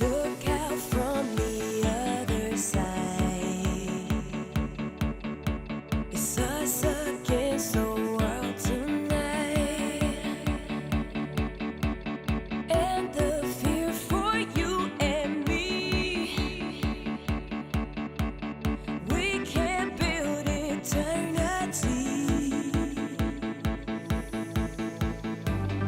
Look out from the other side. It's us against the world tonight. And the fear for you and me. We can build eternity.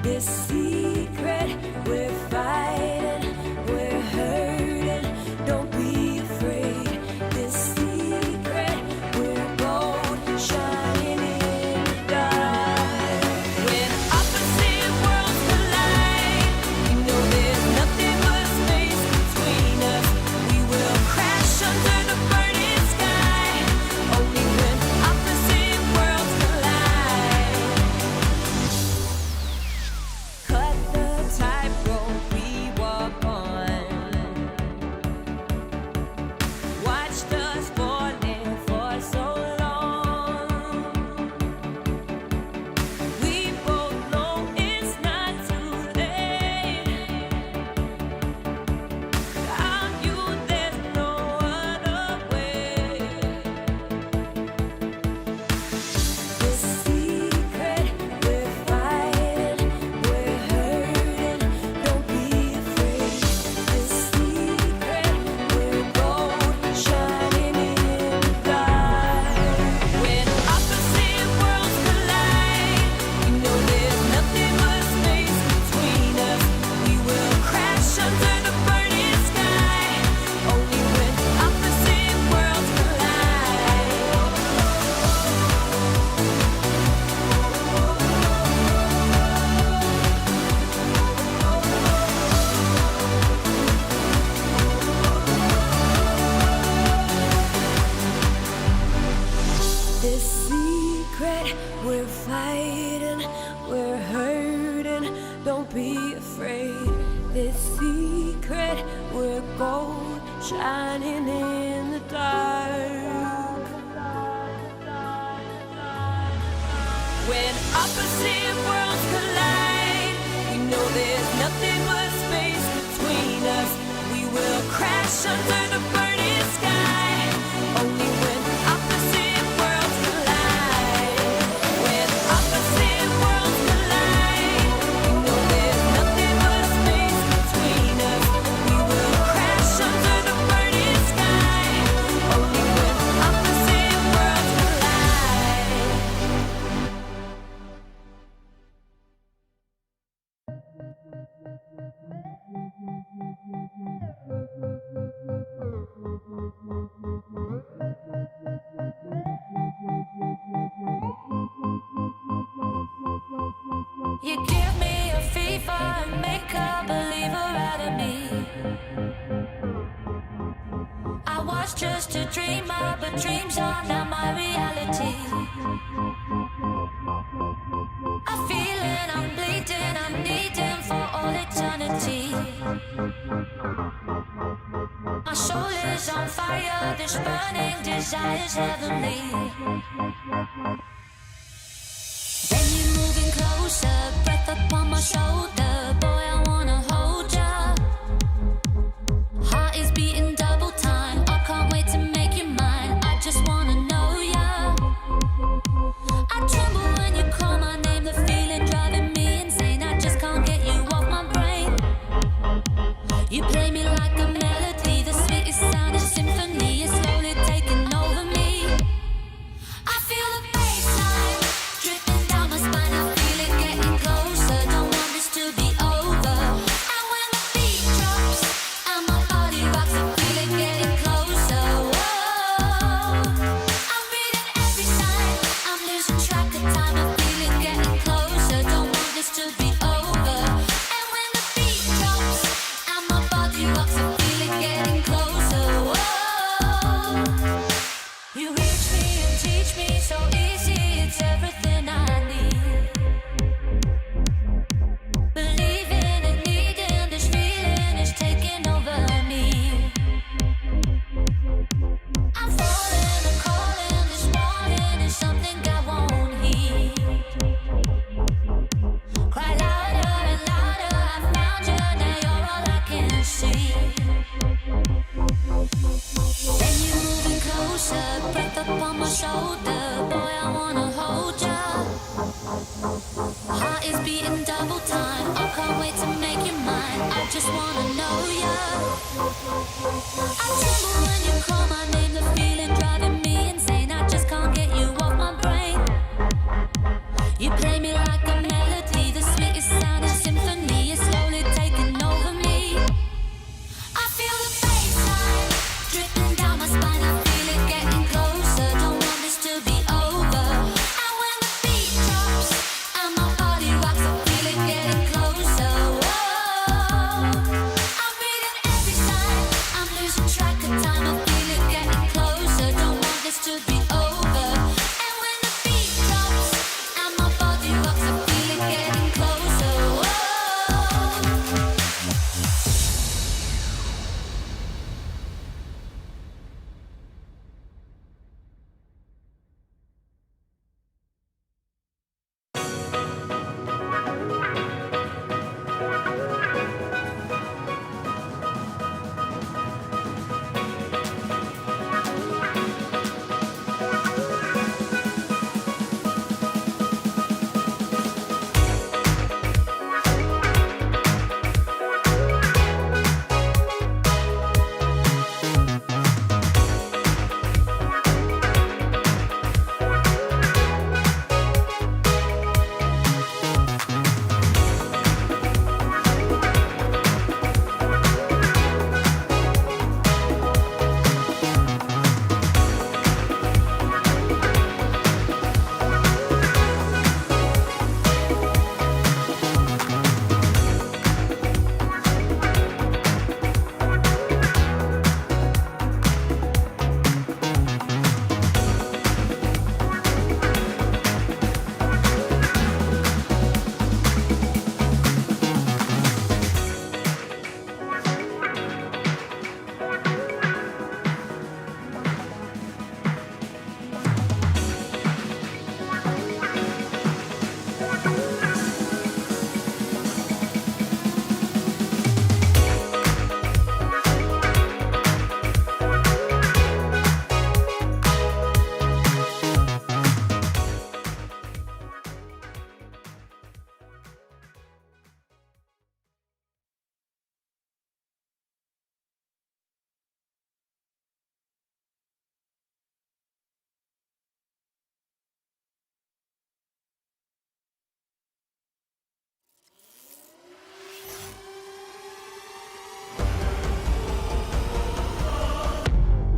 This secret we're fighting, we're hurting, don't be afraid. This secret we're bold, shining in the dark. When opposite worlds collide, you know there's nothing but space between us. We will crash under the burning sky. Only when opposite worlds collide. Cut the tightrope we walk on. Watched us falling for so long. We both know it's not too late. Without you, there's no other way. This secret we're fighting, we're hurting, don't be afraid. This secret we're gold, shining in the dark. When opposite worlds collide, you know there's nothing but space between us. We will crash under the burning sky. Only when opposite worlds collide. This secret we're fighting, we're hurting, don't be afraid. This secret we're gold, shining in the dark. When opposite worlds collide, we know there's nothing but space between us. We will crash under the burning sky. Only when opposite worlds collide. When opposite worlds collide, we know there's nothing but space between us. We will crash under the burning sky. Only when opposite worlds collide. You give me a fever and make a believer out of me. I was just a dreamer, but dreams are now my reality. I'm feeling, I'm bleeding, I'm needing for all eternity. My soul is on fire, this burning desire's heavenly. Then you're moving closer, breath upon my shoulder. Boy, I wanna hold ya. Heart is beating double time. I can't wait to make you mine. I just wanna know ya. I tremble when you call my name. The feeling driving me insane. I just can't get you off my brain. You play me like a melody. The sweetest sound is symphony. It's slowly taking over me. I feel the bassline dripping down my spine. I feel it getting closer. Don't want this to be Heart is beating double time. I can't wait to make you mine. I just wanna know ya. I tremble when you call my name. The feeling driving me insane. I just can't get you off my brain. You play me like a melody, the sweetest sounding symphony is slowly taking over me. I feel the bassline dripping down my spine. I feel it getting closer. Don't want this to be over. And when the beat drops and my body rocks, I feel it getting closer. Whoa. I'm reading every sign. I'm losing track of time. I feel it getting closer. Don't want this to be over. And when the beat drops and my body rocks, I feel it getting closer. Whoa.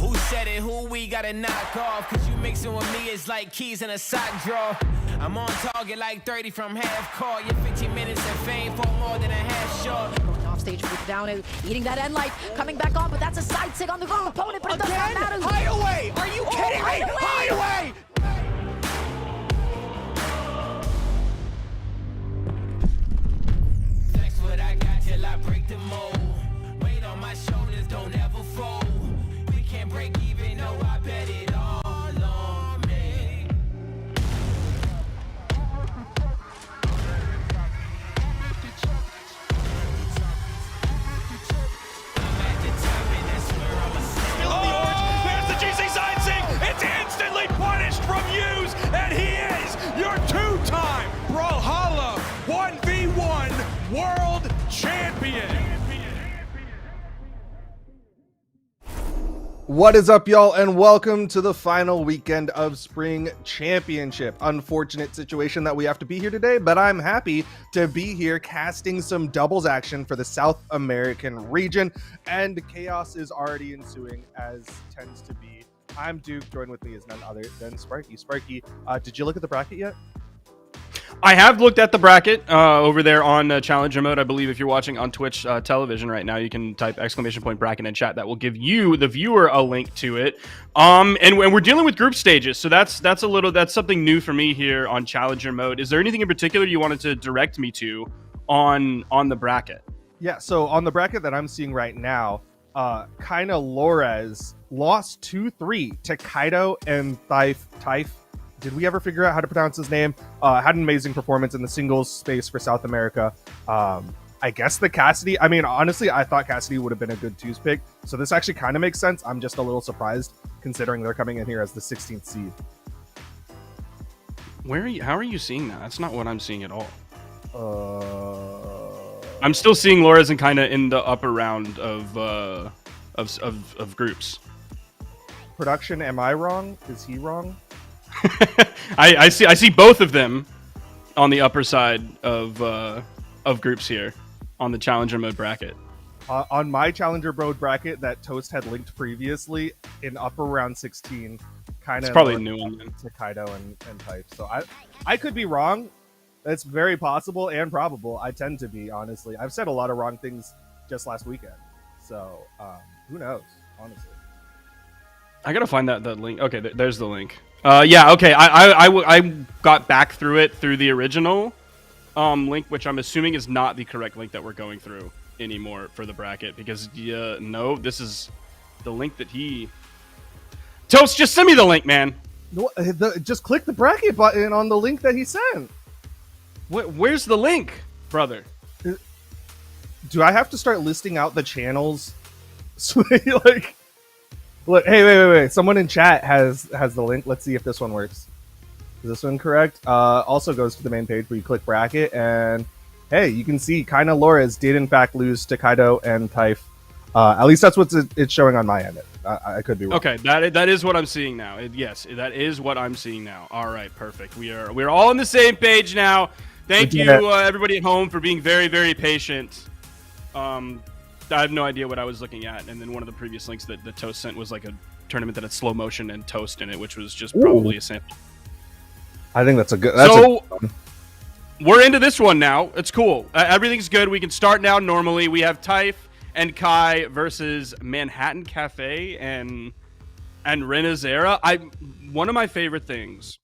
Who said it? Who we gotta knock off? Cause you mixing with me is like keys in a sock drawer. I'm on target like 30 from half court. Your 15 minutes of fame for more than a half short. Going off stage with down, eating that end light, coming back on, but that's a side stick on the wrong opponent, but it does not matter. Hideaway! Are you kidding me? Hideaway! Flex what I got till I break the mold. Weight on my shoulders, don't ever fold. We can't break even, no, I bet it all on me. I'm at the top and that's where I'ma stay. Still in the orange. There's the GC sign sync. It's instantly punished from Hughes, and he is your two-time Brawlhalla 1v1 world champion. What is up, y'all, and welcome to the final weekend of Spring Championship. Unfortunate situation that we have to be here today, but I'm happy to be here casting some doubles action for the South American region, and chaos is already ensuing, as tends to be. I'm Duke, joined with me is none other than Sparky. Sparky, did you look at the bracket yet? I have looked at the bracket over there on Challenger mode. I believe if you're watching on Twitch television right now, you can type !bracket in chat. That will give you, the viewer, a link to it. And we're dealing with group stages, so that's something new for me here on Challenger mode. Is there anything in particular you wanted to direct me to on the bracket? Yeah, so on the bracket that I'm seeing right now, Kaina Lores lost 2-3 to Kaido and Taif. Did we ever figure out how to pronounce his name? Had an amazing performance in the singles space for South America. I guess the Cassidy, I mean, honestly, I thought Cassidy would have been a good twos pick. So this actually kind of makes sense. I'm just a little surprised considering they're coming in here as the 16th seed. How are you seeing that? That's not what I'm seeing at all. I'm still seeing Laura's and kind of in the upper round of groups. Production, am I wrong? Is he wrong? I see both of them on the upper side of groups here on the challenger mode bracket. On my challenger mode bracket that Toast had linked previously in upper round 16, kind of It's probably a new one then. to Kaido and Type. So I could be wrong. That's very possible and probable. I tend to be, honestly. I've said a lot of wrong things just last weekend. So who knows, honestly. I gotta find that link. Okay, there's the link. Yeah, okay. I got back through it through the original link, which I'm assuming is not the correct link that we're going through anymore for the bracket, because no, this is the link that he... Toast, just send me the link, man. No, just click the bracket button on the link that he sent. Where's the link, brother? Do I have to start listing out the channels? So, like, look, hey, wait. Someone in chat has the link. Let's see if this one works. Is this one correct? Also goes to the main page where you click bracket, and hey, you can see Kinda Loras did in fact lose to Kaido and Typh. At least that's what it's showing on my end. I could be wrong. Okay, that is what I'm seeing now. Yes, that is what I'm seeing now. All right, perfect. We're all on the same page now. Thank you, everybody at home, for being very, very patient. I have no idea what I was looking at, and then one of the previous links that the Toast sent was like a tournament that had slow motion and Toast in it, which was just probably a sample. I think that's a good. We're into this one now. It's cool. Everything's good. We can start now normally. We have Typh and Kai versus Manhattan Cafe and Renazera. One of my favorite things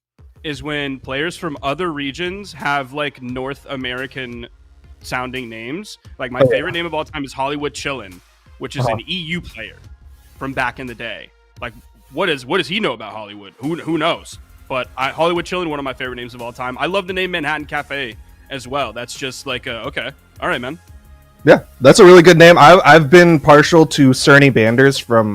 is when players from other regions have like North American sounding names. Like my favorite name of all time is Hollywood Chillin', which is an EU player from back in the day. Like what does he know about Hollywood? Who knows? But Hollywood Chillin', one of my favorite names of all time. I love the name Manhattan Cafe as well. That's just like okay, all right, man. Yeah, that's a really good name. I've been partial to Cerny Banders from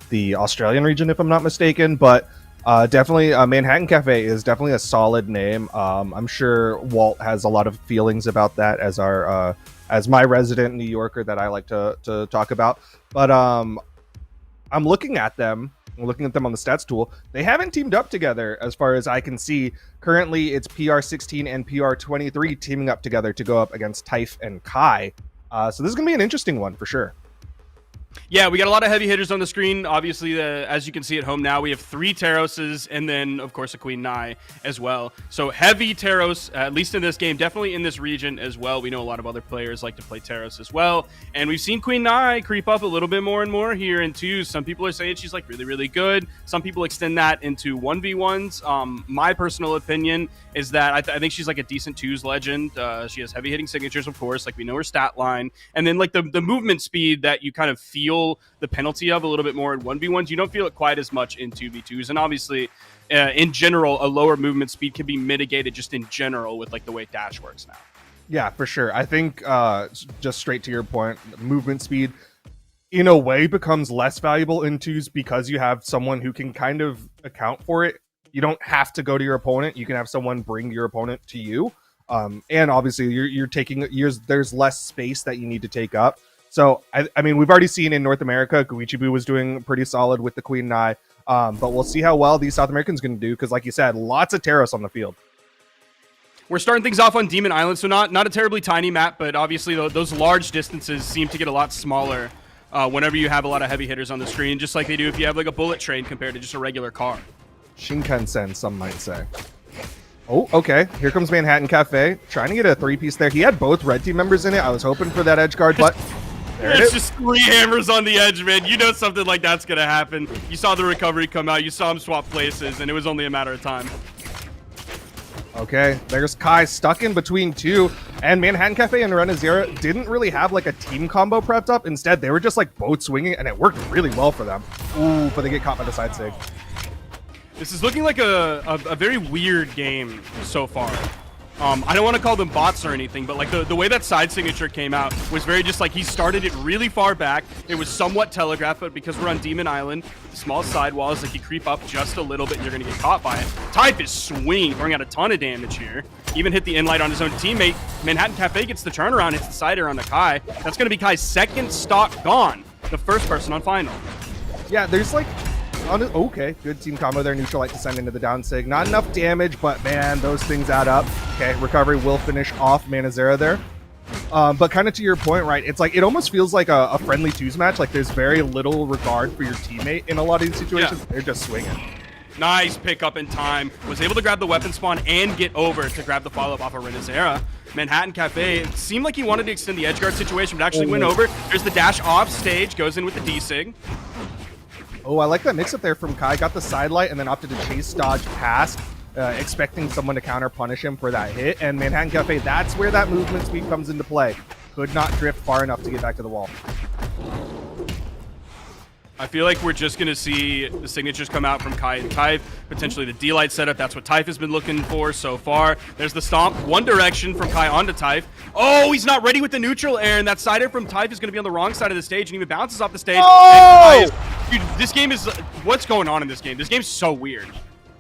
the Australian region, if I'm not mistaken, but definitely Manhattan Cafe is definitely a solid name. I'm sure Walt has a lot of feelings about that as my resident New Yorker that I like to talk about. But I'm looking at them. I'm looking at them on the stats tool. They haven't teamed up together as far as I can see. Currently, it's PR16 and PR23 teaming up together to go up against Typh and Kai. So this is going to be an interesting one for sure. Yeah, we got a lot of heavy hitters on the screen. Obviously, as you can see at home now, we have 3 Terroses and then, of course, a Queen Nai as well. So heavy Terros, at least in this game, definitely in this region as well. We know a lot of other players like to play Terros as well. And we've seen Queen Nai creep up a little bit more and more here in 2s. Some people are saying she's like really, really good. Some people extend that into 1v1s. My personal opinion is that I think she's like a decent 2s legend. She has heavy hitting signatures, of course. Like we know her stat line. And then like the movement speed that you kind of feel the penalty of a little bit more in 1v1s. You don't feel it quite as much in 2v2s. And obviously, in general, a lower movement speed can be mitigated just in general with like the way Dash works now. Yeah, for sure. I think just straight to your point, movement speed in a way becomes less valuable in 2s because you have someone who can kind of account for it. You don't have to go to your opponent. You can have someone bring your opponent to you. And obviously, you're taking there's less space that you need to take up. So, I mean, we've already seen in North America, Guichibu was doing pretty solid with the Queen Nai. But we'll see how well these South Americans can do, because like you said, lots of Terros on the field. We're starting things off on Demon Island, so not a terribly tiny map, but obviously those large distances seem to get a lot smaller whenever you have a lot of heavy hitters on the screen, just like they do if you have like a bullet train compared to just a regular car. Shinkansen, some might say. Oh, okay. Here comes Manhattan Cafe. Trying to get a 3-piece there. He had both red team members in it. I was hoping for that edge guard, but... It's just 3 hammers on the edge, man. You know something like that's going to happen. You saw the recovery come out. You saw him swap places, and it was only a matter of time. Okay, there's Kai stuck in between 2, and Manhattan Cafe and Renazera didn't really have like a team combo prepped up. Instead, they were just like both swinging, and it worked really well for them. Ooh, but they get caught by the side sig. This is looking like a very weird game so far. I don't want to call them bots or anything, but like the way that side signature came out was very just like he started it really far back. It was somewhat telegraphed, but because we're on Demon Island, the small sidewalls, like you creep up just a little bit and you're going to get caught by it. Type is swinging, throwing out a ton of damage here. Even hit the inlight on his own teammate. Manhattan Cafe gets the turnaround, hits the side air on the Kai. That's going to be Kai's second stock gone. The first person on final. Yeah, there's like, okay, good team combo there. Neutral light descend into the down sig. Not enough damage, but man, those things add up. Okay, recovery will finish off Manazera there. But kind of to your point, right? It's like it almost feels like a friendly twos match. Like there's very little regard for your teammate in a lot of these situations. Yeah. They're just swinging. Nice pickup in time. Was able to grab the weapon spawn and get over to grab the follow-up off of Renazera. Manhattan Cafe, it seemed like he wanted to extend the edge guard situation, but actually went over. There's the dash off stage, goes in with the D-Sig. Oh, I like that mix-up there from Kai. Got the side light and then opted to chase dodge past, expecting someone to counter punish him for that hit. And Manhattan Cafe, that's where that movement speed comes into play. Could not drift far enough to get back to the wall. I feel like we're just going to see the signatures come out from Kai and Typh, potentially the D-Light setup. That's what Typh has been looking for so far. There's the stomp, one direction from Kai onto Typh. Oh, he's not ready with the neutral air, and that side air from Typh is going to be on the wrong side of the stage and even bounces off the stage. Oh! Dude, this game is... What's going on in this game? This game's so weird.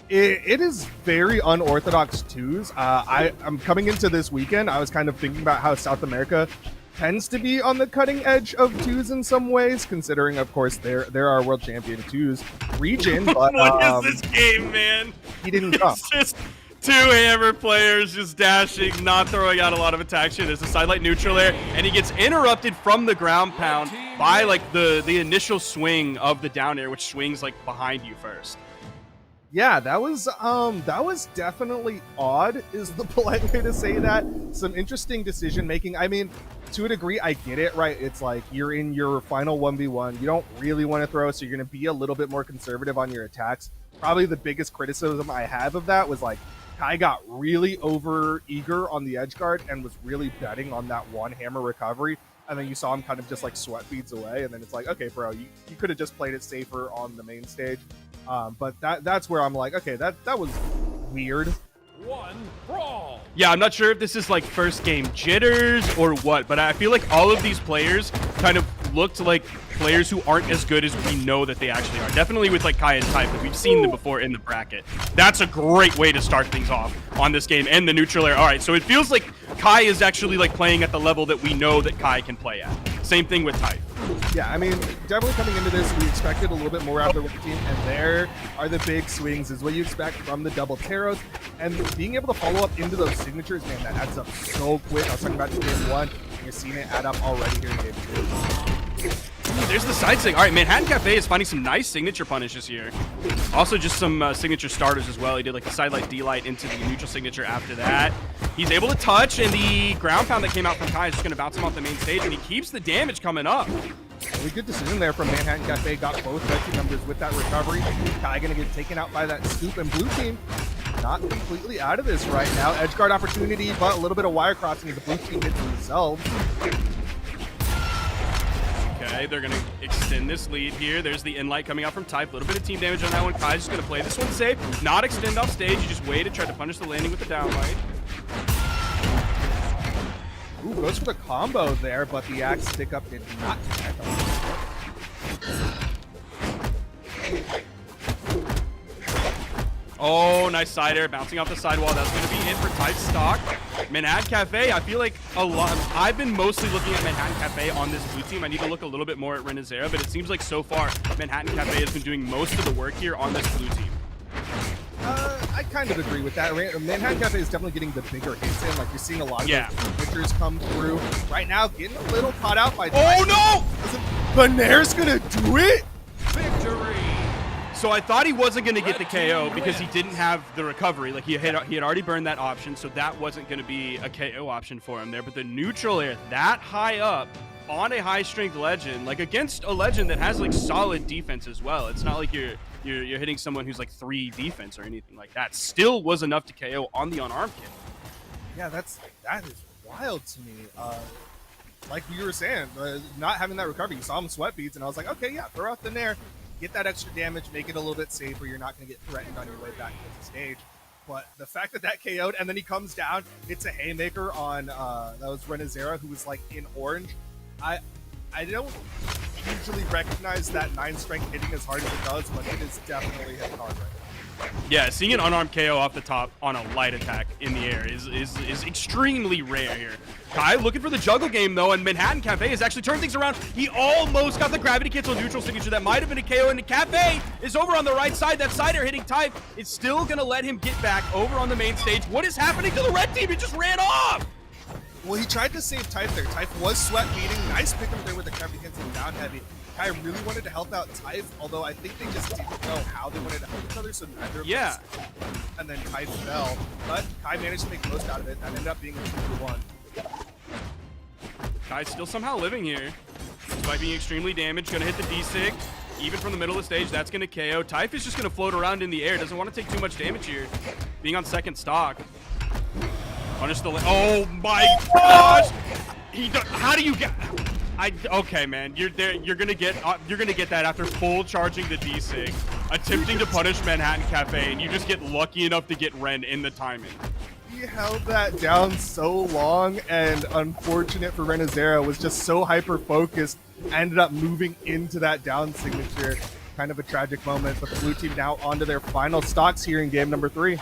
It is very unorthodox twos. I'm coming into this weekend, I was kind of thinking about how South America tends to be on the cutting edge of twos in some ways, considering, of course, they're our world champion twos region. But what is this game, man? He didn't come. It's just two hammer players just dashing, not throwing out a lot of attack shit. There's a sidelight neutral air, and he gets interrupted from the ground pound by like the initial swing of the down air, which swings like behind you first. Yeah, that was definitely odd, is the polite way to say that. Some interesting decision making. I mean, to a degree, I get it, right? It's like you're in your final 1v1. You don't really want to throw, so you're going to be a little bit more conservative on your attacks. Probably the biggest criticism I have of that was like Kai got really over eager on the edge guard and was really betting on that one hammer recovery. And then you saw him kind of just like sweat beads away. And then it's like, okay, bro, you could have just played it safer on the main stage. But that's where I'm like, okay, that was weird. One brawl. Yeah, I'm not sure if this is like first game jitters or what, but I feel like all of these players kind of looked like players who aren't as good as we know that they actually are. Definitely with like Kai and Type, but we've seen them before in the bracket. That's a great way to start things off on this game, and the neutral air. All right, so it feels like Kai is actually like playing at the level that we know that Kai can play at. Same thing with Type. Yeah, I mean, definitely coming into this, we expected a little bit more out of the red team, and there are the big swings, is what you expect from the double taros. And being able to follow up into those signatures, man, that adds up so quick. I was talking about in game one, and you're seeing it add up already here in game two. There's the side sig. All right, Manhattan Cafe is finding some nice signature punishes here. Also just some signature starters as well. He did like the sidelight D-light into the neutral signature after that. He's able to touch, and the ground pound that came out from Kai is just going to bounce him off the main stage, and he keeps the damage coming up. Really good decision there from Manhattan Cafe. Got both red team members with that recovery. Kai going to get taken out by that scoop, and blue team not completely out of this right now. Edge guard opportunity, but a little bit of wire crossing as the blue team hits themselves. Okay, they're going to extend this lead here. There's the in-light coming out from Type. A little bit of team damage on that one. Kai's just going to play this one safe. Not extend off stage. You just wait to try to punish the landing with the downlight. Ooh, goes for the combo there, but the axe stick up did not connect. Oh, nice side air, bouncing off the sidewall. That's going to be it for Type stock. Manhattan Cafe, I feel like a lot. I've been mostly looking at Manhattan Cafe on this blue team. I need to look a little bit more at Renazera, but it seems like so far Manhattan Cafe has been doing most of the work here on this blue team. I kind of agree with that. Manhattan Cafe is definitely getting the bigger hits in. Like, you're seeing a lot of those pitchers come through. Right now, getting a little caught out by... Oh, no! Banair's gonna do it? Victory. So I thought he wasn't going to get the KO because he didn't have the recovery. Like, he had already burned that option, so that wasn't going to be a KO option for him there. But the neutral air that high up on a high-strength legend, like against a legend that has, like, solid defense as well. It's not like you're hitting someone who's, like, 3 defense or anything like that. Still was enough to KO on the unarmed kid. Yeah, that is wild to me. Like you were saying, not having that recovery, you saw him sweat beads, and I was like, okay, yeah, throw out the nair. Get that extra damage, make it a little bit safer. You're not going to get threatened on your way back to the stage. But the fact that KO'd, and then he comes down, hits a haymaker on that was Renazera, who was like in orange. I don't usually recognize that 9 strength hitting as hard as it does, but it is definitely hitting hard right now. Yeah, seeing an unarmed KO off the top on a light attack in the air is extremely rare here. Kai looking for the juggle game, though, and Manhattan Cafe has actually turned things around. He almost got the gravity cancel neutral signature. That might have been a KO, and the Cafe is over on the right side. That side air hitting Type is still going to let him get back over on the main stage. What is happening to the red team? It just ran off! Well, he tried to save Type there. Type was sweat beating. Nice pick up there with the gravity cancel down heavy. Kai really wanted to help out Type, although I think they just didn't know how they wanted to help each other, so neither of them. And then Type fell, but Kai managed to make the most out of it. That ended up being a 2-1. Kai's still somehow living here, despite being extremely damaged. Gonna hit the D-Sig, even from the middle of the stage. That's gonna KO. Type is just gonna float around in the air. Doesn't want to take too much damage here, being on second stock. Punish the. Oh my gosh! How do you get? Okay, man, you're there. You're gonna get that after full charging the D-Sig, attempting to punish Manhattan Cafe, and you just get lucky enough to get Ren in the timing. He held that down so long, and unfortunate for Renazera, was just so hyper focused, ended up moving into that down signature. Kind of a tragic moment, but the blue team now onto their final stocks here in game number 3.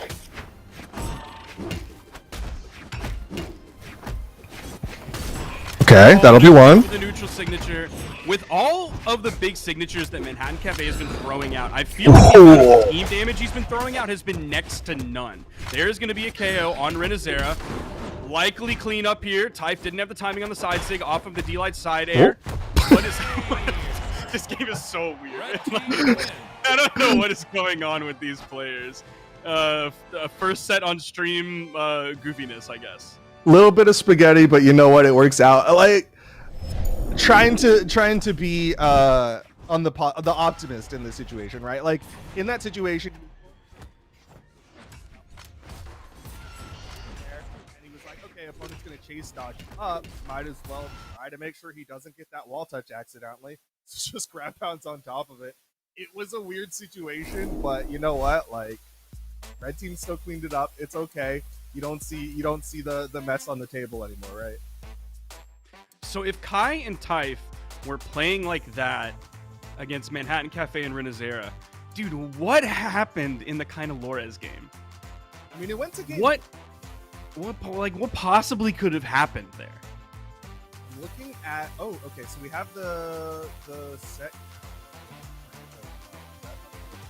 Okay, that'll be one. The neutral signature. With all of the big signatures that Manhattan Cafe has been throwing out, I feel like the amount of team damage he's been throwing out has been next to none. There's going to be a KO on Renazera. Likely clean up here. Type didn't have the timing on the side sig off of the D-Light side air. What is... This game is so weird. I don't know what is going on with these players. First set on stream goofiness, I guess. Little bit of spaghetti, but you know what? It works out. Like trying to be on the optimist in this situation, right? Like in that situation, and he was like, "Okay, opponent's gonna chase dodge up. Might as well try to make sure he doesn't get that wall touch accidentally. So just grab pounds on top of it." It was a weird situation, but you know what? Like, red team still cleaned it up. It's okay. You don't see the mess on the table anymore, right? So if Kai and Typh were playing like that against Manhattan Cafe and Renazera, dude, what happened in the kind of Lores game? I mean, it went to game. What possibly could have happened there? Looking at okay, so we have the set.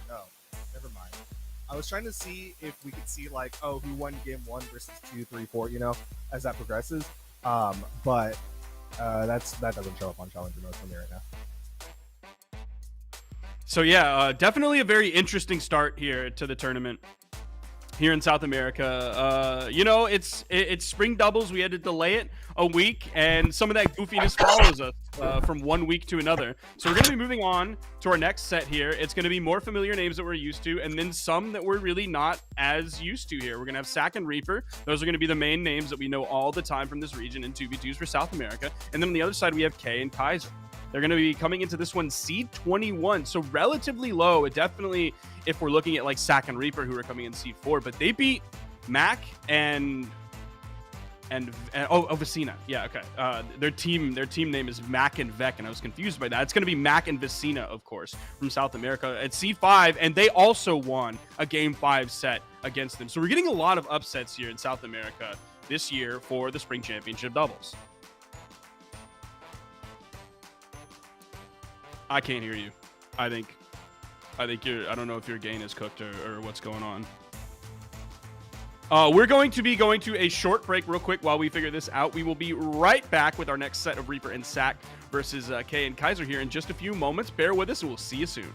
No, never mind. I was trying to see if we could see like, who won game 1 versus 2, 3, 4, as that progresses. But that doesn't show up on Challenger mode for me right now. So yeah, definitely a very interesting start here to the tournament here in South America. It's spring doubles. We had to delay it a week, and some of that goofiness follows us from one week to another. So we're going to be moving on to our next set here. It's going to be more familiar names that we're used to, and then some that we're really not as used to here. We're going to have Sack and Reaper. Those are going to be the main names that we know all the time from this region in 2v2s for South America. And then on the other side, we have Kay and Kaiser. They're going to be coming into this one seed 21, so relatively low. It definitely, if we're looking at like Sack and Reaper, who are coming in seed 4, but they beat Mac and Vicina. Yeah, okay. Their team name is Mac and Vec, and I was confused by that. It's going to be Mac and Vicina, of course, from South America at seed 5, and they also won a game 5 set against them. So we're getting a lot of upsets here in South America this year for the Spring Championship doubles. I can't hear you. I think you're, I don't know if your gain is cooked or what's going on. We're going to be going to a short break real quick while we figure this out. We will be right back with our next set of Reaper and Sack versus Kay and Kaiser here in just a few moments. Bear with us and we'll see you soon.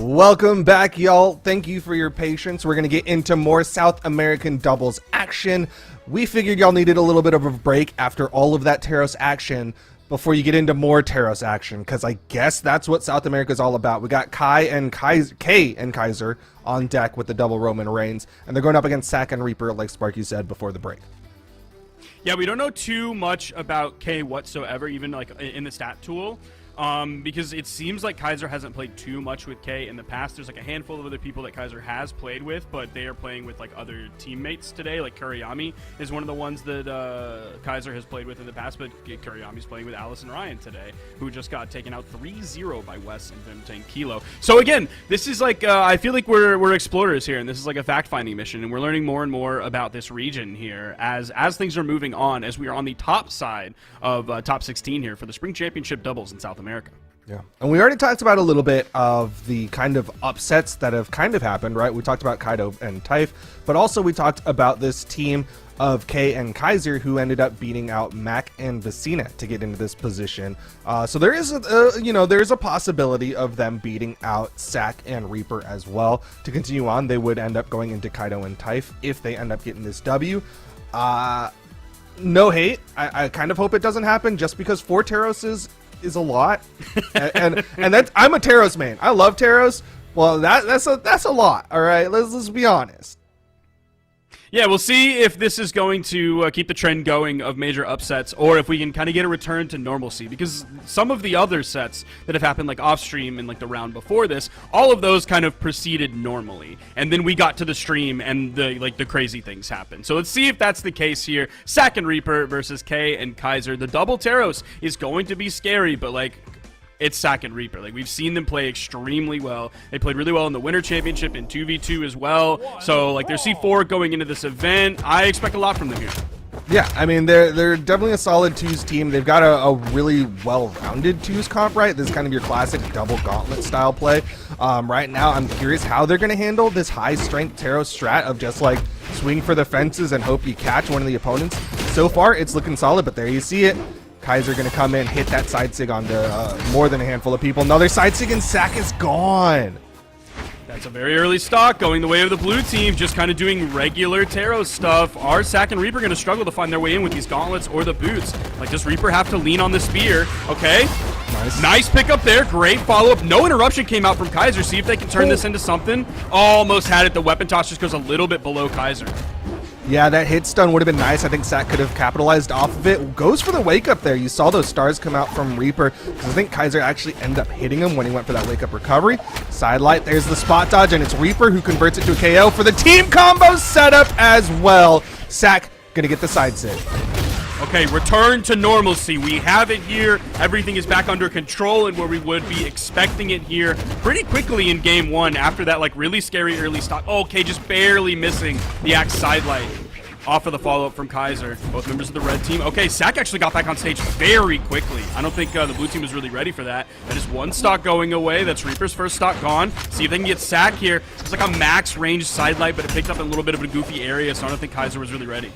Welcome back, y'all. Thank you for your patience. We're going to get into more South American doubles action. We figured y'all needed a little bit of a break after all of that Taros action before you get into more Taros action, because I guess that's what South America is all about. We got Kay and Kaiser on deck with the double Roman Reigns, and they're going up against Sack and Reaper, like Sparky said before the break. Yeah, we don't know too much about Kay whatsoever, even like in the stat tool. Because it seems like Kaiser hasn't played too much with Kay in the past. There's like a handful of other people that Kaiser has played with, but they are playing with like other teammates today. Like Kuriyami is one of the ones that Kaiser has played with in the past, but Kuriyami's playing with Alice and Ryan today, who just got taken out 3-0 by Wes and Vimtane Kilo. So again, this is like, I feel like we're explorers here, and this is like a fact-finding mission, and we're learning more and more about this region here as things are moving on, as we are on the top side of top 16 here for the Spring Championship doubles in South America. Yeah, and we already talked about a little bit of the kind of upsets that have kind of happened, right? We talked about Kaido and Typh, but also we talked about this team of K and Kaiser who ended up beating out Mac and Vicina to get into this position. So there is, there is a possibility of them beating out Sack and Reaper as well. To continue on, they would end up going into Kaido and Typh if they end up getting this W. No hate. I kind of hope it doesn't happen just because 4 Terroses is a lot, and that's, I'm a Teros main. I love Teros. Well, that's a lot. All right, let's be honest. Yeah, we'll see if this is going to keep the trend going of major upsets, or if we can kind of get a return to normalcy, because some of the other sets that have happened like off stream and like the round before this, all of those kind of proceeded normally, and then we got to the stream and the crazy things happened. So let's see if that's the case here. Sack and Reaper versus K and Kaiser. The double Teros is going to be scary, but like, it's Sack and Reaper. Like, we've seen them play extremely well. They played really well in the Winter Championship in 2v2 as well. So, like, they're C4 going into this event. I expect a lot from them here. Yeah, I mean, they're definitely a solid 2s team. They've got a really well-rounded 2s comp, right? This is kind of your classic double gauntlet style play. Right now, I'm curious how they're going to handle this high-strength Teros strat of just, like, swing for the fences and hope you catch one of the opponents. So far, it's looking solid, but there you see it. Kaiser going to come in, hit that side sig onto more than a handful of people. Another side sig and Sack is gone. That's a very early stock going the way of the blue team, just kind of doing regular Teros stuff. Are Sack and Reaper going to struggle to find their way in with these gauntlets or the boots? Like, does Reaper have to lean on the spear? Okay. Nice pickup there. Great follow-up. No interruption came out from Kaiser. See if they can turn this into something. Almost had it. The weapon toss just goes a little bit below Kaiser. Yeah, that hit stun would have been nice. I think Sack could have capitalized off of it. Goes for the wake up there. You saw those stars come out from Reaper, because I think Kaiser actually ended up hitting him when he went for that wake up recovery. Sidelight, there's the spot dodge, and it's Reaper who converts it to a KO for the team combo setup as well. Sack gonna get the side sig. Okay, return to normalcy. We have it here. Everything is back under control and where we would be expecting it here pretty quickly in game 1 after that like really scary early stock. Okay, just barely missing the axe sidelight off of the follow-up from Kaiser. Both members of the red team. Okay, Sack actually got back on stage very quickly. I don't think the blue team was really ready for that. That is one stock going away. That's Reaper's first stock gone. See if they can get Sack here. It's like a max range sidelight, but it picked up in a little bit of a goofy area, so I don't think Kaiser was really ready.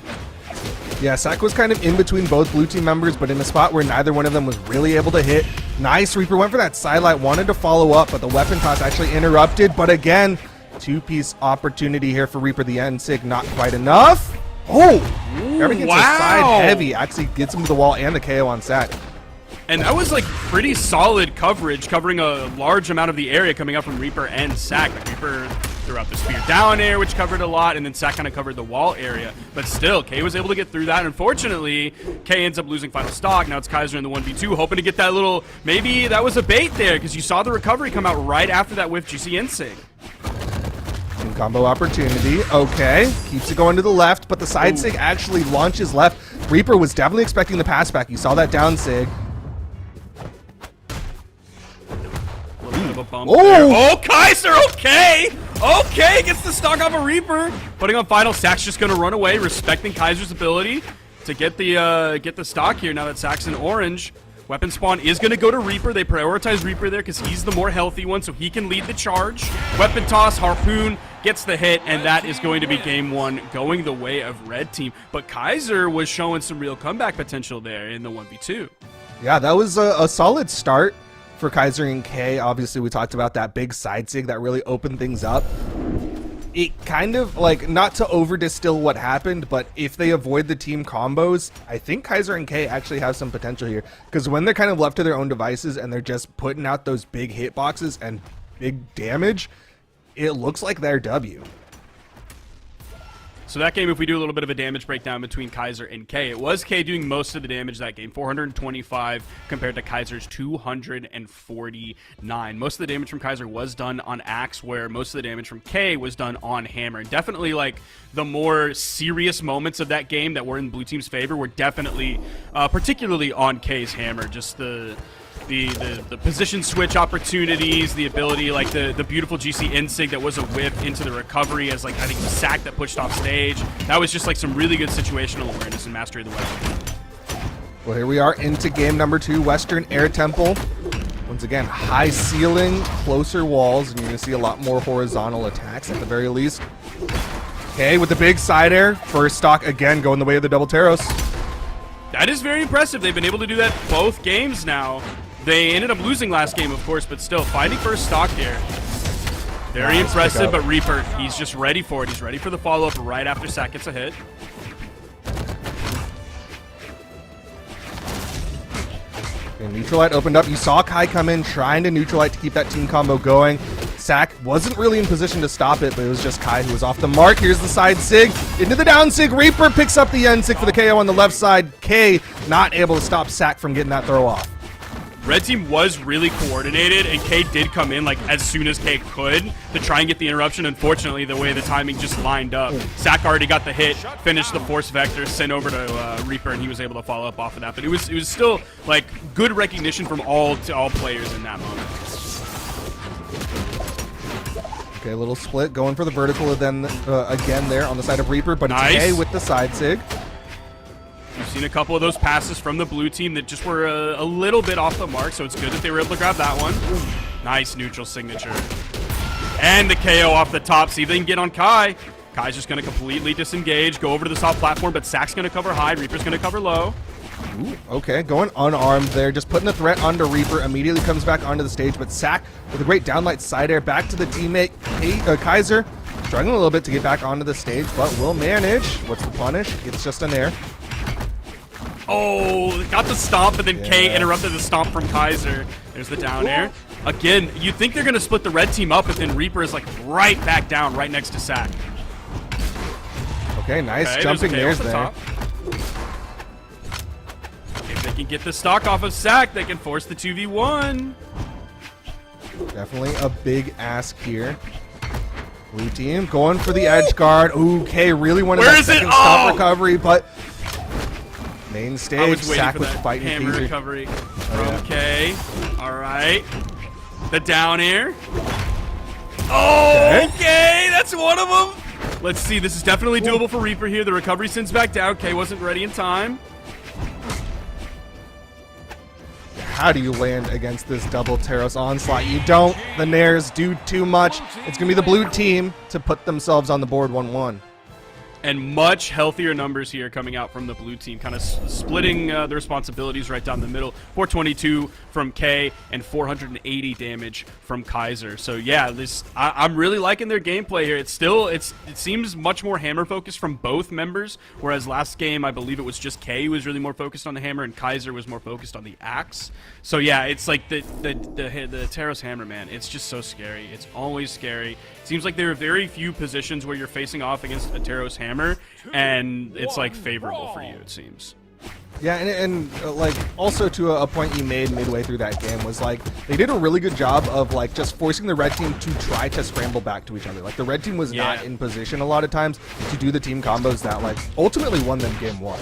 Yeah, Sack was kind of in between both blue team members, but in a spot where neither one of them was really able to hit. Nice, Reaper went for that sidelight, wanted to follow up, but the weapon toss actually interrupted. But again, 2-piece opportunity here for Reaper. The end sig, not quite enough. Oh, everything's a side heavy. Actually gets him to the wall and the KO on Sack. And that was like pretty solid coverage, covering a large amount of the area coming up from Reaper and Sack. Like, Reaper threw out the spear down air, which covered a lot, and then Sack kind of covered the wall area. But still, K was able to get through that. Unfortunately, K ends up losing final stock. Now it's Kaiser in the 1v2, hoping to get that little, maybe that was a bait there, because you saw the recovery come out right after that whiff GC Insig. Combo opportunity. Okay, keeps it going to the left, but the side sig actually launches left. Reaper was definitely expecting the pass back. You saw that down sig. A little bit of a bump there. Oh, Kaiser, okay! Okay, gets the stock off of Reaper. Putting on final, Sack's just gonna run away, respecting Kaiser's ability to get the stock here now that Sack's in orange. Weapon spawn is going to go to Reaper. They prioritize Reaper there because he's the more healthy one, so he can lead the charge. Weapon toss, Harpoon gets the hit, and that is going to be game 1 going the way of red team. But Kaiser was showing some real comeback potential there in the 1v2. Yeah, that was a solid start for Kaiser and K. Obviously, we talked about that big side sig that really opened things up. It kind of, like, not to over distill what happened, but if they avoid the team combos, I think Kaiser and K actually have some potential here, because when they're kind of left to their own devices and they're just putting out those big hitboxes and big damage, it looks like they're W. So that game, if we do a little bit of a damage breakdown between Kaiser and K, it was K doing most of the damage that game, 425 compared to Kaiser's 249. Most of the damage from Kaiser was done on Axe, where most of the damage from K was done on Hammer. Definitely, like, the more serious moments of that game that were in blue team's favor were definitely, particularly on K's Hammer. Just the position switch opportunities, the ability, like the beautiful GC Insig that was a whip into the recovery as, like, I think the Sack that pushed off stage. That was just like some really good situational awareness and mastery of the weapon. Well, here we are into game number 2, Western Air Temple. Once again, high ceiling, closer walls, and you're going to see a lot more horizontal attacks at the very least. Okay, with the big side air, first stock again going the way of the double Taros. That is very impressive. They've been able to do that both games now. They ended up losing last game, of course, but still fighting first stock here. Very Nice impressive, pickup. but Reaper, he's just ready for it. He's ready for the follow-up right after Sack gets a hit. And Neutralite opened up. You saw Kai come in trying to Neutralite to keep that team combo going. Sack wasn't really in position to stop it, but it was just Kai who was off the mark. Here's the side Sig. Into the down Sig. Reaper picks up the end Sig for the KO on the left side. K not able to stop Sack from getting that throw off. Red team was really coordinated, and K did come in like as soon as K could to try and get the interruption. Unfortunately, the way the timing just lined up, Sack already got the hit, finished the force vector, sent over to Reaper, and he was able to follow up off of that. But it was still like good recognition from all players in that moment. Okay, a little split going for the vertical then again there on the side of Reaper, but Nice. it's K with the side Sig. We've seen a couple of those passes from the blue team that just were a little bit off the mark, so it's good that they were able to grab that one. Nice neutral signature. And the KO off the top. See if they can get on Kai. Kai's just going to completely disengage, go over to the soft platform, but Sack's going to cover high. Reaper's going to cover low. Ooh, okay, going unarmed there, just putting the threat onto Reaper, immediately comes back onto the stage, but Sack with a great downlight side air back to the teammate. Kaiser struggling a little bit to get back onto the stage, but will manage. What's the punish? It's just an air. Oh, got the stomp, but then K Yeah. interrupted the stomp from Kaiser. There's the down air. Again, you'd think they're going to split the red team up, but then Reaper is like right back down, right next to Sack. Okay, nice Okay, jumping there's a there's KO off there. the top. If they can get the stock off of Sack, they can force the 2v1. Definitely a big ask here. Blue team going for the edge guard. Ooh, K really wanted Where that is it? second stop Oh! recovery, but main I stage, was waiting Sack for was that fighting hammer Kaiser. recovery yeah. from K. All right. The down air. Oh, okay. That's one of them. Let's see. This is definitely doable for Reaper here. The recovery sends back down. K wasn't ready in time. How do you land against this double Taros onslaught? You don't. The Nairs do too much. It's going to be the blue team to put themselves on the board 1-1. And much healthier numbers here coming out from the blue team, kind of splitting the responsibilities right down the middle. 422 from K and 480 damage from Kaiser. So yeah, I'm really liking their gameplay here. It seems much more hammer focused from both members, whereas last game I believe it was just K who was really more focused on the hammer and Kaiser was more focused on the axe. So yeah, it's like the Taros hammer, man. It's just so scary. It's always scary. It seems like there are very few positions where you're facing off against a Taros hammer, and it's like favorable for you, it seems. Yeah, and like also to a point you made midway through that game was like they did a really good job of like just forcing the red team to try to scramble back to each other. Like the red team was not in position a lot of times to do the team combos that like ultimately won them game 1.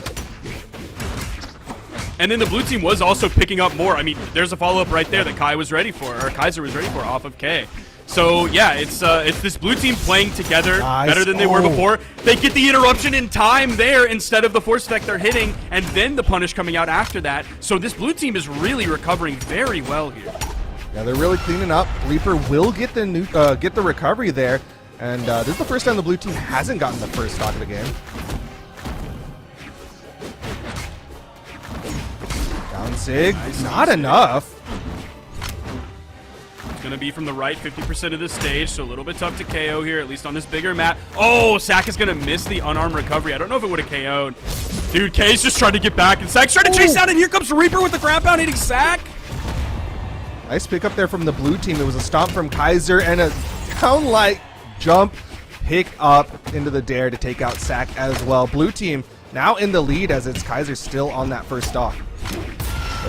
And then the blue team was also picking up more. I mean, there's a follow-up right there that Kaiser was ready for off of K. So yeah, it's this blue team playing together better than they were before. They get the interruption in time there instead of the force vector hitting, and then the punish coming out after that. So this blue team is really recovering very well here. Yeah, they're really cleaning up. Reaper will get the recovery there, and this is the first time the blue team hasn't gotten the first stock of the game. Down Sig, not enough. Going to be from the right 50% of the stage, so a little bit tough to KO here, at least on this bigger map. Oh, Sack is going to miss the unarmed recovery. I don't know if it would have KO'd. Dude, K's just trying to get back, and Sack's trying to chase down, and here comes Reaper with the ground pound hitting Sack. Nice pickup there from the blue team. It was a stomp from Kaiser and a downlight jump pick up into the dare to take out Sack as well. Blue team now in the lead as it's Kaiser still on that first stock.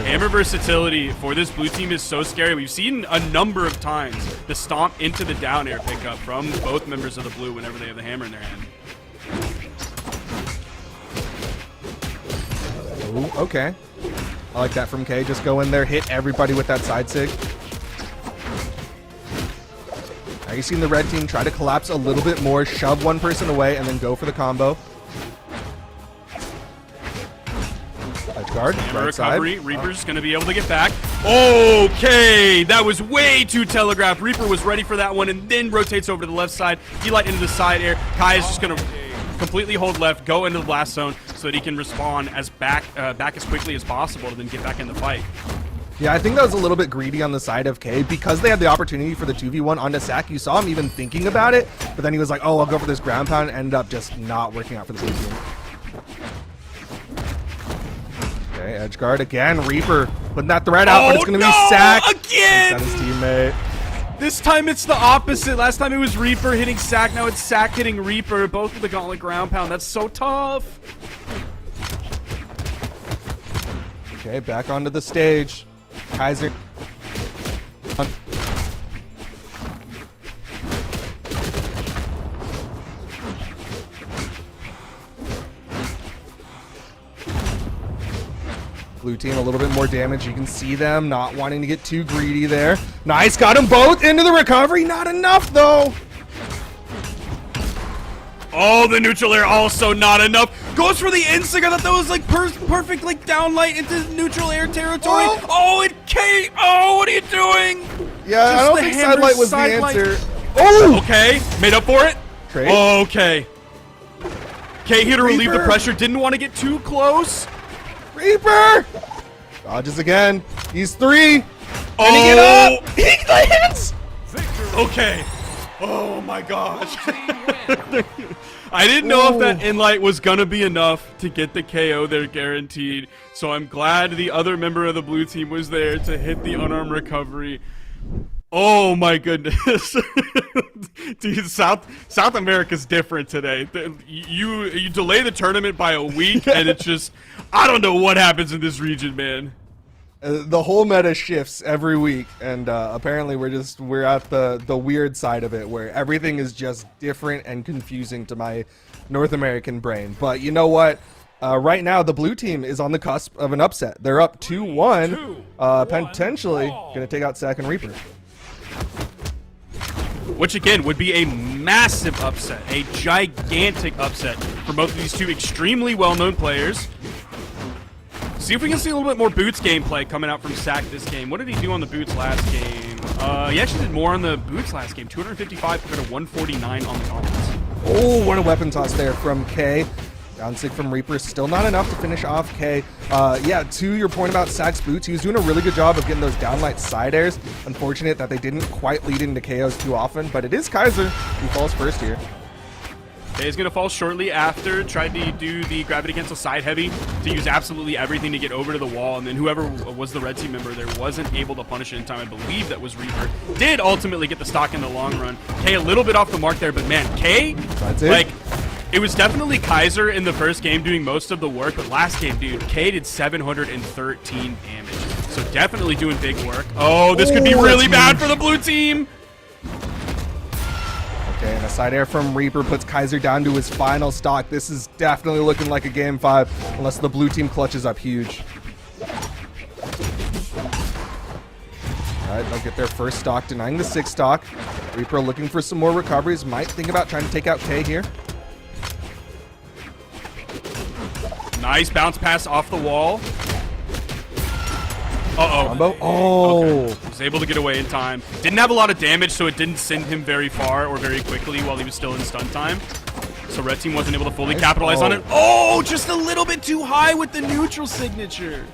Hammer versatility for this blue team is so scary. We've seen a number of times the stomp into the down air pickup from both members of the blue whenever they have the hammer in their hand. Ooh, okay. I like that from K. Just go in there, hit everybody with that side Sig. Now you've seen the red team try to collapse a little bit more, shove one person away, and then go for the combo. Edge guard, Hammer right side. recovery. Reaper's going to be able to get back. Okay, that was way too telegraphed. Reaper was ready for that one and then rotates over to the left side. D-Light into the side air. Kai is just going to completely hold left, go into the blast zone so that he can respawn as back as quickly as possible to then get back in the fight. Yeah, I think that was a little bit greedy on the side of K because they had the opportunity for the 2v1 onto Sack. You saw him even thinking about it, but then he was like, oh, I'll go for this ground pound, and ended up just not working out for the blue team. Okay, edge guard again. Reaper putting that threat out, but it's going to be Sack. Again! His teammate. This time it's the opposite. Last time it was Reaper hitting Sack. Now it's Sack hitting Reaper. Both with the gauntlet ground pound. That's so tough. Okay, back onto the stage. Kaiser. Blue team a little bit more damage. You can see them not wanting to get too greedy there. Nice, got them both into the recovery. Not enough though. Oh, the neutral air also not enough. Goes for the insig. I thought that was like perfect like downlight into neutral air territory. Oh, it K. Oh, what are you doing? Yeah, Just I don't the think hammer sidelight was the sidelight. answer. Oh, Okay, made up for it. Trade. Okay. K here to relieve the Reaper. pressure. Didn't want to get too close. Reaper! Dodges again. He's three. Oh, Can he get up? He lands! okay. Oh my gosh. I didn't know if that inlight was gonna be enough to get the KO there guaranteed. So I'm glad the other member of the blue team was there to hit the unarmed recovery. Oh my goodness. Dude, South America's different today. You delay the tournament by a week and it's just, I don't know what happens in this region, man. The whole meta shifts every week, and apparently we're at the weird side of it where everything is just different and confusing to my North American brain. But you know what? Right now the blue team is on the cusp of an upset. They're up 2-1, potentially gonna take out Sack and Reaper. Which again would be a massive upset, a gigantic upset for both of these two extremely well-known players. See if we can see a little bit more Boots gameplay coming out from Sack this game. What did he do on the Boots last game? He actually did more on the Boots last game. 255 compared to 149 on the Gauntlets. Oh, what a weapon toss there from K. Down sig from Reaper, still not enough to finish off K. Yeah, to your point about Sack's boots, he was doing a really good job of getting those downlight side airs. Unfortunate that they didn't quite lead into KOs too often, but it is Kaiser who falls first here. K is going to fall shortly after. Tried to do the gravity cancel side heavy to use absolutely everything to get over to the wall, and then whoever was the red team member there wasn't able to punish it in time. I believe that was Reaper. Did ultimately get the stock in the long run. K a little bit off the mark there, but man, K, That's it. like, it was definitely Kaiser in the first game doing most of the work, but last game, dude, K did 713 damage. So definitely doing big work. Oh, this could be Ooh, really that's bad huge. for the blue team. Okay, and a side air from Reaper puts Kaiser down to his final stock. This is definitely looking like a game 5, unless the blue team clutches up huge. Alright, they'll get their first stock, denying the 6 stock. Reaper looking for some more recoveries. Might think about trying to take out K here. Nice bounce pass off the wall. Uh-oh. Combo. Oh. Okay. Was able to get away in time. Didn't have a lot of damage, so it didn't send him very far or very quickly while he was still in stun time. So red team wasn't able to fully capitalize on it. Oh, just a little bit too high with the neutral signature.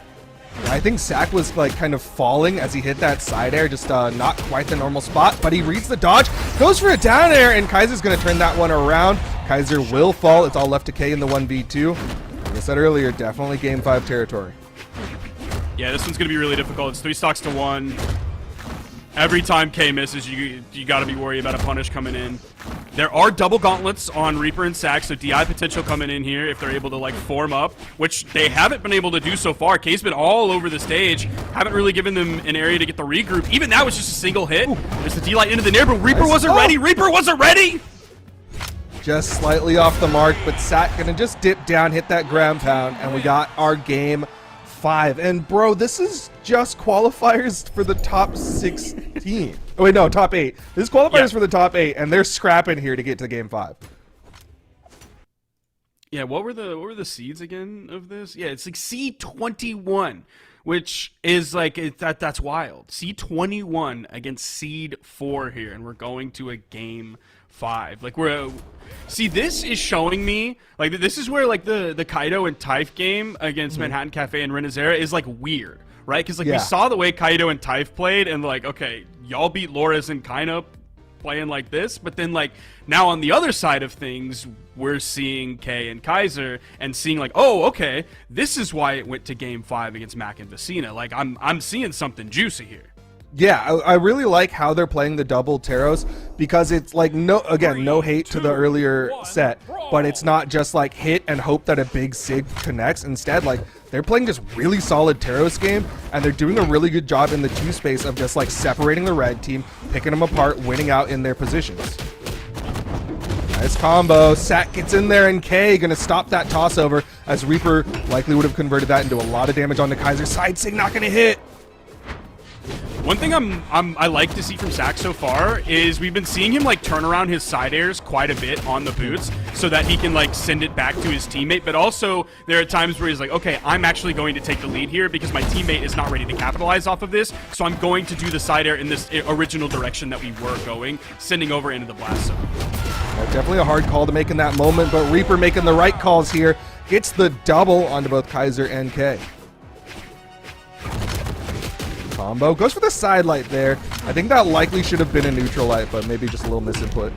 I think Sack was like kind of falling as he hit that side air, just not quite the normal spot, but he reads the dodge, goes for a down air, and Kaiser's going to turn that one around. Kaiser will fall. It's all left to K in the 1v2. Like I said earlier, definitely game 5 territory. Yeah, this one's going to be really difficult. It's 3 stocks to 1. Every time K misses, you got to be worried about a punish coming in. There are double gauntlets on Reaper and Sack, so DI potential coming in here if they're able to like form up, which they haven't been able to do so far. K's been all over the stage. Haven't really given them an area to get the regroup. Even that was just a single hit. There's the D-Light into the nair, but Reaper wasn't ready. Reaper wasn't ready! Just slightly off the mark, but Sack gonna just dip down, hit that ground pound, and we got our game 5. And bro, this is just qualifiers for the top 16. Oh wait, no, top 8. This is qualifiers for the top 8, and they're scrapping here to get to game 5. Yeah, what were the seeds again of this? Yeah, it's like seed 21, which is like that's wild. Seed 21 against seed 4 here, and we're going to a game 5. Like this is showing me like this is where like the Kaido and Typh game against Manhattan Cafe and Renazera is like weird, right? Because like we saw the way Kaido and Typh played, and like okay, y'all beat Loras and Kaina playing like this, but then like now on the other side of things, we're seeing Kay and Kaiser and seeing like, oh, okay, this is why it went to game 5 against Mac and Vecina. Like I'm seeing something juicy here. Yeah, I really like how they're playing the double Taros, because it's like no hate to the earlier set, but it's not just like hit and hope that a big Sig connects. Instead, like they're playing just really solid Taros game, and they're doing a really good job in the 2 space of just like separating the red team, picking them apart, winning out in their positions. Nice combo. Sat gets in there, and K gonna stop that toss over, as Reaper likely would have converted that into a lot of damage on the Kaiser. Side Sig not gonna hit. One thing I like to see from Sack so far is we've been seeing him like turn around his side airs quite a bit on the boots so that he can like send it back to his teammate, but also there are times where he's like, okay, I'm actually going to take the lead here because my teammate is not ready to capitalize off of this, so I'm going to do the side air in this original direction that we were going, sending over into the blast zone. Definitely a hard call to make in that moment, but Reaper making the right calls here. Gets the double onto both Kaiser and K. Combo goes for the side light there. I think that likely should have been a neutral light, but maybe just a little misinput.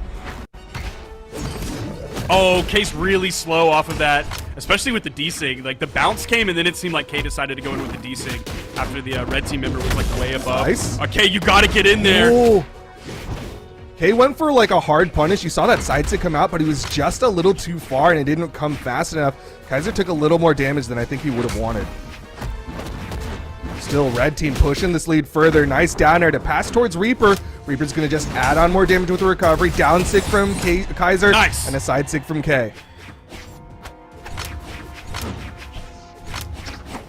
Oh, K's really slow off of that, especially with the D-Sig. Like the bounce came, and then it seemed like K decided to go in with the D-Sig after the red team member was like way above. Nice. Okay, you got to get in there. Ooh. K went for like a hard punish. You saw that side Sig come out, but he was just a little too far, and it didn't come fast enough. Kaiser took a little more damage than I think he would have wanted. Still, red team pushing this lead further. Nice down air to pass towards Reaper. Reaper's going to just add on more damage with the recovery. Down Sig from Kaiser. Nice. And a side Sig from K.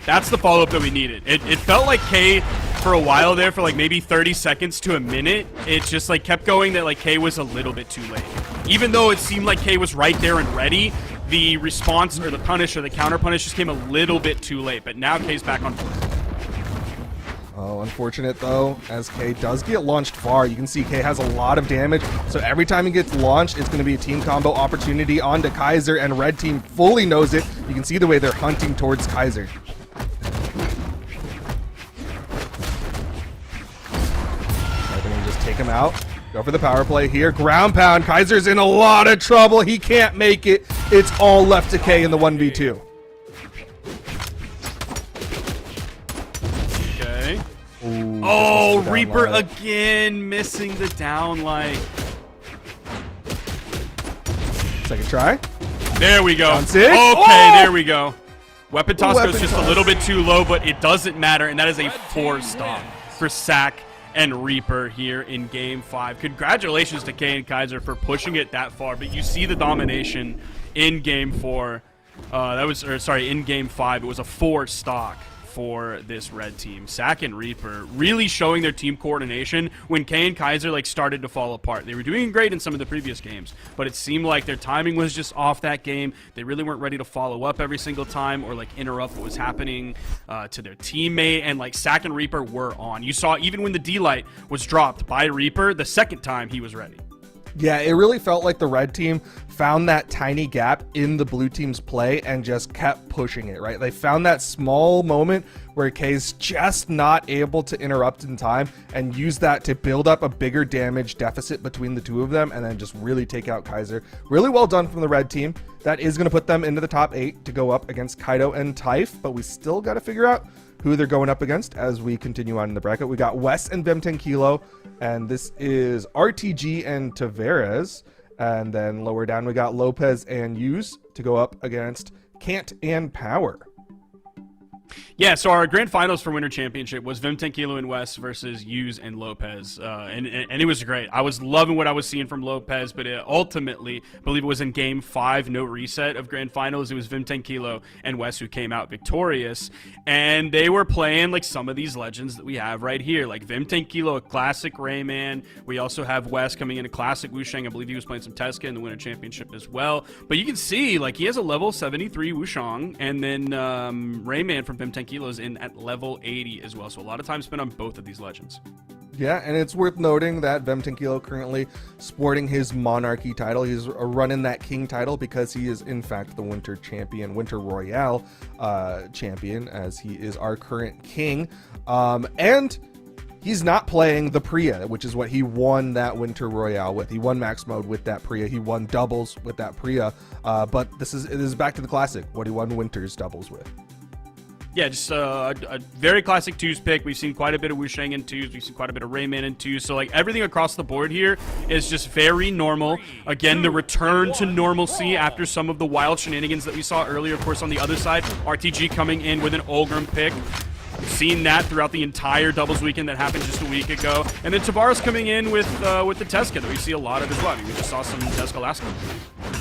That's the follow-up that we needed. It felt like K, for a while there, for like maybe 30 seconds to a minute, it just like kept going that like K was a little bit too late. Even though it seemed like K was right there and ready, the response or the punish or the counter punish just came a little bit too late. But now K's back on board. Oh, unfortunate though, as K does get launched far. You can see K has a lot of damage, so every time he gets launched, it's going to be a team combo opportunity onto Kaiser, and red team fully knows it. You can see the way they're hunting towards Kaiser. They're going to just take him out. Go for the power play here. Ground pound. Kaiser's in a lot of trouble. He can't make it. It's all left to K in the 1v2. Ooh, oh, Reaper again missing the down light. Second try. There we go. Down Sig. Okay, oh! There we go. Weapon toss Weapon goes just toss. a little bit too low, but it doesn't matter, and that is a 4-stock for Sack and Reaper here in Game 5. Congratulations to K and Kaiser for pushing it that far, but you see the domination in Game 4. In Game 5, it was a 4-stock for this red team. Sack and Reaper really showing their team coordination when K and Kaiser like started to fall apart. They were doing great in some of the previous games, but it seemed like their timing was just off that game. They really weren't ready to follow up every single time or like interrupt what was happening to their teammate, and like Sack and Reaper were on. You saw even when the D-Light was dropped by Reaper, the second time he was ready. Yeah, it really felt like the red team found that tiny gap in the blue team's play and just kept pushing it, right? They found that small moment where K's just not able to interrupt in time and use that to build up a bigger damage deficit between the two of them and then just really take out Kaiser. Really well done from the red team. That is going to put them into the top 8 to go up against Kaido and Typh, but we still got to figure out who they're going up against as we continue on in the bracket. We got Wes and Vim 10 Kilo, and this is RTG and Tavares. And then lower down, we got Lopez and Hughes to go up against Kant and Power. Yeah, so our grand finals for Winter Championship was Vim 10 Kilo and West versus Hughes and Lopez, and it was great. I was loving what I was seeing from Lopez, but ultimately, I believe it was in Game 5, no reset of grand finals. It was Vim 10 Kilo and West who came out victorious, and they were playing like some of these legends that we have right here, like Vim 10 Kilo, a classic Rayman. We also have West coming in a classic Wushang. I believe he was playing some Teska in the Winter Championship as well. But you can see like he has a level 73 Wushang, and then Rayman from Vim 10 Kilos in at level 80 as well. So a lot of time spent on both of these legends. Yeah, and it's worth noting that Vim 10 Kilo currently sporting his Monarchy title. He's running that King title because he is, in fact, the Winter Champion, Winter Royale champion, as he is our current King. And he's not playing the Priya, which is what he won that Winter Royale with. He won Max Mode with that Priya. He won doubles with that Priya. But this is back to the classic, what he won Winter's doubles with. Yeah, just a very classic 2s pick. We've seen quite a bit of Wushang in 2s. We've seen quite a bit of Rayman in 2s. So, like, everything across the board here is just very normal. Again, the return to normalcy after some of the wild shenanigans that we saw earlier. Of course, on the other side, RTG coming in with an Olgrim pick. We've seen that throughout the entire doubles weekend that happened just a week ago. And then Tavares coming in with the Tesca that we see a lot of as well. I mean, we just saw some Tesca last week.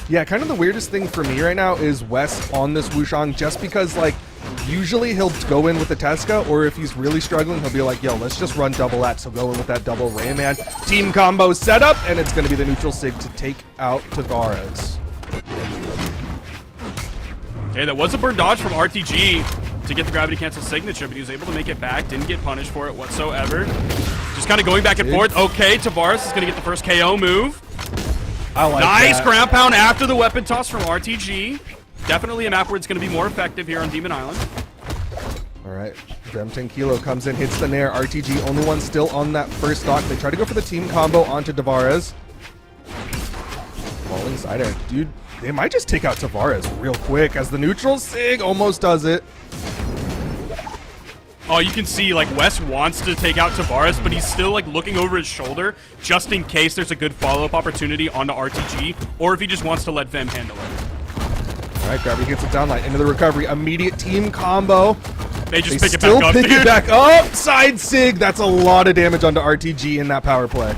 Yeah, kind of the weirdest thing for me right now is Wes on this Wushang, just because, like, usually he'll go in with the Tesca, or if he's really struggling, he'll be like, yo, let's just run double X. He'll go in with that double Rayman. Team combo setup, and it's going to be the neutral Sig to take out Tavares. Okay, that was a burn dodge from RTG to get the gravity cancel signature, but he was able to make it back, didn't get punished for it whatsoever. Just kind of going back and forth. Okay, Tavares is going to get the first KO move. I like nice that. ground pound after the weapon toss from RTG. Definitely a map where it's going to be more effective here on Demon Island. All right, Vim 10 Kilo comes in, hits the Nair. RTG, only one still on that first stock. They try to go for the team combo onto Tavares. Falling side air. Dude, they might just take out Tavares real quick as the neutral Sig almost does it. Oh, you can see, like, Wes wants to take out Tavares, but he's still, like, looking over his shoulder just in case there's a good follow-up opportunity onto RTG, or if he just wants to let Vim handle it. All right, Gravity gets it downlight into the recovery. Immediate team combo. They just They pick it still back up, pick dude. it back up. Side Sig. That's a lot of damage onto RTG in that power play.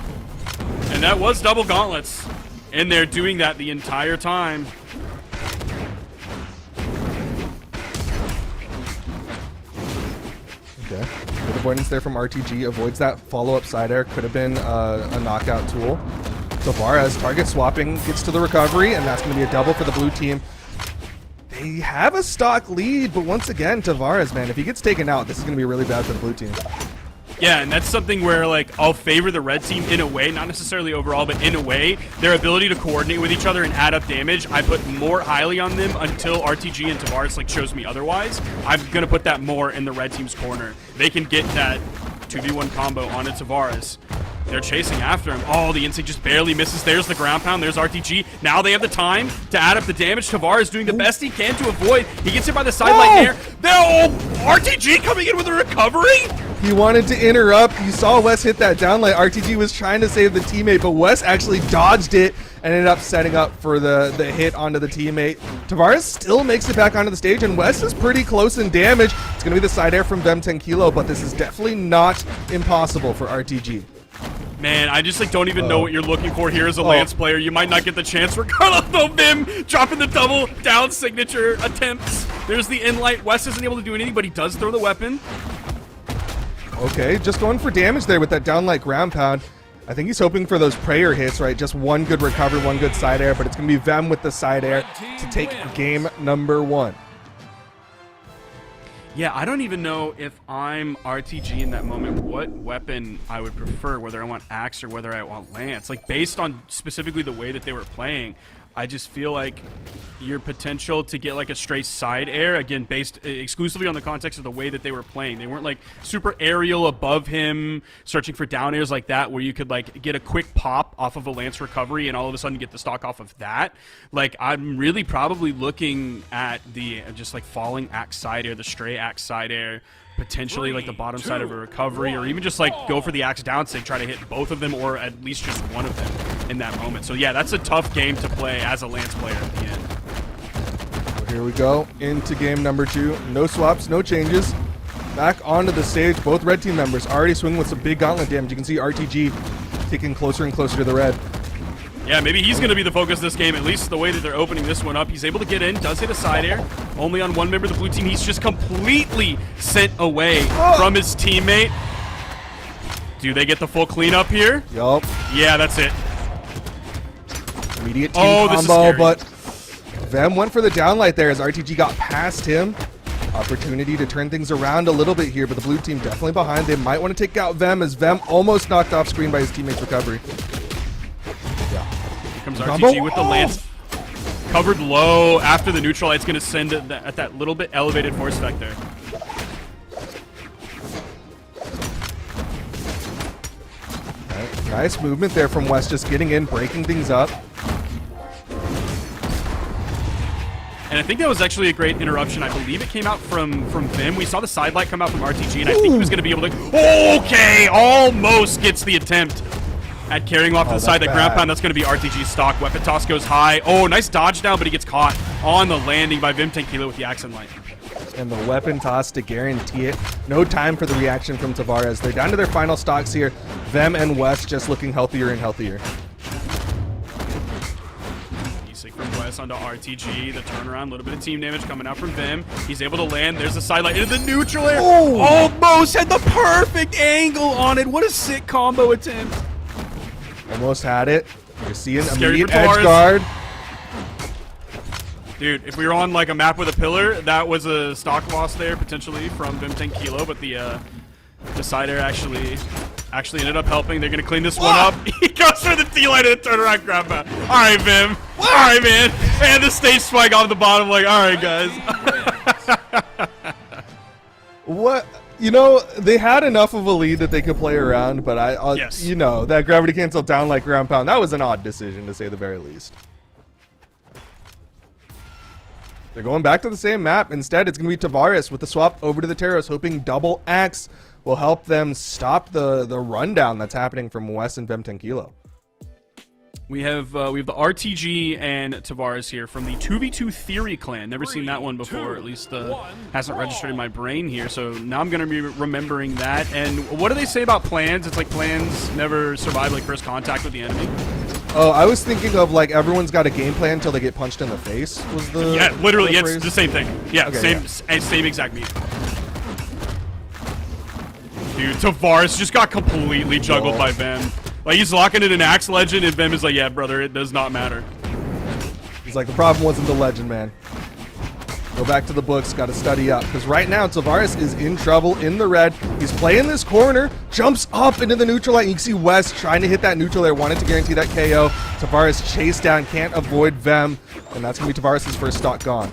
And that was double gauntlets in there doing that the entire time. Okay. Good avoidance there from RTG. Avoids that follow-up side air. Could have been a knockout tool. Tavares target swapping, gets to the recovery, and that's going to be a double for the blue team. They have a stock lead, but once again, Tavares, man, if he gets taken out, this is going to be really bad for the blue team. Yeah, and that's something where, like, I'll favor the red team in a way, not necessarily overall, but in a way. Their ability to coordinate with each other and add up damage, I put more highly on them until RTG and Tavares, like, shows me otherwise. I'm going to put that more in the red team's corner. They can get that 2v1 combo onto Tavares. They're chasing after him. Oh, the instinct just barely misses. There's the ground pound. There's RTG. Now they have the time to add up the damage. Tavares doing the best he can to avoid. He gets hit by the sideline there. RTG coming in with a recovery? He wanted to interrupt. You saw Wes hit that downlight. RTG was trying to save the teammate, but Wes actually dodged it and ended up setting up for the hit onto the teammate. Tavares still makes it back onto the stage, and Wes is pretty close in damage. It's going to be the side air from Vim 10 Kilo, but this is definitely not impossible for RTG. Man, I just, like, don't even know what you're looking for here as a Lance player. You might not get the chance regardless of Vim dropping the double down signature attempts. There's the in-light. Wes isn't able to do anything, but he does throw the weapon. Okay, just going for damage there with that downlight ground pound. I think he's hoping for those prayer hits, right? Just one good recovery, one good side air, but it's going to be Vem with the side air to take game number 1. Yeah, I don't even know if I'm RTG in that moment, what weapon I would prefer, whether I want Axe or whether I want Lance. Like, based on specifically the way that they were playing, I just feel like your potential to get, like, a straight side air, again, based exclusively on the context of the way that they were playing. They weren't, like, super aerial above him, searching for down airs like that, where you could, like, get a quick pop off of a Lance recovery and all of a sudden get the stock off of that. Like, I'm really probably looking at the just, like, falling Axe side air, the stray Axe side air, potentially like the bottom side of a recovery, or even just, like, go for the Axe down sig, try to hit both of them or at least just one of them in that moment. So yeah, that's a tough game to play as a Lance player at the end. So here we go into game number 2. No swaps, no changes. Back onto the stage. Both red team members already swinging with some big gauntlet damage. You can see RTG taking closer and closer to the red. Yeah, maybe he's going to be the focus of this game, at least the way that they're opening this one up. He's able to get in, does hit a side air, only on one member of the blue team. He's just completely sent away from his teammate. Do they get the full cleanup here? Yup. Yeah, that's it. Immediate team this is combo, scary. but Vem went for the downlight there as RTG got past him. Opportunity to turn things around a little bit here, but the blue team definitely behind. They might want to take out Vem, as Vem almost knocked off screen by his teammate's recovery. Here comes RTG with the lance. Covered low after the neutral. It's going to send it at that little bit elevated force vector. Right, nice movement there from West, just getting in, breaking things up. And I think that was actually a great interruption. I believe it came out from Vim. We saw the side light come out from RTG, and I think he was going to be able to... Okay, almost gets the attempt at carrying off to the side. That ground pound, that's going to be RTG's stock. Weapon toss goes high. Oh, nice dodge down, but he gets caught on the landing by Vim Tenkilo with the accent light. And the weapon toss to guarantee it. No time for the reaction from Tavares. They're down to their final stocks here. Vem and West just looking healthier and healthier. From West onto RTG, the turnaround, a little bit of team damage coming out from Vim. He's able to land. There's the sidelight into the neutral air. Oh. Almost had the perfect angle on it. What a sick combo attempt. Almost had it. You're seeing Scary immediate for edge Tavares. guard. Dude, if we were on like a map with a pillar, that was a stock loss there potentially from Vim 10 Kilo, but the side air actually ended up helping. They're gonna clean this one up. He goes for the D-line and the turnaround grab back. All right, Vim. All right, man. And the stage spike off the bottom. Like, all right, guys. What? You know, they had enough of a lead that they could play around, but Yes. you know, that gravity cancel down like ground pound, that was an odd decision to say the very least. They're going back to the same map. Instead, it's going to be Tavares with the swap over to the Terros, hoping double axe will help them stop the rundown that's happening from West and Vem 10 Kilo. We have the RTG and Tavares here from the 2v2 Theory clan. Never seen that one before, at least hasn't registered in my brain here. So now I'm going to be remembering that. And what do they say about plans? It's like plans never survive like first contact with the enemy. Oh, I was thinking of like everyone's got a game plan until they get punched in the face. Was the Yeah, literally, the it's phrase? the same thing. Yeah, Okay, same exact meaning. Dude, Tavares just got completely juggled by Vem. Like, he's locking in an Axe Legend, and Vem is like, yeah, brother, it does not matter. He's like, the problem wasn't the legend, man. Go back to the books, got to study up. Because right now, Tavares is in trouble in the red. He's playing this corner, jumps up into the neutral light. You can see West trying to hit that neutral there, wanted to guarantee that KO. Tavares chased down, can't avoid Vem. And that's going to be Tavares' first stock gone.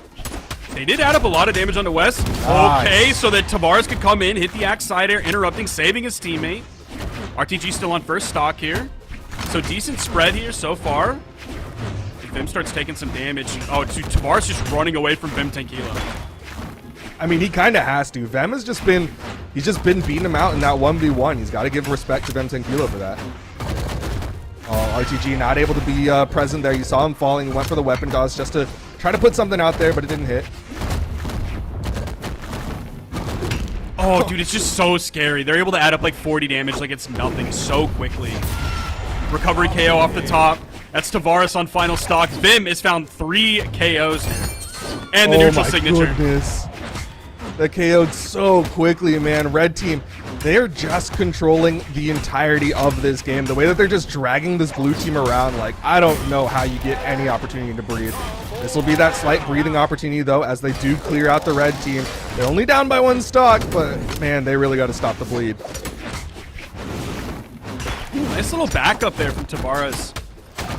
They did add up a lot of damage onto West. Nice. Okay, so that Tavares could come in, hit the Axe side air, interrupting, saving his teammate. RTG still on first stock here. So decent spread here so far. Vim starts taking some damage. Oh, dude, Tavares just running away from Vim 10 Kilo. I mean, he kind of has to. Vem has just been, he's just been beating him out in that 1v1. He's got to give respect to Vem 10 Kilo for that. RTG not able to be present there. You saw him falling. He went for the weapon toss just to try to put something out there, but it didn't hit. Oh, dude, it's just so scary. They're able to add up like 40 damage like it's nothing so quickly. Recovery KO off the top. That's Tavares on final stock. Vim has found 3 KOs and the neutral signature. Goodness. That KO'd so quickly, man. Red team, they're just controlling the entirety of this game. The way that they're just dragging this blue team around, like, I don't know how you get any opportunity to breathe. This will be that slight breathing opportunity, though, as they do clear out the red team. They're only down by 1 stock, but, man, they really got to stop the bleed. Nice little backup there from Tavares.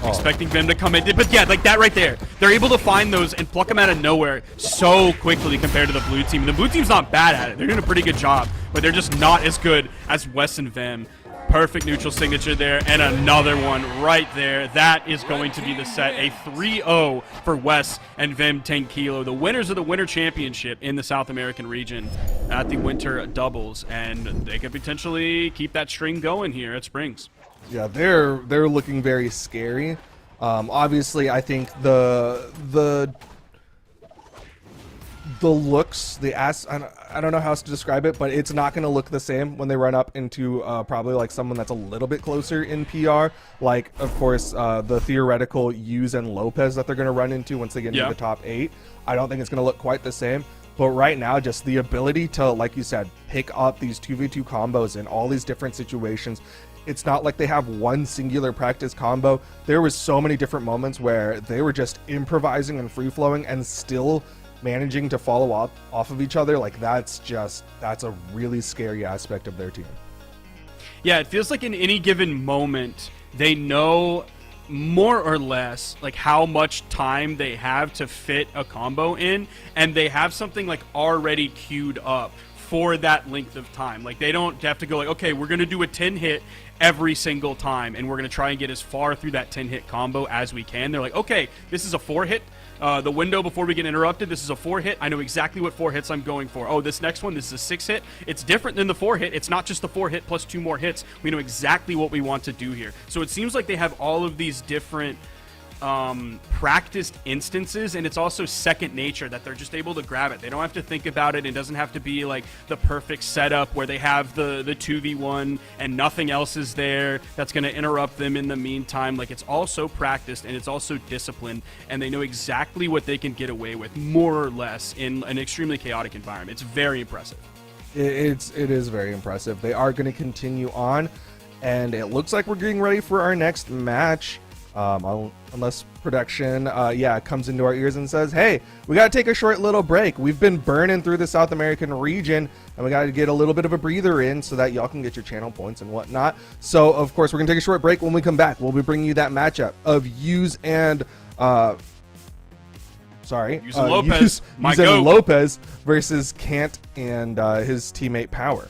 Expecting Vim to come in. But yeah, like that right there. They're able to find those and pluck them out of nowhere so quickly compared to the blue team. The blue team's not bad at it. They're doing a pretty good job, but they're just not as good as Wes and Vim. Perfect neutral signature there, and another one right there. That is going to be the set. A 3-0 for Wes and Vim 10 Kilo, the winners of the Winter Championship in the South American region at the Winter Doubles, and they could potentially keep that string going here at Springs. Yeah, they're looking very scary. Obviously, I think the looks, I don't know how else to describe it, but it's not going to look the same when they run up into probably like someone that's a little bit closer in PR. Like, of course, the theoretical Hughes and Lopez that they're going to run into once they get into the top 8. I don't think it's going to look quite the same. But right now, just the ability to, like you said, pick up these 2v2 combos in all these different situations. It's not like they have one singular practice combo. There was so many different moments where they were just improvising and free-flowing and still managing to follow up off of each other, like that's a really scary aspect of their team. Yeah, it feels like in any given moment, they know more or less like how much time they have to fit a combo in, and they have something like already queued up for that length of time. Like they don't have to go like, okay, we're gonna do a 10 hit every single time, and we're gonna try and get as far through that 10 hit combo as we can. They're like, okay, this is a 4 hit. The window before we get interrupted, this is a 4 hit. I know exactly what 4 hits I'm going for. Oh, this next one, this is a 6 hit. It's different than the 4 hit. It's not just the 4 hit plus 2 more hits. We know exactly what we want to do here. So it seems like they have all of these different practiced instances, and it's also second nature that they're just able to grab it. They don't have to think about it. It doesn't have to be like the perfect setup where they have the 2v1 and nothing else is there that's going to interrupt them in the meantime. Like it's all so practiced, and it's also disciplined, and they know exactly what they can get away with more or less in an extremely chaotic environment. It's very impressive. It is very impressive. They are going to continue on, and it looks like we're getting ready for our next match. Unless production comes into our ears and says, hey, we got to take a short little break. We've been burning through the South American region, and we got to get a little bit of a breather in so that y'all can get your channel points and whatnot. So of course we're gonna take a short break. When we come back, we'll be bringing you that matchup of Yuz and Lopez versus Kant and his teammate Power.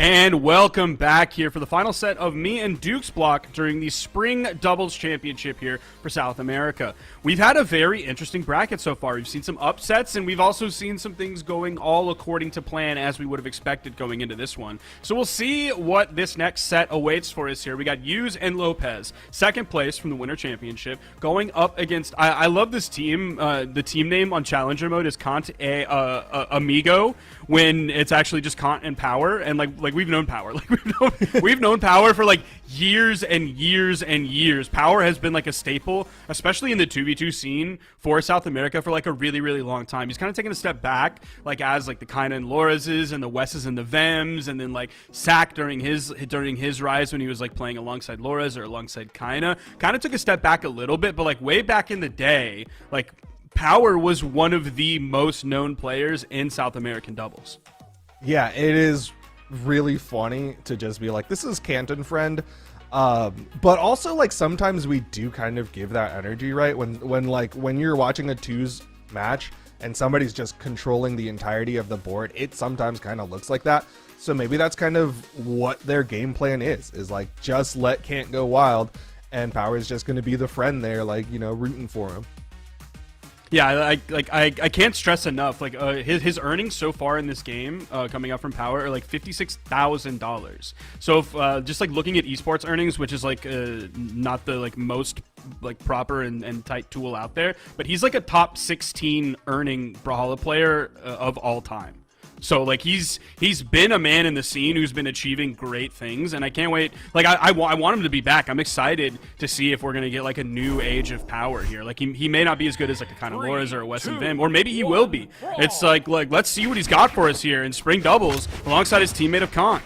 And welcome back here for the final set of me and Duke's block during the Spring Doubles Championship here for South America. We've had a very interesting bracket so far. We've seen some upsets, and we've also seen some things going all according to plan as we would have expected going into this one. So we'll see what this next set awaits for us here. We got Hughes and Lopez, second place from the Winter Championship, going up against... I love this team. The team name on Challenger mode is Kant Amigo, when it's actually just Kant and Power, and like we've known Power, we've known Power for like years and years and years. Power has been like a staple, especially in the 2v2 scene for South America for like a really, really long time. He's kind of taken a step back, like as like the Kaina and Loraz's and the Wes's and the Vems, and then like Sack during his rise when he was like playing alongside Loraz or alongside Kaina. Kind of took a step back a little bit, but like way back in the day, like Power was one of the most known players in South American doubles. Yeah, it is really funny to just be like, this is Canton friend, but also like sometimes we do kind of give that energy, right? When you're watching a twos match and somebody's just controlling the entirety of the board, it sometimes kind of looks like that. So maybe that's kind of what their game plan is like, just let Kant go wild, and Power is just going to be the friend there, like, you know, rooting for him. Yeah, I can't stress enough. Like his earnings so far in this game, coming up from Power, are like $56,000. So if, just like looking at esports earnings, which is like not the like most like proper and tight tool out there, but he's like a top 16 earning Brawlhalla player of all time. So like he's been a man in the scene who's been achieving great things, and I can't wait. Like I want him to be back. I'm excited to see if we're gonna get like a new age of Power here. Like he may not be as good as like a kind of Loras or a Wes and Vim, or maybe he will be. It's like let's see what he's got for us here in Spring Doubles alongside his teammate of Khan.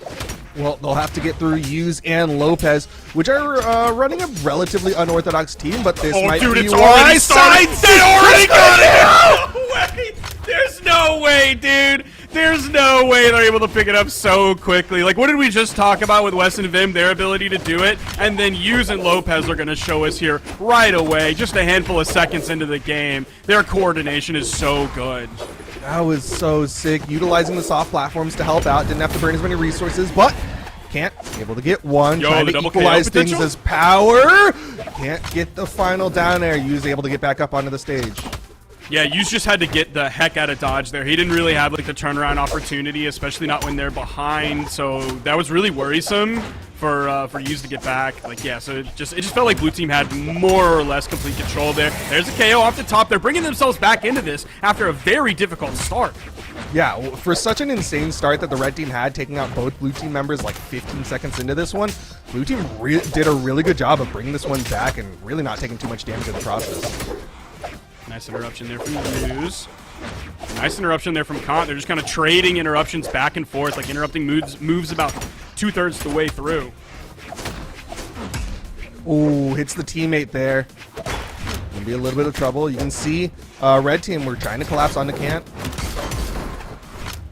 Well, they'll have to get through Hughes and Lopez, which are running a relatively unorthodox team, but this might dude, be it's why already started. They already got it. No way. There's no way, dude. There's no way they're able to pick it up so quickly. Like, what did we just talk about with Wes and Vim, their ability to do it? And then Hughes and Lopez are going to show us here right away, just a handful of seconds into the game. Their coordination is so good. That was so sick. Utilizing the soft platforms to help out. Didn't have to burn as many resources, but Can't able to get one. Yo, trying to equalize things as Power. Can't get the final down there. Hughes able to get back up onto the stage. Yeah, Hughes just had to get the heck out of dodge there. He didn't really have like the turnaround opportunity, especially not when they're behind. So that was really worrisome for Hughes to get back. Like, yeah, so it just felt like blue team had more or less complete control there. There's a KO off the top. They're bringing themselves back into this after a very difficult start. Yeah, for such an insane start that the red team had, taking out both blue team members like 15 seconds into this one, blue team did a really good job of bringing this one back and really not taking too much damage in the process. Nice interruption there from Hughes. Nice interruption there from Kant. They're just kind of trading interruptions back and forth, like interrupting moves about 2/3 the way through. Ooh, hits the teammate there. Gonna be a little bit of trouble. You can see red team, we're trying to collapse onto Kant.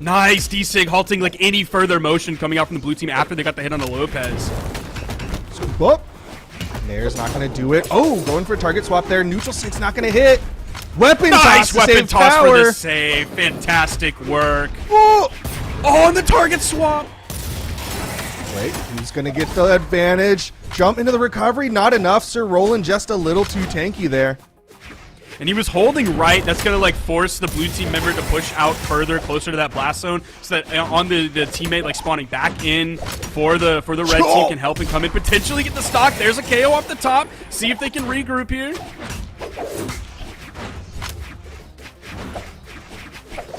Nice D-Sig halting like any further motion coming out from the blue team after they got the hit on the Lopez. Scoop up. Nair's not gonna do it. Oh, going for a target swap there. Neutral stick's not gonna hit. Weapon nice toss to weapon save toss Power. for the save. Fantastic work. Oh, and the target swap. wait, who's gonna get the advantage? Jump into the recovery, not enough. Sir Roland just a little too tanky there. And he was holding right. That's going to like force the blue team member to push out further, closer to that blast zone, so that on the teammate like spawning back in for the red team can help and come in, potentially get the stock. There's a KO off the top. See if they can regroup here.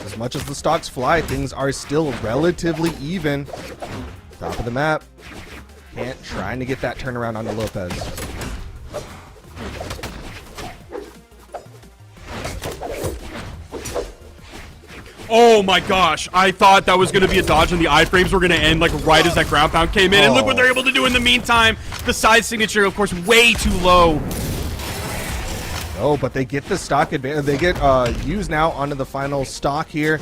As much as the stocks fly, things are still relatively even. Top of the map. Can't trying to get that turnaround onto Lopez. Oh my gosh, I thought that was going to be a dodge and the iframes were going to end like right as that ground pound came in. And look what they're able to do in the meantime. The side signature, of course, way too low. Oh, but they get the stock advantage. They get used now onto the final stock here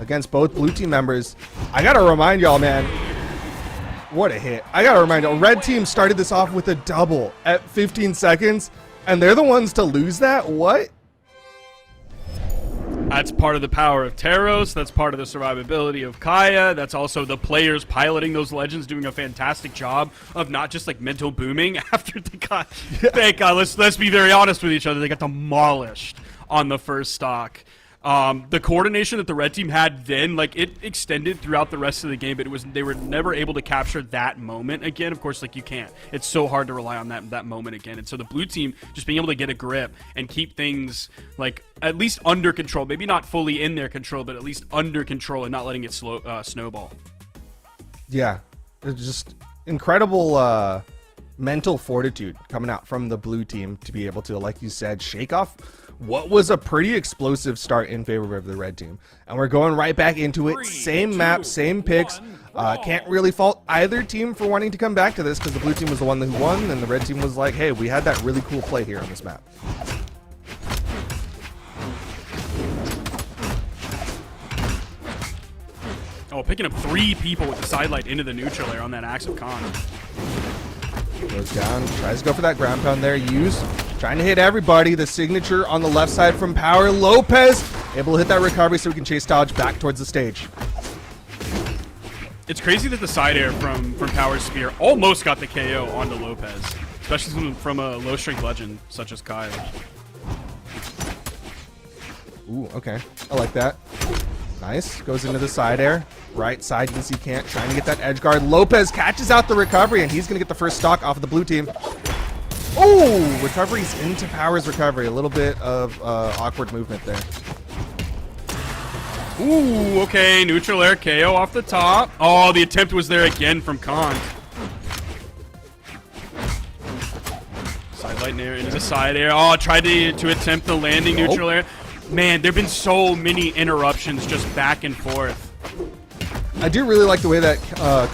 against both blue team members. I got to remind y'all, man, what a hit. I got to remind y'all, red team started this off with a double at 15 seconds, and they're the ones to lose that? What? That's part of the power of Taros. That's part of the survivability of Kaya. That's also the players piloting those legends doing a fantastic job of not just like mental booming after they got. Thank God. Let's be very honest with each other. They got demolished on the first stock. The coordination that the red team had then, like, it extended throughout the rest of the game, but they were never able to capture that moment again. Of course, like, you can't. It's so hard to rely on that moment again. And so the blue team just being able to get a grip and keep things, like, at least under control. Maybe not fully in their control, but at least under control and not letting it snowball. Yeah, it's just incredible mental fortitude coming out from the blue team to be able to, like you said, shake off what was a pretty explosive start in favor of the red team. And we're going right back into it. Same map, same picks. Can't really fault either team for wanting to come back to this because the blue team was the one who won, and the red team was like, hey, we had that really cool play here on this map. Oh, picking up 3 people with the sidelight into the neutral air on that Axe of Khan. Goes down, tries to go for that ground pound there. Use, trying to hit everybody. The signature on the left side from Power. Lopez able to hit that recovery so we can chase dodge back towards the stage. It's crazy that the side air from Power's spear almost got the KO onto Lopez, especially from a low strength legend such as Kyle. Ooh, okay. I like that. Nice. Goes into the side air. Right side, you can see Kant trying to get that edge guard. Lopez catches out the recovery, and he's going to get the first stock off of the blue team. Oh, recovery's into Power's recovery. A little bit of awkward movement there. Ooh, okay. Neutral air KO off the top. Oh, the attempt was there again from Kant. Sidelight air into the side air. Oh, tried to attempt the landing neutral air. Man, there have been so many interruptions just back and forth. I do really like the way that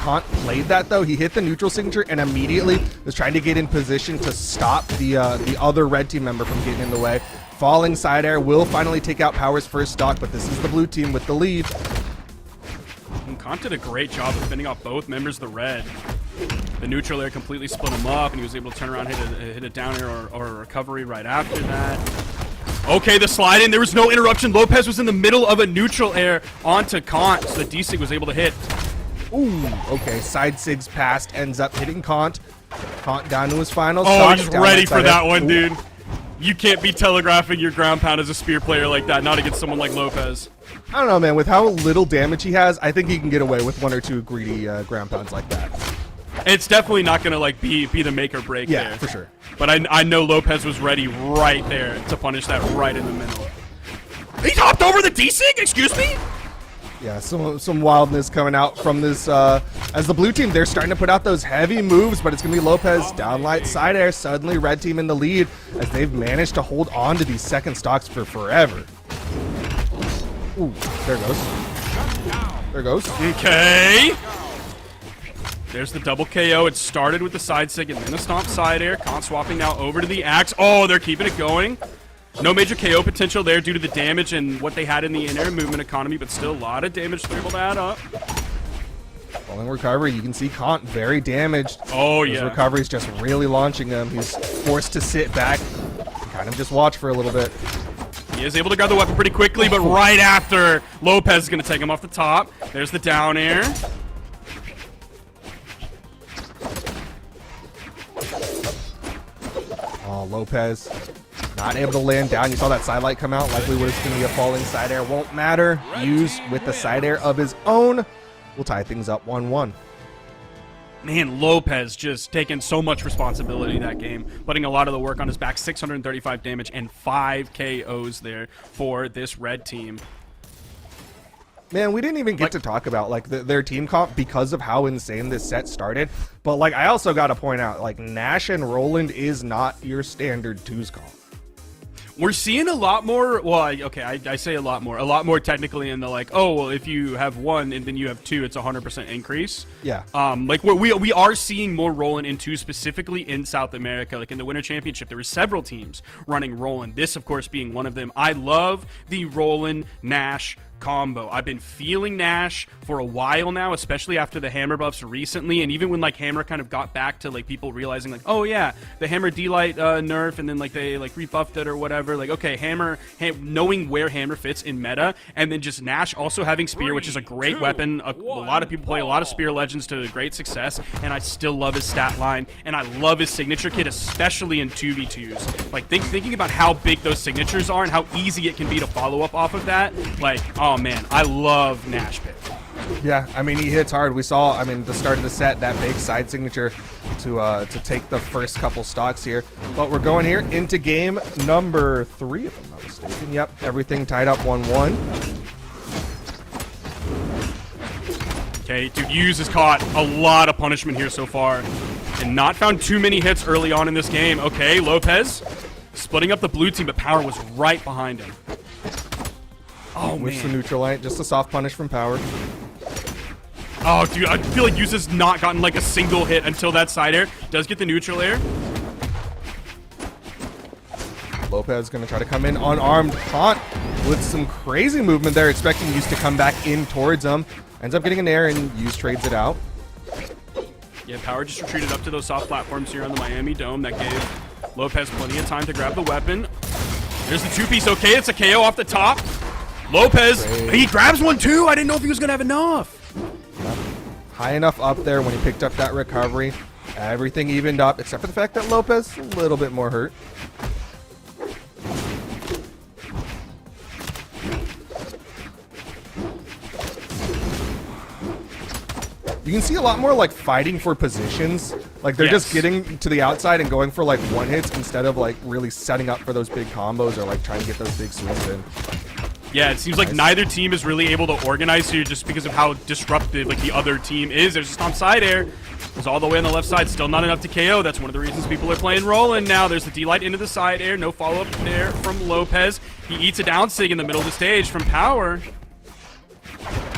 Kant played that, though. He hit the neutral signature and immediately was trying to get in position to stop the other red team member from getting in the way. Falling side air will finally take out Power's first stock, but this is the blue team with the lead. And Kant did a great job of fending off both members of the red. The neutral air completely split him up, and he was able to turn around, hit a down air or a recovery right after that. Okay, the slide in. There was no interruption. Lopez was in the middle of a neutral air onto Kant, so the D-Sig was able to hit. Ooh, okay. Side Sigs past, ends up hitting Kant. Kant down to his final Oh, stock. he's ready for that one, Ooh. dude. You can't be telegraphing your ground pound as a spear player like that, not against someone like Lopez. I don't know, man. With how little damage he has, I think he can get away with 1 or 2 greedy ground pounds like that. It's definitely not going to like be the make or break there. Yeah, for sure. But I know Lopez was ready right there to punish that right in the middle. He hopped over the D-Sig? Excuse me? Yeah, some wildness coming out from this. As the blue team, they're starting to put out those heavy moves, but it's going to be Lopez downlight side air. Suddenly, red team in the lead as they've managed to hold on to these second stocks for forever. Ooh, there it goes. There it goes. Okay. There's the double KO. It started with the side sig and then a stomp side air. Kant swapping now over to the axe. Oh, they're keeping it going. No major KO potential there due to the damage and what they had in the in-air movement economy, but still a lot of damage they're able to add up. Falling recovery, you can see Kant very damaged. Oh, His yeah. recovery's just really launching him. He's forced to sit back and kind of just watch for a little bit. He is able to grab the weapon pretty quickly, but right after, Lopez is going to take him off the top. There's the down air. Oh, Lopez not able to land down. You saw that side light come out. Likely what it's going to be a falling side air. Won't matter. Use with the side air of his own. We'll tie things up 1-1. Man, Lopez just taking so much responsibility that game, putting a lot of the work on his back. 635 damage and 5 KOs there for this red team. Man, we didn't even get to talk about like their team comp because of how insane this set started. But like, I also got to point out, like, Nash and Roland is not your standard twos comp. We're seeing a lot more, well, okay, I say a lot more technically in the like, oh, well, if you have 1 and then you have 2, it's 100% increase. Yeah. Like we are seeing more Roland in 2 specifically in South America. Like in the Winter Championship, there were several teams running Roland. This, of course, being one of them. I love the Roland Nash combo. I've been feeling Nash for a while now, especially after the hammer buffs recently, and even when like hammer kind of got back to like people realizing like, oh yeah, the hammer D-light nerf, and then like they like rebuffed it or whatever. Like, okay, knowing where hammer fits in meta, and then just Nash also having spear, which is a great weapon. A lot of people play a lot of spear legends to great success, and I still love his stat line, and I love his signature kit, especially in 2v2s. Like thinking about how big those signatures are and how easy it can be to follow up off of that. Like, oh man, I love Nash pick. Yeah, I mean, he hits hard. We saw, I mean, the start of the set, that big side signature to take the first couple stocks here. But we're going here into game number 3, if I'm not mistaken. Yep, everything tied up 1-1. Okay, dude, Hughes has caught a lot of punishment here so far and not found too many hits early on in this game. Okay, Lopez splitting up the blue team, but Power was right behind him. Oh, With the man. neutral light, just a soft punish from Power. Oh, dude, I feel like Hughes has not gotten like a single hit until that side air. Does get the neutral air. Lopez going to try to come in unarmed. Taunt with some crazy movement there, expecting Hughes to come back in towards him. Ends up getting an air, and Hughes trades it out. Yeah, Power just retreated up to those soft platforms here on the Miami Dome. That gave Lopez plenty of time to grab the weapon. There's the 2-piece. Okay, it's a KO off the top. Lopez, he grabs one too. I didn't know if he was going to have enough. High enough up there when he picked up that recovery. Everything evened up, except for the fact that Lopez a little bit more hurt. You can see a lot more like fighting for positions. Like they're just getting to the outside and going for like one hits instead of like really setting up for those big combos or like trying to get those big swings in. Yeah, it seems like neither team is really able to organize here just because of how disruptive like the other team is. There's a stomp side air. Goes all the way on the left side. Still not enough to KO. That's one of the reasons people are playing Roland now. There's the D-light into the side air. No follow-up there from Lopez. He eats a down sig in the middle of the stage from Power.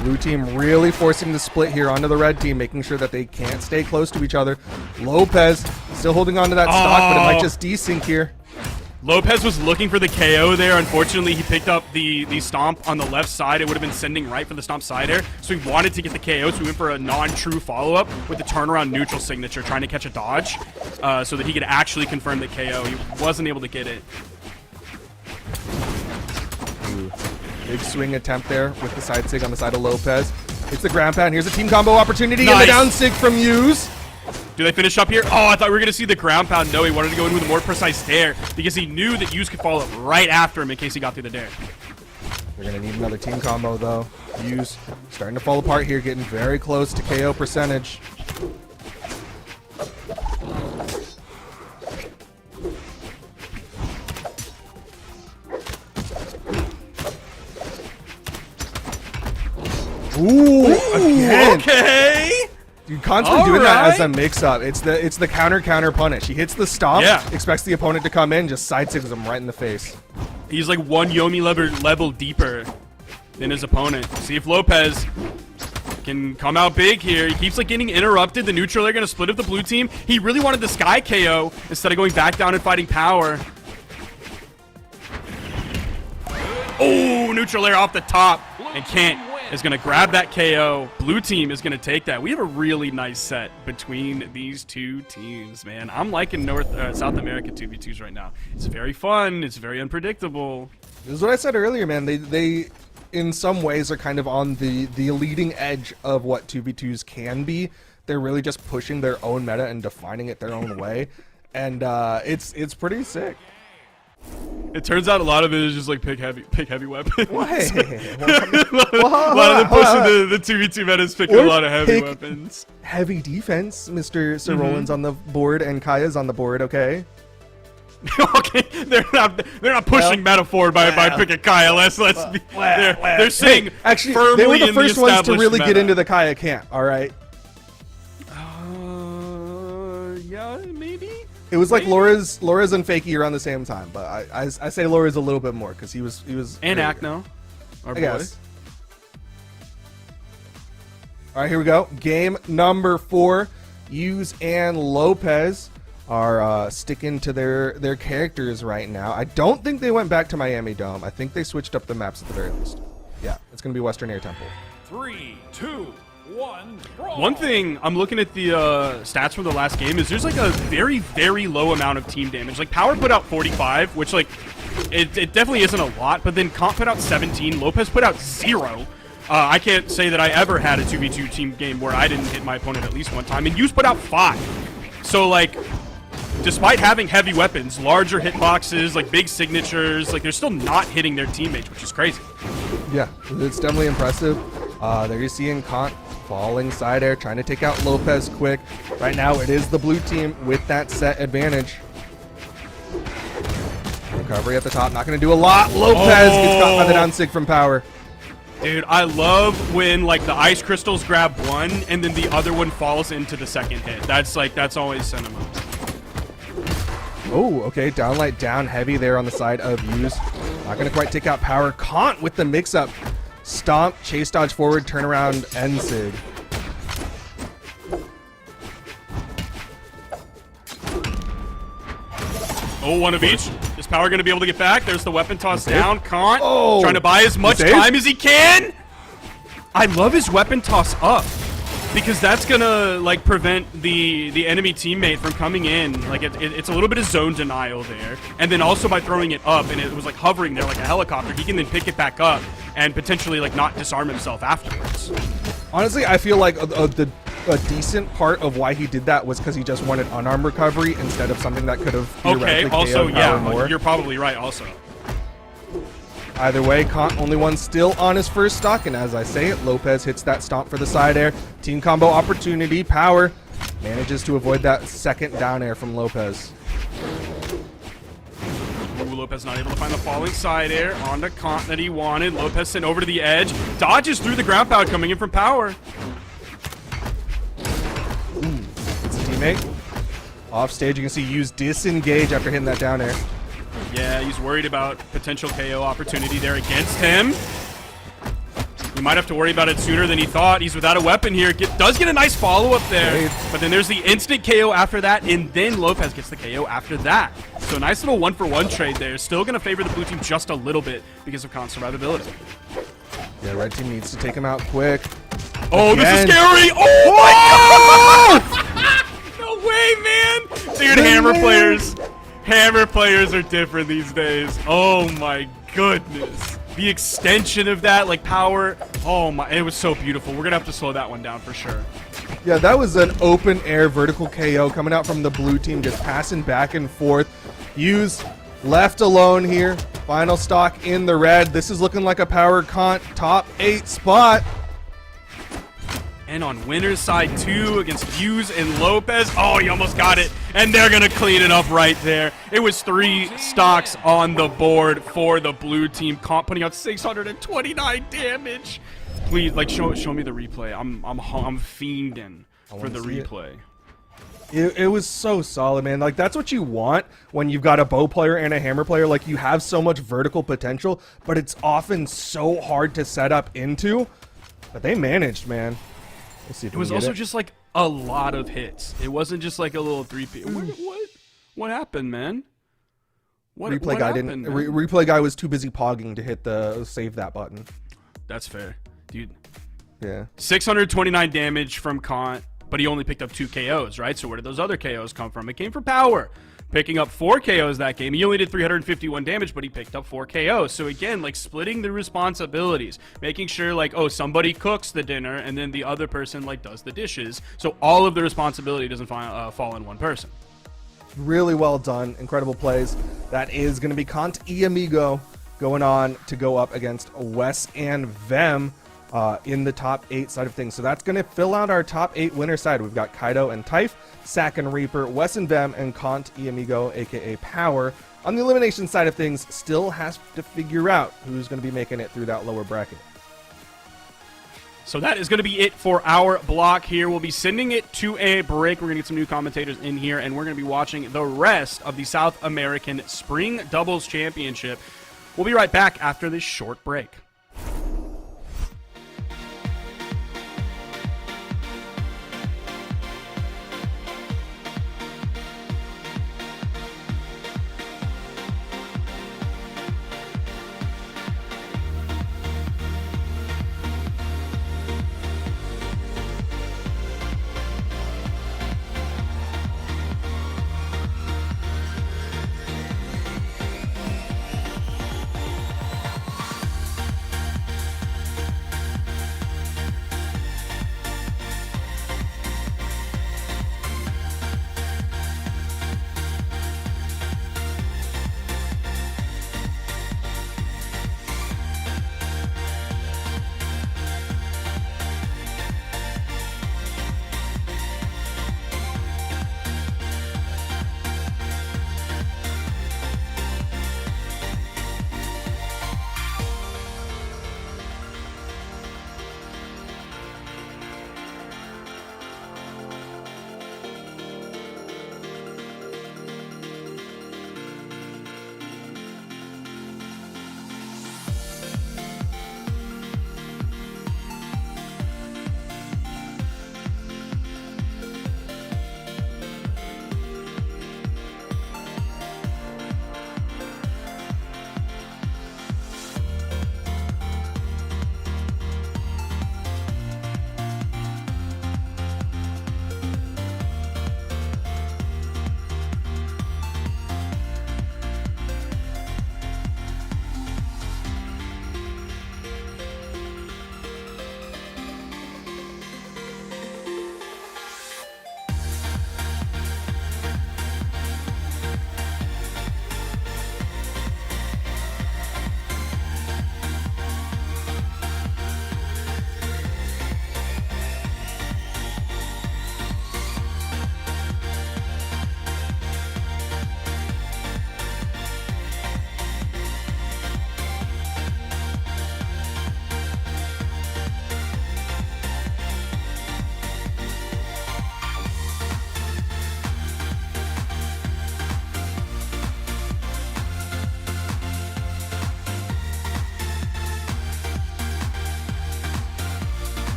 Blue team really forcing the split here onto the red team, making sure that they can't stay close to each other. Lopez still holding on to that stock, but it might just desync here. Lopez was looking for the KO there. Unfortunately, he picked up the stomp on the left side. It would have been sending right for the stomp side air. So he wanted to get the KO, so he went for a non-true follow-up with the turnaround neutral signature, trying to catch a dodge so that he could actually confirm the KO. He wasn't able to get it. Ooh. Big swing attempt there with the side sig on the side of Lopez. It's the ground pound. Here's a team combo opportunity and the down sig from Hughes. Do they finish up here? Oh, I thought we were going to see the ground pound. No, he wanted to go in with a more precise dare because he knew that Hughes could follow up right after him in case he got through the dare. They're going to need another team combo, though. Hughes starting to fall apart here, getting very close to KO percentage. Ooh, again. Okay. Dude, Khan's been doing that as a mix-up. It's the counter punish. He hits the stomp, expects the opponent to come in, just side sigs him right in the face. He's like one Yomi level deeper than his opponent. See if Lopez can come out big here. He keeps like getting interrupted. The neutral are going to split up the blue team. He really wanted the Sky KO instead of going back down and fighting Power. Oh, neutral air off the top, and Kent is going to grab that KO. Blue team is going to take that. We have a really nice set between these two teams, man. I'm liking South America 2v2s right now. It's very fun. It's very unpredictable. This is what I said earlier, man. They in some ways are kind of on the leading edge of what 2v2s can be. They're really just pushing their own meta and defining it their own way, and it's pretty sick. It turns out a lot of it is just like pick heavy weapons. Why? A lot of them pushing the 2v2 meta is picking a lot of heavy weapons. Heavy defense, Mr. Sir Roland's on the board and Kaya's on the board, okay? Okay, they're not pushing meta forward by picking Kaya. They're saying actually firmly they were the first ones to really meta. get into the Kaya camp, all right? Yeah, maybe. It was like Laura's and Fakey around the same time, but I say Laura's a little bit more because he was and Akno, our boy. Guess. All right, here we go. Game number 4. Hughes and Lopez are sticking to their characters right now. I don't think they went back to Miami Dome. I think they switched up the maps at the very least. Yeah, it's going to be Western Air Temple. 3, 2, 1, brawl. One thing, I'm looking at the stats from the last game, is there's like a very, very low amount of team damage. Like, Power put out 45, which, like, it definitely isn't a lot, but then Comp put out 17, Lopez put out 0. I can't say that I ever had a 2v2 team game where I didn't hit my opponent at least one time, and Yus put out 5. So, like, despite having heavy weapons, larger hitboxes, like big signatures, like they're still not hitting their teammates, which is crazy. Yeah, it's definitely impressive. There you're seeing Kant falling side air, trying to take out Lopez quick. Right now, it is the blue team with that set advantage. Recovery at the top, not going to do a lot. Lopez gets caught by the down sig from Power. Dude, I love when, like, the ice crystals grab one and then the other one falls into the second hit. That's always cinema. Oh, okay, downlight down heavy there on the side of Yus. Not going to quite take out Power. Kant with the mix-up. Stomp, chase dodge forward, turnaround, end sig. Oh, one of each. Is Power going to be able to get back? There's the weapon toss down. Kant trying to buy as much time as he can. I love his weapon toss up because that's going to, like, prevent the enemy teammate from coming in. Like, it's a little bit of zone denial there. And then also by throwing it up and it was, like, hovering there like a helicopter, he can then pick it back up and potentially, like, not disarm himself afterwards. Honestly, I feel like a decent part of why he did that was because he just wanted unarmed recovery instead of something that could have Okay, also, KO'd yeah, more. you're probably right also. Either way, Kant only one still on his first stock, and as I say it, Lopez hits that stomp for the side air. Team combo opportunity. Power manages to avoid that second down air from Lopez. Ooh, Lopez not able to find the falling side air on the Kant that he wanted. Lopez sent over to the edge. Dodges through the ground pound coming in from Power. It's a teammate. Off stage, you can see Yus disengage after hitting that down air. Yeah, he's worried about potential KO opportunity there against him. He might have to worry about it sooner than he thought. He's without a weapon here. Does get a nice follow-up there. But then there's the instant KO after that, and then Lopez gets the KO after that. So a nice little one-for-one trade there. Still going to favor the blue team just a little bit because of Kant's survivability. Yeah, red team needs to take him out quick. Oh, this is scary! Oh my god! No way, man! Dude, Hammer players are different these days. Oh my goodness. The extension of that, like Power, oh my, it was so beautiful. We're gonna have to slow that one down for sure. Yeah, that was an open air vertical KO coming out from the blue team, just passing back and forth. Yus left alone here. Final stock in the red. This is looking like a Power Kant top 8 spot. And on winner's side too, against Yus and Lopez. Oh, he almost got it. And they're going to clean it up right there. It was 3 stocks on the board for the blue team. Comp putting out 629 damage. Please, like, show me the replay. I'm fiending for the replay. It was so solid, man. Like, that's what you want when you've got a bow player and a hammer player. Like, you have so much vertical potential, but it's often so hard to set up into. But they managed, man. Let's see if it was also just like a lot of hits. It wasn't just like a little 3P. What happened, man? Replay guy didn't. Replay guy was too busy pogging to hit the save that button. That's fair, dude. Yeah. 629 damage from Kant, but he only picked up 2 KOs, right? So where did those other KOs come from? It came from Power. Picking up 4 KOs that game. He only did 351 damage, but he picked up 4 KOs. So again, like, splitting the responsibilities, making sure, like, oh, somebody cooks the dinner and then the other person, like, does the dishes. So all of the responsibility doesn't fall on one person. Really well done. Incredible plays. That is going to be Kant y Amigo going on to go up against Wes and Vem in the top 8 side of things. So that's going to fill out our top 8 winner side. We've got Kaido and Typh, Sack and Reaper, Wes and Vem, and Kant y Amigo, aka Power. On the elimination side of things, still has to figure out who's going to be making it through that lower bracket. So that is going to be it for our block here. We'll be sending it to a break. We're going to get some new commentators in here, and we're going to be watching the rest of the South American Spring Doubles Championship. We'll be right back after this short break.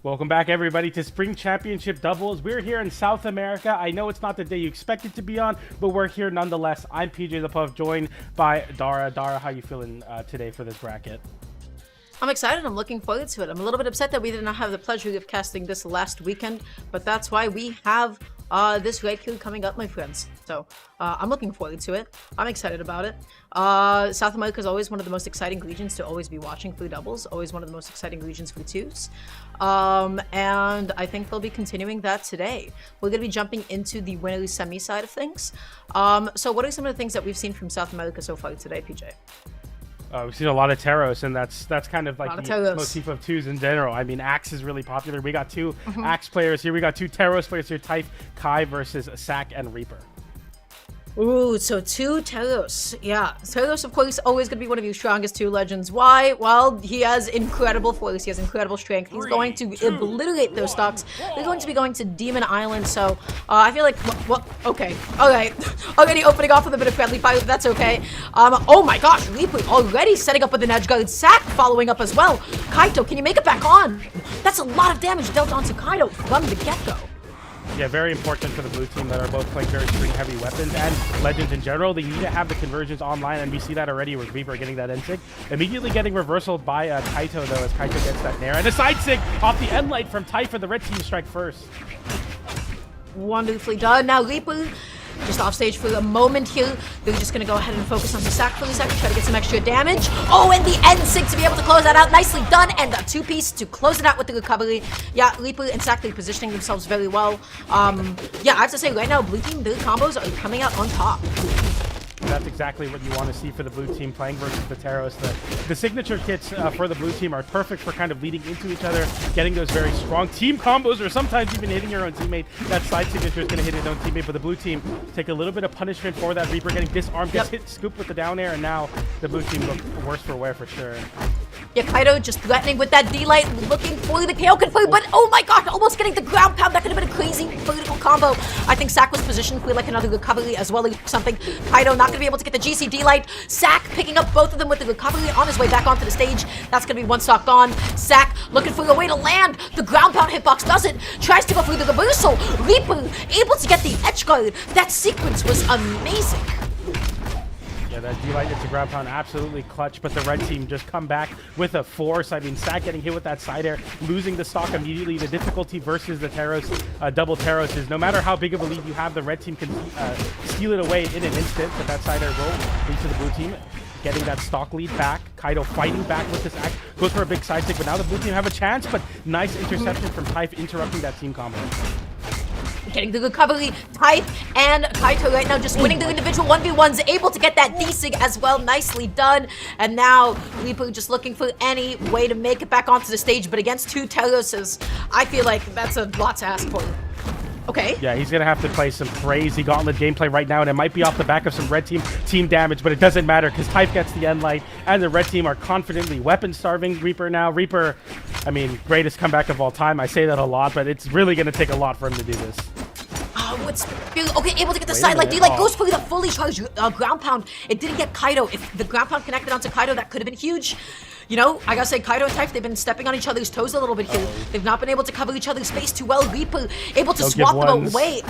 Welcome back, everybody, to Spring Championship Doubles. We're here in South America. I know it's not the day you expected to be on, but we're here nonetheless. I'm PJ the Puff, joined by Dara. Dara, how you feeling today for this bracket? I'm excited. I'm looking forward to it. I'm a little bit upset that we did not have the pleasure of casting this last weekend, but that's why we have this great queue coming up, my friends. So I'm looking forward to it. I'm excited about it. South America is always one of the most exciting regions to always be watching for doubles. Always one of the most exciting regions for twos. And I think they'll be continuing that today. We're going to be jumping into the winners semi side of things. So what are some of the things that we've seen from South America so far today, PJ? We've seen a lot of Teros, and that's kind of like the motif of twos in general. I mean, Axe is really popular. We got two Axe players here. We got two Teros players here, Type Kai versus Sack and Reaper. Ooh, so two Teros. Yeah, Teros, of course, always going to be one of your strongest two legends. Why? Well, he has incredible force. He has incredible strength. He's going to obliterate those stocks. They're going to be going to Demon Island, so I feel like... okay. All right. Already opening off with a bit of friendly fire, that's okay. Oh my gosh, Reaper already setting up with an edge guard. Sack following up as well. Kaito, can you make it back on? That's a lot of damage dealt onto Kaito from the get-go. Yeah, very important for the blue team that are both playing very string-heavy weapons and legends in general. They need to have the conversions online, and we see that already with Reaper getting that end sig. Immediately getting reversal by Kaito, though, as Kaito gets that nair. And a side sig off the end light from Tai for the red team to strike first. Wonderfully done. Now Reaper just off stage for a moment here. They're just going to go ahead and focus on the Sack for a second, try to get some extra damage. Oh, and the end sig to be able to close that out. Nicely done. And a two-piece to close it out with the recovery. Yeah, Reaper and Sack, they're positioning themselves very well. Yeah, I have to say, right now, blue team, their combos are coming out on top. That's exactly what you want to see for the blue team playing versus the Teros. The signature kits for the blue team are perfect for kind of leading into each other, getting those very strong team combos, or sometimes even hitting your own teammate. That side signature is going to hit his own teammate, but the blue team take a little bit of punishment for that. Reaper getting disarmed, gets hit, scooped with the down air, and now the blue team look worse for wear for sure. Yeah, Kaito just threatening with that D-Light, looking for the KO confirm, but oh my god, almost getting the ground pound. That could have been a crazy vertical combo. I think Sack was positioned for like another recovery as well as something. Kaito not going to be able to get the GC D-Light. Sack picking up both of them with the recovery on his way back onto the stage. That's going to be one stock gone. Sack looking for a way to land. The ground pound hitbox does it. Tries to go through the reversal. Reaper able to get the edge guard. That sequence was amazing. Yeah, that D-Light gets the ground pound absolutely clutch, but the red team just come back with a force. I mean, Sack getting hit with that side air, losing the stock immediately. The difficulty versus the Teros, double Teros, is no matter how big of a lead you have, the red team can steal it away in an instant, but that side air will lead to the blue team getting that stock lead back. Kaito fighting back with this axe, goes for a big side stick, but now the blue team have a chance, but nice interception from Type interrupting that team combo. Getting the recovery, Type and Kaito right now just winning the individual 1v1s, able to get that D-Sig as well, nicely done. And now Reaper just looking for any way to make it back onto the stage, but against two Teroses, I feel like that's a lot to ask for. Okay. Yeah, he's going to have to play some crazy gauntlet gameplay right now, and it might be off the back of some red team damage, but it doesn't matter because Type gets the end light, and the red team are confidently weapon-starving Reaper now. Reaper, I mean, greatest comeback of all time. I say that a lot, but it's really going to take a lot for him to do this. Okay, able to get the side light. D-Light goes for the fully charged ground pound. It didn't get Kaito. If the ground pound connected onto Kaito, that could have been huge. You know, I gotta say, Kaito and Type, they've been stepping on each other's toes a little bit here. They've not been able to cover each other's space too well. Reaper able to swap them away.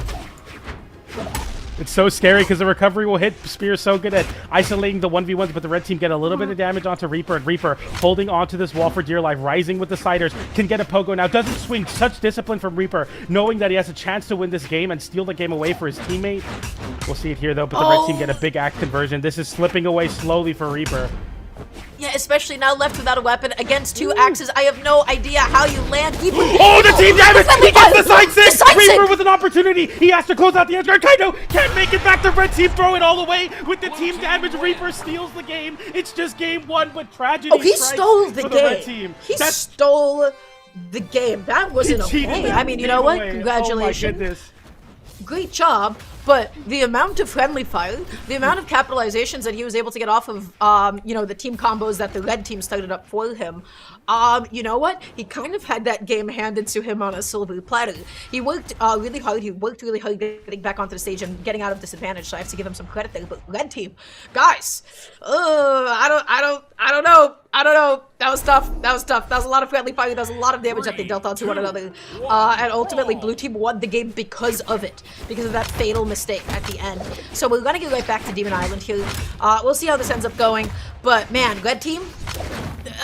It's so scary because the recovery will hit. Spear so good at isolating the 1v1s, but the red team get a little bit of damage onto Reaper, and Reaper holding onto this wall for dear life, rising with the siders, can get a pogo now, doesn't swing. Such discipline from Reaper, knowing that he has a chance to win this game and steal the game away for his teammate. We'll see it here though, but the red team get a big axe conversion. This is slipping away slowly for Reaper. Yeah, especially now left without a weapon against two axes. I have no idea how you land. Oh, the team damage! He gets the side six! Reaper with an opportunity. He has to close out the edge guard. Kaito can't make it back. The red team throw it all away with the team damage. Reaper steals the game. It's just game one, but tragedy. Oh, he stole the game. Red team. He stole the game. That wasn't okay. I mean, you know what? Congratulations. Oh my goodness. Great job, but the amount of friendly fire, the amount of capitalizations that he was able to get off of, you know, the team combos that the red team started up for him, you know what? He kind of had that game handed to him on a silver platter. He worked really hard. He worked really hard getting back onto the stage and getting out of disadvantage. So I have to give him some credit there. But red team, guys, I don't know. I don't know. That was tough. That was tough. That was a lot of friendly fire. That was a lot of damage that they dealt onto one another. And ultimately, blue team won the game because of it. Because of that fatal mistake at the end. So we're going to get right back to Demon Island here. We'll see how this ends up going. But man, red team?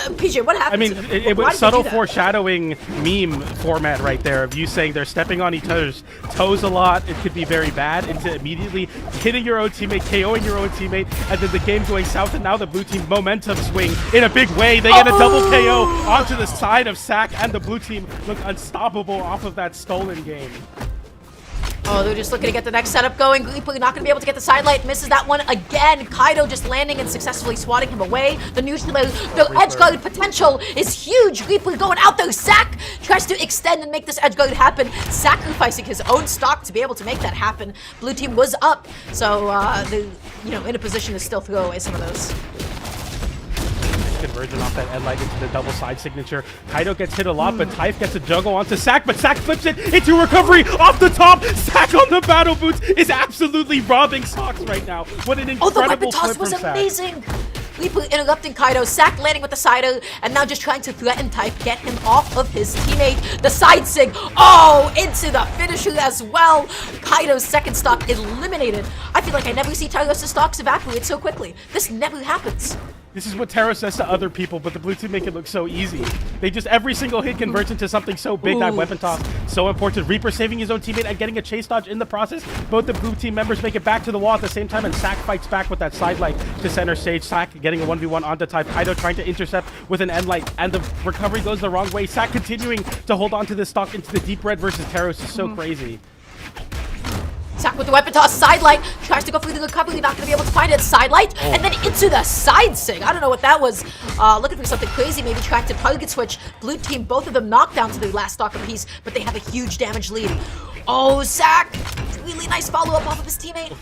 PJ, what happened? I mean, it was subtle foreshadowing meme format right there of you saying they're stepping on each other's toes a lot. It could be very bad into immediately hitting your own teammate, KOing your own teammate, and then the game going south. And now the blue team momentum swing in a big way. They get a double KO onto the side of Sack, and the blue team look unstoppable off of that stolen game. Oh, they're just looking to get the next setup going. Gleefully not going to be able to get the sidelight. Misses that one again. Kaido just landing and successfully swatting him away. The edge guard potential is huge. Gleefully going out there. Sack tries to extend and make this edge guard happen, sacrificing his own stock to be able to make that happen. Blue team was up, so they're in a position to still throw away some of those. Conversion off that end light into the double side signature. Kaido gets hit a lot, but Typh gets a juggle onto Sack, but Sack flips it into recovery off the top. Sack on the battle boots is absolutely robbing Socks right now. What an incredible the weapon toss was amazing. Leepu interrupting Kaido, Sack landing with the side and now just trying to threaten Typh, get him off of his teammate. The side sig, into the finisher as well. Kaido's second stock eliminated. I feel like I never see Tyros' stocks evaporate so quickly. This never happens. This is what Taro says to other people, but the blue team make it look so easy. They just, every single hit converts into something so big. That weapon toss, so important. Reaper saving his own teammate and getting a chase dodge in the process. Both the blue team members make it back to the wall at the same time, and Sack fights back with that side light to center stage. Sack getting a 1v1 onto Typh. Kaido trying to intercept with an end light, and the recovery goes the wrong way. Sack continuing to hold on to this stock into the deep red versus Taros is so crazy. Sack with the weapon toss, side light, tries to go through the recovery, not gonna be able to find it, side light, and then into the side sig. I don't know what that was. Looking for something crazy, maybe trying to target switch. Blue team, both of them knocked down to the last stock apiece, but they have a huge damage lead. Oh, Sack, really nice follow-up off of his teammate.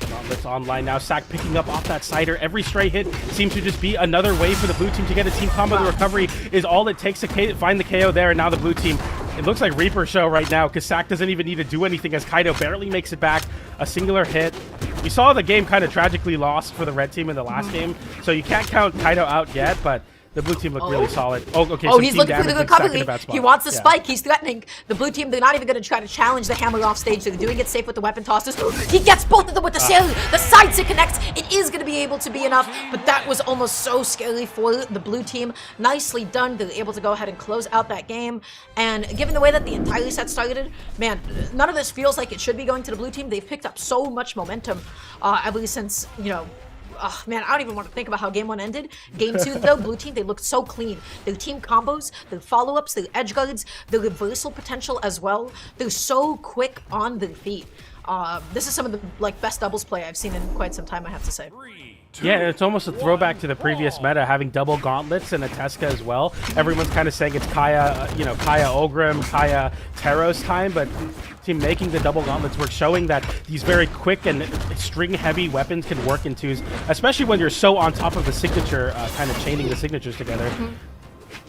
Gauntlets online now. Sack picking up off that cider. Every stray hit seems to just be another way for the blue team to get a team combo. The recovery is all it takes to find the KO there, and now the blue team, it looks like Reaper show right now, because Sack doesn't even need to do anything as Kaido barely makes it back. A singular hit. We saw the game kind of tragically lost for the red team in the last game, so you can't count Kaido out yet, but the blue team looked really solid. He's looking for the recovery. He wants the spike. He's threatening. The blue team, they're not even going to try to challenge the hammer off stage. They're doing it safe with the weapon tosses. He gets both of them with the sail. The side stick connects. It is going to be able to be enough, but that was almost so scary for the blue team. Nicely done. They're able to go ahead and close out that game. And given the way that the entire set started, man, none of this feels like it should be going to the blue team. They've picked up so much momentum ever since, oh, man, I don't even want to think about how Game 1 ended. Game 2, though, blue team, they looked so clean. Their team combos, their follow-ups, their edge guards, their reversal potential as well. They're so quick on their feet. This is some of the best doubles play I've seen in quite some time, I have to say. Yeah, it's almost a throwback to the previous meta, having double gauntlets and a Tesca as well. Everyone's kind of saying it's Kaya, Kaya Ogrim, Kaya Taros time, but team making the double gauntlets work, showing that these very quick and string-heavy weapons can work in twos, especially when you're so on top of the signature, kind of chaining the signatures together.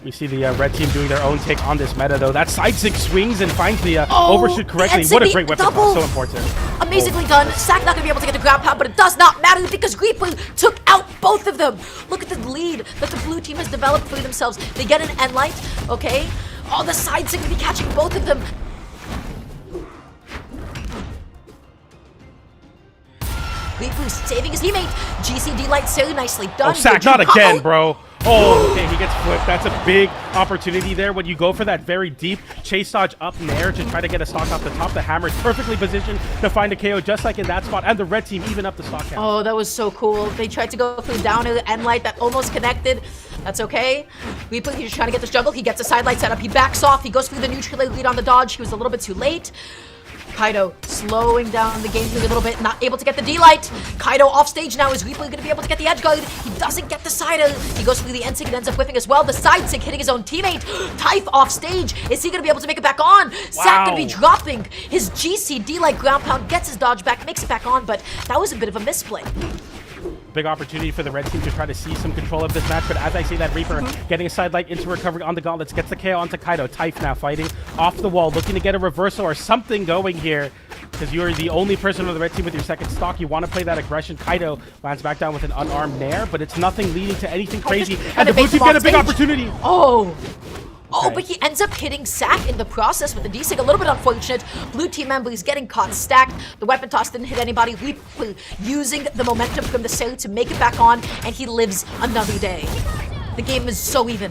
We see the red team doing their own take on this meta, though. That side sig swings and finds the overshoot correctly. What a great weapon toss, so important. Amazingly done. Sack not going to be able to get the ground pound, but it does not matter because Reaper took out both of them. Look at the lead that the blue team has developed for themselves. They get an end light, okay? Oh, the side sig going to be catching both of them. Reaper's saving his teammate. GCD light so nicely done. Oh, Sack, not again, bro. Oh, okay, he gets flipped. That's a big opportunity there when you go for that very deep chase dodge up nair to try to get a stock off the top. The hammer is perfectly positioned to find a KO just like in that spot, and the red team even up the stock count. Oh, that was so cool. They tried to go through down to the end light that almost connected. That's okay. Reaper, he's trying to get this juggle. He gets a side light set up. He backs off. He goes through the neutral lead on the dodge. He was a little bit too late. Kaido slowing down the game here a little bit, not able to get the D-Light. Kaido off stage now. Is Reaper going to be able to get the edge guard? He doesn't get the side. He goes through the end sig and ends up whiffing as well. The side sig hitting his own teammate. Typh off stage. Is he going to be able to make it back on? Wow. Sack going to be dropping his GC D-Light ground pound, gets his dodge back, makes it back on, but that was a bit of a misplay. Big opportunity for the red team to try to seize some control of this match, but as I say that, Reaper getting a sidelight into recovery on the gauntlets, gets the KO onto Kaido. Typh now fighting off the wall, looking to get a reversal or something going here, because you're the only person on the red team with your second stock. You want to play that aggression. Kaido lands back down with an unarmed nair, but it's nothing leading to anything crazy, and the blue team get a big opportunity. Oh, Okay. but he ends up hitting Sack in the process with the D-Sig. A little bit unfortunate. Blue team members getting caught stacked. The weapon toss didn't hit anybody. Reaper using the momentum from the sail to make it back on, and he lives another day. The game is so even.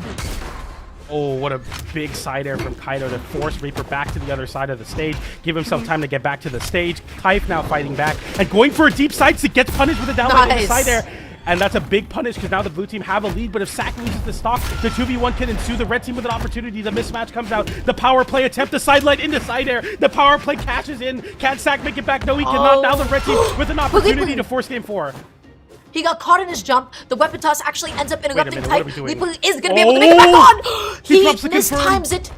Oh, what a big side air from Kaido to force Reaper back to the other side of the stage. Give himself time to get back to the stage. Typh now fighting back and going for a deep side to get punished with a downlight in the side air. And that's a big punish because now the blue team have a lead, but if Sack loses the stock, the 2v1 can ensue. The red team with an opportunity. The mismatch comes out. The power play attempt, the sidelight into side air. The power play cashes in. Can Sack make it back? No, he cannot. Now the red team with an opportunity to force game 4. He got caught in his jump. The weapon toss actually ends up interrupting minute, what are we Typh. doing? Reaper is going to be able to make it back on. He drops the mistimes it.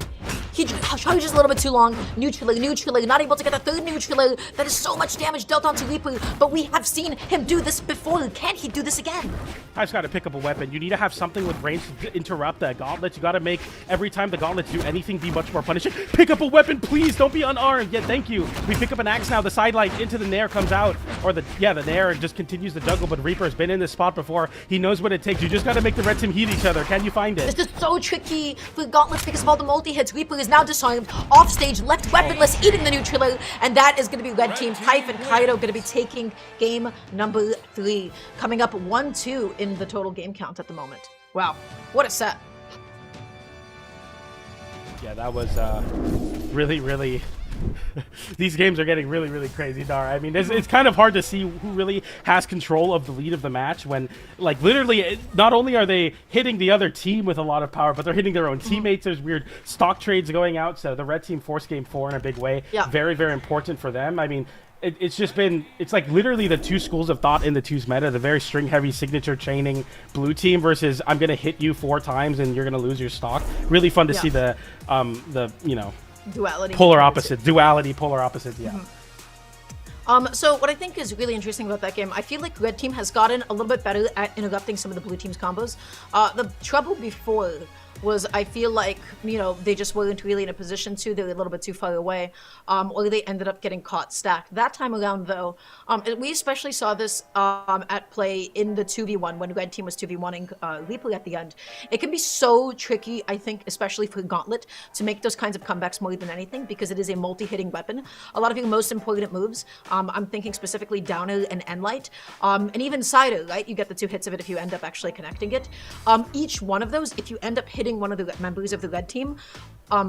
He charges a little bit too long. Neutraler, not able to get the third neutraler. That is so much damage dealt onto Reaper, but we have seen him do this before. Can he do this again? I just got to pick up a weapon. You need to have something with range to interrupt that gauntlet. You got to make every time the gauntlets do anything be much more punishing. Pick up a weapon, please. Don't be unarmed. Yeah, thank you. We pick up an axe now. The sidelight into the nair comes out, or the nair just continues to juggle. But Reaper's been in this spot before. He knows what it takes. You just got to make the red team heat each other. Can you find it? This is so tricky for gauntlets because of all the multi hits. Reaper is now disarmed, off stage, left weaponless, eating the neutraler, and that is going to be red team. Typh and Kaido going to be taking game number 3, coming up 1-2 in the total game count at the moment. Wow, what a set. Yeah, that was really these games are getting really crazy, Dara. I mean, it's kind of hard to see who really has control of the lead of the match when, like, literally, not only are they hitting the other team with a lot of power, but they're hitting their own teammates. There's weird stock trades going out, so the red team forced game 4 in a big way. Yeah. Very important for them. I mean, it's just been, it's like literally the two schools of thought in the twos meta, the very string heavy signature chaining blue team versus I'm going to hit you 4 times and you're going to lose your stock. Really fun to see the you know, duality. Polar opposite. Duality, polar opposite, yeah. So what I think is really interesting about that game, I feel like red team has gotten a little bit better at interrupting some of the blue team's combos. The trouble before was I feel like, you know, they just weren't really in a position to. They were a little bit too far away, or they ended up getting caught stacked. That time around, though, we especially saw this at play in the 2v1 when red team was 2v1ing Reaper at the end. It can be so tricky, I think, especially for Gauntlet, to make those kinds of comebacks more than anything because it is a multi-hitting weapon. A lot of your most important moves, I'm thinking specifically Downer and Enlight, and even Cider, right? You get the 2 hits of it if you end up actually connecting it. Each one of those, if you end up hitting one of the members of the red team,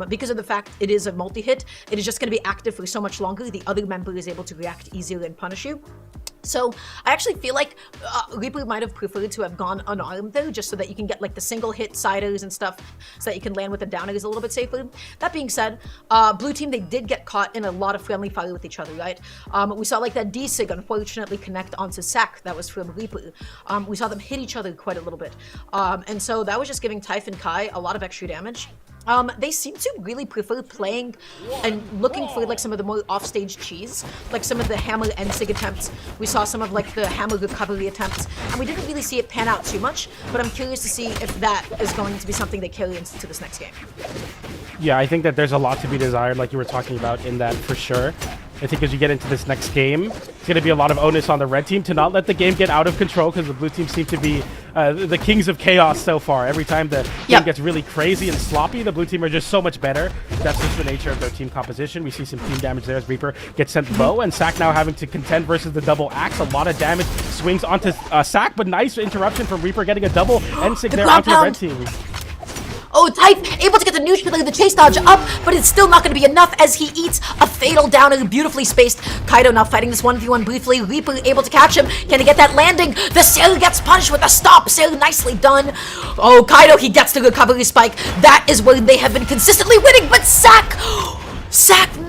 because of the fact it is a multi-hit, it is just going to be active for so much longer. The other member is able to react easier and punish you. So I actually feel like Reaper might have preferred to have gone unarmed though, just so that you can get like the single hit siders and stuff, so that you can land with the downers a little bit safer. That being said, blue team, they did get caught in a lot of friendly fire with each other, right? We saw like that D-Sig unfortunately connect onto Sack that was from Reaper. We saw them hit each other quite a little bit. And so that was just giving Typh and Kai a lot of extra damage. They seem to really prefer playing and looking for like some of the more offstage cheese, like some of the hammer and sig attempts. We saw some of like the hammer recovery attempts, and we didn't really see it pan out too much, but I'm curious to see if that is going to be something they carry into this next game. Yeah, I think that there's a lot to be desired, like you were talking about in that for sure. I think as you get into this next game, it's going to be a lot of onus on the red team to not let the game get out of control, because the blue team seem to be the kings of chaos so far. Every time the game gets really crazy and sloppy, the blue team are just so much better. That's just the nature of their team composition. We see some team damage there as Reaper gets sent low, and Sack now having to contend versus the double axe. A lot of damage swings onto Sack, but nice interruption from Reaper getting a double N-sig there onto the red team. Oh, Typh able to get the neutral, the chase dodge up, but it's still not going to be enough as he eats a fatal downer, beautifully spaced. Kaido now fighting this 1v1 briefly. Reaper able to catch him. Can he get that landing? The Sailor gets punished with a stop. Sailor nicely done. Oh, Kaido, he gets the recovery spike. That is where they have been consistently winning, but Sack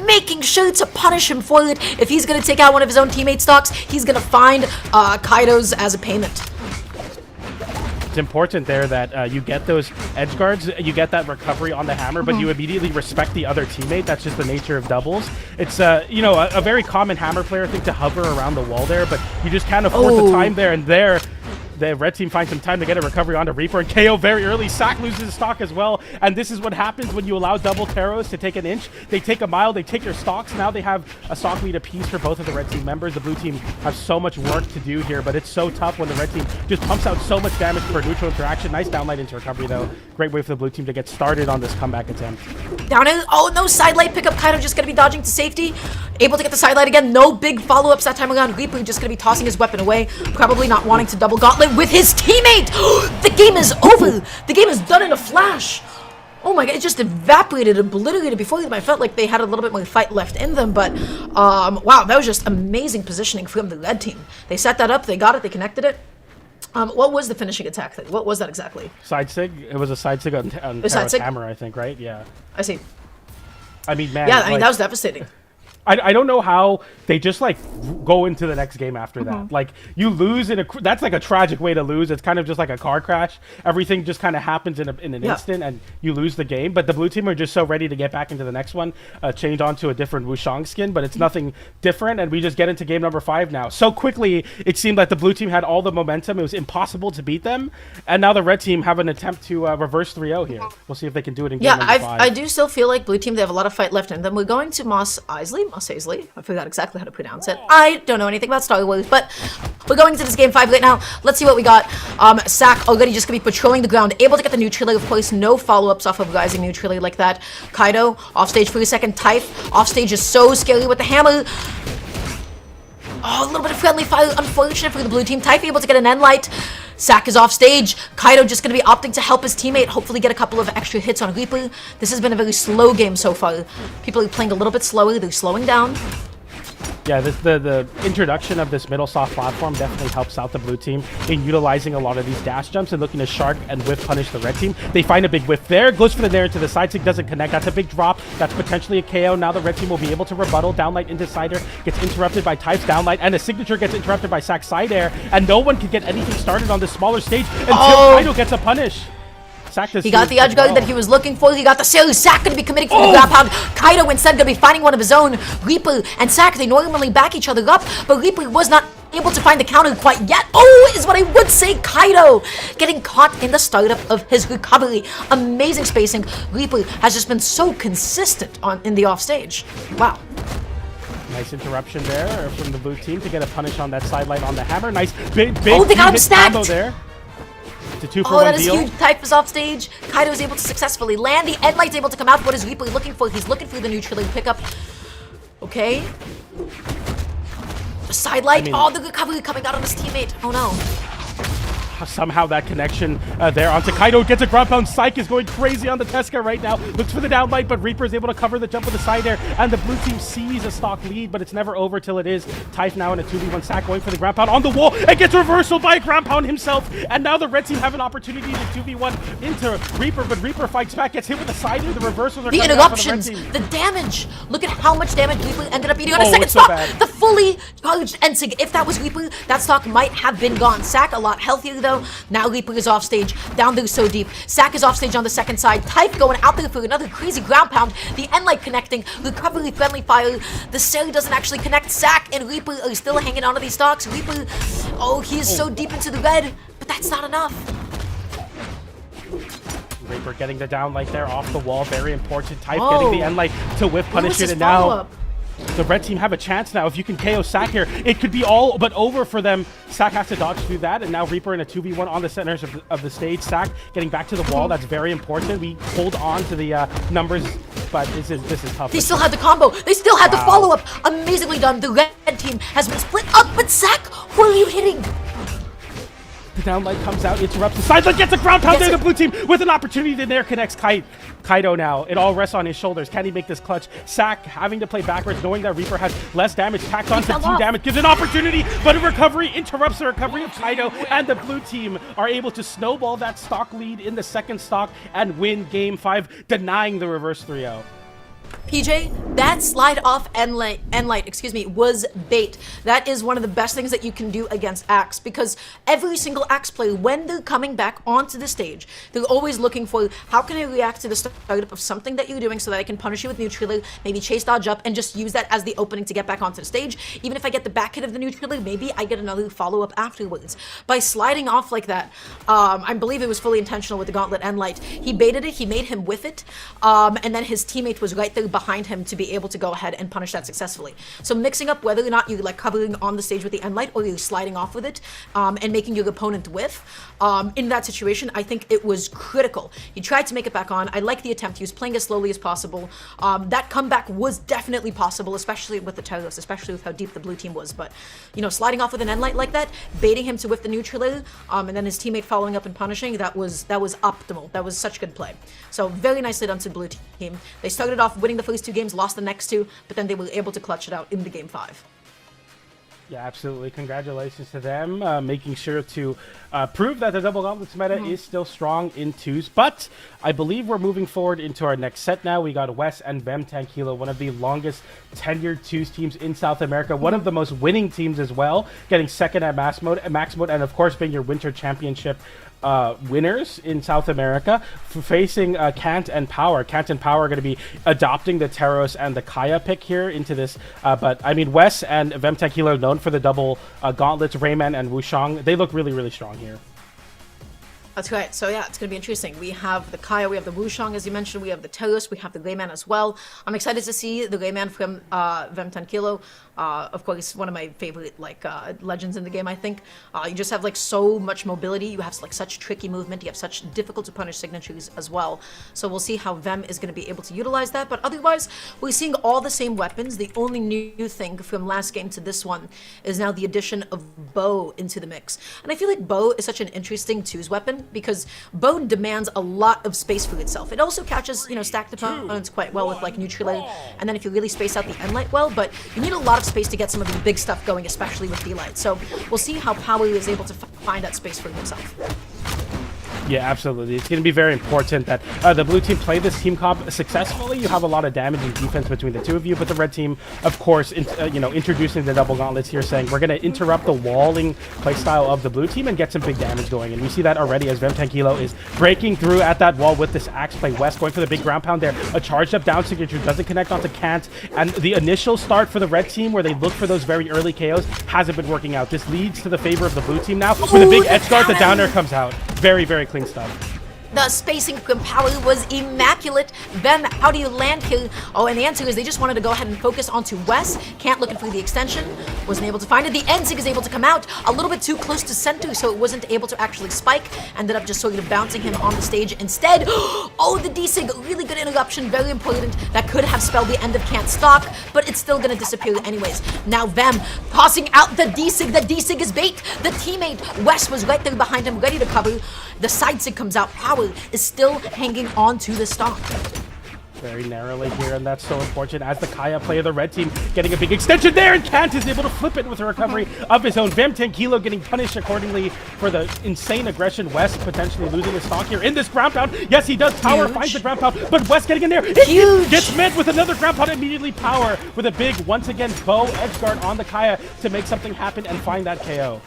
making sure to punish him for it. If he's going to take out one of his own teammate stocks, he's going to find Kaido's as a payment. it's important there that you get those edge guards, you get that recovery on the hammer, but you immediately respect the other teammate. That's just the nature of doubles. It's you know, a very common hammer player thing to hover around the wall there, but you just can't afford the time there. And there, the red team finds some time to get a recovery onto Reaper, and KO very early. Sack loses his stock as well, and this is what happens when you allow double Taros to take an inch. They take a mile, they take your stocks. Now they have a stock lead apiece for both of the red team members. The blue team have so much work to do here, but it's so tough when the red team just pumps out so much damage for a neutral interaction. Nice downlight into recovery though. Great way for the blue team to get started on this comeback attempt. Down in, oh no, side light pickup, Kaido just gonna be dodging to safety. Able to get the side light again, no big follow-ups that time around. Reaper just gonna be tossing his weapon away, probably not wanting to double gauntlet with his teammate. The game is over. The game is done in a flash. Oh my god, it just evaporated, obliterated before them. I felt like they had a little bit more fight left in them, but wow, that was just amazing positioning from the red team. They set that up, they got it, they connected it. What was the finishing attack thing? What was that exactly? Side sig? It was a side sig on Taro's hammer, I think, right? Yeah. I see. I mean, man. Yeah, I mean, like, that was devastating. I don't know how they just like go into the next game after that. Like you lose in a, that's like a tragic way to lose. It's kind of just like a car crash. Everything just kind of happens in an instant and you lose the game. But the blue team are just so ready to get back into the next one, change onto a different Wushang skin, but it's nothing different. And we just get into game number 5 now. So quickly, it seemed like the blue team had all the momentum. It was impossible to beat them. And now the red team have an attempt to reverse 3-0 here. We'll see if they can do it in game number 5. I do still feel like blue team, they have a lot of fight left in them. We're going to Mos Eisley. I forgot exactly how to pronounce it. I don't know anything about Star Wars, but we're going to this game 5 right now. Let's see what we got. Sack already just gonna be patrolling the ground, able to get the neutral. Of course, no follow-ups off of rising neutrally like that. Kaido off stage for a second. Typh off stage is so scary with the hammer. Oh, a little bit of friendly fire, unfortunate for the blue team. Typh able to get an end light. Sack is off stage. Kaido just going to be opting to help his teammate, hopefully get a couple of extra hits on Reaper. This has been a very slow game so far. People are playing a little bit slower. They're slowing down. Yeah, the introduction of this middle soft platform definitely helps out the blue team in utilizing a lot of these dash jumps and looking to shark and whiff punish the red team. They find a big whiff there, goes for the nair into the side stick, doesn't connect. That's a big drop. That's potentially a KO. Now the red team will be able to rebuttal. Downlight into side air, gets interrupted by Type's downlight, and a signature gets interrupted by Sack's side air, and no one can get anything started on this smaller stage until Kaido gets a punish. He got the edge guard that he was looking for. He got the series. Sack going to be committing for the grab pound. Kaido instead going to be finding one of his own. Reaper and Sack, they normally back each other up, but Reaper was not able to find the counter quite yet. Oh, is what I would say. Kaido getting caught in the startup of his recovery. Amazing spacing. Reaper has just been so consistent in the offstage. Wow. Nice interruption there from the blue team to get a punish on that sidelight on the hammer. Nice big they got him stacked. Combo there. It's a 2-for-1 deal. That is huge. Type is off stage. Kaido is able to successfully land. The end light's able to come out. What is Reaper looking for? He's looking for the neutral pickup. Okay. The side light. The recovery coming out on his teammate. Oh no. Somehow that connection there onto Kaido gets a ground pound. Psych is going crazy on the Tesca right now. Looks for the downlight, but Reaper is able to cover the jump with the side air, and the blue team sees a stock lead, but it's never over till it is. Typh now in a 2v1 Sack going for the ground pound on the wall and gets reversal by a ground pound himself, and now the red team have an opportunity to 2v1 into Reaper, but Reaper fights back, gets hit with the side air. The reversals are the interruptions, the damage. Look at how much damage Reaper ended up eating on a second stock. The fully charged Ensig. If that was Reaper, that stock might have been gone. Sack a lot healthier though. Now Reaper is off stage, down there so deep. Sack is off stage on the second side. Typh going out there for another crazy ground pound. The end light connecting, recovery friendly fire. The Seri doesn't actually connect. Sack and Reaper are still hanging onto these stocks. Reaper, he is so deep into the red, but that's not enough. Reaper getting the downlight there off the wall, very important. Typh getting the end light to whiff punish it, and now the red team have a chance now. If you can KO Sack here, it could be all but over for them. Sack has to dodge through that, and now Reaper in a 2v1 on the centers of the stage. Sack getting back to the wall. That's very important. We hold on to the numbers, but this is tough. They still had the combo. They still had the follow-up. Amazingly done. The red team has been split up, but Sack, who are you hitting? The downlight comes out, interrupts the sideline, gets a ground pound there. The blue team with an opportunity to nair connects Kaido now. It all rests on his shoulders. Can he make this clutch? Sack having to play backwards, knowing that Reaper has less damage, tacked on 15 damage, gives an opportunity, but a recovery interrupts the recovery of Kaido, and the blue team are able to snowball that stock lead in the second stock and win game 5, denying the reverse 3-0. PJ, that slide off end light, was bait. That is one of the best things that you can do against Axe, because every single Axe player, when they're coming back onto the stage, they're always looking for, how can I react to the startup of something that you're doing so that I can punish you with neutral, maybe chase dodge up, and just use that as the opening to get back onto the stage. Even if I get the back hit of the neutral, maybe I get another follow-up afterwards. By sliding off like that, I believe it was fully intentional with the Gauntlet end light. He baited it, he made him whiff it, and then his teammate was right there behind him to be able to go ahead and punish that successfully. So mixing up whether or not you're like covering on the stage with the end light or you're sliding off with it, and making your opponent whiff, in that situation, I think it was critical. He tried to make it back on. I like the attempt. He was playing as slowly as possible. That comeback was definitely possible, especially with the Teros, especially with how deep the blue team was. But, you know, sliding off with an end light like that, baiting him to whiff the neutral, and then his teammate following up and punishing, that was optimal. That was such good play. So very nicely done to the blue team. They started off winning the first 2 games, lost the next 2, but then they were able to clutch it out in the game 5. Yeah, absolutely. Congratulations to them, making sure to prove that the double gauntlets meta is still strong in 2s. But I believe we're moving forward into our next set now. We got Wes and Vem Tankilo, one of the longest tenured 2s teams in South America, one of the most winning teams as well, getting second at max mode, and of course being your winter championship winners in South America, facing Kant and Power. Kant and Power are going to be adopting the Teros and the Kaya pick here into this. But I mean, Wes and Vem Tankilo are known for the double gauntlets, Rayman and Wushang. They look really, really strong here. That's right. So yeah, it's going to be interesting. We have the Kaya, we have the Wushang, as you mentioned, we have the Teros, we have the Rayman as well. I'm excited to see the Rayman from Vem Tankilo. Of course, one of my favorite legends in the game, I think. You just have like so much mobility. You have like such tricky movement. You have such difficult to punish signatures as well. So we'll see how Vem is going to be able to utilize that. But otherwise, we're seeing all the same weapons. The only new thing from last game to this one is now the addition of Bow into the mix. And I feel like Bow is such an interesting 2s weapon because Bow demands a lot of space for itself. It also catches, you know, stacked opponents quite well with like neutral, and then if you really space out the end light well, but you need a lot of space to get some of the big stuff going, especially with D-Light. So we'll see how Power is able to find that space for himself. Yeah, absolutely. It's going to be very important that the blue team play this team comp successfully. You have a lot of damage and defense between the 2 of you, but the red team, of course, introducing the double gauntlets here, saying we're going to interrupt the walling playstyle of the blue team and get some big damage going. And we see that already as Vem Tankilo is breaking through at that wall with this axe play. West going for the big ground pound there. A charged up down signature doesn't connect onto Kant. And the initial start for the red team where they look for those very early KOs hasn't been working out. This leads to the favor of the blue team now. With a big edge guard, the downer comes out. Very, very clean stuff. The spacing from Power was immaculate. Vem, how do you land here? Oh, and the answer is they just wanted to go ahead and focus onto Wes. Can't looking for the extension. Wasn't able to find it. The N-Sig is able to come out a little bit too close to center, so it wasn't able to actually spike. Ended up just sort of bouncing him on the stage instead. Oh, the D-Sig, really good interruption, very important. That could have spelled the end of Can't Stock, but it's still gonna disappear anyways. Now Vem tossing out the D-Sig. The D-Sig is bait. The teammate, Wes, was right there behind him, ready to cover. The side sig comes out. Power is still hanging on to the stock. Very narrowly here, and that's so important as the Kaya player, the red team getting a big extension there, and Kant is able to flip it with a recovery of his own. Vem Tankilo getting punished accordingly for the insane aggression. West potentially losing his stock here in this ground pound. Yes, he does. Power finds the ground pound, but West getting in there. He gets met with another ground pound immediately. Power with a big, once again, Bow edge guard on the Kaya to make something happen and find that KO.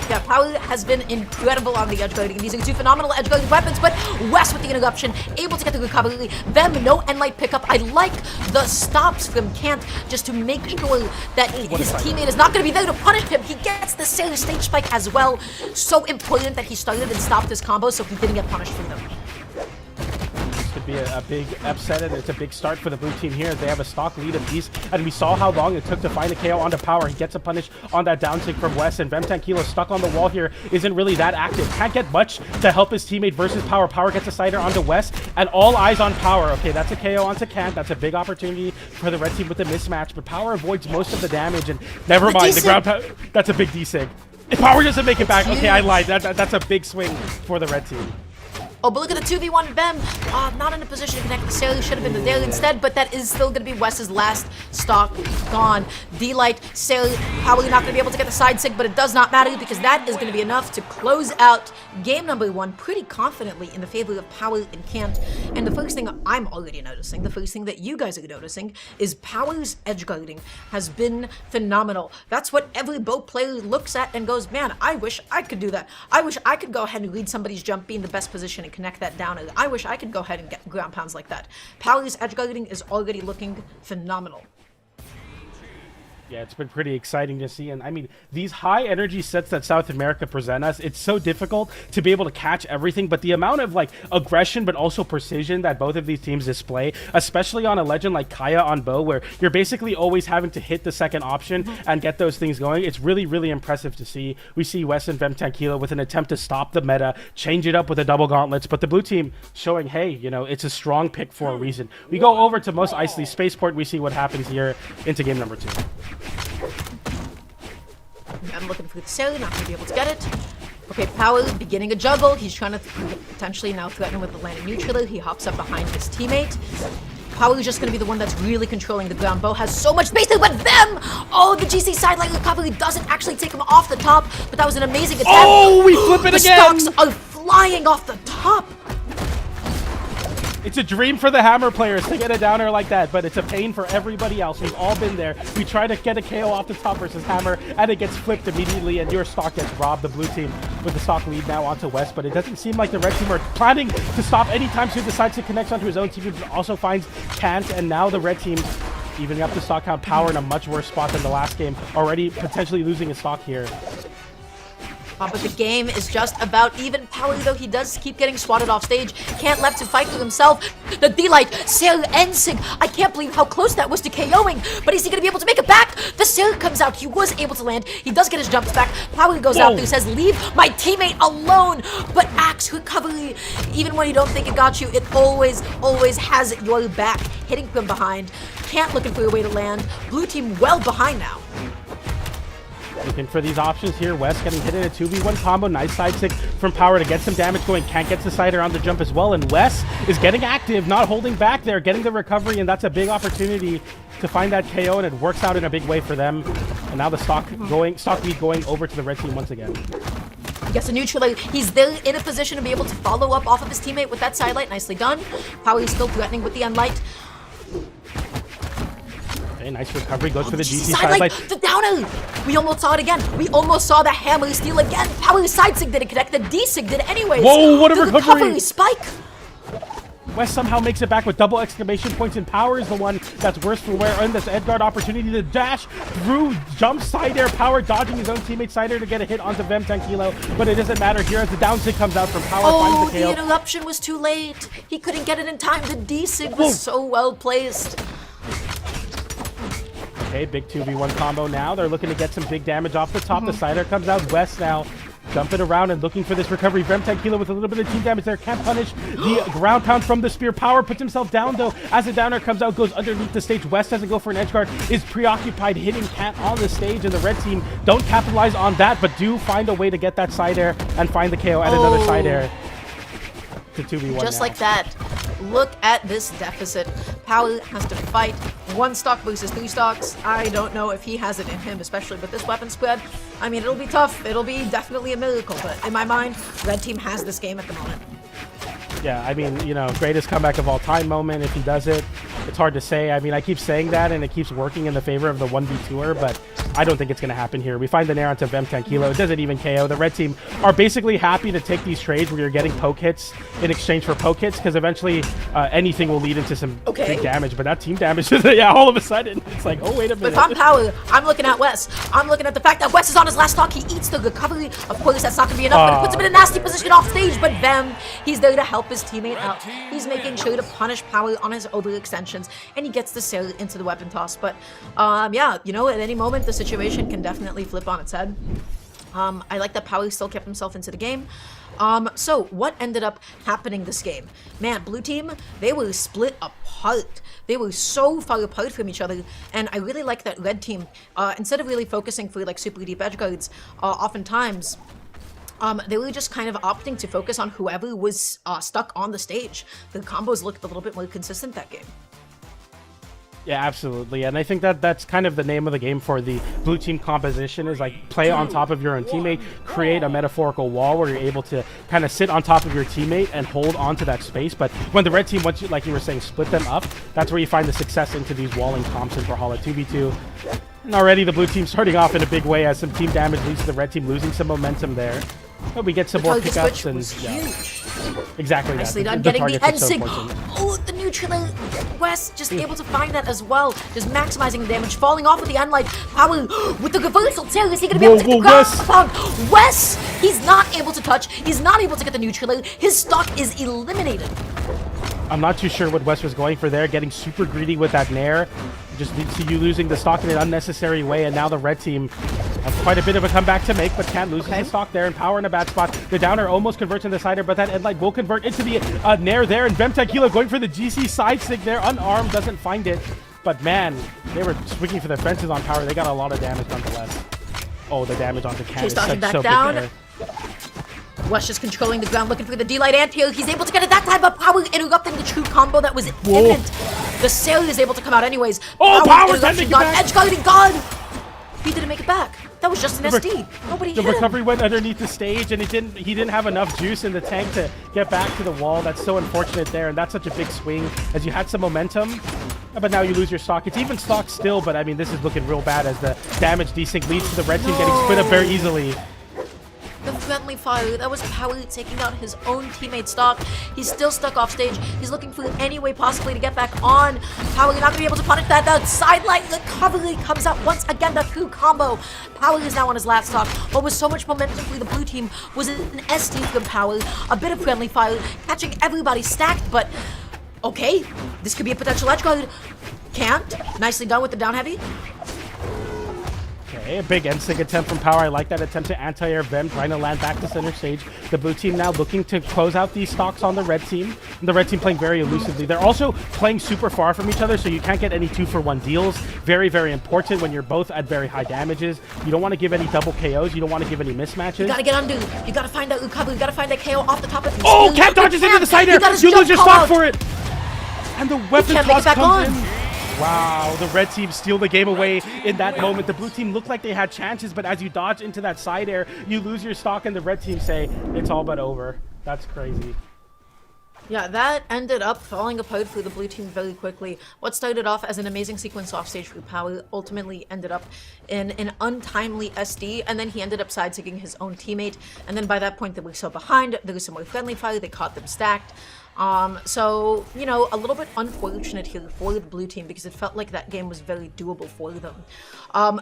Yeah, Power has been incredible on the edge guarding. These are 2 phenomenal edge guarding weapons, but West with the interruption, able to get the recovery. Vem, no end light pickup. I like the stops from Kant just to make sure that his teammate is not going to be there to punish him. He gets the same stage spike as well. So important that he started and stopped his combo so he didn't get punished from them. Could be a big upset, and it's a big start for the blue team here. They have a stock lead of these, and we saw how long it took to find a KO onto Power. He gets a punish on that down tick from West, and Vem Tankilo stuck on the wall here isn't really that active. Can't get much to help his teammate versus Power. Power gets a sider onto West, and all eyes on Power. Okay, that's a KO onto Kant. That's a big opportunity for the red team with the mismatch, but Power avoids most of the damage, and never mind, the ground pound. That's a big D-Sig. If Power doesn't make it back, okay, I lied. That's a big swing for the red team. Oh, but look at the 2v1 Vem. Not in a position to connect the Sailor. Should have been the Dale instead, but that is still going to be Wes's last stock gone. D-Light, Sailor, probably not going to be able to get the side sig, but it does not matter because that is going to be enough to close out game number 1 pretty confidently in the favor of Power and Cant. And the first thing I'm already noticing, the first thing that you guys are noticing, is Power's edge guarding has been phenomenal. That's what every boat player looks at and goes, man, I wish I could do that. I wish I could go ahead and read somebody's jump, be in the best position, and connect that down. I wish I could go ahead and get ground pounds like that. Power's edge guarding is already looking phenomenal. Yeah, it's been pretty exciting to see. And I mean, these high energy sets that South America present us, it's so difficult to be able to catch everything. But the amount of like aggression, but also precision that both of these teams display, especially on a legend like Kaya on Bow, where you're basically always having to hit the second option and get those things going. It's really, really impressive to see. We see Wes and Vem Tranquilo with an attempt to stop the meta, change it up with the double gauntlets. But the blue team showing, hey, you know, it's a strong pick for a reason. We go over to Mos Eisley Spaceport. We see what happens here into game number 2. I'm looking for the Sailor, not going to be able to get it. Okay, Power beginning a juggle. He's trying to potentially now threaten with the landing neutral. He hops up behind his teammate. Power is just going to be the one that's really controlling the ground. Bow has so much space there, but Vem! Oh, the GC sideline recovery doesn't actually take him off the top, but that was an amazing attempt. Oh, we flip it again! The stocks are flying off the top. It's a dream for the Hammer players to get a downer like that, but it's a pain for everybody else. We've all been there. We try to get a KO off the top versus Hammer, and it gets flipped immediately, and your stock gets robbed. The blue team with the stock lead now onto West, but it doesn't seem like the red team are planning to stop anytime soon. Decides to connect onto his own team, but also finds Cant, and now the red team evening up the stock count. Power in a much worse spot than the last game, already potentially losing his stock here. But the game is just about even. Power, though, he does keep getting swatted off stage. Can't left to fight for himself. The D-Light, Sailor, and Sig. I can't believe how close that was to KOing. But is he going to be able to make it back? The Sailor comes out. He was able to land. He does get his jumps back. Power goes out there, says, leave my teammate alone. But Axe recovery, even when you don't think it got you, it always has your back. Hitting from behind. Can't looking for a way to land. Blue team well behind now. Looking for these options here. West getting hit in a 2v1 combo. Nice side stick from Power to get some damage going. Can't get the sider on the jump as well. And West is getting active, not holding back there, getting the recovery, and that's a big opportunity to find that KO, and it works out in a big way for them. And now the stock lead going over to the red team once again. He gets a neutral. He's there in a position to be able to follow up off of his teammate with that sidelight. Nicely done. Power is still threatening with the unlight. Okay, nice recovery. Goes for the GC sidelight. sidelight. The downer. We almost saw it again. We almost saw the Hammer steal again. Power side sig didn't connect. The D sig did anyways. Whoa, what a the recovery. Spike. West somehow makes it back with double exclamation points, and Power is the one that's worse for wear. And this Edgard opportunity to dash through, jump side air. Power dodging his own teammate side air to get a hit onto Vem Tranquilo, but it doesn't matter here as the down sig comes out from Power. Oh, finds the KO. The interruption was too late. He couldn't get it in time. The D sig was so well placed. Okay, big 2v1 combo now. They're looking to get some big damage off the top. The sider comes out. West now jumping around and looking for this recovery. Vem Tranquilo with a little bit of team damage there. Can't punish the ground pound from the spear. Power puts himself down, though, as the downer comes out, goes underneath the stage. West doesn't go for an edge guard, is preoccupied hitting Cant on the stage, and the red team don't capitalize on that, but do find a way to get that side air and find the KO at another side air. To 2v1 just now. like that. Look at this deficit. Power has to fight 1 stock versus 3 stocks. I don't know if he has it in him, especially with this weapon spread. I mean, it'll be tough. It'll be definitely a miracle, but in my mind, red team has this game at the moment. Yeah, I mean, you know, greatest comeback of all time moment. If he does it, it's hard to say. I mean, I keep saying that, and it keeps working in the favor of the 1v2er, but I don't think it's going to happen here. We find the nair onto Vem Tranquilo. It doesn't even KO. The red team are basically happy to take these trades where you're getting poke hits in exchange for poke hits, because eventually anything will lead into some big damage. But that team damage, yeah, all of a sudden, it's like, oh, wait a minute. But if I'm Power, I'm looking at Wes. I'm looking at the fact that Wes is on his last stock. He eats the recovery. Of course, that's not going to be enough, but it puts him in a nasty position off stage. But Vem, he's there to help his teammate out. He's making sure to punish Power on his overextensions, and he gets the sail into the weapon toss. But yeah, you know, at any moment, the situation can definitely flip on its head. I like that Power still kept himself into the game. So what ended up happening this game? Man, blue team, they were split apart. They were so far apart from each other, and I really like that red team, instead of really focusing for like super deep edge guards, oftentimes They were just kind of opting to focus on whoever was stuck on the stage. The combos looked a little bit more consistent that game. Yeah, absolutely. And I think that that's kind of the name of the game for the blue team composition is like play on top of your own teammate, create a metaphorical wall where you're able to kind of sit on top of your teammate and hold on to that space. But when the red team, once you, like you were saying, split them up, that's where you find the success into these walling comps in Brawlhalla 2v2. And already the blue team starting off in a big way as some team damage leads to the red team losing some momentum there. But we get some more The pickups switch and was huge. exactly Nicely that. done, getting the targets are so end sig. important. Oh, the neutral. Wes just able to find that as well. Just maximizing the damage, falling off with the end light. Power with the reversal too. Is he going to be able to get the ground pound? Wes, he's not able to touch. He's not able to get the neutral. His stock is eliminated. I'm not too sure what Wes was going for there, getting super greedy with that nair. Just leads to you losing the stock in an unnecessary way, and now the red team has quite a bit of a comeback to make, but can't lose the stock there, and Power in a bad spot. The downer almost converts in the sider, but that endlight will convert into the nair there, and Vemtequila going for the GC side stick there, unarmed, doesn't find it. But man, they were swinging for the fences on Power. They got a lot of damage nonetheless. Oh, the damage onto Cat is Stocking such back so down. big there. Wes just controlling the ground, looking for the D-Light anti-air. He's able to get it that time, but Power interrupting the true combo that was imminent. The Sailor is able to come out anyways. Oh, Power interruption gone. Edge guarding gone. He didn't make it back. That was just an SD. Nobody The hit him. recovery went underneath the stage, and he didn't have enough juice in the tank to get back to the wall. That's so unfortunate there, and that's such a big swing as you had some momentum. But now you lose your stock. It's even stock still, but I mean, this is looking real bad as the damage desync leads to the red team getting split up very easily. The friendly fire, that was Power taking out his own teammate stock. He's still stuck off stage. He's looking for any way possibly to get back on. Power, you're not going to be able to punish that. That sideline recovery comes out once again, the true combo. Power is now on his last stock. What was so much momentum for the blue team was an SD from Power. A bit of friendly fire, catching everybody stacked, but okay, this could be a potential edge guard. Can't. Nicely done with the down heavy. Okay, a big end-sync attempt from Power. I like that attempt to anti-air Vem, trying to land back to center stage. The blue team now looking to close out these stocks on the red team. And the red team playing very elusively. They're also playing super far from each other, so you can't get any 2-for-1 deals. Very, very important when you're both at very high damages. You don't want to give any double KOs. You don't want to give any mismatches. You gotta get undo. You gotta find that recovery. You gotta find that KO off the top of the Oh, Cat dodges into the side air. You lose your stock for it. And the weapon toss comes in. Wow, the red team steal the game away in that moment. The blue team looked like they had chances, but as you dodge into that side air, you lose your stock, and the red team say, it's all but over. That's crazy. Yeah, that ended up falling apart for the blue team very quickly. What started off as an amazing sequence offstage for Power ultimately ended up in an untimely SD, and then he ended up side-sticking his own teammate, and then by that point they were so behind, there was some more friendly fire, they caught them stacked. So, you know, a little bit unfortunate here for the blue team because it felt like that game was very doable for them.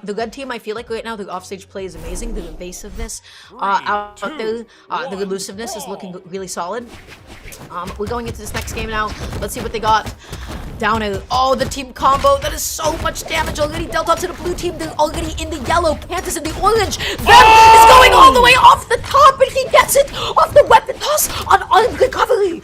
The red team, I feel like right now their offstage play is amazing. The evasiveness out there, the elusiveness is looking really solid. We're going into this next game now. Let's see what they got. Down air. Oh, the team combo. That is so much damage already dealt out to the blue team. They're already in the yellow. Pant is in the orange. Vem is going all the way off the top, and he gets it off the weapon toss on armed recovery.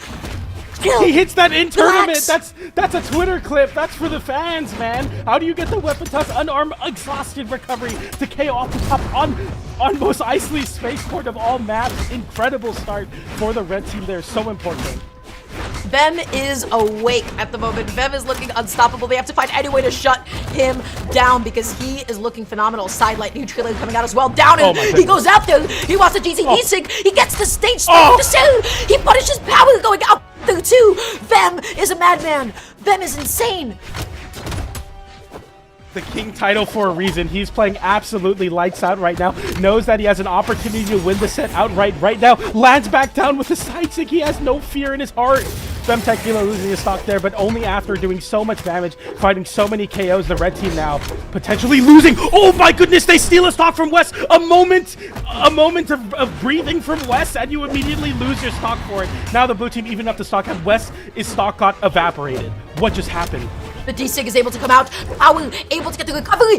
He hits that in tournament. Relax. That's a Twitter clip. That's for the fans, man. How do you get the weapon toss unarmed exhausted recovery to KO off the top on most icy spaceport of all maps? Incredible start for the red team there. So important. Vem is awake at the moment. Vem is looking unstoppable. They have to find any way to shut him down because he is looking phenomenal. Sidelight neutral coming out as well. Down and he goes out there. He wants a GCD sync. He gets the stage spike to Sailor. He punishes Power going out there too. Vem is a madman. Vem is insane. The king title for a reason. He's playing absolutely lights out right now. Knows that he has an opportunity to win the set outright right now. Lands back down with the side stick. He has no fear in his heart. Vemtequila losing his stock there, but only after doing so much damage, fighting so many KOs. The red team now potentially losing. Oh my goodness, they steal a stock from Wes. A moment of breathing from Wes, and you immediately lose your stock for it. Now the blue team even up the stock, and Wes' stock got evaporated. What just happened? The D-Sig is able to come out. Power able to get the recovery.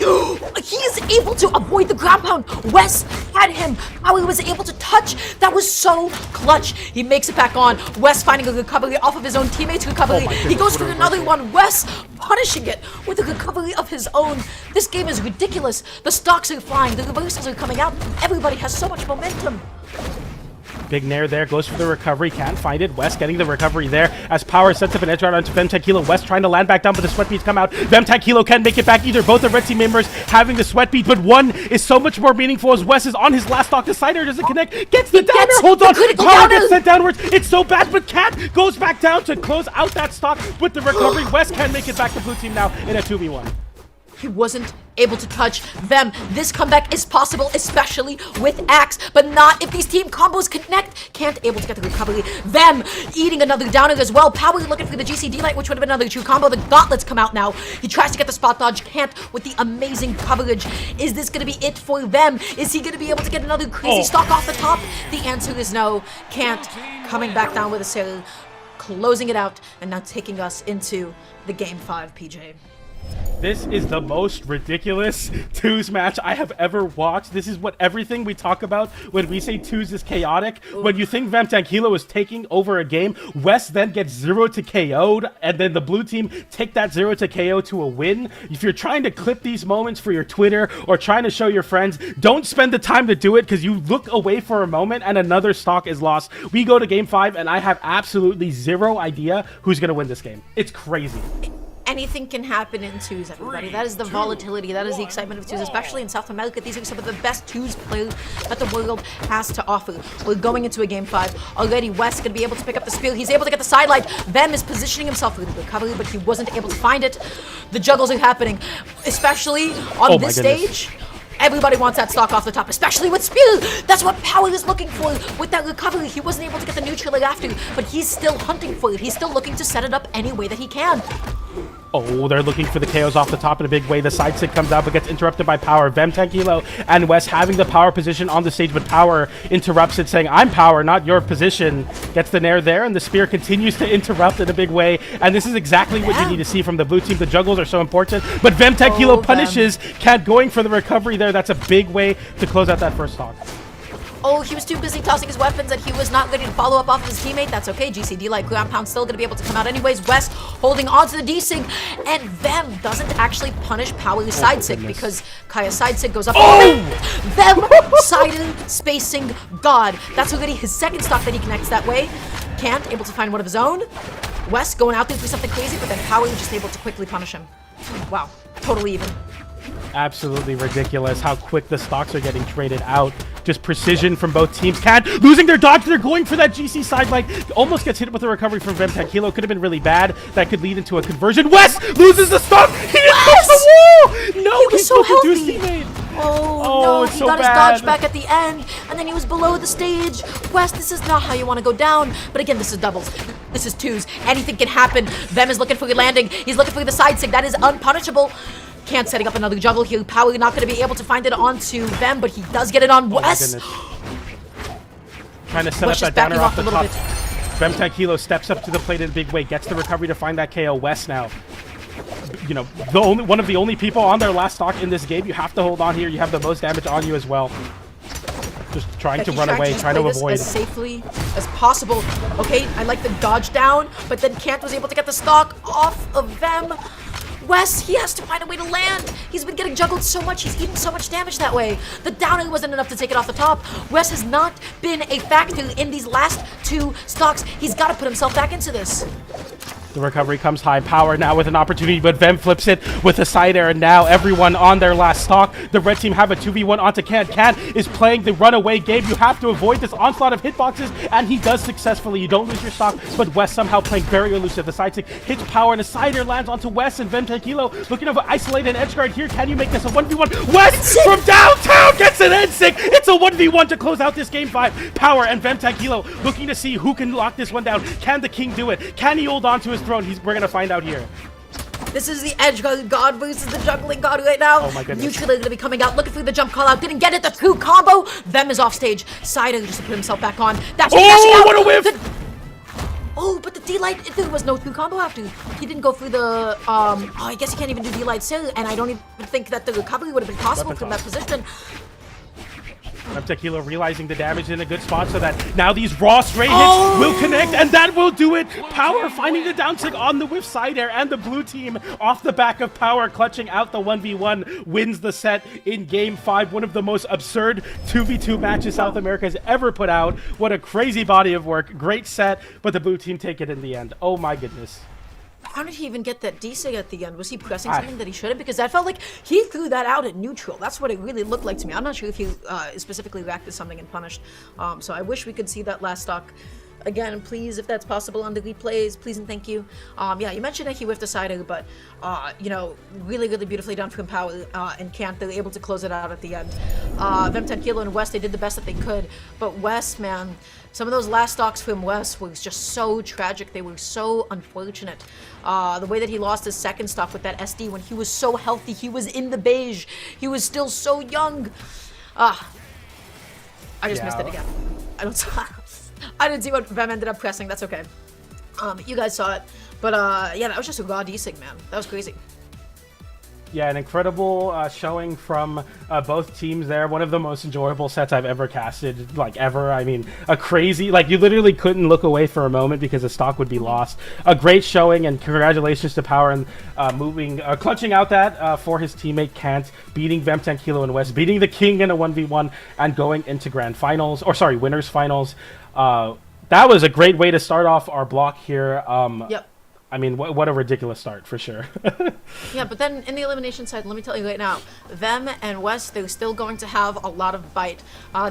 He is able to avoid the ground pound. Wes had him. Power was able to touch. That was so clutch. He makes it back on. Wes finding a recovery off of his own teammate's recovery. He goes for another one. Wes punishing it with a recovery of his own. This game is ridiculous. The stocks are flying. The reversals are coming out. Everybody has so much momentum. Big nair there, goes for the recovery, can't find it. West getting the recovery there as Power sets up an edge guard onto Vemtanquilo. West trying to land back down, but the sweat beads come out. Vemtanquilo can't make it back either. Both the red team members having the sweat bead, but one is so much more meaningful as West is on his last stock. The sider doesn't connect, gets the downer, holds on. Power gets sent downwards. It's so bad, but Cat goes back down to close out that stock with the recovery. West can make it back to blue team now in a 2v1. He wasn't able to touch them. This comeback is possible, especially with Axe, but not if these team combos connect. Can't able to get the recovery. Them eating another downer as well. Power looking for the GCD light, which would have been another true combo. The gauntlets come out now. He tries to get the spot dodge, can't with the amazing coverage. Is this going to be it for them? Is he going to be able to get another crazy stock off the top? The answer is no. Can't. Coming back down with a sail, closing it out, and now taking us into the Game 5, PJ. This is the most ridiculous twos match I have ever watched. This is what everything we talk about when we say twos is chaotic. When you think Vemtanquilo is taking over a game, West then gets 0 to KO'd, and then the blue team take that 0 to KO to a win. If you're trying to clip these moments for your Twitter or trying to show your friends, don't spend the time to do it because you look away for a moment and another stock is lost. We go to Game 5 and I have absolutely zero idea who's going to win this game. It's crazy. Anything can happen in twos, everybody. That is the volatility, that is the excitement of twos, especially in South America. These are some of the best twos players that the world has to offer. We're going into a Game 5. Already, West going to be able to pick up the spear. He's able to get the sidelight. Vem is positioning himself for the recovery, but he wasn't able to find it. The juggles are happening, especially on this stage. Everybody wants that stock off the top, especially with Spear. That's what Power is looking for with that recovery. He wasn't able to get the neutral after, but he's still hunting for it. He's still looking to set it up any way that he can. Oh, they're looking for the KOs off the top in a big way. The side stick comes out, but gets interrupted by Power. Vemtanquilo and West having the Power position on the stage, but Power interrupts it, saying, I'm Power, not your position. Gets the nair there, and the spear continues to interrupt in a big way. And this is exactly what you need to see from the blue team. The juggles are so important, but Vemtanquilo punishes Cat going for the recovery there. That's a big way to close out that first stock. Oh, he was too busy tossing his weapons and he was not ready to follow up off of his teammate. That's okay. GCD like ground pound still going to be able to come out anyways. West holding on to the desync, and Vem doesn't actually punish Power's side sig because Kaya's side sig goes up. Oh! Vem side spacing God. That's already his second stock that he connects that way. Can't able to find one of his own. West going out there for something crazy, but then Power just able to quickly punish him. Wow, totally even. Absolutely ridiculous how quick the stocks are getting traded out. Just precision from both teams. Cat losing their dodge. They're going for that GC sidelight. Almost gets hit with a recovery from Vemtanquilo. Could have been really bad. That could lead into a conversion. West loses the stock. He didn't touch the wall. No, he was so healthy. To his teammate. Oh no, it's he so got his bad. dodge back at the end, and then he was below the stage. West, this is not how you want to go down. But again, this is doubles. This is twos. Anything can happen. Vem is looking for the landing. He's looking for the side sig. That is unpunishable. Can't setting up another juggle here. Power not going to be able to find it onto Vem, but he does get it on West. Trying to set up that downer off the top. Vemtanquilo steps up to the plate in a big way, gets the recovery to find that KO. West now, you know, one of the only people on their last stock in this game. You have to hold on here. You have the most damage on you as well. Just trying to run away, trying to avoid. As safely as possible. Okay, I like the dodge down, but then Kant was able to get the stock off of Vem. West, he has to find a way to land. He's been getting juggled so much. He's eating so much damage that way. The downing wasn't enough to take it off the top. West has not been a factor in these last two stocks. He's got to put himself back into this. The recovery comes high. Power now with an opportunity, but Vem flips it with a side air, and now everyone on their last stock. The red team have a 2v1 onto Cat. Cat is playing the runaway game. You have to avoid this onslaught of hitboxes, and he does successfully. You don't lose your stock, but West somehow playing very elusive. The side stick hits Power, and a side air lands onto West, and Vemtanquilo looking to isolate an edge guard here. Can you make this a 1v1? West from downtown gets an N6. It's a 1v1 to close out this Game 5. Power and Vemtanquilo looking to see who can lock this one down. Can the king do it? Can he hold on to his throne? We're gonna find out here. This is the edge guard god versus the juggling god right now. Oh my goodness. Neutral gonna be coming out, looking for the jump call out. Didn't get it, the true combo. Vem is off stage. Sider just to put himself back on. That's what a whiff! Oh, but the D-Light, there was no true combo after. He didn't go through the, oh, I guess he can't even do D-Light still, and I don't even think that the recovery would have been possible from that position. Tequila realizing the damage in a good spot so that now these raw stray hits will connect, and that will do it. Power finding the down tick on the whiff side air, and the blue team off the back of Power clutching out the 1v1 wins the set in game 5. One of the most absurd 2v2 matches South America has ever put out. What a crazy body of work. Great set, but the blue team take it in the end. Oh my goodness. How did he even get that desig at the end? Was he pressing something that he shouldn't? Because I felt like he threw that out at neutral. That's what it really looked like to me. I'm not sure if he specifically reacted something and punished. So I wish we could see that last stock. Again, please, if that's possible on the replays, please and thank you. Yeah, you mentioned that he whiffed the side, but, you know, really, really beautifully done from Power and Kant. They were able to close it out at the end. Them 10 Kilo and West, they did the best that they could. But West, man, some of those last stocks from West was just so tragic. They were so unfortunate. The way that he lost his second stock with that SD when he was so healthy, he was in the beige. He was still so young. I just missed it again. I didn't see what Vem ended up pressing. That's okay. You guys saw it. But yeah, that was just a raw desig, man. That was crazy. Yeah, an incredible showing from both teams there. One of the most enjoyable sets I've ever casted, like ever. I mean, a crazy, like you literally couldn't look away for a moment because the stock would be lost. A great showing, and congratulations to Power and clutching out that for his teammate Kant, beating Vem 10 Kilo and West, beating the King in a 1v1 and going into grand finals, or sorry, winners finals. That was a great way to start off our block here. Yep. I mean, what a ridiculous start, for sure. Yeah, but then in the elimination side, let me tell you right now, Vem and West, they're still going to have a lot of bite.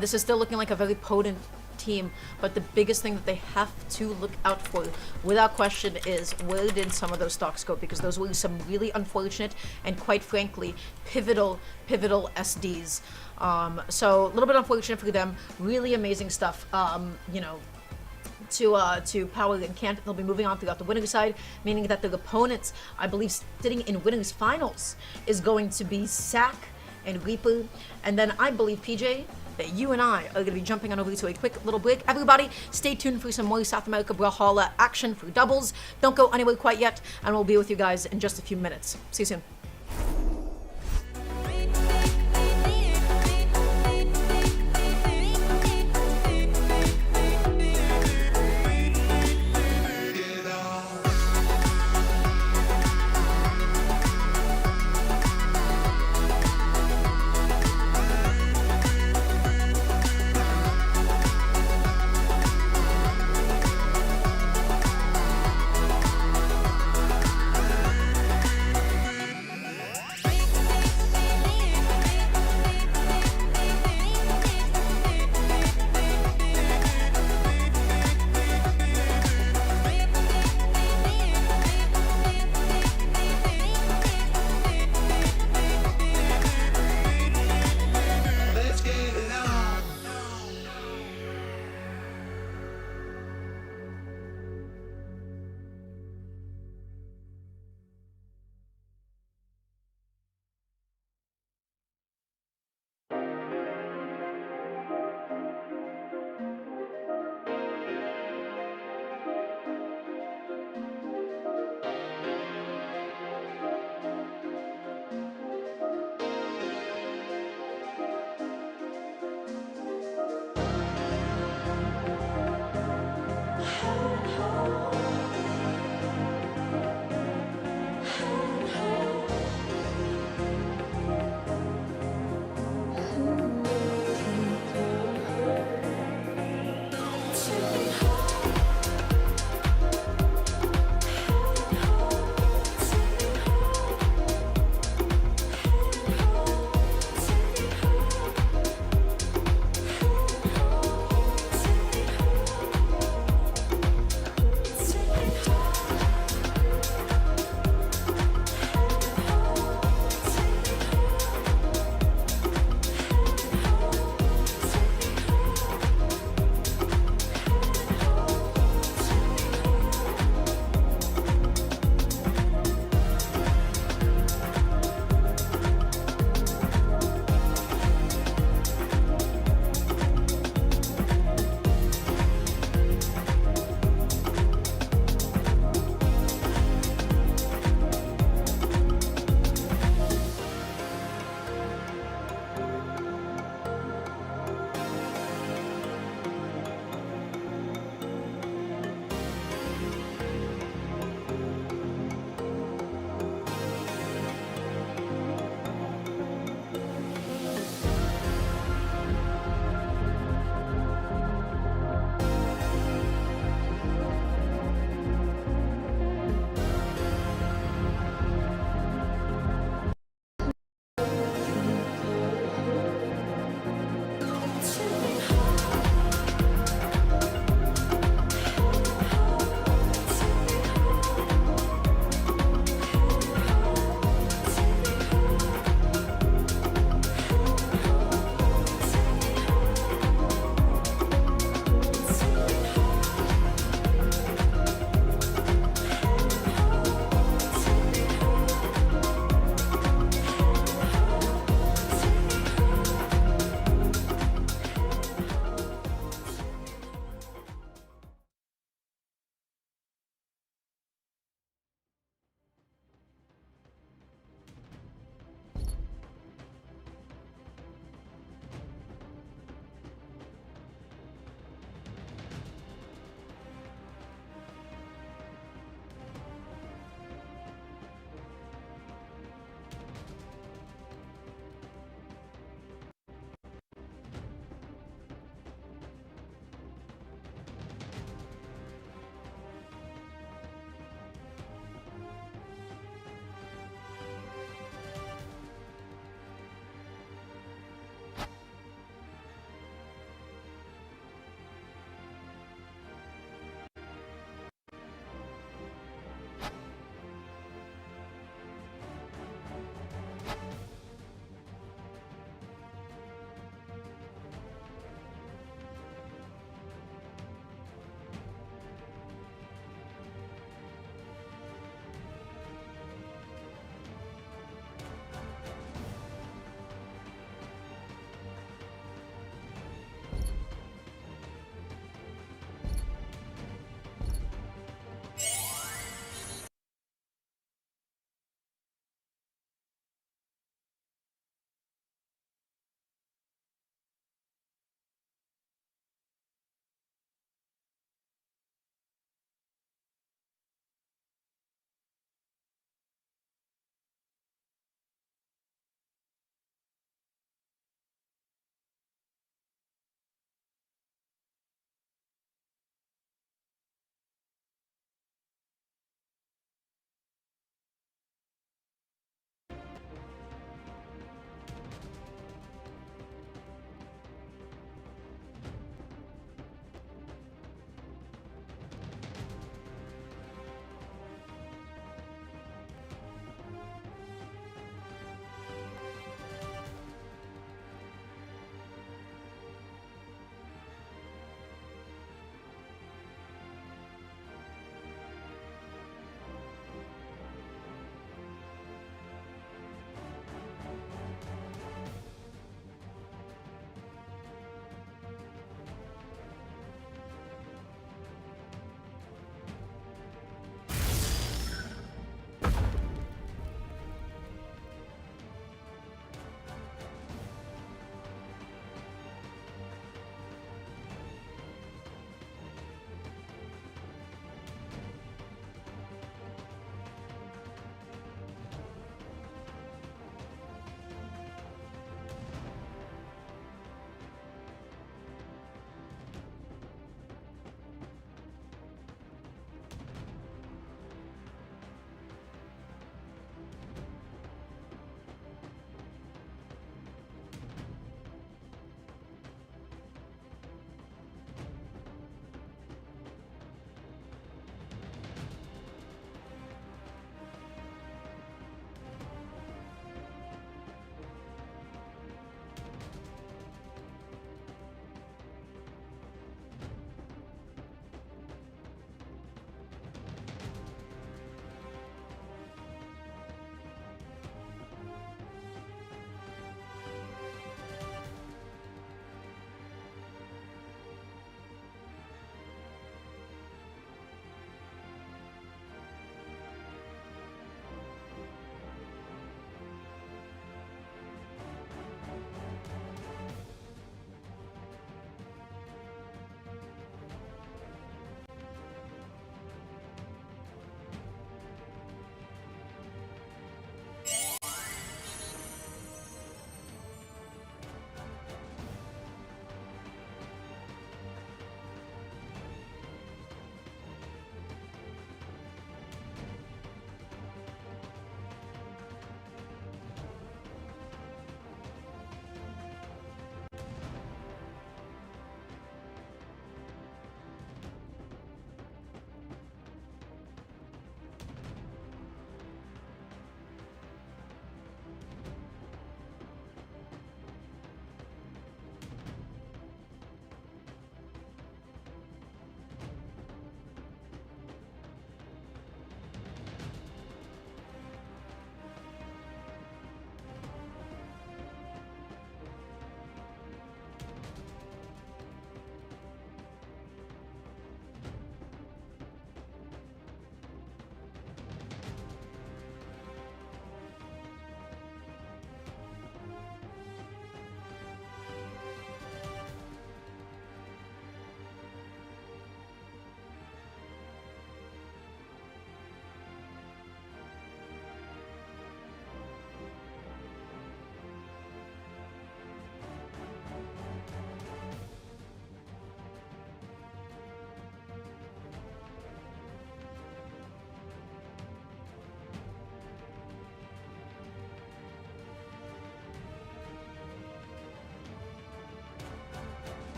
This is still looking like a very potent team, but the biggest thing that they have to look out for, without question, is where did some of those stocks go? Because those were some really unfortunate and, quite frankly, pivotal SDs. So a little bit unfortunate for them. Really amazing stuff. You know, to Power and Kant, they'll be moving on throughout the winners side, meaning that their opponents, I believe, sitting in winners finals is going to be Sack and Reaper, and then I believe, PJ, that you and I are going to be jumping on over to a quick little break. Everybody, stay tuned for some more South America Brawlhalla action for doubles. Don't go anywhere quite yet, and we'll be with you guys in just a few minutes. See you soon.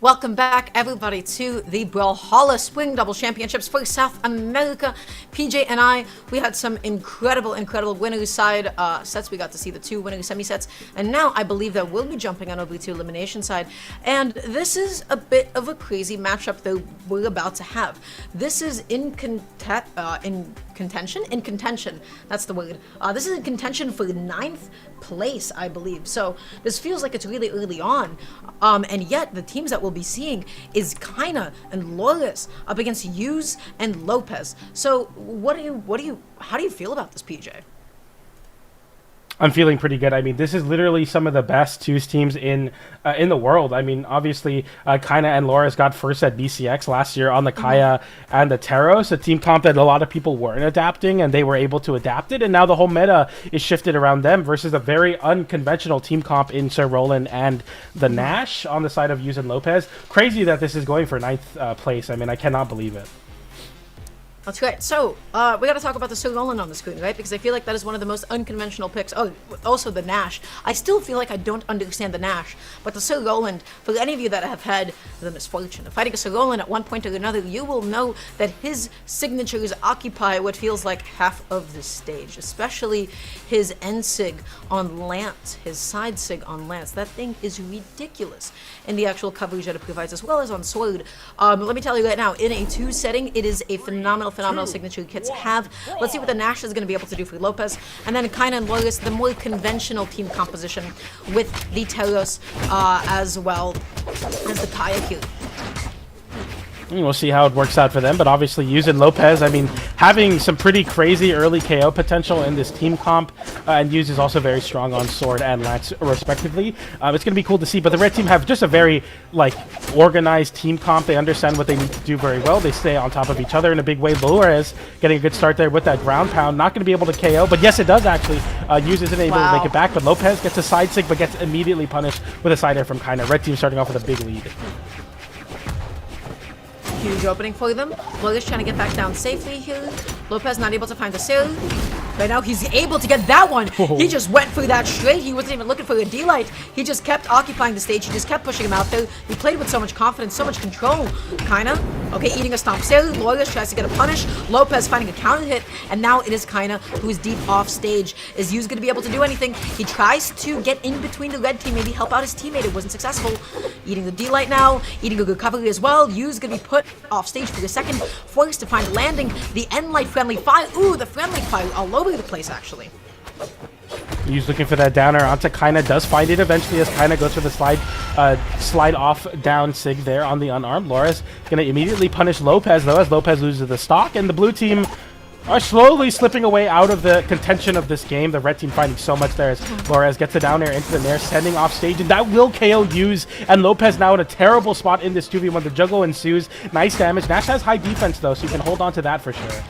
Welcome back, everybody, to the Brawlhalla Spring Double Championships for South America. PJ and I, we had some incredible winners side sets. We got to see the 2 winners semi-sets, and now I believe that we'll be jumping on over to elimination side. And this is a bit of a crazy matchup that we're about to have. This is in contention. That's the word. This is in contention for 9th place, I believe. So this feels like it's really early on, and yet the teams that we'll be seeing is Kaina and Loris up against Hughes and Lopez. So how do you feel about this, PJ? I'm feeling pretty good. I mean, this is literally some of the best twos teams in the world. I mean, obviously, Kaina and Loris got first at BCX last year on the Kaya and the Teros, a team comp that a lot of people weren't adapting, and they were able to adapt it, and now the whole meta is shifted around them versus a very unconventional team comp in Sir Roland and the Nash on the side of Hughes and Lopez. Crazy that this is going for 9th place. I mean, I cannot believe it. That's great. So, we got to talk about the Sir Roland on the screen, right? Because I feel like that is one of the most unconventional picks. Oh, also the Nash. I still feel like I don't understand the Nash, but the Sir Roland, for any of you that have had the misfortune of fighting a Sir Roland at one point or another, you will know that his signatures occupy what feels like half of the stage, especially his end sig on Lance, his side sig on Lance. That thing is ridiculous in the actual coverage that it provides, as well as on Sword. Let me tell you right now, in a 2 setting, it is a phenomenal signature kits have. Let's see what the Nash is going to be able to do for Lopez. And then Kaina and Loris, the more conventional team composition with the Teros as well as the Kaya here. We'll see how it works out for them, but obviously using Lopez, I mean, having some pretty crazy early KO potential in this team comp, and Hughes is also very strong on Sword and Lance, respectively. It's going to be cool to see, but the red team have just a very, organized team comp. They understand what they need to do very well. They stay on top of each other in a big way. Loris getting a good start there with that ground pound. Not going to be able to KO, but yes, it does actually. Hughes isn't able to make it back, but Lopez gets a side sig, but gets immediately punished with a side air from Kaina. Red team starting off with a big lead. Huge opening for them. Loris trying to get back down safely here. Lopez not able to find the sail. Right now he's able to get that one. Whoa. He just went through that straight. He wasn't even looking for a D-light. He just kept occupying the stage. He just kept pushing him out there. He played with so much confidence, so much control. Kaina, okay, eating a stomp sail. Loris tries to get a punish. Lopez finding a counter hit. And now it is Kaina who is deep off stage. Is Hughes going to be able to do anything? He tries to get in between the red team, maybe help out his teammate. It wasn't successful. Eating the D-light now. Eating a good recovery as well. Hughes going to be put off stage for a second. Forced to find landing. The end-light friendly fire. Ooh, the friendly fire all over the place, actually. Hughes looking for that downer onto Kaina, does find it eventually as Kaina goes for the slide off down sig there on the unarmed. Loris gonna immediately punish Lopez though, as Lopez loses the stock, and the blue team are slowly slipping away out of the contention of this game. The red team finding so much there as Loris gets a down air into the nair, sending off stage, and that will KO Hughes, and Lopez now in a terrible spot in this 2v1. The juggle ensues. Nice damage. Nash has high defense though, so you can hold on to that for sure.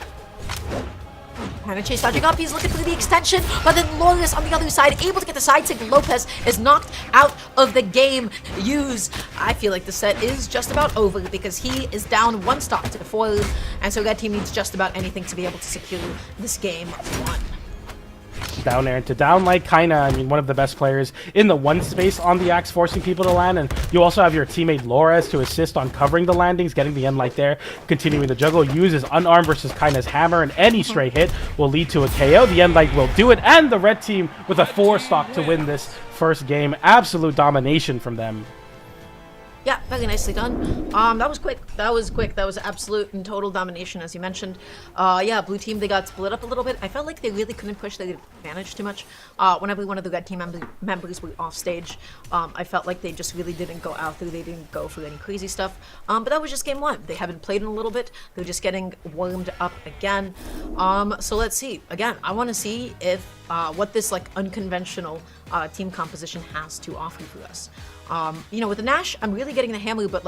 Kind of chase dodging up, he's looking for the extension, but then Loris on the other side, able to get the side sig. Lopez is knocked out of the game. Hughes, I feel like the set is just about over because he is down 1 stock to the 4, and so that team needs just about anything to be able to secure this game 1. Down air into down like Kaina. I mean, one of the best players in the 1 space on the axe, forcing people to land. And you also have your teammate Loris to assist on covering the landings, getting the end light there, continuing the juggle. Uses unarmed versus Kaina's hammer, and any stray hit will lead to a KO. The end light will do it, and the red team with a 4 stock to win this first game. Absolute domination from them. Yeah, very nicely done. That was quick. That was absolute and total domination, as you mentioned. Yeah, blue team, they got split up a little bit. I felt like they really couldn't push their advantage too much. Whenever one of the red team members were off stage, I felt like they just really didn't go out there. They didn't go for any crazy stuff. But that was just game 1. They haven't played in a little bit. They're just getting warmed up again. So let's see. Again, I want to see if what this unconventional team composition has to offer for us. With the Nash, I'm really getting the hammer, but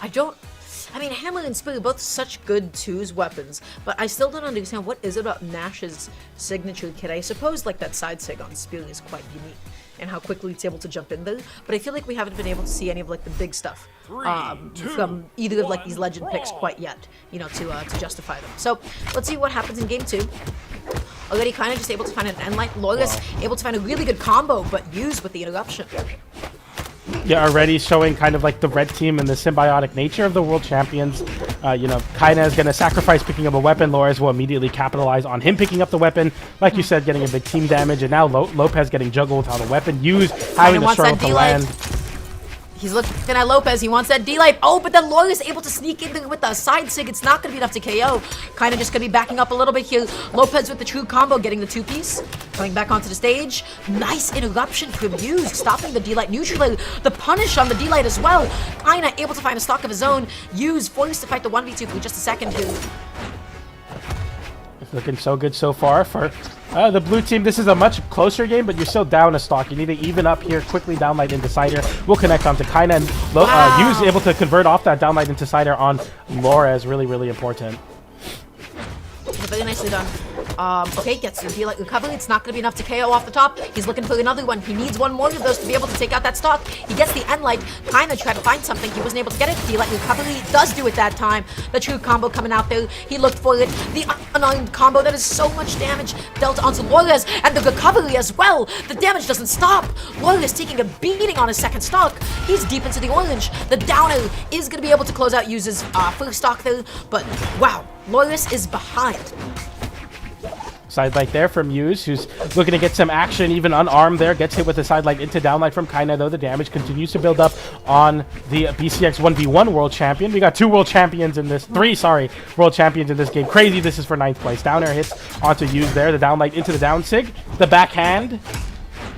Hammer and Spear are both such good 2s weapons, but I still don't understand what is it about Nash's signature kit. I suppose that side sig on Spear is quite unique and how quickly it's able to jump in there, but I feel like we haven't been able to see any of the big stuff from either of these legend picks quite yet, to justify them. So let's see what happens in game 2. Already kind of just able to find an end light. Loris able to find a really good combo, but Hughes with the interruption. Yeah, already showing kind of like the red team and the symbiotic nature of the world champions. You know, Kaina is going to sacrifice picking up a weapon. Lores will immediately capitalize on him picking up the weapon. Like you said, getting a big team damage. And now Lopez getting juggled without a weapon. Use having to struggle to land. He's looking at Lopez. He wants that D-Light. Oh, but then Lore is able to sneak in there with the side sig. It's not going to be enough to KO. Kind of just going to be backing up a little bit here. Lopez with the true combo, getting the two-piece. Coming back onto the stage. Nice interruption from Hughes, stopping the D-Light. Neutrally, the punish on the D-Light as well. Kind of able to find a stock of his own. Hughes forced to fight the 1v2 for just a second here. Looking so good so far for the blue team. This is a much closer game, but you're still down a stock. You need to even up here quickly. Downlight into Cider. We'll connect onto Kaina, and Hughes able to convert off that downlight into Cider on Lores. Really, really important. Very nicely done. Okay, gets the D-Light recovery. It's not going to be enough to KO off the top. He's looking for another one. He needs one more of those to be able to take out that stock. He gets the N-Light. Kinda tried to find something. He wasn't able to get it. D-Light recovery does do it that time. The true combo coming out there. He looked for it. The unarmed combo that is so much damage dealt onto Lores, and the recovery as well. The damage doesn't stop. Lores taking a beating on his second stock. He's deep into the orange. The downer is going to be able to close out Use's first stock there, but wow, Lores is behind. Sidelight there from Hughes, who's looking to get some action, even unarmed there. Gets hit with a sidelight into downlight from Kaina, though. The damage continues to build up on the BCX 1v1 world champion. We got three world champions in this game. Crazy, this is for 9th place. Down air hits onto Hughes there. The downlight into the down sig. The backhand,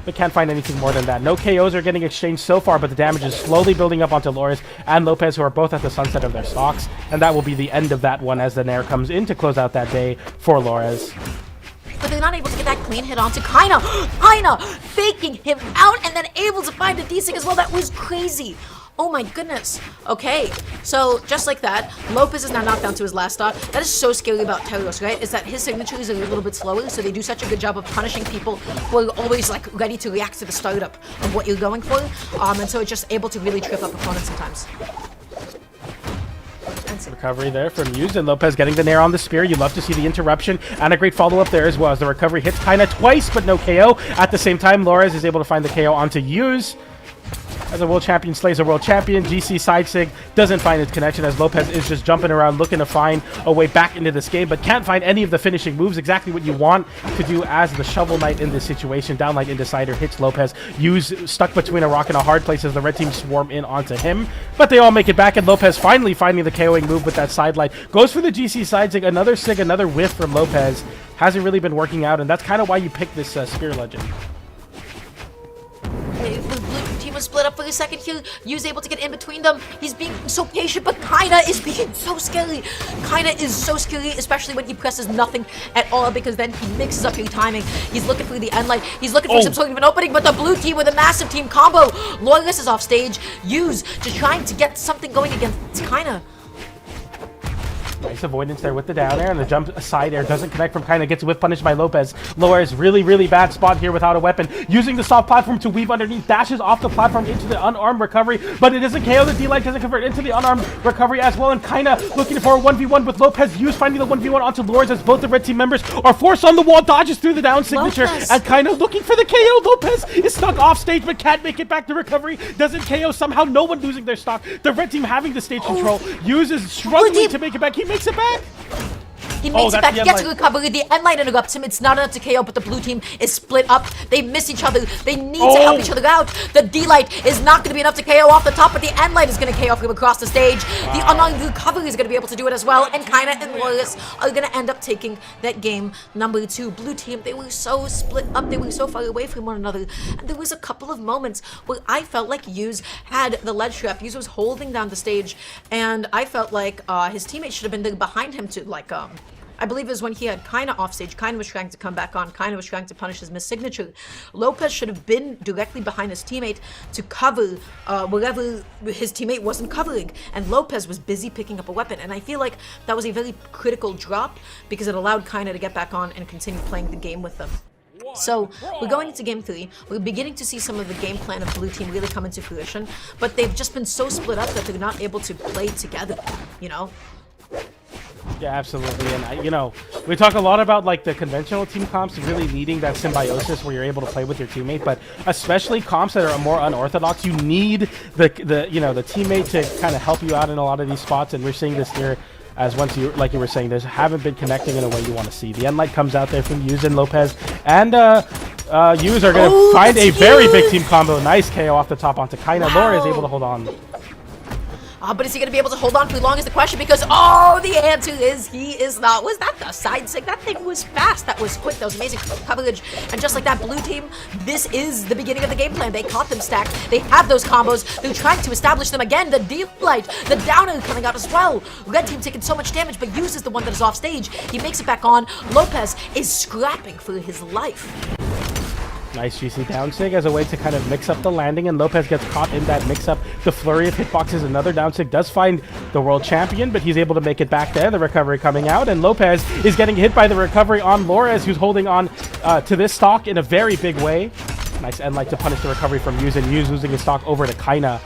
but can't find anything more than that. No KOs are getting exchanged so far, but the damage is slowly building up onto Lores and Lopez, who are both at the sunset of their stocks. And that will be the end of that one as the Nair comes in to close out that day for Lores. But they're not able to get that clean hit onto Kaina. Kaina faking him out and then able to find a D-Sig as well. That was crazy. Oh my goodness. Okay, so just like that, Lopez is now knocked down to his last stock. That is so scary about Teros, right? Is that his signatures are a little bit slower, so they do such a good job of punishing people who are always like ready to react to the startup of what you're going for. And so it's just able to really trip up opponents sometimes. Recovery there from Hughes, and Lopez getting the Nair on the spear. You love to see the interruption and a great follow-up there as well, as the recovery hits Kaina twice, but no KO. At the same time, Lores is able to find the KO onto Hughes. As a world champion slays a world champion, GC side sig doesn't find its connection, as Lopez is just jumping around looking to find a way back into this game, but can't find any of the finishing moves. Exactly what you want to do as the Shovel Knight in this situation. Downlight into Cider hits Lopez. Hughes stuck between a rock and a hard place as the red team swarm in onto him, but they all make it back, and Lopez finally finding the KOing move with that sidelight. Goes for the GC side sig, another whiff from Lopez. Hasn't really been working out, and that's kind of why you pick this Spear Legend. Team was split up for a second here. Hughes able to get in between them. He's being so patient, but Kaina is being so scary. Kaina is so scary, especially when he presses nothing at all, because then he mixes up your timing. He's looking for the end light. He's looking for some sort of an opening, but the blue team with a massive team combo. Loyalist is off stage. Hughes just trying to get something going against Kaina. Nice avoidance there with the down air, and the jump side air doesn't connect from Kaina. Gets whiff punished by Lopez. Lores really, really bad spot here without a weapon. Using the soft platform to weave underneath. Dashes off the platform into the unarmed recovery, but it doesn't KO. The D-Light doesn't convert into the unarmed recovery as well, and Kaina looking for a 1v1 with Lopez. Hughes finding the 1v1 onto Lores as both the red team members are forced on the wall. Dodges through the down signature, and Kaina looking for the KO. Lopez is stuck off stage, but can't make it back to recovery. Doesn't KO somehow. No one losing their stock. The red team having the stage control. Hughes is struggling to make it back. He makes it back. He makes it back, he gets a recovery, the end line interrupts him, it's not enough to KO, but the blue team is split up, they miss each other, they need to help each other out. The D-Light is not going to be enough to KO off the top, but the end light is going to KO from across the stage. The unarmed recovery is going to be able to do it as well, and Kaina and Lores are going to end up taking that game number 2. Blue team, they were so split up, they were so far away from one another, and there was a couple of moments where I felt like Hughes had the ledge trap. Hughes was holding down the stage, and I felt like his teammates should have been there behind him to, like, I believe it was when he had Kaina off stage. Kaina was trying to come back on. Kaina was trying to punish his missed signature. Lopez should have been directly behind his teammate to cover wherever his teammate wasn't covering. And Lopez was busy picking up a weapon. And I feel like that was a very critical drop because it allowed Kaina to get back on and continue playing the game with them. So we're going into game 3. We're beginning to see some of the game plan of blue team really come into fruition. But they've just been so split up that they're not able to play together, you know? Yeah, absolutely. And, we talk a lot about, like, the conventional team comps really needing that symbiosis where you're able to play with your teammate, but especially comps that are more unorthodox, you need the teammate to kind of help you out in a lot of these spots, and we're seeing this here as once you, like you were saying, they haven't been connecting in a way you want to see. The Enlight comes out there from Yuz and Lopez, and Yuz are going to find a very big team combo. Nice KO off the top onto Kaina. Wow. Laura is able to hold on. But is he going to be able to hold on for long is the question, because, the answer is he is not. Was that the side sig? That thing was fast. That was quick. That was amazing coverage. And just like that, blue team, this is the beginning of the game plan. They caught them stacked. They have those combos. They're trying to establish them again. The D-Light, the downer coming out as well. Red team taking so much damage, but uses the one that is off stage. He makes it back on. Lopez is scrapping for his life. Nice GC down sig as a way to kind of mix up the landing, and Lopez gets caught in that mix-up. The flurry of hitboxes, another down sig does find the world champion, but he's able to make it back there. The recovery coming out, and Lopez is getting hit by the recovery on Lores, who's holding on to this stock in a very big way. Nice Enlight to punish the recovery from Yuz, and Yuz losing his stock over to Kaina.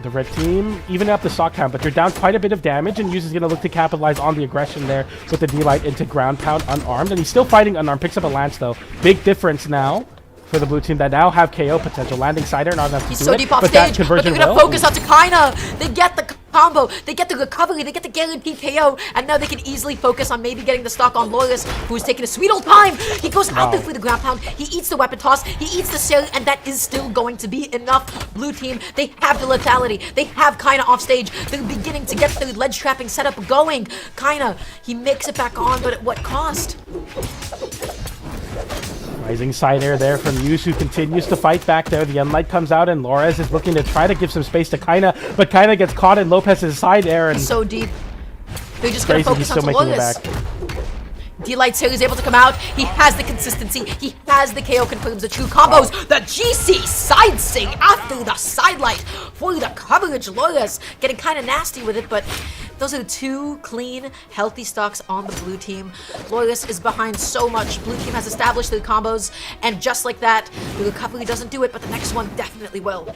The red team even up the stock count, but you're down quite a bit of damage, and Yuz is going to look to capitalize on the aggression there with the D-Light into ground pound unarmed, and he's still fighting unarmed. Picks up a lance though. Big difference now for the blue team that now have KO potential. Landing cider, not enough to He's do so it, deep off but that stage, but conversion they're going will. to focus onto Kaina. They get the combo, they get the recovery, they get the guaranteed KO, and now they can easily focus on maybe getting the stock on Loris, who's taking a sweet old time. He goes out there for the ground pound, he eats the weapon toss, he eats the sail, and that is still going to be enough. Blue team, they have the lethality, they have Kaina off stage, they're beginning to get the ledge trapping setup going. Kaina, he makes it back on, but at what cost? Rising side air there from Yuz, who continues to fight back there. The Enlight comes out, and Lores is looking to try to give some space to Kaina, but Kaina gets caught in Lopez's side air, and So deep. They're just going to crazy, he's focus still on making it Loris. back. D-Light series able to come out. He has the consistency. He has the KO, confirms the true combos. The GC side sing after the sidelight for the coverage. Loris getting kind of nasty with it, but those are the two clean, healthy stocks on the blue team. Loris is behind so much. Blue team has established the combos, and just like that, the recovery doesn't do it, but the next one definitely will.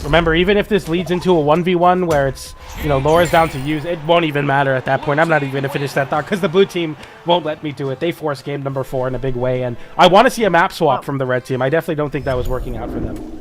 Remember, even if this leads into a 1v1 where it's, Laura's down to Yuz, it won't even matter at that point. I'm not even going to finish that thought because the blue team won't let me do it. They forced game number 4 in a big way, and I want to see a map swap from the red team. I definitely don't think that was working out for them.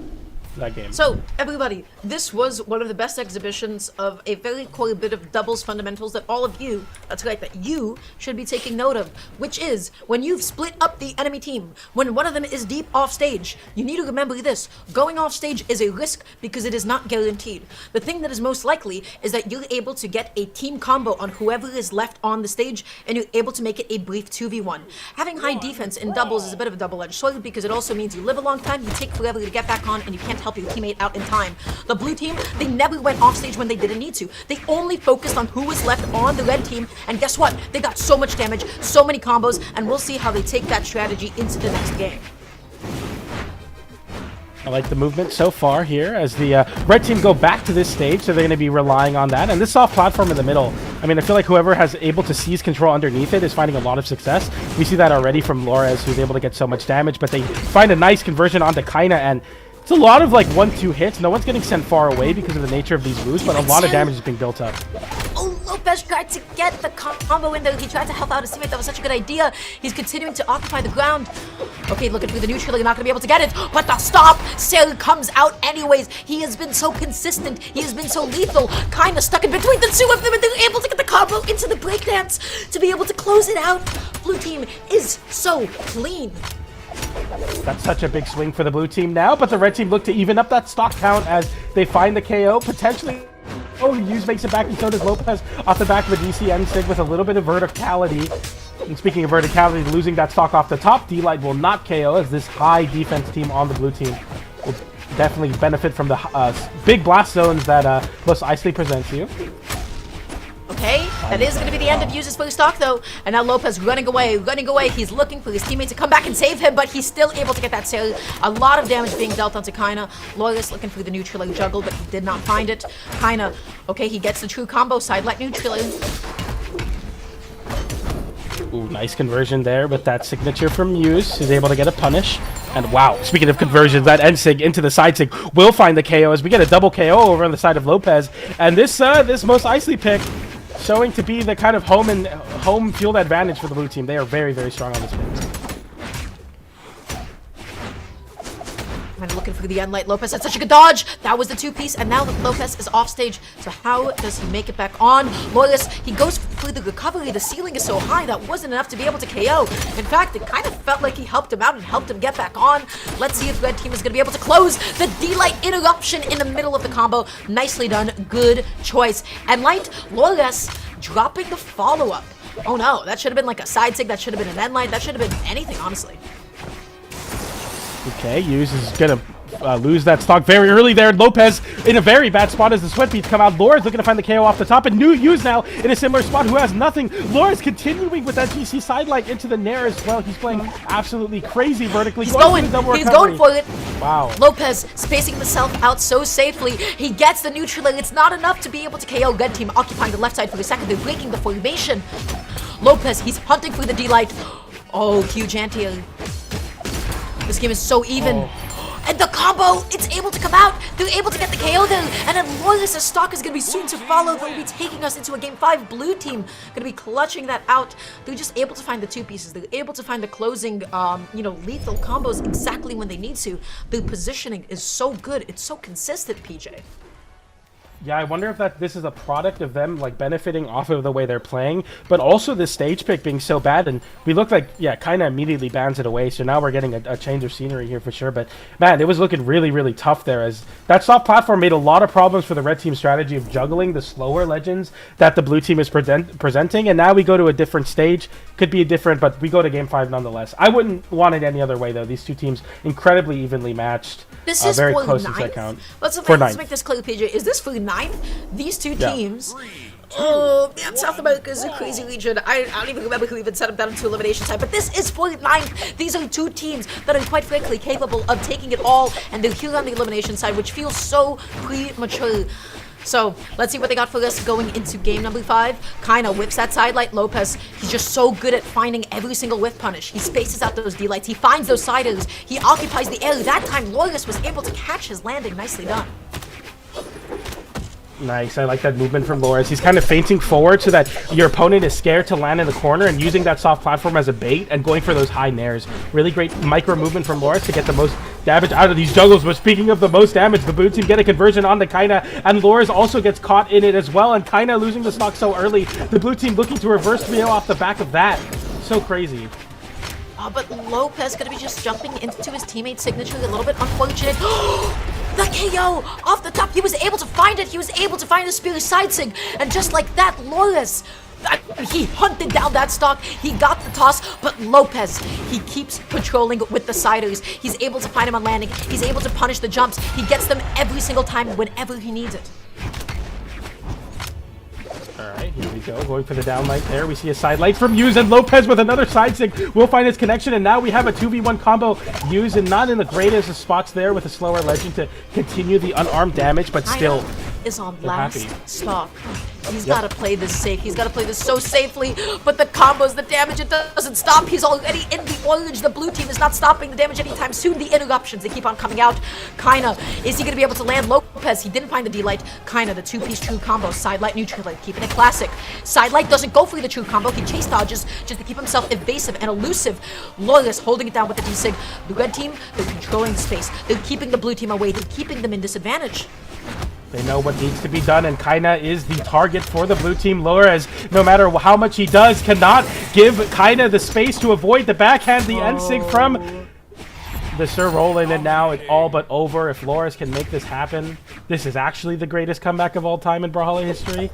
That game. So, everybody, this was one of the best exhibitions of a very core bit of doubles fundamentals that all of you, that's right, that you should be taking note of, which is when you've split up the enemy team, when one of them is deep off stage, you need to remember this. Going off stage is a risk because it is not guaranteed. The thing that is most likely is that you're able to get a team combo on whoever is left on the stage, and you're able to make it a brief 2v1. Having high defense in doubles is a bit of a double-edged sword because it also means you live a long time, you take forever to get back on, and you can't help your teammate out in time. The blue team, they never went off stage when they didn't need to. They only focused on who was left on the red team, and guess what? They got so much damage, so many combos, and we'll see how they take that strategy into the next game. I like the movement so far here as the red team go back to this stage, so they're going to be relying on that. And this soft platform in the middle, I mean, I feel like whoever has able to seize control underneath it is finding a lot of success. We see that already from Lores, who's able to get so much damage, but they find a nice conversion onto Kaina, and it's a lot of like 1-2 hits. No one's getting sent far away because of the nature of these moves, but a lot of damage is being built up. Oh, Lopez tried to get the combo in there. He tried to help out his teammate. That was such a good idea. He's continuing to occupy the ground. Okay, looking through the neutral. You're not going to be able to get it. But the stop sail comes out anyways. He has been so consistent. He has been so lethal. Kind of stuck in between the two of them, and they're able to get the combo into the breakdance to be able to close it out. Blue team is so clean. That's such a big swing for the blue team now, but the red team look to even up that stock count as they find the KO, potentially. Oh, Yuz makes it back, and so does Lopez off the back of a DCN sig with a little bit of verticality. And speaking of verticality, losing that stock off the top, D-Light will not KO as this high defense team on the blue team will definitely benefit from the big blast zones that Plus Isley presents you. Okay, that is going to be the end of Yuz's first stock, though. And now Lopez running away. He's looking for his teammate to come back and save him, but he's still able to get that sail. A lot of damage being dealt onto Kaina. Loris looking for the neutral juggle, but he did not find it. Kaina, okay, he gets the true combo, sidelight neutral. Ooh, nice conversion there with that signature from Yuz. He's able to get a punish. And wow, speaking of conversions, that end sig into the side sig will find the KO as we get a double KO over on the side of Lopez. And this Most Isley pick showing to be the kind of home field advantage for the blue team. They are very, very strong on this pitch. I'm looking for the end light. Lopez had such a good dodge. That was the two-piece, and now Lopez is off stage. So how does he make it back on? Loyalist, he goes for the recovery. The ceiling is so high that wasn't enough to be able to KO. In fact, it kind of felt like he helped him out and helped him get back on. Let's see if red team is going to be able to close the D-Light interruption in the middle of the combo. Nicely done. Good choice. And Light, Loyalist dropping the follow-up. Oh no, that should have been like a side sig. That should have been an end light. That should have been anything, honestly. Okay, Hughes is gonna lose that stock very early there. Lopez in a very bad spot as the sweat beats come out. Laura's looking to find the KO off the top, and new Hughes now in a similar spot who has nothing. Laura's continuing with that GC sidelight into the Nair as well. He's playing absolutely crazy vertically. He's going for it. Wow. Lopez spacing himself out so safely. He gets the neutral. It's not enough to be able to KO. Red team occupying the left side for a second. They're breaking the formation. Lopez, he's hunting for the D-Light. Oh, huge anti-air. This game is so even. Oh. And the combo, it's able to come out. They're able to get the KO there. And then Loyalist's stock is going to be soon to follow. They'll be taking us into a game 5. Blue team going to be clutching that out. They're just able to find the two pieces. They're able to find the closing, lethal combos exactly when they need to. Their positioning is so good. It's so consistent, PJ. Yeah, I wonder if this is a product of them like benefiting off of the way they're playing, but also the stage pick being so bad. And we look like, yeah, kind of immediately bans it away. So now we're getting a change of scenery here for sure. But man, it was looking really, really tough there, as that soft platform made a lot of problems for the red team strategy of juggling the slower legends that the blue team is presenting. And now we go to a different stage. Could be different, but we go to game 5 nonetheless. I wouldn't want it any other way though. These two teams incredibly evenly matched. This is very for close the to that count. Let's make this clear, PJ. Is this for the 9th? These two teams. Oh man, South America is a crazy region. I don't even remember who even set up that into elimination time. But this is for the 9th. These are two teams that are quite frankly capable of taking it all, and they're here on the elimination side, which feels so premature. So let's see what they got for us going into game number 5. Kinda whips that sidelight. Lopez, he's just so good at finding every single whiff punish. He spaces out those D-lights. He finds those siders. He occupies the air. That time, Loyalist was able to catch his landing. Nicely done. Nice. I like that movement from Loris. He's kind of feinting forward so that your opponent is scared to land in the corner and using that soft platform as a bait and going for those high nairs. Really great micro movement from Loris to get the most damage out of these juggles. But speaking of the most damage, the blue team get a conversion on the Kaina, and Loris also gets caught in it as well. And Kaina losing the stock so early. The blue team looking to reverse 3-0 off the back of that. So crazy. But Lopez gonna be just jumping into his teammate's signature. A little bit unfortunate. The KO off the top. He was able to find it. He was able to find the spear side sig. And just like that, Loris, he hunted down that stock. He got the toss. But Lopez, he keeps patrolling with the siders. He's able to find him on landing. He's able to punish the jumps. He gets them every single time whenever he needs it. Alright, here we go. Going for the downlight there. We see a side light from Hughes, and Lopez with another side sig will find his connection, and now we have a 2v1 combo. Hughes and not in the greatest of spots there with a slower legend to continue the unarmed damage, but still is on last stock. He's got to play this safe. He's got to play this so safely. But the combos, the damage, it doesn't stop. He's already in the orange. The blue team is not stopping the damage anytime soon. The interruptions, they keep on coming out. Kaina, is he going to be able to land Lopez? He didn't find the D-Light. Kaina, the two-piece true combo. Sidelight, neutral light, keeping it classic. Sidelight doesn't go for the true combo. He chase dodges just to keep himself evasive and elusive. Loyalist holding it down with the D-Sig. The red team, they're controlling the space. They're keeping the blue team away. They're keeping them in disadvantage. They know what needs to be done, and Kaina is the target for the blue team. Loras, no matter how much he does, cannot give Kaina the space to avoid the backhand, the end-sig from the Sir Roland, and now it's all but over. If Loras can make this happen, this is actually the greatest comeback of all time in Brawlhalla history.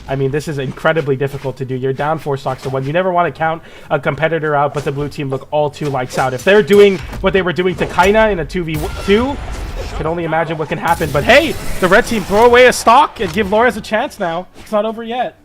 I mean, this is incredibly difficult to do. You're down 4 stocks to 1. You never want to count a competitor out, but the blue team look all too lights out. If they're doing what they were doing to Kaina in a 2v2, can only imagine what can happen. But hey, the red team throw away a stock and give Loras a chance now. It's not over yet.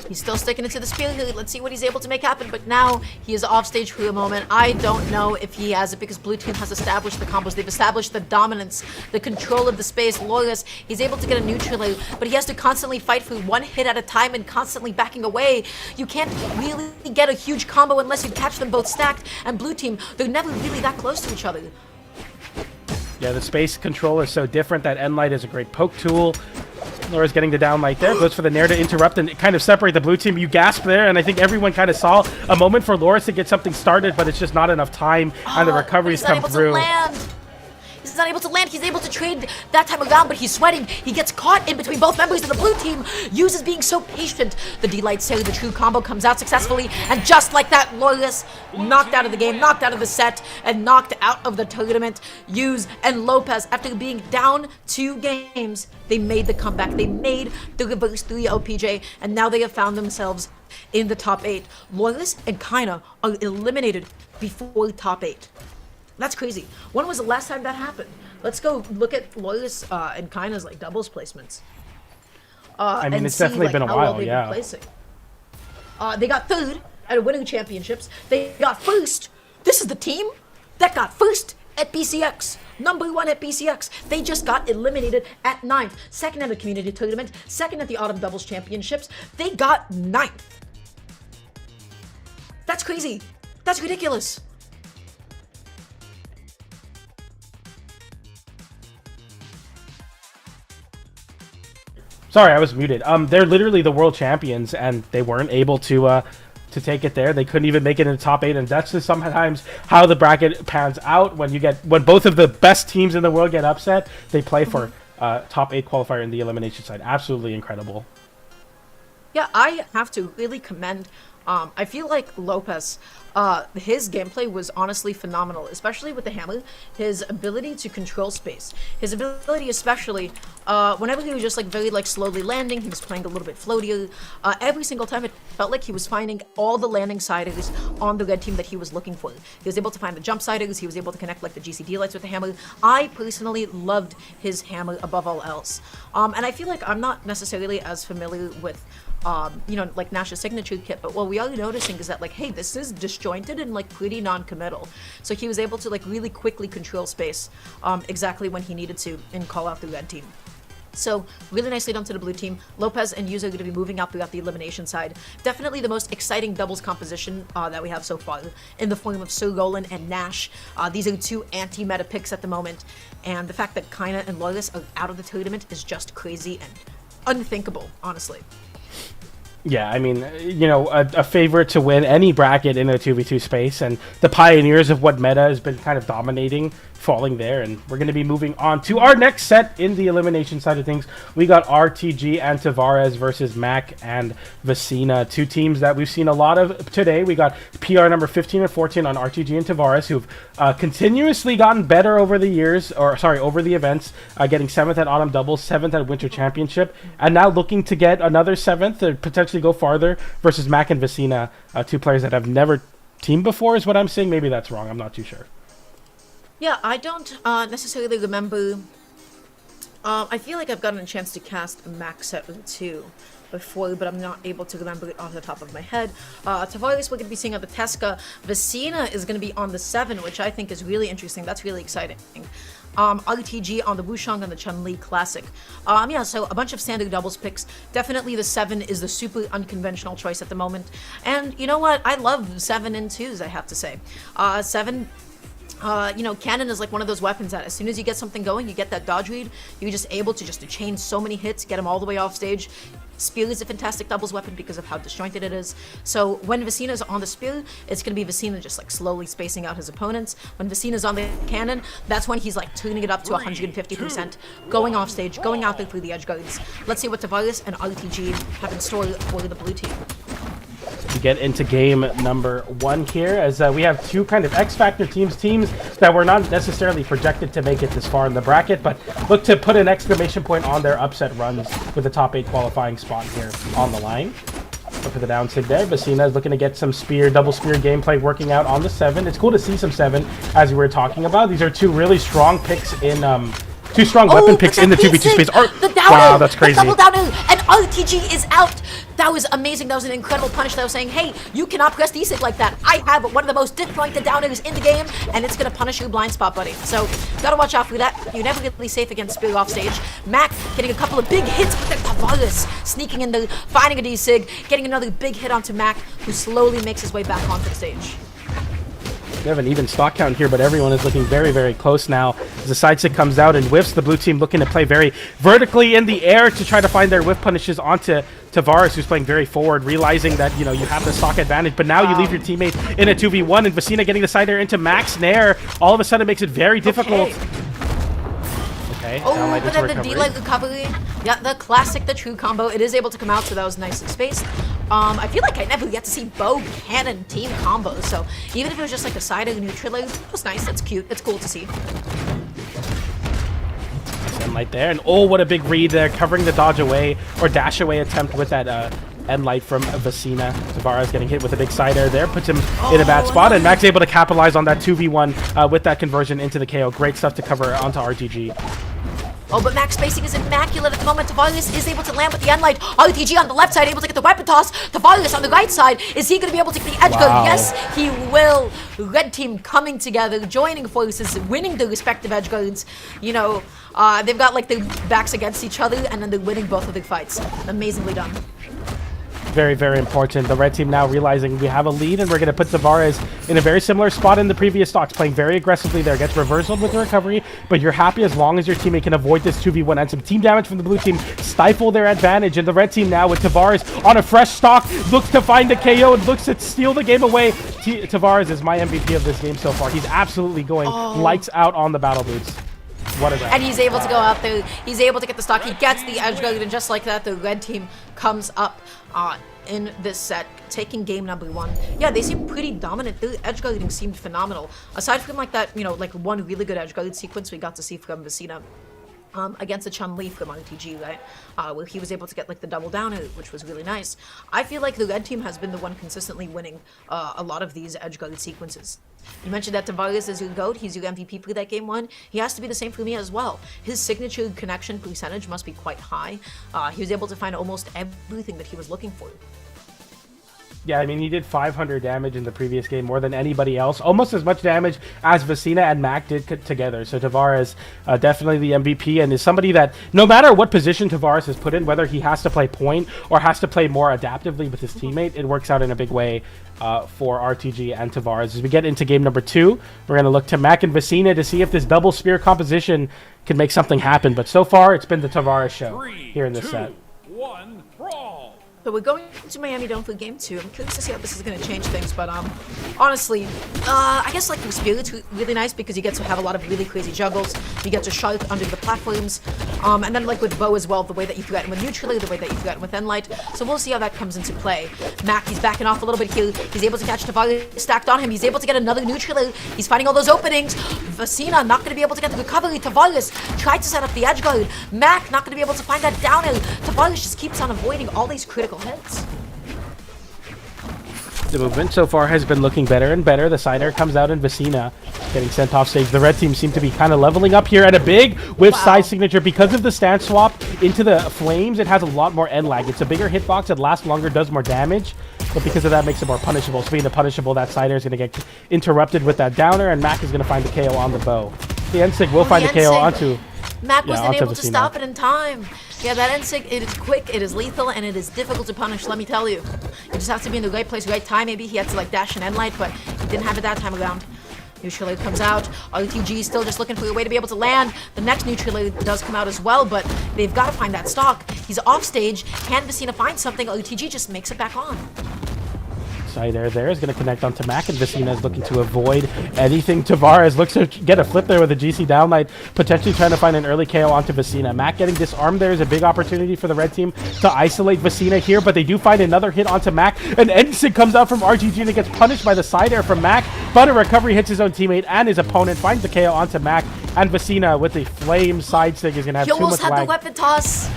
He's still sticking it to the spear. Let's see what he's able to make happen. But now he is off stage for a moment. I don't know if he has it because blue team has established the combos. They've established the dominance, the control of the space. Loras, he's able to get a neutral, but he has to constantly fight for 1 hit at a time and constantly backing away. You can't really get a huge combo unless you catch them both stacked. And blue team, they're never really that close to each other. Yeah, the space control is so different. That end light is a great poke tool. Laura's getting the down light there. Goes for the Nair to interrupt and kind of separate the blue team. You gasp there, and I think everyone kind of saw a moment for Loris to get something started, but it's just not enough time, and the recoveries come through. He's not able to land. He's able to trade that time around, but he's sweating. He gets caught in between both members of the blue team. Uses being so patient. The D-Light Sailor, the true combo comes out successfully, and just like that, Loris knocked out of the game, knocked out of the set, and knocked out of the tournament. Use and Lopez, after being down 2 games, they made the comeback. They made the reverse 3-0 PJ, and now they have found themselves in the top 8. Loris and Kaina are eliminated before top 8. That's crazy. When was the last time that happened? Let's go look at Loris and Kaina's like doubles placements. I mean, it's definitely been a while, yeah. They got 3rd at winning championships. They got 1st. This is the team that got 1st at BCX. Number 1 at BCX. They just got eliminated at 9th. 2nd at a community tournament. 2nd at the Autumn Doubles Championships. They got 9th. That's crazy. That's ridiculous. Sorry, I was muted. They're literally the world champions, and they weren't able to take it there. They couldn't even make it in the top 8, and that's just sometimes how the bracket pans out. When both of the best teams in the world get upset, they play for top 8 qualifier in the elimination side. Absolutely incredible. Yeah, I have to really commend. I feel like Lopez, his gameplay was honestly phenomenal, especially with the hammer. His ability to control space, his ability especially whenever he was just like very like slowly landing, he was playing a little bit floatier. Every single time it felt like he was finding all the landing siders on the red team that he was looking for. He was able to find the jump siders, he was able to connect like the GCD lights with the hammer. I personally loved his hammer above all else. And I feel like I'm not necessarily as familiar with you know, like Nash's signature kit, but what we are noticing is that like, hey, this is disjointed and like pretty non-committal. So he was able to like really quickly control space exactly when he needed to and call out the red team. So really nicely done to the blue team. Lopez and Yuzo are going to be moving out throughout the elimination side. Definitely the most exciting doubles composition that we have so far in the form of Sir Roland and Nash. These are 2 anti-meta picks at the moment, and the fact that Kaina and Loris are out of the tournament is just crazy and unthinkable, honestly. Yeah, I mean, you know, a favorite to win any bracket in a 2v2 space, and the pioneers of what meta has been kind of dominating, falling there. And we're going to be moving on to our next set in the elimination side of things. We got RTG and Tavares versus Mac and Vecina, 2 teams that we've seen a lot of today. We got PR number 15 and 14 on RTG and Tavares, who've continuously gotten better over the years, or sorry, over the events, getting 7th at Autumn Doubles, 7th at Winter Championship, and now looking to get another 7th or potentially go farther versus Mac and Vecina, 2 players that have never teamed before is what I'm saying. Maybe that's wrong. I'm not too sure. Yeah, I don't necessarily remember. I feel like I've gotten a chance to cast Mac set 2 before, but I'm not able to remember it off the top of my head. Tavares we're going to be seeing on the Tesca. Vecina is going to be on the 7, which I think is really interesting. That's really exciting. RTG on the Wushang and the Chun-Li Classic. Yeah, so a bunch of standard doubles picks. Definitely the 7 is the super unconventional choice at the moment. And you know what? I love 7 and 2s, I have to say. 7... you know, cannon is like one of those weapons that as soon as you get something going, you get that dodge read, you're just able to just chain so many hits, get them all the way off stage. Spear is a fantastic doubles weapon because of how disjointed it is. So when Vecina's on the spear, it's going to be Vecina just like slowly spacing out his opponents. When Vecina's on the cannon, that's when he's like turning it up to 150%, going off stage, going out there through the edge guards. Let's see what Tavares and RTG have in store for the blue team. We get into game number 1 here, as we have 2 kind of X-Factor teams that were not necessarily projected to make it this far in the bracket, but look to put an exclamation point on their upset runs with the top 8 qualifying spot here on the line. Look for the down sig there. Vecina is looking to get some double spear gameplay working out on the 7. It's cool to see some 7, as we were talking about. These are 2 really strong picks in 2 strong weapon picks in the 2v2 space. Wow, that's crazy. The double down air, and RTG is out. That was amazing. That was an incredible punish that was saying, hey, you cannot press D-Sig like that. I have one of the most disjointed down airs in the game, and it's going to punish your blind spot, buddy. So, gotta watch out for that. You're never really safe against spear off stage. Mac getting a couple of big hits, but then Tavares sneaking in there, finding a D-Sig, getting another big hit onto Mac, who slowly makes his way back onto the stage. We have an even stock count here, but everyone is looking very, very close now. As the side stick comes out and whiffs, the blue team looking to play very vertically in the air to try to find their whiff punishes onto Tavares, who's playing very forward, realizing that, you know, you have the stock advantage, but now you leave your teammate in a 2v1, and Vecina getting the side air into Max Nair all of a sudden makes it very difficult. Okay. Oh, but then the D-leg recovery. Yeah, the classic, the true combo. It is able to come out, so that was nicely spaced. I feel like I never get to see bow cannon team combos, so even if it was just like a side of neutral leg, it was nice. That's cute. It's cool to see. Light there, and oh, what a big read there, covering the dodge away or dash away attempt with that end light from Vecina. Tavares getting hit with a big side air there, puts him in a bad spot, and Max able to capitalize on that 2v1 with that conversion into the KO. Great stuff to cover onto RTG. Oh, but Max spacing is immaculate at the moment. Tavares is able to land with the end light. RTG on the left side, able to get the weapon toss. Tavares on the right side. Is he going to be able to get the edge guard? Yes, he will. Red team coming together, joining forces, winning the respective edge guards. You know, they've got like their backs against each other, and then they're winning both of their fights. Amazingly done. Very, very important. The red team now realizing we have a lead, and we're going to put Tavares in a very similar spot in the previous stocks, playing very aggressively there. Gets reversaled with the recovery, but you're happy as long as your teammate can avoid this 2v1 and some team damage from the blue team, stifle their advantage. And the red team now with Tavares on a fresh stock, looks to find the KO and looks to steal the game away. Tavares is my MVP of this game so far. He's absolutely going lights out on the battle boots. What a round. And he's able to go out there. He's able to get the stock. He gets the edge guard, and just like that, the red team comes up in this set, taking game number 1. Yeah, they seem pretty dominant. The edge guarding seemed phenomenal. Aside from like that, you know, like one really good edge guard sequence we got to see from Vecina against the Chun-Li from RTG, right? Where he was able to get like the double down, which was really nice. I feel like the red team has been the one consistently winning a lot of these edge guard sequences. You mentioned that Tavares is your GOAT, he's your MVP for that game 1. He has to be the same for me as well. His signature connection percentage must be quite high. He was able to find almost everything that he was looking for. Yeah, I mean, he did 500 damage in the previous game, more than anybody else. Almost as much damage as Vecina and Mac did together. So Tavares, definitely the MVP, and is somebody that, no matter what position Tavares is put in, whether he has to play point or has to play more adaptively with his teammate, it works out in a big way for RTG and Tavares. As we get into game number 2, we're going to look to Mac and Vecina to see if this double spear composition can make something happen. But so far, it's been the Tavares show here in this set. 1, brawl. So we're going to Miami Dome for game 2. I'm curious to see how this is going to change things, but honestly, I guess like the Spirit's really nice because you get to have a lot of really crazy juggles. You get to shove under the platforms, and then like with Bow as well, the way that you threaten with neutrally, the way that you threaten with Enlight. So we'll see how that comes into play. Mac, he's backing off a little bit here. He's able to catch Tavares stacked on him. He's able to get another neutrally. He's finding all those openings. Vecina not going to be able to get the recovery. Tavares tried to set up the edge guard. Mac not going to be able to find that down air. Tavares just keeps on avoiding all these critical hits. The movement so far has been looking better and better. The side air comes out and Vecina getting sent off stage. The red team seem to be kind of leveling up here at a big whiff side signature. Because of the stance swap into the flames, it has a lot more end lag. It's a bigger hitbox, it lasts longer, does more damage, but because of that makes it more punishable. So being the punishable, that side air is going to get interrupted with that downer, and Mac is going to find the KO on the bow. The N-Sig will find the KO onto... Mac wasn't able to Vecina. stop it in time. Yeah, that N-Sig, it is quick, it is lethal, and it is difficult to punish, let me tell you. You just have to be in the right place, right time. Maybe he had to like dash an N-Light, but he didn't have it that time around. Neutral comes out. RTG is still just looking for a way to be able to land. The next neutral does come out as well, but they've got to find that stock. He's off stage. Can Vecina find something? RTG just makes it back on. Side air there is going to connect onto Mac, and Vecina is looking to avoid anything. Tavares looks to get a flip there with a GC downlight, potentially trying to find an early KO onto Vecina. Mac getting disarmed there is a big opportunity for the red team to isolate Vecina here, but they do find another hit onto Mac. An N-Sig comes out from RGG and it gets punished by the side air from Mac, but a recovery hits his own teammate and his opponent, finds the KO onto Mac, and Vecina with the flame side stick is going to have He too much almost had lag. the weapon toss.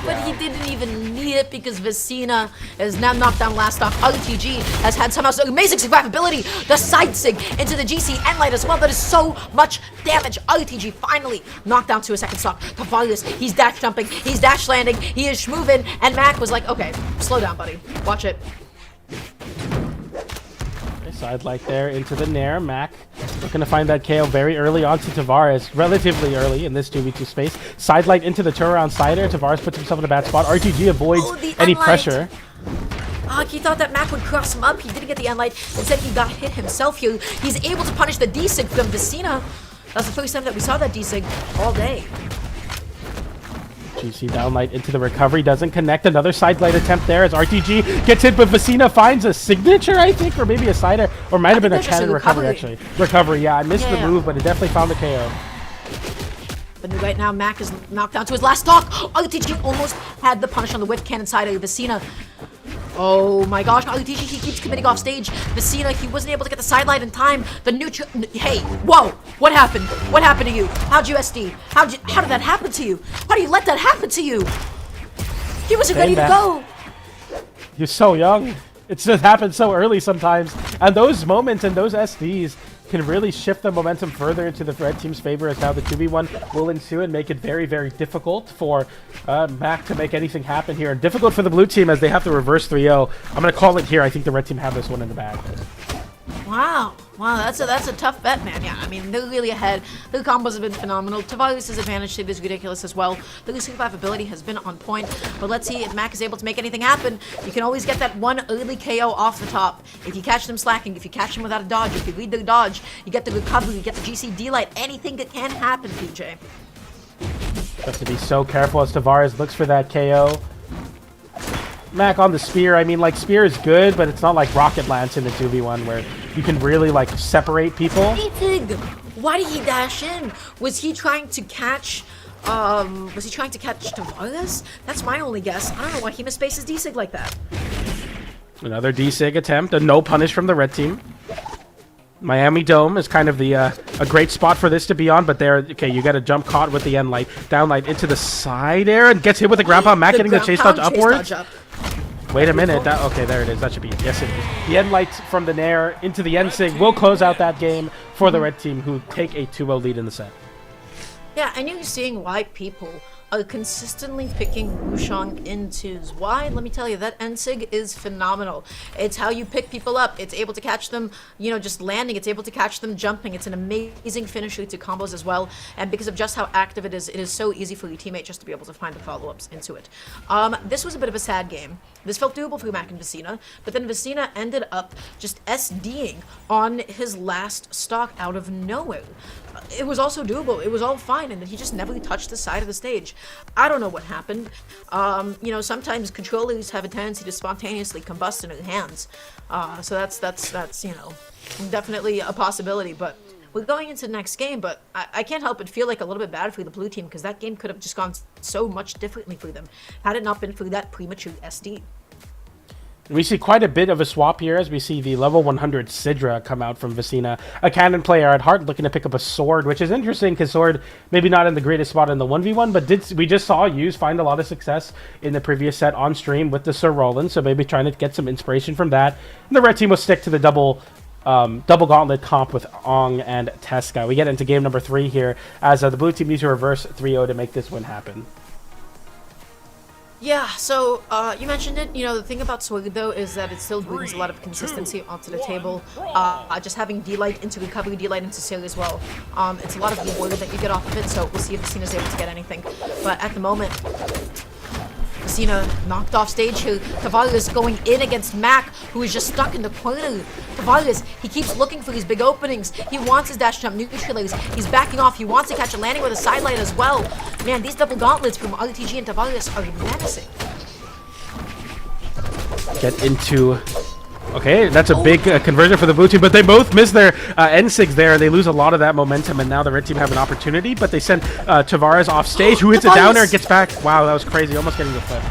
But he didn't even need it because Vecina is now knocked down last stock. RTG has had somehow amazing survivability. The side sig into the GC and light as well. That is so much damage. RTG finally knocked down to a second stock. Tavares, he's dash jumping, he's dash landing, he is schmoving, and Mac was like, okay, slow down, buddy. Watch it. Side light there into the Nair. Mac looking to find that KO very early onto Tavares, relatively early in this 2v2 space. Side light into the turnaround side air. Tavares puts himself in a bad spot. RTG avoids any pressure. He thought that Mac would cross him up. He didn't get the N-Light. Instead, he got hit himself here. He's able to punish the D-Sig from Vecina. That's the first time that we saw that D-Sig all day. GC downlight into the recovery, doesn't connect. Another side light attempt there as RTG gets hit, but Vecina finds a signature, I think, or maybe a sider, or might have been a cannon recovery, actually. Recovery, yeah, I missed the move, but it definitely found the KO. But right now, Mac is knocked down to his last stock. RTG almost had the punish on the whip cannon side of Vecina. Oh my gosh, RTG, he keeps committing off stage. Vecina, he wasn't able to get the sidelight in time. The neutral. Hey, whoa, what happened? What happened to you? How'd you SD? How did that happen to you? How do you let that happen to you? He wasn't ready to go. You're so young. It just happens so early sometimes. And those moments and those SDs can really shift the momentum further into the red team's favor, as now the 2v1 will ensue and make it very, very difficult for Mac to make anything happen here. And difficult for the blue team as they have to reverse 3-0. I'm going to call it here. I think the red team have this one in the bag. Wow, that's a tough bet, man. Yeah, I mean, they're really ahead. Their combos have been phenomenal. Tavares' advantage to is ridiculous as well. The survivability has been on point, but let's see if Mac is able to make anything happen. You can always get that one early KO off the top. If you catch them slacking, if you catch them without a dodge, if you read their dodge, you get the recovery, you get the GC D-Light, anything that can happen, PJ. Have to be so careful as Tavares looks for that KO. Mac on the spear, I mean, like, spear is good, but it's not like Rocket Lance in the 2v1 where you can really, like, separate people. Why did he dash in? Was he trying to catch Tavares? That's my only guess. I don't know why he misspaced his D-Sig like that. Another D-Sig attempt, a no punish from the red team. Miami Dome is kind of the a great spot for this to be on, but there, okay, you got a jump caught with the end light, down light into the side air, and gets hit with the ground pound. Mac getting the chase dodge upwards. Wait a minute, okay, there it is. That should be it. Yes, it is. The end light from the Nair into the end sig will close out that game for the red team, who take a 2-0 lead in the set. Yeah, and you're seeing why people are consistently picking Wushang intos. Why? Let me tell you, that N-Sig is phenomenal. It's how you pick people up. It's able to catch them, you know, just landing. It's able to catch them jumping. It's an amazing finisher to combos as well. And because of just how active it is so easy for your teammate just to be able to find the follow-ups into it. This was a bit of a sad game. This felt doable for Mac and Vecina, but then Vecina ended up just SDing on his last stock out of nowhere. It was also doable. It was all fine, and then he just never touched the side of the stage. I don't know what happened. You know, sometimes controllers have a tendency to spontaneously combust in their hands. So that's you know, definitely a possibility. But we're going into the next game, but I can't help but feel like a little bit bad for the blue team, because that game could have just gone so much differently for them had it not been for that premature SD. We see quite a bit of a swap here as we see the level 100 Sidra come out from Vecina, a cannon player at heart looking to pick up a sword, which is interesting because sword maybe not in the greatest spot in the 1v1, but we just saw Yuz find a lot of success in the previous set on stream with the Sir Roland, so maybe trying to get some inspiration from that. And the red team will stick to the double gauntlet comp with Ong and Tesca. We get into game number 3 here as the blue team needs to reverse 3-0 to make this win happen. Yeah, so you mentioned it. You know, the thing about Sword, though, is that it still brings a lot of consistency onto the table. Just having D-Light into recovery, D-Light into Sail as well. It's a lot of reward that you get off of it, so we'll see if Vecina's able to get anything. But at the moment, Vecina knocked off stage here. Tavares going in against Mac, who is just stuck in the corner. Tavares, he keeps looking for these big openings. He wants his dash jump neutralized. He's backing off. He wants to catch a landing with a sidelight as well. Man, these double gauntlets from RTG and Tavares are menacing. Get into... Okay, that's a big conversion for the blue team, but they both miss their N-Sigs there. They lose a lot of that momentum, and now the red team have an opportunity, but they send Tavares off stage, who hits a down air, gets back. Wow, that was crazy, almost getting the flip.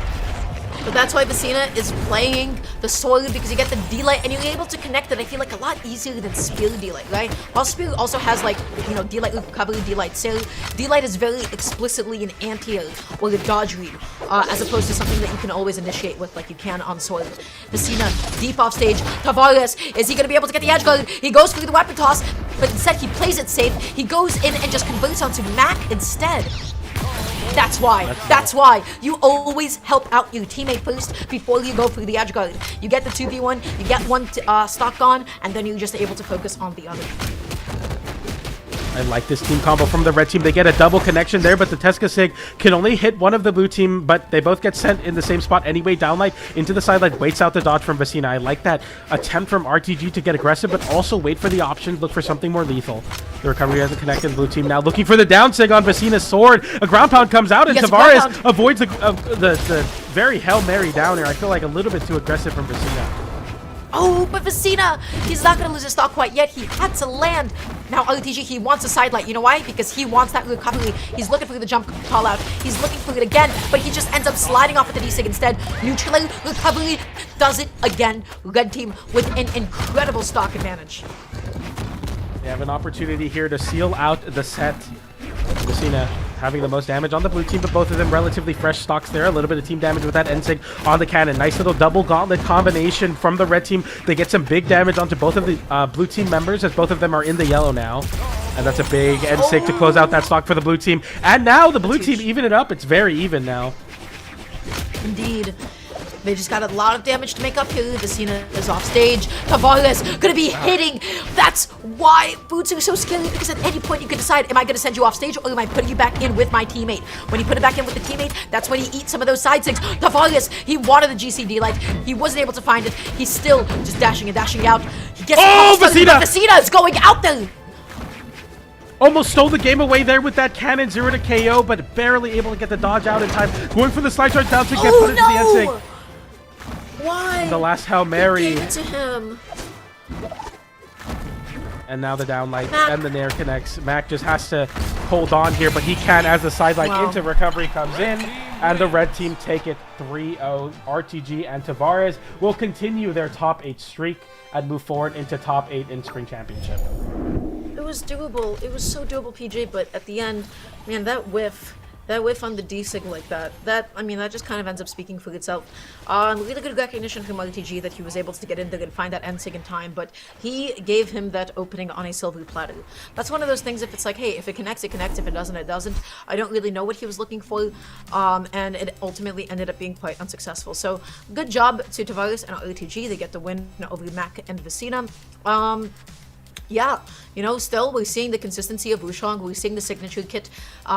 But that's why Vecina is playing the sword, because you get the D-Light and you're able to connect it, I feel like, a lot easier than Spear D-Light, right? While Spear also has, like, you know, D-Light recovery, D-Light sail, D-Light is very explicitly an anti-air or a dodge read, as opposed to something that you can always initiate with, like you can on sword. Vecina, deep off stage. Tavares, is he going to be able to get the edge guard? He goes through the weapon toss, but instead he plays it safe. He goes in and just converts onto Mac instead. That's why you always help out your teammate first before you go through the edge guard. You get the 2v1, you get one stock on, and then you're just able to focus on the other. I like this team combo from the red team. They get a double connection there, but the Tesca Sig can only hit one of the blue team, but they both get sent in the same spot anyway. Downlight into the side, like waits out the dodge from Vecina. I like that attempt from RTG to get aggressive, but also wait for the options, look for something more lethal. The recovery hasn't connected. The blue team now looking for the down Sig on Vecina's sword. A ground pound comes out, and Tavares avoids the very Hail Mary down here. I feel like a little bit too aggressive from Vecina. Oh, but Vecina, he's not going to lose his stock quite yet. He had to land. Now, RTG, he wants a sidelight. You know why? Because he wants that recovery. He's looking for the jump call out. He's looking for it again, but he just ends up sliding off with the D-Sig instead. Neutral recovery does it again. Red team with an incredible stock advantage. They have an opportunity here to seal out the set. Vecina having the most damage on the blue team, but both of them relatively fresh stocks there. A little bit of team damage with that Ensig on the cannon. Nice little double gauntlet combination from the red team. They get some big damage onto both of the blue team members, as both of them are in the yellow now. And that's a big Ensig to close out that stock for the blue team. And now the blue team even it up. It's very even now. Indeed. They just got a lot of damage to make up here. Vecina is off stage. Tavares gonna be hitting. That's why boots are so scary, because at any point you can decide, am I gonna send you off stage or am I putting you back in with my teammate? When you put it back in with the teammate, that's when he eats some of those side sigs. Tavares, he wanted the GCD light. He wasn't able to find it. He's still just dashing and dashing out. He gets Vecina! Vecina is going out there. Almost stole the game away there with that cannon, 0 to KO, but barely able to get the dodge out in time. Going for the slide charge down to get put into the Ensig. Why? The last Hail Mary. Gave it to him. And now the downlight and the Nair connects. Mac just has to hold on here, but he can as the sidelight into recovery comes in. And the red team take it 3-0. RTG and Tavares will continue their top 8 streak and move forward into top 8 in Spring Championship. It was doable. It was so doable, PJ, but at the end, man, that whiff on the D-Sig like that just kind of ends up speaking for itself. Really good recognition from RTG that he was able to get in there and find that N-Sig in time, but he gave him that opening on a silver platter. That's one of those things, if it's like, hey, if it connects, it connects, if it doesn't, it doesn't. I don't really know what he was looking for, and it ultimately ended up being quite unsuccessful. So, good job to Tavares and RTG. They get the win over Mac and Vecina. Yeah, you know, still we're seeing the consistency of Wushong, we're seeing the signature kit,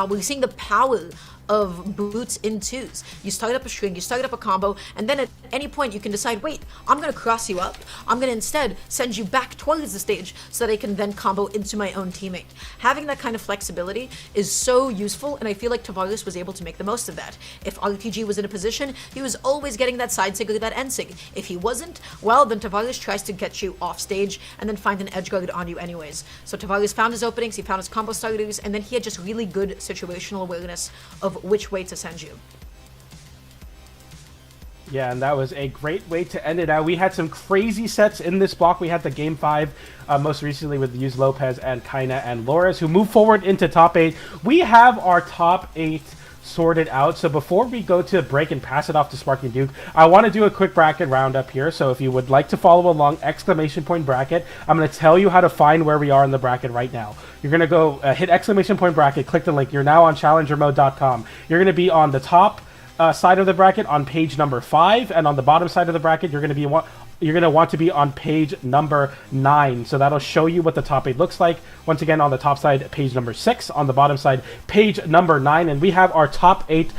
we're seeing the power of boots in twos. You start up a string, you start up a combo, and then at any point you can decide, wait, I'm gonna cross you up. I'm gonna instead send you back towards the stage so that I can then combo into my own teammate. Having that kind of flexibility is so useful, and I feel like Tavares was able to make the most of that. If RTG was in a position, he was always getting that side sig or that end sig. If he wasn't, well, then Tavares tries to get you off stage and then find an edge guard on you anyways. So Tavares found his openings, he found his combo starters, and then he had just really good situational awareness of which way to send you. Yeah, and that was a great way to end it out. We had some crazy sets in this block. We had the Game 5, most recently with Yuz Lopez and Kaina and Loris, who move forward into top 8. We have our top 8 sorted out. So before we go to break and pass it off to Sparky and Duke, I want to do a quick bracket roundup here. So if you would like to follow along, exclamation point bracket, I'm going to tell you how to find where we are in the bracket right now. You're going to go hit exclamation point bracket, click the link. You're now on challengermode.com. You're going to be on the top side of the bracket on page number 5, and on the bottom side of the bracket you're going to want to be on page number 9. So that'll show you what the top 8 looks like. Once again, on the top side, page number 6. On the bottom side, page number 9. And we have our top 8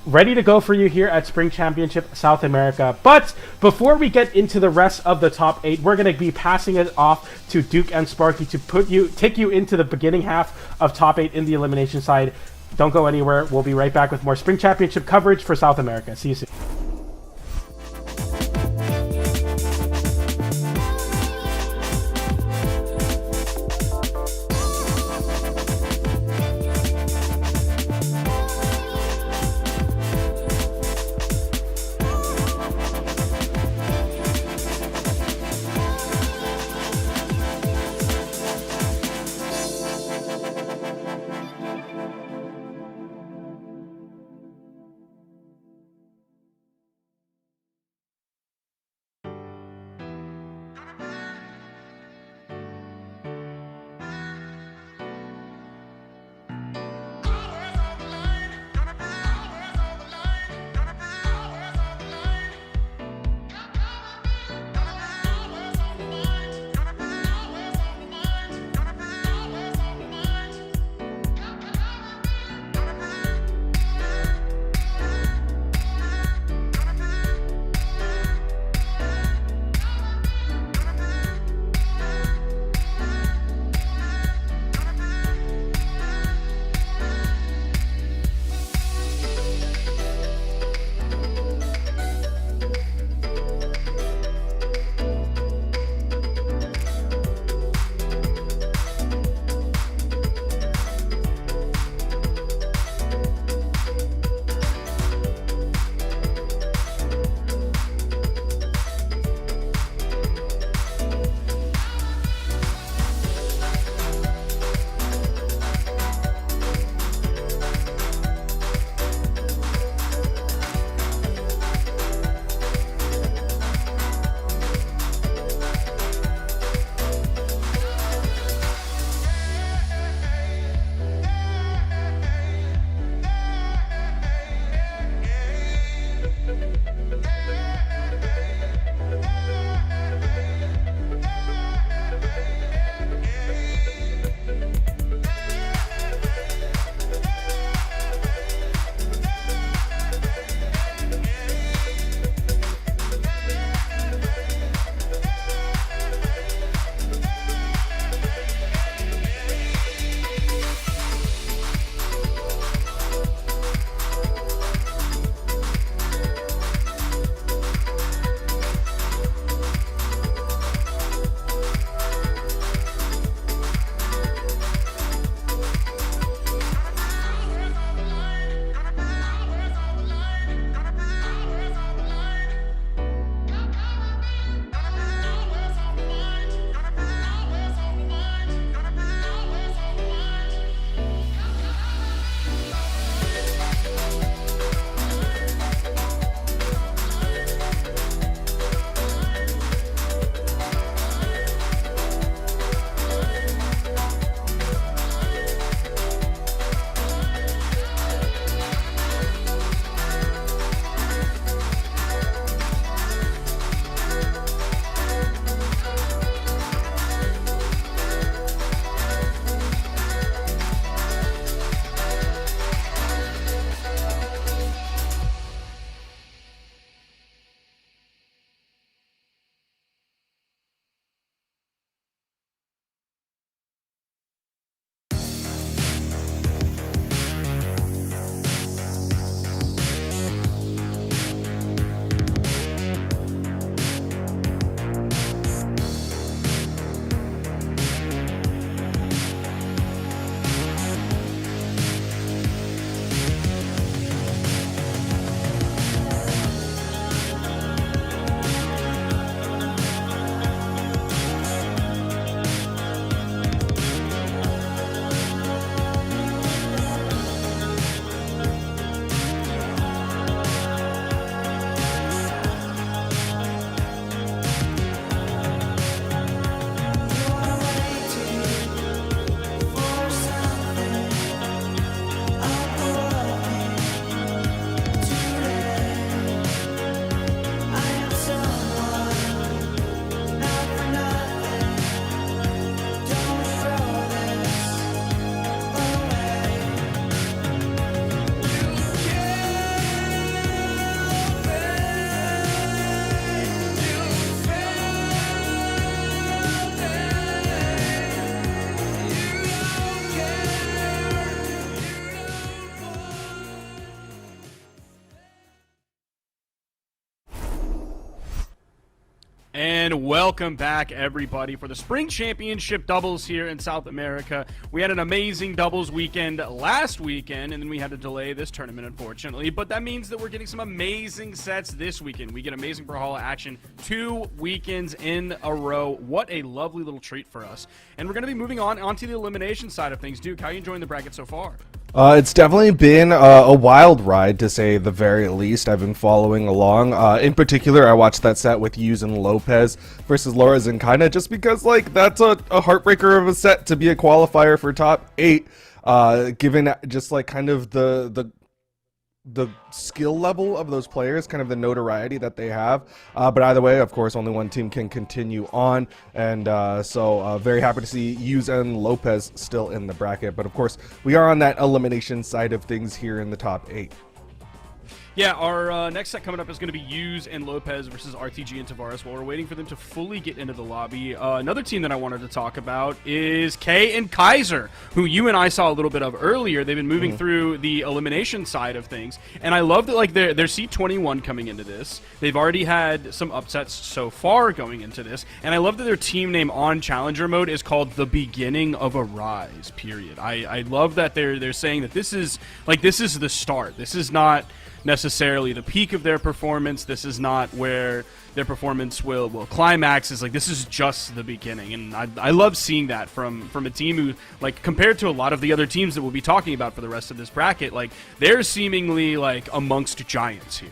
ready to go for you here at Spring Championship South America. But before we get into the rest of the top 8, we're going to be passing it off to Duke and Sparky to take you into the beginning half of top 8 in the elimination side. Don't go anywhere. We'll be right back with more Spring Championship coverage for South America. See you soon. And welcome back, everybody, for the Spring Championship doubles here in South America. We had an amazing doubles weekend last weekend, and then we had to delay this tournament, unfortunately. But that means that we're getting some amazing sets this weekend. We get amazing Brawlhalla action 2 weekends in a row. What a lovely little treat for us. And we're going to be moving onto the elimination side of things. Duke, how are you enjoying the bracket so far? It's definitely been a wild ride, to say the very least. I've been following along. In particular, I watched that set with Hughes and Lopez versus Laura Zinkaina, just because, like, that's a heartbreaker of a set to be a qualifier for top 8, given just, like, kind of the skill level of those players, kind of the notoriety that they have. But either way, of course, only one team can continue on. And so very happy to see Hughes and Lopez still in the bracket. But of course, we are on that elimination side of things here in the top 8. Yeah, our next set coming up is going to be Hughes and Lopez versus RTG and Tavares while we're waiting for them to fully get into the lobby. Another team that I wanted to talk about is Kay and Kaiser, who you and I saw a little bit of earlier. They've been moving through the elimination side of things, and I love that, like, they're C21 coming into this. They've already had some upsets so far going into this, and I love that their team name on Challenger mode is called The Beginning of a Rise, period. I love that they're saying that this is the start. This is not necessarily the peak of their performance. This is not where their performance will climax. Is like, this is just the beginning, and I love seeing that from a team who, like, compared to a lot of the other teams that we'll be talking about for the rest of this bracket, like, they're seemingly like amongst giants here.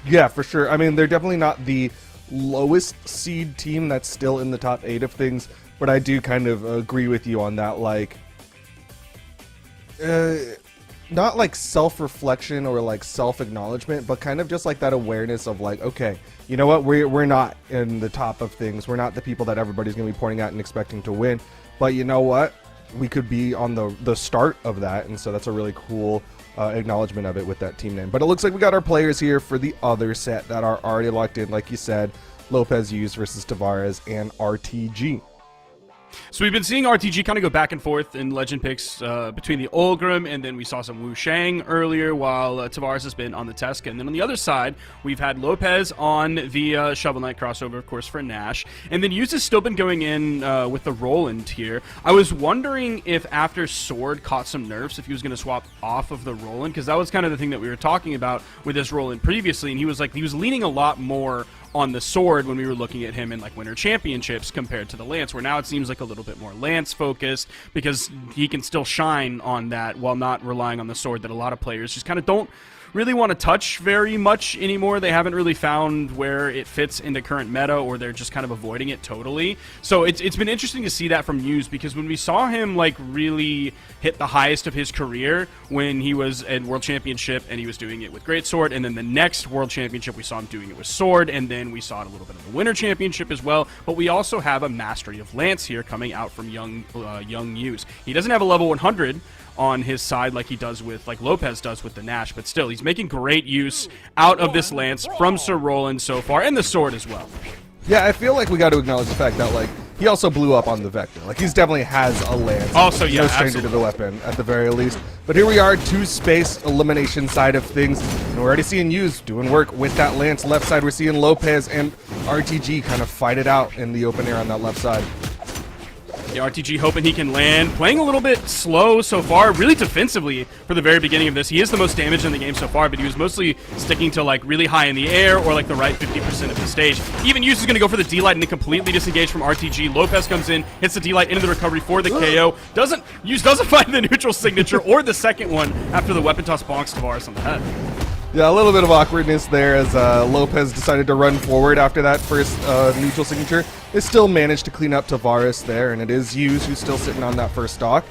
Yeah, for sure. I mean, they're definitely not the lowest seed team that's still in the top 8 of things, but I do kind of agree with you on that. Like, not like self-reflection or like self-acknowledgement, but kind of just like that awareness of, like, okay, you know what, we're not in the top of things. We're not the people that everybody's going to be pointing at and expecting to win. But you know what? We could be on the start of that, and so that's a really cool acknowledgement of it with that team name. But it looks like we got our players here for the other set that are already locked in, like you said, Lopez Hughes versus Tavares and RTG. So we've been seeing RTG kind of go back and forth in legend picks between the Olgrim, and then we saw some Wu Shang earlier, while Tavares has been on the Teska. And then on the other side, we've had Lopez on the Shovel Knight crossover, of course, for Nash. And then Hughes has still been going in with the Roland here. I was wondering if after Sword caught some nerfs, if he was going to swap off of the Roland, because that was kind of the thing that we were talking about with this Roland previously, and he was leaning a lot more on the Sword when we were looking at him in, like, Winter Championships compared to the Lance, where now it seems like a little bit more Lance focused, because he can still shine on that while not relying on the Sword that a lot of players just kind of don't really want to touch very much anymore. They haven't really found where it fits into current meta, or they're just kind of avoiding it totally. So it's been interesting to see that from Hughes, because when we saw him, like, really hit the highest of his career when he was at World Championship and he was doing it with Greatsword, and then the next World Championship we saw him doing it with Sword, and then we saw it a little bit of the Winter Championship as well. But we also have a mastery of Lance here coming out from young Hughes. He doesn't have a level 100 on his side like he does with, like Lopez does with the Nash, but still, he's making great use out of this Lance from Sir Roland so far, and the Sword as well. Yeah, I feel like we got to acknowledge the fact that, like, he also blew up on the Vector. Like, he's definitely has a Lance. Also, yeah, no stranger to the weapon, at the very least. But here we are, 2-space elimination side of things, and we're already seeing Hughes doing work with that Lance. Left side, we're seeing Lopez and RTG kind of fight it out in the open air on that left side. Yeah, RTG hoping he can land. Playing a little bit slow so far, really defensively for the very beginning of this. He is the most damaged in the game so far, but he was mostly sticking to, like, really high in the air or, like, the right 50% of the stage. Even Hughes is going to go for the D-Light and then completely disengage from RTG. Lopez comes in, hits the D-Light into the recovery for the KO. Hughes doesn't find the neutral signature or the second one after the weapon toss bonks Tavares on the head. Yeah, a little bit of awkwardness there as Lopez decided to run forward after that first neutral signature. They still managed to clean up Tavares there, and it is Hughes who's still sitting on that first stock.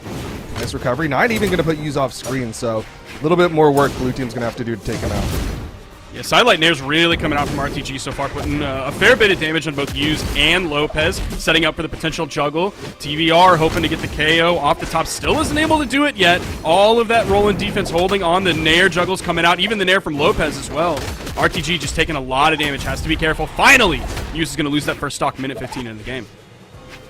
Nice recovery. Not even going to put Hughes off screen, so a little bit more work blue team's going to have to do to take him out. Yeah, Sidelight Nair's really coming out from RTG so far, putting a fair bit of damage on both Hughes and Lopez, setting up for the potential juggle. TVR hoping to get the KO off the top, still isn't able to do it yet. All of that Roland defense holding on. The Nair juggles coming out, even the Nair from Lopez as well. RTG just taking a lot of damage, has to be careful. Finally, Hughes is going to lose that first stock, minute 15 in the game.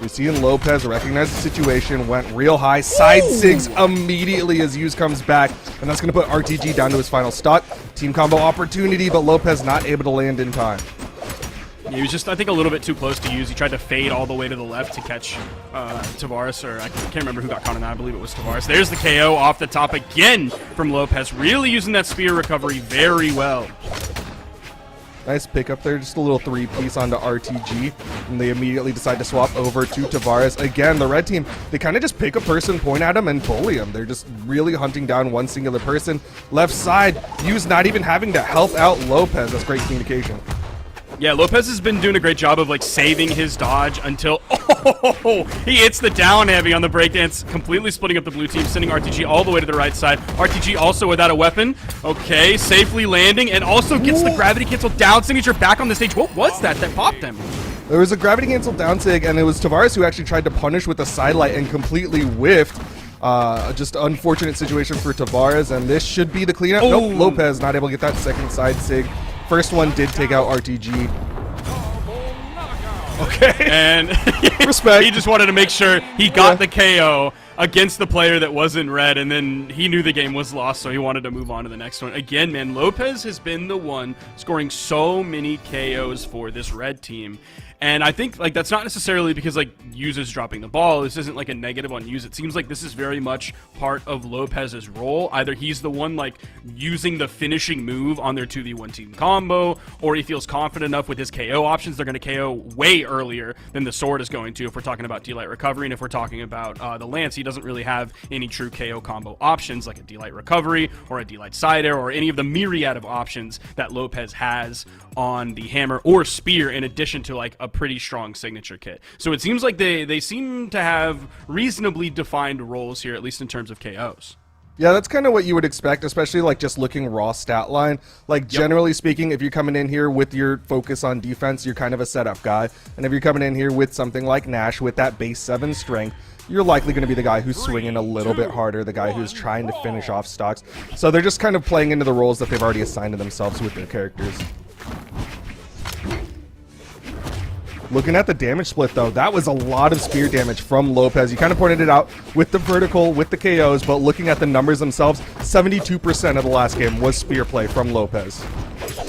We see in Lopez recognize the situation, went real high, side sigs immediately as Hughes comes back, and that's going to put RTG down to his final stock. Team combo opportunity, but Lopez not able to land in time. He was just, I think, a little bit too close to use. He tried to fade all the way to the left to catch Tavares, or I can't remember who got caught on that. I believe it was Tavares. There's the KO off the top again from Lopez, really using that spear recovery very well. Nice pickup there, just a little three-piece onto RTG, and they immediately decide to swap over to Tavares. Again, the red team, they kind of just pick a person, point at him, and bully him. They're just really hunting down one singular person. Left side, Hughes not even having to help out Lopez. That's great communication. Yeah, Lopez has been doing a great job of like saving his dodge until he hits the down heavy on the breakdance, completely splitting up the blue team, sending RTG all the way to the right side. RTG also without a weapon. Okay, safely landing and also gets the gravity cancel down signature back on the stage. What was that popped him? There was a gravity cancel down sig, and it was Tavares who actually tried to punish with a sidelight and completely whiffed. Just unfortunate situation for Tavares, and this should be the cleanup. Nope, Lopez not able to get that second side sig. First one did take out RTG. Okay. And respect. He just wanted to make sure he got the KO against the player that wasn't red, and then he knew the game was lost, so he wanted to move on to the next one. Again, man, Lopez has been the one scoring so many KOs for this red team. And I think like that's not necessarily because like Hughes is dropping the ball. This isn't like a negative on Hughes. It seems like this is very much part of Lopez's role. Either he's the one like using the finishing move on their 2v1 team combo, or he feels confident enough with his KO options. They're going to KO way earlier than the sword is going to if we're talking about D-Light recovery, and if we're talking about the lance, he doesn't really have any true KO combo options like a D-Light recovery or a D-Light side air or any of the myriad of options that Lopez has on the hammer or spear, in addition to like a pretty strong signature kit. So it seems like they seem to have reasonably defined roles here, at least in terms of KOs. Yeah, that's kind of what you would expect, especially like just looking raw stat line. Like generally speaking, if you're coming in here with your focus on defense, you're kind of a setup guy. And if you're coming in here with something like Nash with that base 7 strength, you're likely going to be the guy who's swinging a little bit harder, the guy who's trying to finish off stocks. So they're just kind of playing into the roles that they've already assigned to themselves with their characters. Looking at the damage split, though, that was a lot of spear damage from Lopez. You kind of pointed it out with the vertical, with the KOs, but looking at the numbers themselves, 72% of the last game was spear play from Lopez.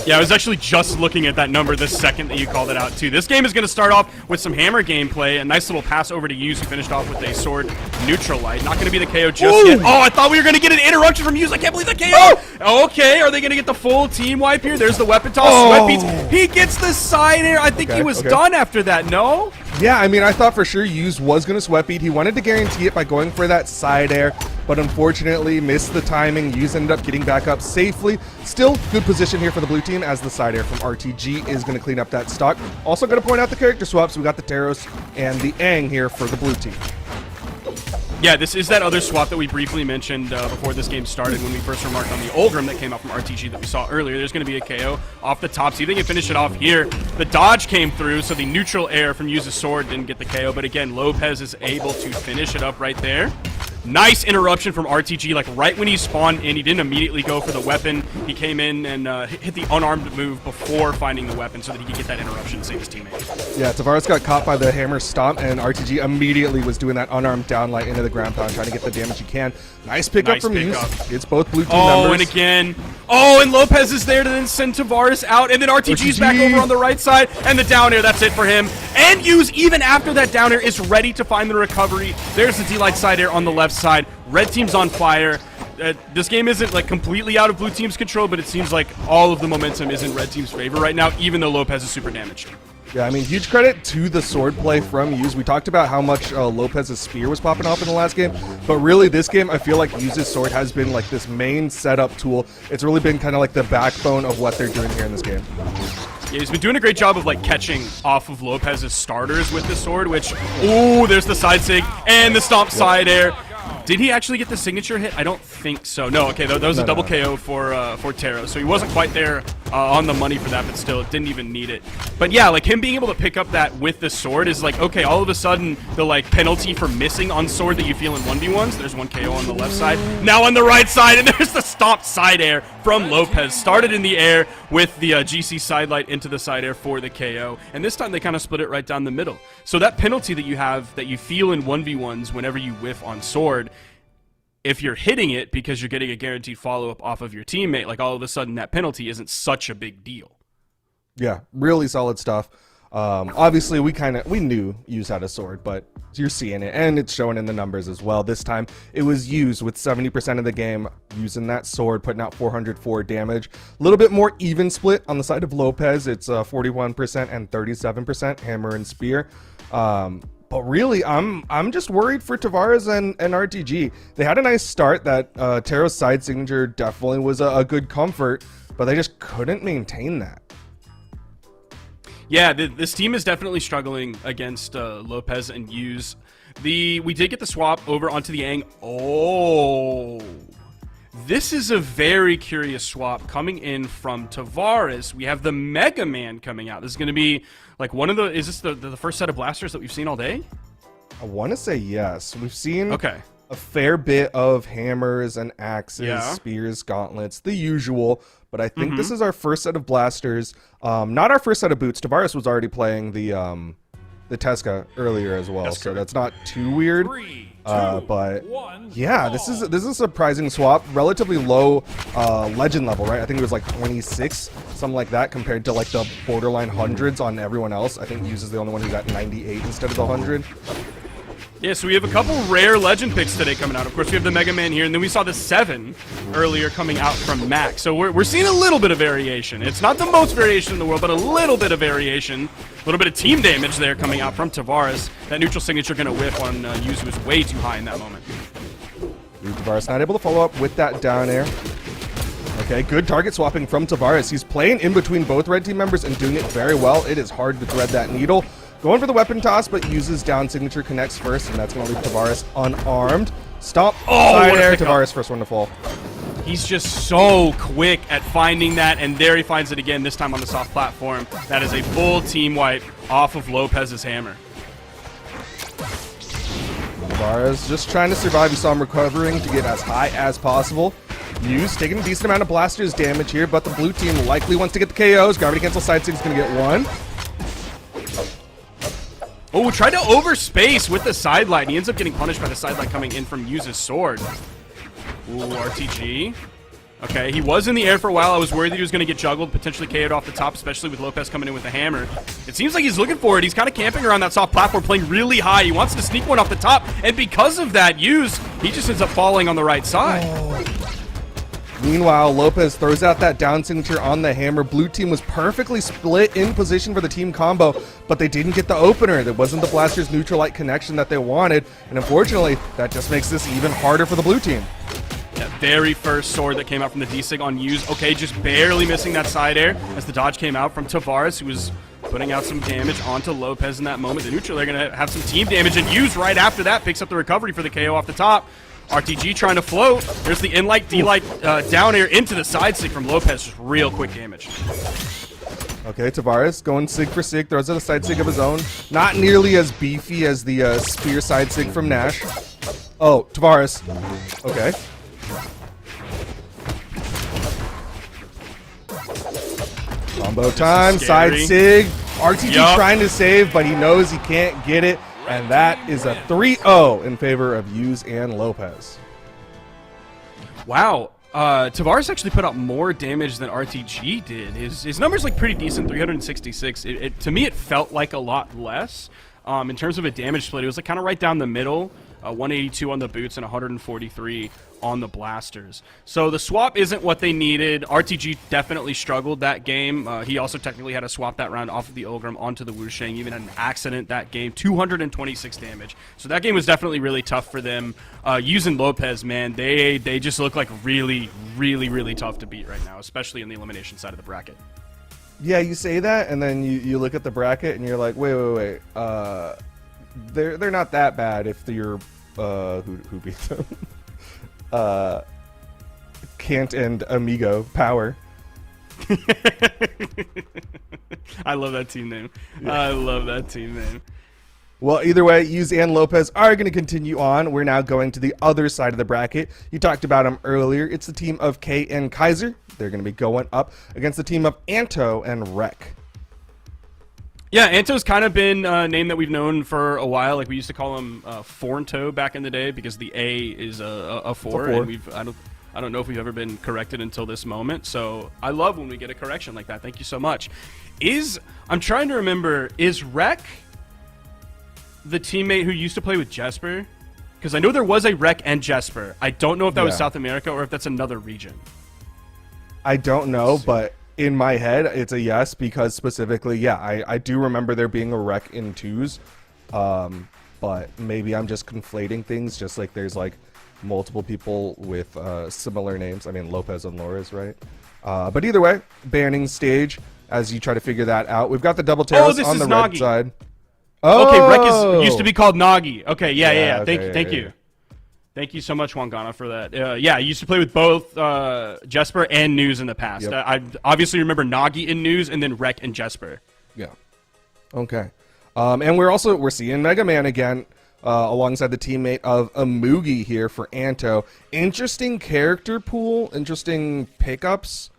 Yeah, I was actually just looking at that number the second that you called it out, too. This game is going to start off with some hammer gameplay. A nice little pass over to Hughes, who finished off with a sword neutral light. Not going to be the KO just yet. Oh, I thought we were going to get an interruption from Hughes. I can't believe the KO. Okay, are they going to get the full team wipe here? There's the weapon toss. Sweat beats. He gets the side air. I think he was done after that, no? Yeah, I mean, I thought for sure Hughes was going to sweat beat. He wanted to guarantee it by going for that side air, but unfortunately missed the timing. Hughes ended up getting back up safely. Still, good position here for the blue team as the side air from RTG is going to clean up that stock. Also going to point out the character swaps. We got the Taros and the Aang here for the blue team. Yeah, this is that other swap that we briefly mentioned before this game started when we first remarked on the Ulgrim that came out from RTG that we saw earlier. There's going to be a KO off the top. See if they can finish it off here. The dodge came through, so the neutral air from Yu's sword didn't get the KO. But again, Lopez is able to finish it up right there. Nice interruption from RTG, like right when he spawned in, he didn't immediately go for the weapon. He came in and hit the unarmed move before finding the weapon so that he could get that interruption and save his teammate. Yeah, Tavares got caught by the hammer stomp, and RTG immediately was doing that unarmed downlight into the ground pound, trying to get the damage he can. Nice pickup from Hughes. It's both blue team members. And again. Oh, and Lopez is there to then send Tavares out, and then RTG's back over on the right side, and the down air, that's it for him. And Hughes, even after that down air, is ready to find the recovery. There's the D-Light side air on the left side. Red team's on fire. This game isn't like completely out of blue team's control, but it seems like all of the momentum is in red team's favor right now, even though Lopez is super damaged. Yeah, I mean, huge credit to the sword play from Hughes. We talked about how much Lopez's spear was popping off in the last game, but really this game, I feel like Hughes' sword has been like this main setup tool. It's really been kind of like the backbone of what they're doing here in this game. Yeah, he's been doing a great job of like catching off of Lopez's starters with the sword, which, ooh, there's the side sig and the stomp side air. Did he actually get the signature hit? I don't think so. No, okay, that was a double KO for Taro, so he wasn't quite there on the money for that, but still, didn't even need it. But yeah, like him being able to pick up that with the sword is like, okay, all of a sudden, the like penalty for missing on sword that you feel in 1v1s, there's one KO on the left side, now on the right side, and there's the stomp side air from Lopez. Started in the air with the GC side light into the side air for the KO, and this time they kind of split it right down the middle. So that penalty that you have, that you feel in 1v1s whenever you whiff on sword, if you're hitting it because you're getting a guaranteed follow-up off of your teammate, like all of a sudden that penalty isn't such a big deal. Yeah, really solid stuff. Obviously, we knew Use had a sword, but you're seeing it, and it's showing in the numbers as well. This time, it was Use with 70% of the game using that sword, putting out 404 damage. A little bit more even split on the side of Lopez. It's 41% and 37% hammer and spear. But really, I'm just worried for Tavares and RTG. They had a nice start. That Taro's side signature definitely was a good comfort, but they just couldn't maintain that. Yeah, this team is definitely struggling against Lopez and Use. We did get the swap over onto the Aang. Oh, this is a very curious swap coming in from Tavares. We have the Mega Man coming out. This is going to be like one of the. Is this the first set of blasters that we've seen all day? I want to say yes. We've seen a fair bit of hammers and axes, spears, gauntlets, the usual. But I think this is our first set of blasters. Not our first set of boots. Tavares was already playing the Tesca earlier as well, so that's not too weird. But yeah, this is a surprising swap. Relatively low legend level, right? I think it was like 26, something like that, compared to like the borderline hundreds on everyone else. I think Use is the only one who got 98 instead of the 100. Yeah, so we have a couple rare legend picks today coming out. Of course, we have the Mega Man here, and then we saw the 7 earlier coming out from Max. So we're seeing a little bit of variation. It's not the most variation in the world, but a little bit of variation. A little bit of team damage there coming out from Tavares. That neutral signature going to whiff on Use, who was way too high in that moment. Tavares not able to follow up with that down air. Okay, good target swapping from Tavares. He's playing in between both red team members and doing it very well. It is hard to thread that needle. Going for the weapon toss, but Uses down signature connects first, and that's going to leave Tavares unarmed. Stomp. Side air. Tavares first one to fall. He's just so quick at finding that, and there he finds it again, this time on the soft platform. That is a full team wipe off of Lopez's hammer. Tavares just trying to survive. You saw him recovering to get as high as possible. Use taking a decent amount of blasters damage here, but the blue team likely wants to get the KOs. Gravity cancel side sig is going to get one. Oh, tried to overspace with the sideline. He ends up getting punished by the sideline coming in from Use's sword. Ooh, RTG. Okay, he was in the air for a while. I was worried that he was going to get juggled, potentially KO'd off the top, especially with Lopez coming in with the hammer. It seems like he's looking for it. He's kind of camping around that soft platform, playing really high. He wants to sneak one off the top, and because of that, Use, he just ends up falling on the right side. Meanwhile, Lopez throws out that down signature on the hammer. Blue team was perfectly split in position for the team combo, but they didn't get the opener. There wasn't the blaster's neutralite connection that they wanted, and unfortunately, that just makes this even harder for the blue team. That very first sword that came out from the D-Sig on Use. Okay, just barely missing that side air as the dodge came out from Tavares, who was putting out some damage onto Lopez in that moment. The neutral, they're going to have some team damage, and Use right after that picks up the recovery for the KO off the top. RTG trying to float. There's the in-light, D-light down air into the side sig from Lopez. Just real quick damage. Okay, Tavares going sig for sig. Throws out a side sig of his own. Not nearly as beefy as the spear side sig from Nash. Oh, Tavares. Okay. Combo time. Side sig. RTG trying to save, but he knows he can't get it. And that is a 3-0 in favor of Use and Lopez. Wow. Tavares actually put out more damage than RTG did. His numbers look pretty decent, 366. To me, it felt like a lot less. In terms of a damage split, it was like kind of right down the middle. 182 on the boots and 143 on the blasters. So the swap isn't what they needed. RTG definitely struggled that game. He also technically had to swap that round off of the Ulgrim onto the Wushang. Even had an accident that game. 226 damage. So that game was definitely really tough for them. Using Lopez, man, they just look like really, really, really tough to beat right now, especially in the elimination side of the bracket. Yeah, you say that, and then you look at the bracket, and you're like, wait. They're not that bad if you're who beat them. Kant and Amigo Power. I love that team name. Yeah. I love that team name. Well, either way, Use and Lopez are going to continue on. We're now going to the other side of the bracket. You talked about them earlier. It's the team of K and Kaiser. They're going to be going up against the team of Anto and Rek. Yeah, Anto's kind of been a name that we've known for a while. Like we used to call him Fornto back in the day because the A is a 4. And I don't know if we've ever been corrected until this moment, so I love when we get a correction like that. Thank you so much. I'm trying to remember, is Rek the teammate who used to play with Jesper? Because I know there was a Rek and Jesper. I don't know if that was South America or if that's another region. I don't know, but in my head, it's a yes, because specifically, I do remember there being a Rek in 2s. But maybe I'm just conflating things, just like there's like multiple people with similar names. I mean, Lopez and Lores, right? But either way, banning stage as you try to figure that out. We've got the double terrace on the red side. Oh, okay, Rek used to be called Nagi. Okay, yeah. Okay, thank you. Thank you so much, Wangana, for that. Yeah, I used to play with both Jesper and News in the past. Yep. I obviously remember Nagi in News and then Rek and Jesper. Yeah. Okay. And we're seeing Mega Man again alongside the teammate of Amugi here for Anto. Interesting character pool, interesting pickups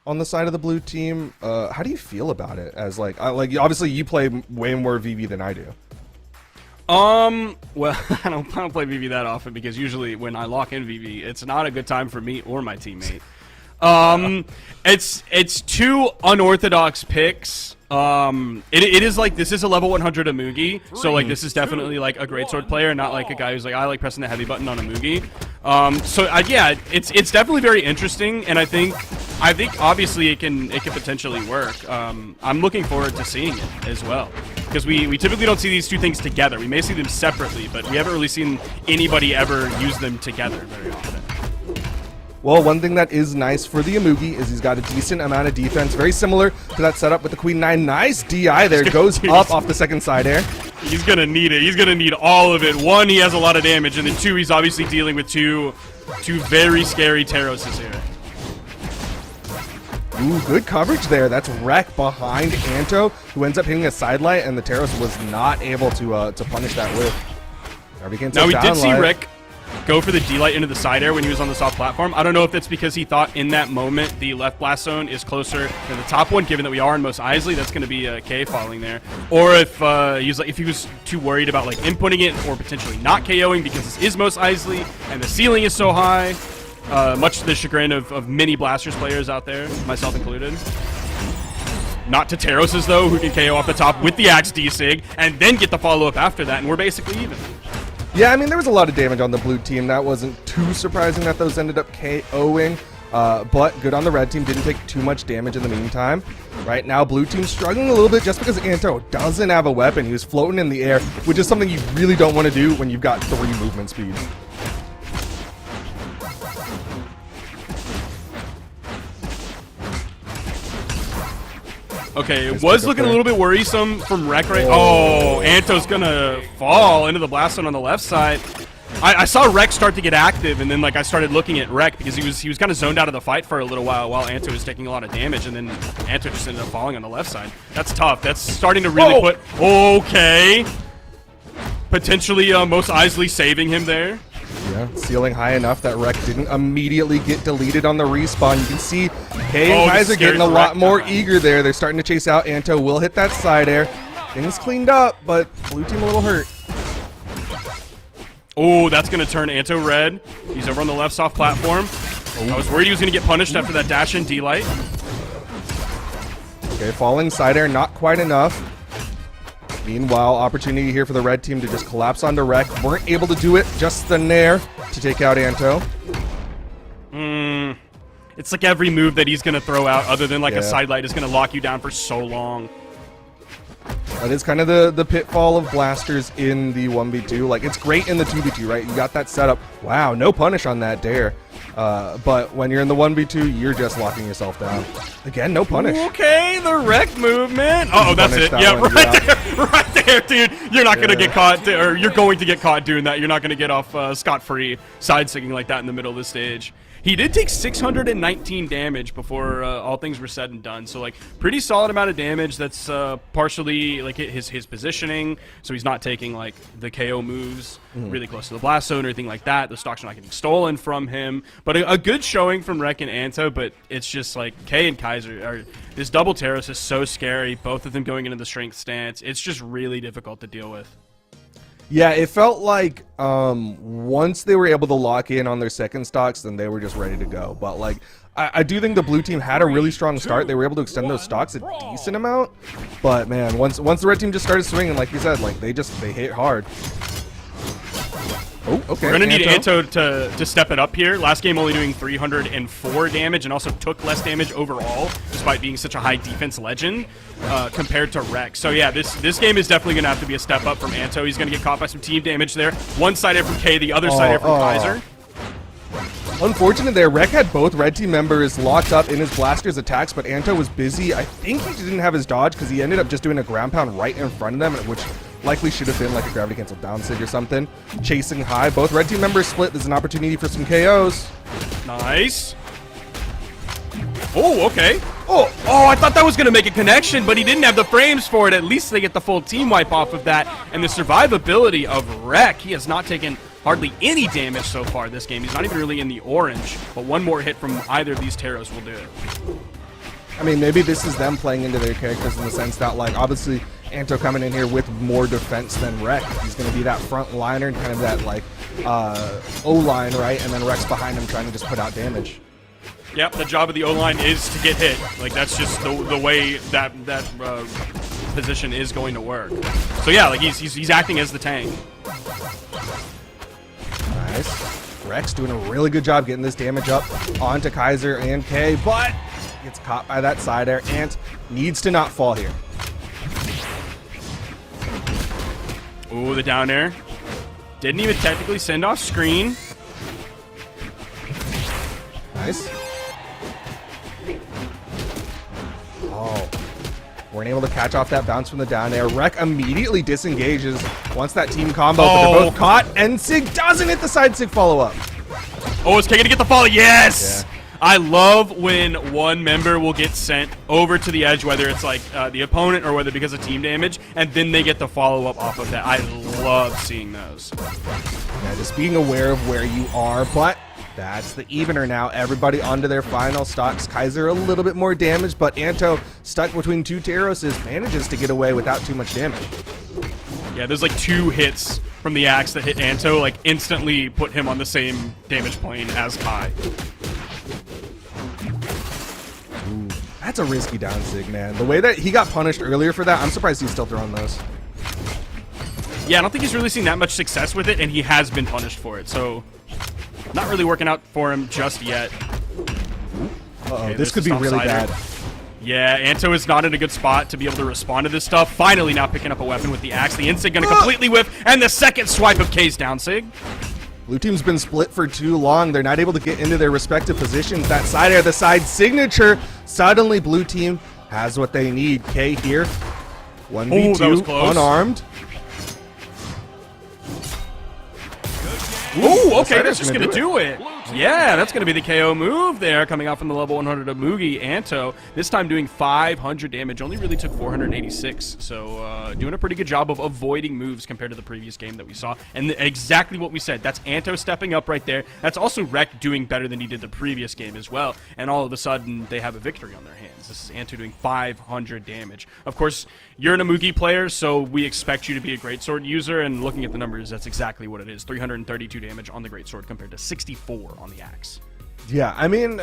on the side of the blue team. How do you feel about it? As like obviously you play way more VV than I do. Well, I don't play VV that often because usually when I lock in VV, it's not a good time for me or my teammate. It's two unorthodox picks. It is like, this is a level 100 Amugi, so like this is definitely like a great sword player, not like a guy who's like, I like pressing the heavy button on Amugi. Yeah, it's definitely very interesting, and I think obviously it can potentially work. I'm looking forward to seeing it as well, because we typically don't see these two things together. We may see them separately, but we haven't really seen anybody ever use them together very often. Well, one thing that is nice for the Amugi is he's got a decent amount of defense, very similar to that setup with the Queen 9. Nice DI there, goes up off the second side air. He's going to need it. He's going to need all of it. One, he has a lot of damage, and then two, he's obviously dealing with two very scary Terroses here. Ooh, good coverage there. That's Rek behind Anto, who ends up hitting a side light, and the Terros was not able to punish that with. Now, we did see Rek go for the D-Light into the side air when he was on the soft platform. I don't know if that's because he thought in that moment the left blast zone is closer than the top one, given that we are in Most Isley. That's going to be K falling there. Or if he was too worried about like inputting it or potentially not KOing because this is Most Isley and the ceiling is so high, much to the chagrin of many Blasters players out there, myself included. Not to Terroses, though, who can KO off the top with the Axe D-Sig and then get the follow-up after that, and we're basically even. Yeah, I mean, there was a lot of damage on the blue team. That wasn't too surprising that those ended up KOing, but good on the red team. Didn't take too much damage in the meantime. Right now, blue team's struggling a little bit just because Anto doesn't have a weapon. He was floating in the air, which is something you really don't want to do when you've got 3 movement speeds. Okay, it was looking a little bit worrisome from Rek right. Oh, Anto's gonna fall into the blast zone on the left side. I saw Rek start to get active, and then like I started looking at Rek because he was kind of zoned out of the fight for a little while Anto was taking a lot of damage, and then Anto just ended up falling on the left side. That's tough. That's starting to really put. Okay, potentially Most Isley saving him there. Yeah, ceiling high enough that Rek didn't immediately get deleted on the respawn. You can see Kay and Kaiser getting a lot more eager there. They're starting to chase out. Anto will hit that side air. Things cleaned up, but blue team a little hurt. Oh, that's going to turn Anto red. He's over on the left soft platform. I was worried he was going to get punished after that dash in D-Light. Okay, falling side air, not quite enough. Meanwhile, opportunity here for the red team to just collapse onto Rek. Weren't able to do it. Just the Nair to take out Anto. It's like every move that he's going to throw out other than like a side light is going to lock you down for so long. That is kind of the pitfall of Blasters in the 1v2. Like, it's great in the 2v2, right? You got that setup. Wow, no punish on that dare. But when you're in the 1v2, you're just locking yourself down. Again, no punish. Okay, the Rek movement. Oh, that's it. Yeah, right there, dude. You're not going to get caught, or you're going to get caught doing that. You're not going to get off scot-free side-sticking like that in the middle of the stage. He did take 619 damage before all things were said and done. So, like, pretty solid amount of damage. That's partially, like, his positioning. So he's not taking, like, the KO moves really close to the blast zone or anything like that. The stocks are not getting stolen from him. But a good showing from Rek and Anto. But it's just, like, Kay and Kaiser. This double Terrace is so scary. Both of them going into the strength stance. It's just really difficult to deal with. Yeah, it felt like once they were able to lock in on their second stocks, then they were just ready to go. But like, I do think the blue team had a really strong start. They were able to extend those stocks a decent amount. But man, once the red team just started swinging, like you said, like they hit hard. Oh, okay. We're gonna need Anto to step it up here. Last game only doing 304 damage and also took less damage overall, despite being such a high defense legend compared to Rex. So yeah, this game is definitely gonna have to be a step up from Anto. He's gonna get caught by some team damage there. One side air from K, the other side air from Kaiser. Unfortunate there, Rek had both red team members locked up in his blaster's attacks, but Anto was busy. I think he didn't have his dodge because he ended up just doing a ground pound right in front of them, which likely should have been like a gravity cancel down sig or something. Chasing high, both red team members split. There's an opportunity for some KOs. Nice. Oh, okay. Oh, I thought that was going to make a connection, but he didn't have the frames for it. At least they get the full team wipe off of that. And the survivability of Rek, he has not taken hardly any damage so far this game. He's not even really in the orange, but one more hit from either of these Teros will do it. I mean, maybe this is them playing into their characters in the sense that, like, obviously Anto coming in here with more defense than Rek. He's going to be that front liner and kind of that, like, O-line, right? And then Rek's behind him trying to just put out damage. Yep, the job of the O-line is to get hit. Like, that's just the way that position is going to work. So yeah, like he's acting as the tank. Nice. Rex doing a really good job getting this damage up onto Kaiser and K, but gets caught by that side air. Ant needs to not fall here. Ooh, the down air. Didn't even technically send off screen. Nice. Oh. Weren't able to catch off that bounce from the down air. Rek immediately disengages once that team combo, but they're both caught, and Sig doesn't hit the side Sig follow-up. Oh, is K gonna get the follow? Yes! Yeah. I love when one member will get sent over to the edge, whether it's like the opponent or whether because of team damage, and then they get the follow-up off of that. I love seeing those. Yeah, just being aware of where you are, but that's the evener now. Everybody onto their final stocks. Kaiser a little bit more damage, but Anto, stuck between two Teroses, manages to get away without too much damage. Yeah, there's like 2 hits from the axe that hit Anto, like instantly put him on the same damage plane as Kai. Ooh, that's a risky down sig, man. The way that he got punished earlier for that, I'm surprised he's still throwing those. Yeah, I don't think he's really seen that much success with it, and he has been punished for it, so not really working out for him just yet. Uh-oh, okay, this could be really bad. Yeah, Anto is not in a good spot to be able to respond to this stuff. Finally now picking up a weapon with the axe. The insig gonna completely whiff, and the second swipe of K's down sig. Blue team's been split for too long. They're not able to get into their respective positions. That side air, the side signature. Suddenly blue team has what they need. K here. 1v2 unarmed. Ooh, okay, that's just going to do it. Yeah, that's going to be the KO move there, coming out from the level 100 of Mugi. Anto, this time doing 500 damage, only really took 486. So doing a pretty good job of avoiding moves compared to the previous game that we saw. And exactly what we said, that's Anto stepping up right there. That's also Rek doing better than he did the previous game as well. And all of a sudden, they have a victory on their hands. This is Anto doing 500 damage. Of course, you're an Mugi player, so we expect you to be a greatsword user. And looking at the numbers, that's exactly what it is. 332 damage on the greatsword compared to 64 on the axe. Yeah, I mean,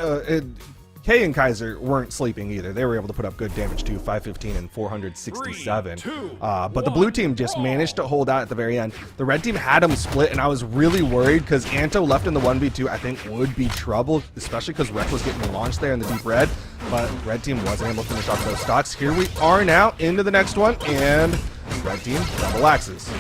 K and Kaiser weren't sleeping either. They were able to put up good damage too, 515 and 467. But the blue team just managed to hold out at the very end. The red team had them split, and I was really worried because Anto left in the 1v2, I think would be trouble, especially because Rek was getting launched there in the deep red. But red team wasn't able to finish off those stocks. Here we are now into the next one, and red team double axes.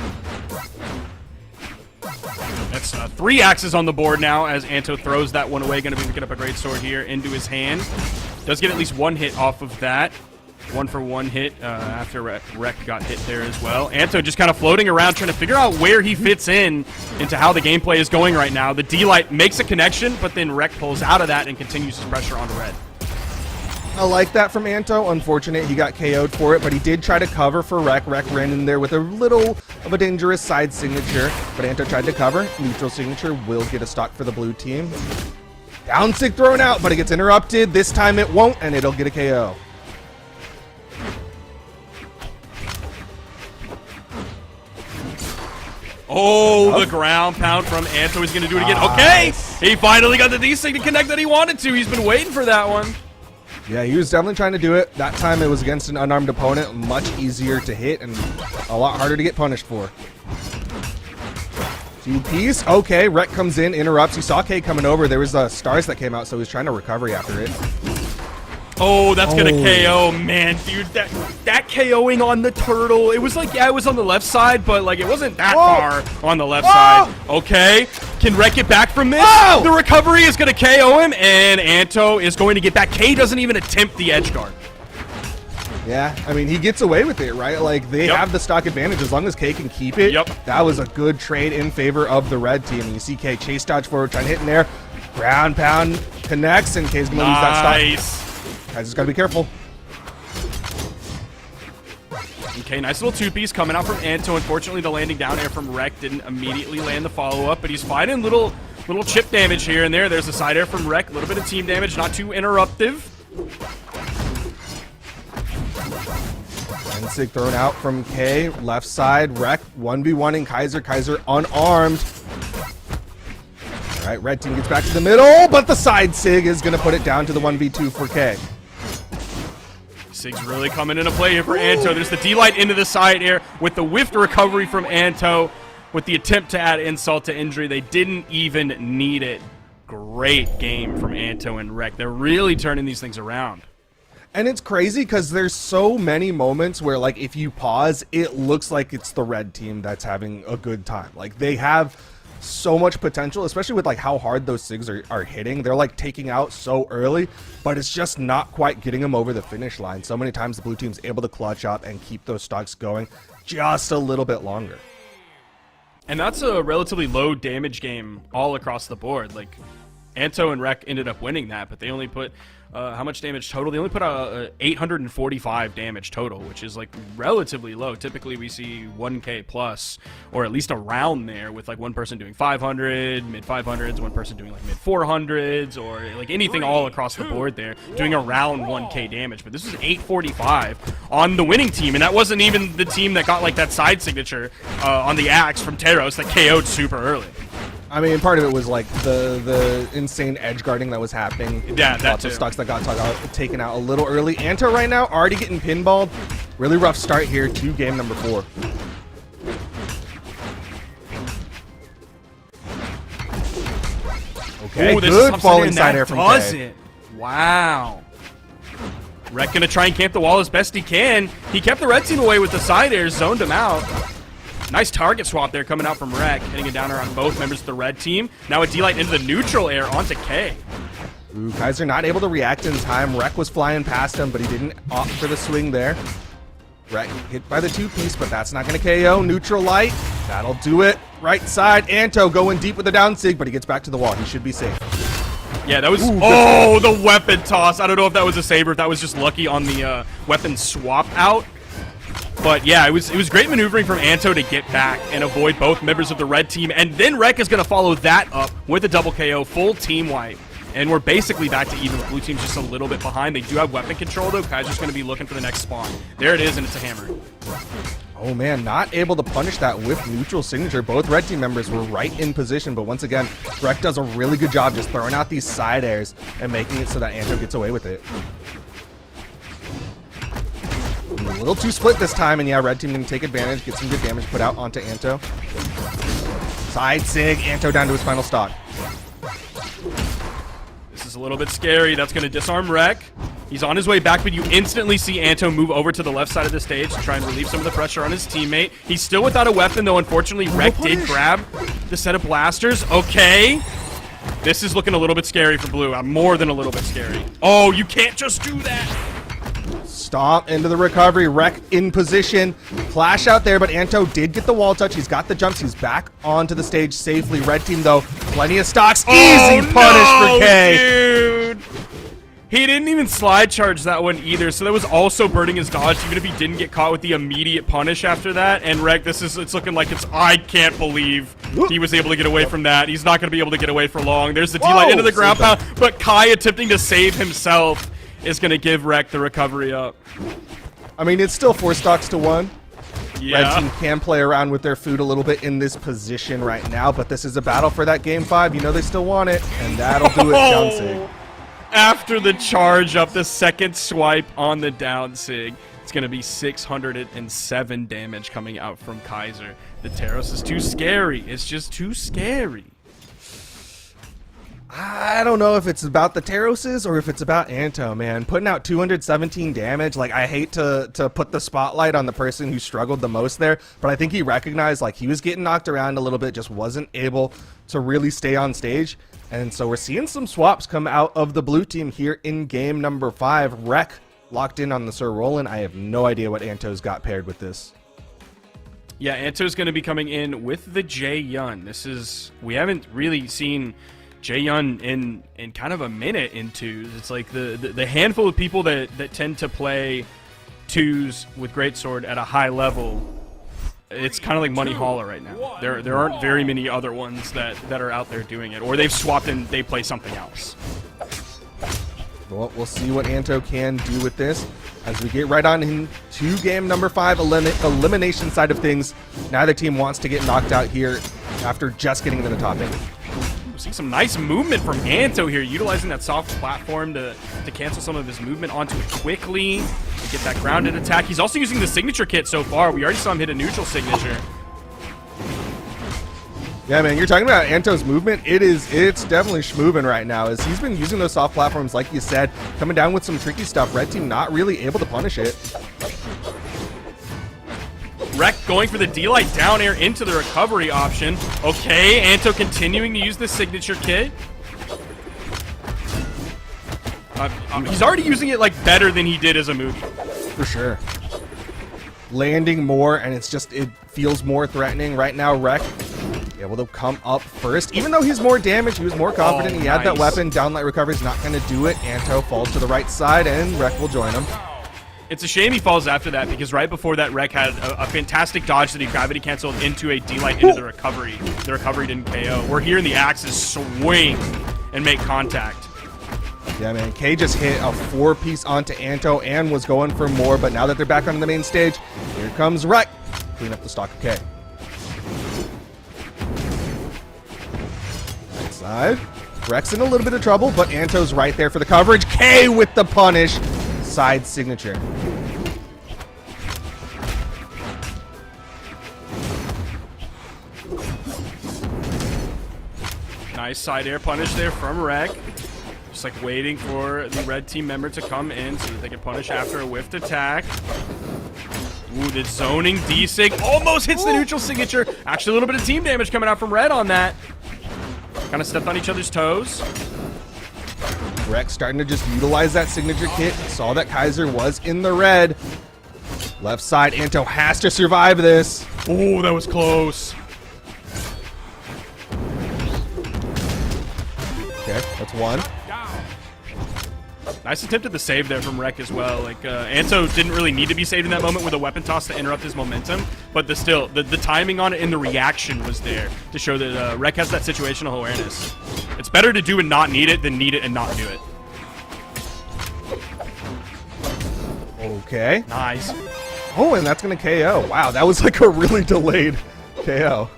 That's 3 axes on the board now as Anto throws that one away. Going to be picking up a great sword here into his hand. Does get at least 1 hit off of that. 1-for-1 hit after Rek got hit there as well. Anto just kind of floating around trying to figure out where he fits into how the gameplay is going right now. The D-Light makes a connection, but then Rek pulls out of that and continues his pressure onto Red. I like that from Anto. Unfortunate he got KO'd for it, but he did try to cover for Rek. Rek ran in there with a little of a dangerous side signature, but Anto tried to cover. Neutral signature will get a stock for the blue team. Down sig thrown out, but it gets interrupted. This time it won't, and it'll get a KO. Oh, the ground pound from Anto. He's going to do it again. Okay, he finally got the D-Sig to connect that he wanted to. He's been waiting for that one. Yeah, he was definitely trying to do it. That time it was against an unarmed opponent. Much easier to hit and a lot harder to get punished for. Two-piece. Okay, Rek comes in, interrupts. He saw K coming over. There was stars that came out, so he was trying to recovery after it. Oh, that's gonna KO, man, dude. That KOing on the turtle. It was like, yeah, it was on the left side, but like it wasn't that far on the left side. Okay, can Rek get back from this? The recovery is gonna KO him, and Anto is going to get back. K doesn't even attempt the edge guard. Yeah, I mean, he gets away with it, right? Like, they have the stock advantage as long as K can keep it. That was a good trade in favor of the red team. And you see K chase dodge forward, trying to hit in there. Ground pound connects, and K's gonna lose that stock. Nice. Guys, just gotta be careful. Okay, nice little two-piece coming out from Anto. Unfortunately, the landing down air from Rek didn't immediately land the follow-up, but he's fighting little chip damage here and there. There's a side air from Rek, a little bit of team damage, not too interruptive. Sig thrown out from K, left side, Rek 1v1ing Kaiser. Kaiser unarmed. All right, red team gets back to the middle, but the side Sig is gonna put it down to the 1v2 for K. Sig's really coming into play here for Anto. There's the D-Light into the side air with the whiffed recovery from Anto. With the attempt to add insult to injury, they didn't even need it. Great game from Anto and Rek. They're really turning these things around. And it's crazy because there's so many moments where, like, if you pause, it looks like it's the red team that's having a good time. Like, they have so much potential, especially with like how hard those SIGs are hitting. They're like taking out so early, but it's just not quite getting them over the finish line. So many times the blue team's able to clutch up and keep those stocks going just a little bit longer. And that's a relatively low damage game all across the board. Like, Anto and Rek ended up winning that, but they only put how much damage total? They only put 845 damage total, which is like relatively low. Typically we see 1k plus, or at least around there, with like one person doing 500, mid 500s, one person doing like mid 400s, or like anything all across the board there, doing around 1k damage. But this is 845 on the winning team, and that wasn't even the team that got like that side signature on the axe from Teros that KO'd super early. I mean, part of it was like the insane edge guarding that was happening. Yeah, that lots of stocks that got taken out a little early. Anto right now already getting pinballed. Really rough start here to game number 4. Okay, ooh, good falling side air from K. Wow. Rek gonna try and camp the wall as best he can. He kept the red team away with the side air, zoned him out. Nice target swap there coming out from Rek, hitting it down on both members of the red team. Now a D-Light into the neutral air onto K. Ooh, Kaiser not able to react in time. Rek was flying past him, but he didn't opt for the swing there. Rek hit by the 2-piece, but that's not going to KO. Neutral light, that'll do it. Right side, Anto going deep with the down sig, but he gets back to the wall. He should be safe. Yeah, that was, oh, the weapon toss. I don't know if that was a saber, if that was just lucky on the weapon swap out. But yeah, it was great maneuvering from Anto to get back and avoid both members of the red team. And then Rek is going to follow that up with a double KO, full team wipe. And we're basically back to even. Blue team's just a little bit behind. They do have weapon control, though. Kaiser's going to be looking for the next spawn. There it is, and it's a hammer. Oh, man, not able to punish that with neutral signature. Both red team members were right in position, but once again, Rek does a really good job just throwing out these side airs and making it so that Anto gets away with it. A little too split this time, and yeah, red team can take advantage, get some good damage put out onto Anto. Side sig, Anto down to his final stock. This is a little bit scary. That's going to disarm Rek. He's on his way back, but you instantly see Anto move over to the left side of the stage to try and relieve some of the pressure on his teammate. He's still without a weapon, though. Unfortunately, Rek did grab the set of blasters. Okay. This is looking a little bit scary for Blue. More than a little bit scary. Oh, you can't just do that. Stomp into the recovery. Rek in position. Flash out there, but Anto did get the wall touch. He's got the jumps. He's back onto the stage safely. Red team, though, plenty of stocks. Easy punish for K. Dude. He didn't even slide charge that one either, so that was also burning his dodge, even if he didn't get caught with the immediate punish after that. And Rek, it's looking like I can't believe he was able to get away from that. He's not going to be able to get away for long. There's the D-Light into the ground pound, but Kai attempting to save himself is going to give Rek the recovery up. I mean, it's still 4 stocks to 1. Yeah. Red team can play around with their food a little bit in this position right now, but this is a battle for that game 5. You know they still want it, and that'll do it, down sig. After the charge up, the second swipe on the down sig, it's going to be 607 damage coming out from Kaiser. The Taros is too scary. It's just too scary. I don't know if it's about the Taroses or if it's about Anto, man. Putting out 217 damage, like, I hate to put the spotlight on the person who struggled the most there, but I think he recognized, like, he was getting knocked around a little bit, just wasn't able to really stay on stage. And so we're seeing some swaps come out of the blue team here in game number 5. Rek locked in on the Sir Roland. I have no idea what Anto's got paired with this. Yeah, Anto's going to be coming in with the Jae Yun. We haven't really seen Jae Yun in kind of a minute in twos. It's like the handful of people that tend to play twos with Greatsword at a high level. It's kind of like Money Halla right now. There aren't very many other ones that are out there doing it, or they've swapped and they play something else. Well, we'll see what Anto can do with this as we get right on into game number 5, elimination side of things. Neither team wants to get knocked out here after just getting into the top 8. We're seeing some nice movement from Anto here, utilizing that soft platform to cancel some of his movement onto it quickly and get that grounded attack. He's also using the signature kit so far. We already saw him hit a neutral signature. Yeah, man, you're talking about Anto's movement. It's definitely schmoving right now, as he's been using those soft platforms, like you said, coming down with some tricky stuff. Red team not really able to punish it. Rek going for the D-Light down air into the recovery option. Okay, Anto continuing to use the signature kit. He's already using it like better than he did as a movie. For sure. Landing more, and it feels more threatening right now. Rek able to come up first, even though he's more damaged. He was more confident. He had that weapon. Downlight recovery is not going to do it. Anto falls to the right side, and Rek will join him. It's a shame he falls after that, because right before that, Rek had a fantastic dodge that he gravity canceled into a D-Light into the recovery. The recovery didn't KO. We're hearing the axes swing and make contact. Yeah, man, K just hit a 4-piece onto Anto and was going for more, but now that they're back on the main stage, here comes Rek. Clean up the stock of K. Right side. Rek's in a little bit of trouble, but Anto's right there for the coverage. K with the punish. Side signature. Nice side air punish there from Rek. Just like waiting for the red team member to come in so that they can punish after a whiffed attack. Ooh, the zoning D-Sig almost hits the neutral signature. Actually, a little bit of team damage coming out from Red on that. Kind of stepped on each other's toes. Rek starting to just utilize that signature kit. Saw that Kaiser was in the red. Left side, Anto has to survive this. Oh, that was close. Okay, that's one. Nice attempt at the save there from Rek as well. Like, Anto didn't really need to be saved in that moment with a weapon toss to interrupt his momentum, but the timing on it and the reaction was there to show that Rek has that situational awareness. It's better to do and not need it than need it and not do it. Okay. Nice. Oh, and that's going to KO. Wow, that was like a really delayed KO.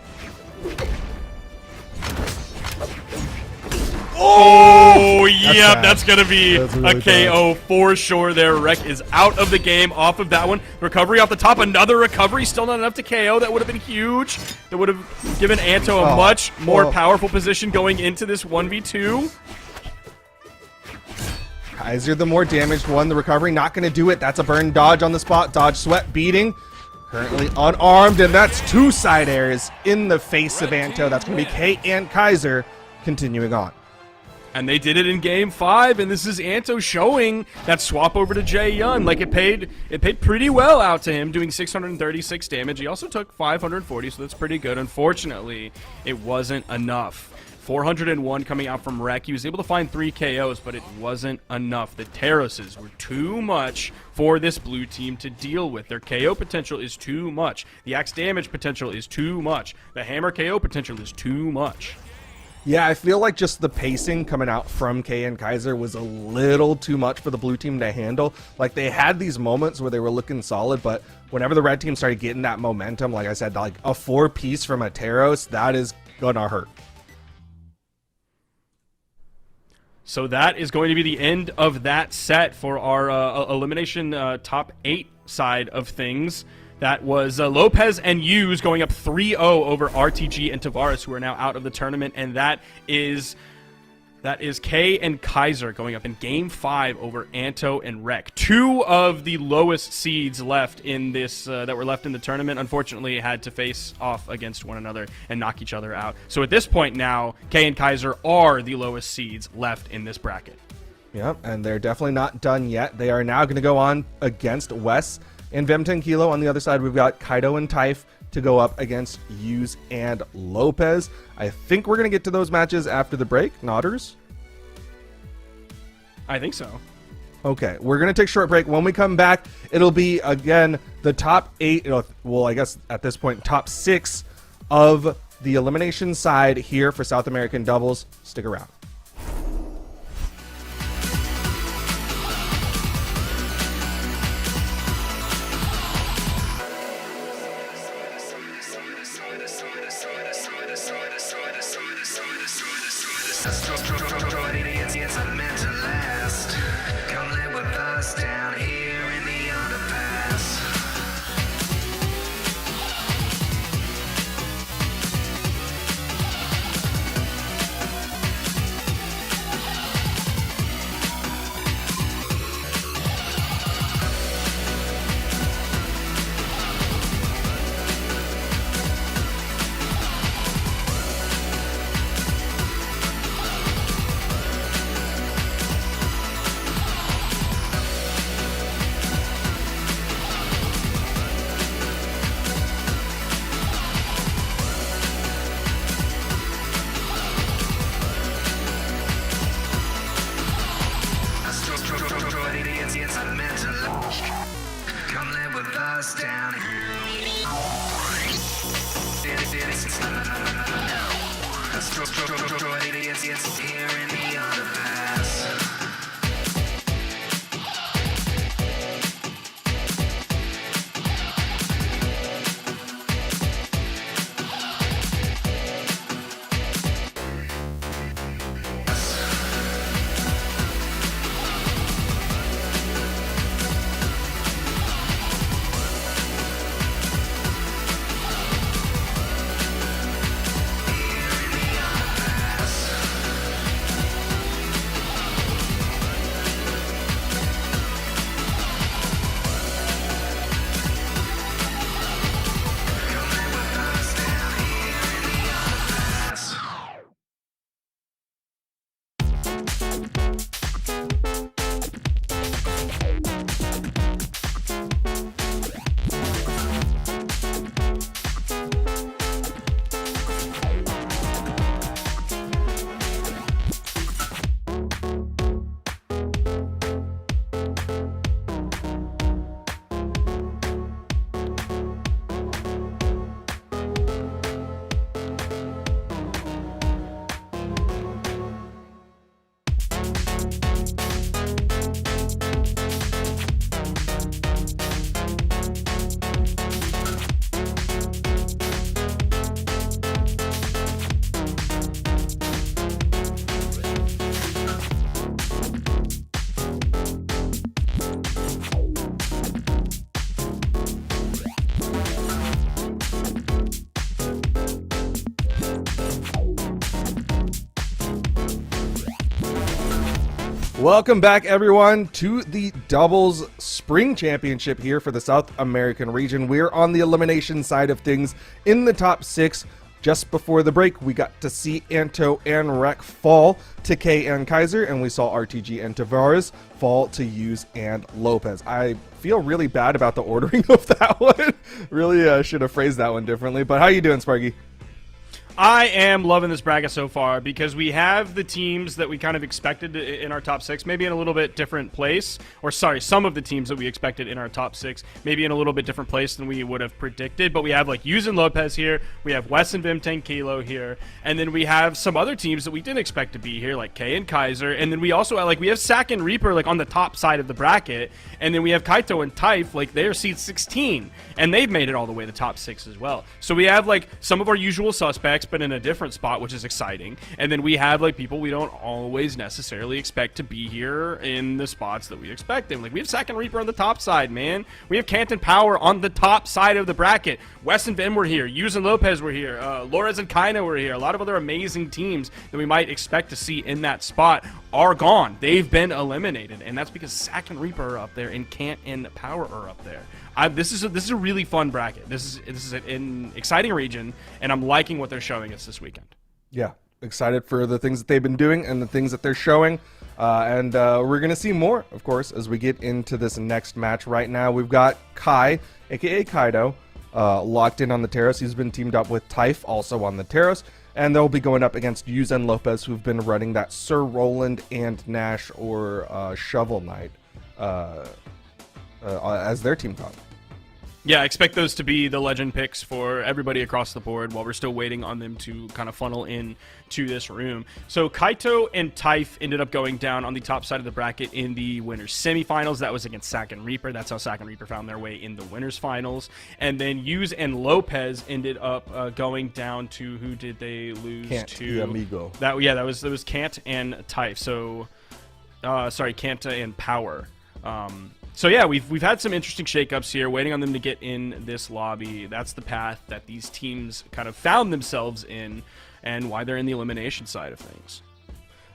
Oh, yep, bad. that's going to be really a KO for sure there. Rek is out of the game off of that one. Recovery off the top. Another recovery. Still not enough to KO. That would have been huge. That would have given Anto a much more powerful position going into this 1v2. Kaiser, the more damaged one. The recovery not going to do it. That's a burn dodge on the spot. Dodge sweat beating. Currently unarmed, and that's 2 side airs in the face of Anto. That's going to be K and Kaiser continuing on. And they did it in game 5, and this is Anto showing that swap over to Jae Yun. Like, it paid pretty well out to him, doing 636 damage. He also took 540, so that's pretty good. Unfortunately, it wasn't enough. 401 coming out from Rek. He was able to find 3 KOs, but it wasn't enough. The Taroses were too much for this blue team to deal with. Their KO potential is too much. The axe damage potential is too much. The hammer KO potential is too much. Yeah, I feel like just the pacing coming out from Kay and Kaiser was a little too much for the blue team to handle. Like, they had these moments where they were looking solid, but whenever the red team started getting that momentum, like I said, like a 4-piece from a Teros, that is gonna hurt. So that is going to be the end of that set for our elimination top 8 side of things. That was Lopez and Hughes going up 3-0 over RTG and Tavares, who are now out of the tournament, and that is Kay and Kaiser going up in Game 5 over Anto and Rek. 2 of the lowest seeds left in this that were left in the tournament, unfortunately, had to face off against one another and knock each other out. So at this point now, Kay and Kaiser are the lowest seeds left in this bracket. Yep, and they're definitely not done yet. They are now going to go on against Wes and Vem10 Kilo. On the other side, we've got Kaido and Typh to go up against Hughes and Lopez. I think we're going to get to those matches after the break. Nodders? I think so. Okay, we're going to take a short break. When we come back, it'll be, again, the top 8, well, I guess at this point, top 6 of the elimination side here for South American doubles. Stick around. Welcome back, everyone, to the doubles spring championship here for the South American region. We're on the elimination side of things in the top 6. Just before the break, we got to see Anto and Rek fall to Kay and Kaiser, and we saw RTG and Tavares fall to Hughes and Lopez. I feel really bad about the ordering of that one. Really should have phrased that one differently. But how you doing, Sparky? I am loving this bracket so far because we have the teams that we kind of expected in our top 6, maybe in a little bit different place. Or sorry, some of the teams that we expected in our top 6, maybe in a little bit different place than we would have predicted. But we have like Yuz and Lopez here, we have Wes and Vim 10 Kilo here, and then we have some other teams that we didn't expect to be here, like K and Kaiser, and then we also like we have Sack and Reaper like on the top side of the bracket, and then we have Kaito and Typh like they're seed 16, and they've made it all the way to the top 6 as well. So we have like some of our usual suspects, but in a different spot, which is exciting. And then we have like people we don't always necessarily expect to be here in the spots that we expect them. Like we have Sack and Reaper on the top side, man. We have Canton Power on the top side of the bracket. Wes and Vim were here. Yuz and Lopez were here. Lores and Kaina were here. A lot of other amazing teams that we might expect to see in that spot are gone. They've been eliminated, and that's because Sack and Reaper are up there and Cant and Power are up there. This is a really fun bracket. This is an exciting region, and I'm liking what they're showing us this weekend. Yeah, excited for the things that they've been doing and the things that they're showing. And we're going to see more, of course, as we get into this next match. Right now, we've got Kai, a.k.a. Kaido, locked in on the Terrace. He's been teamed up with Typh, also on the Terrace. And they'll be going up against Yuz and Lopez, who've been running that Sir Roland and Nash or Shovel Knight as their team comp. Yeah, I expect those to be the legend picks for everybody across the board while we're still waiting on them to kind of funnel in to this room. So Kaito and Typh ended up going down on the top side of the bracket in the winners semifinals. That was against Sack and Reaper. That's how Sack and Reaper found their way in the winners finals. And then Yuz and Lopez ended up going down to, who did they lose Cant, to? the amigo. That was Cant and Typh. So sorry, Kanta and Power. So yeah, we've had some interesting shakeups here, waiting on them to get in this lobby. That's the path that these teams kind of found themselves in, and why they're in the elimination side of things.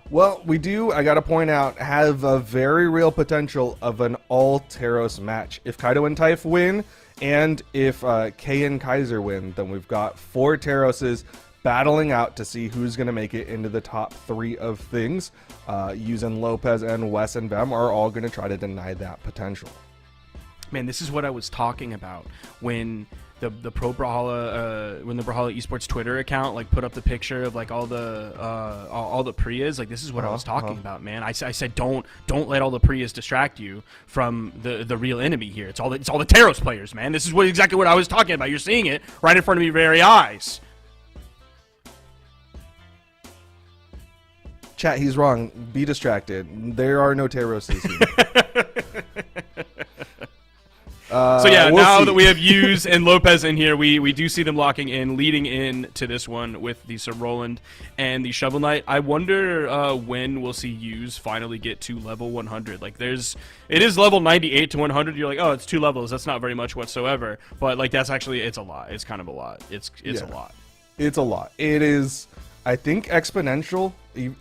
Well, we do, I gotta point out, have a very real potential of an all-Taros match. If Kaido and Typh win, and if K and Kaiser win, then we've got 4 Taroses battling out to see who's going to make it into the top 3 of things. Using Lopez and Wes and Vem are all going to try to deny that potential. Man, this is what I was talking about when the Pro Brawlhalla, when the Brawlhalla Esports Twitter account like put up the picture of like all the Priyas. Like this is what I was talking about, man. I said don't let all the Priyas distract you from the real enemy here. It's all the Taros players, man. This is exactly what I was talking about. You're seeing it right in front of your very eyes. Chat, he's wrong. Be distracted. There are no Taroses here. So yeah, we'll now see. that we have Yuz and Lopez in here, we do see them locking in, leading in to this one with the Sir Roland and the Shovel Knight. I wonder when we'll see Yuz finally get to level 100. Like it is level 98 to 100. You're like, oh, it's 2 levels. That's not very much whatsoever. But like it's a lot. It's kind of a lot. It's a lot. It's a lot. It is, I think, exponential.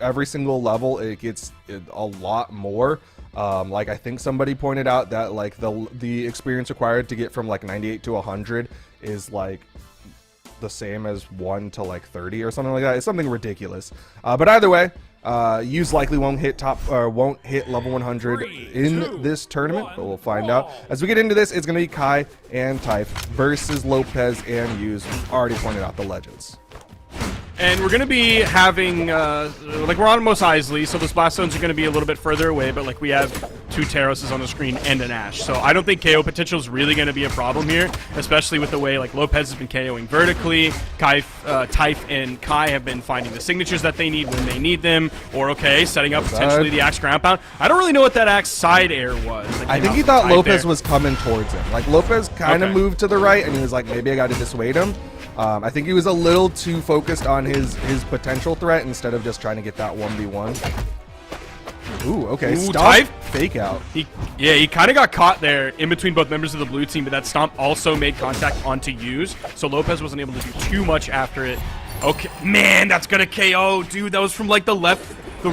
Every single level, it gets a lot more. Like I think somebody pointed out that like the experience required to get from like 98 to 100 is like the same as 1 to like 30 or something like that. It's something ridiculous. But either way, Yuz likely won't hit level 100 in this tournament, but we'll find out. As we get into this, it's going to be Kai and Typh versus Lopez and Yuz. Already pointed out the legends. And we're going to be having, like we're on Mos Eisley, so the splash zones are going to be a little bit further away, but like we have 2 Taroses on the screen and an Ashe. So I don't think KO potential is really going to be a problem here, especially with the way like Lopez has been KOing vertically. Typh and Kai have been finding the signatures that they need when they need them, or setting up potentially the Axe ground pound. I don't really know what that Axe side air was. I think he thought Lopez was coming towards him. Like Lopez kind of moved to the right, and he was like, maybe I got to dissuade him. I think he was a little too focused on his potential threat instead of just trying to get that 1v1. Ooh, okay. Stomp, Typh? fake out. He kind of got caught there in between both members of the blue team, but that stomp also made contact onto Yuz, so Lopez wasn't able to do too much after it. Okay, man, that's gonna KO, dude. That was from like the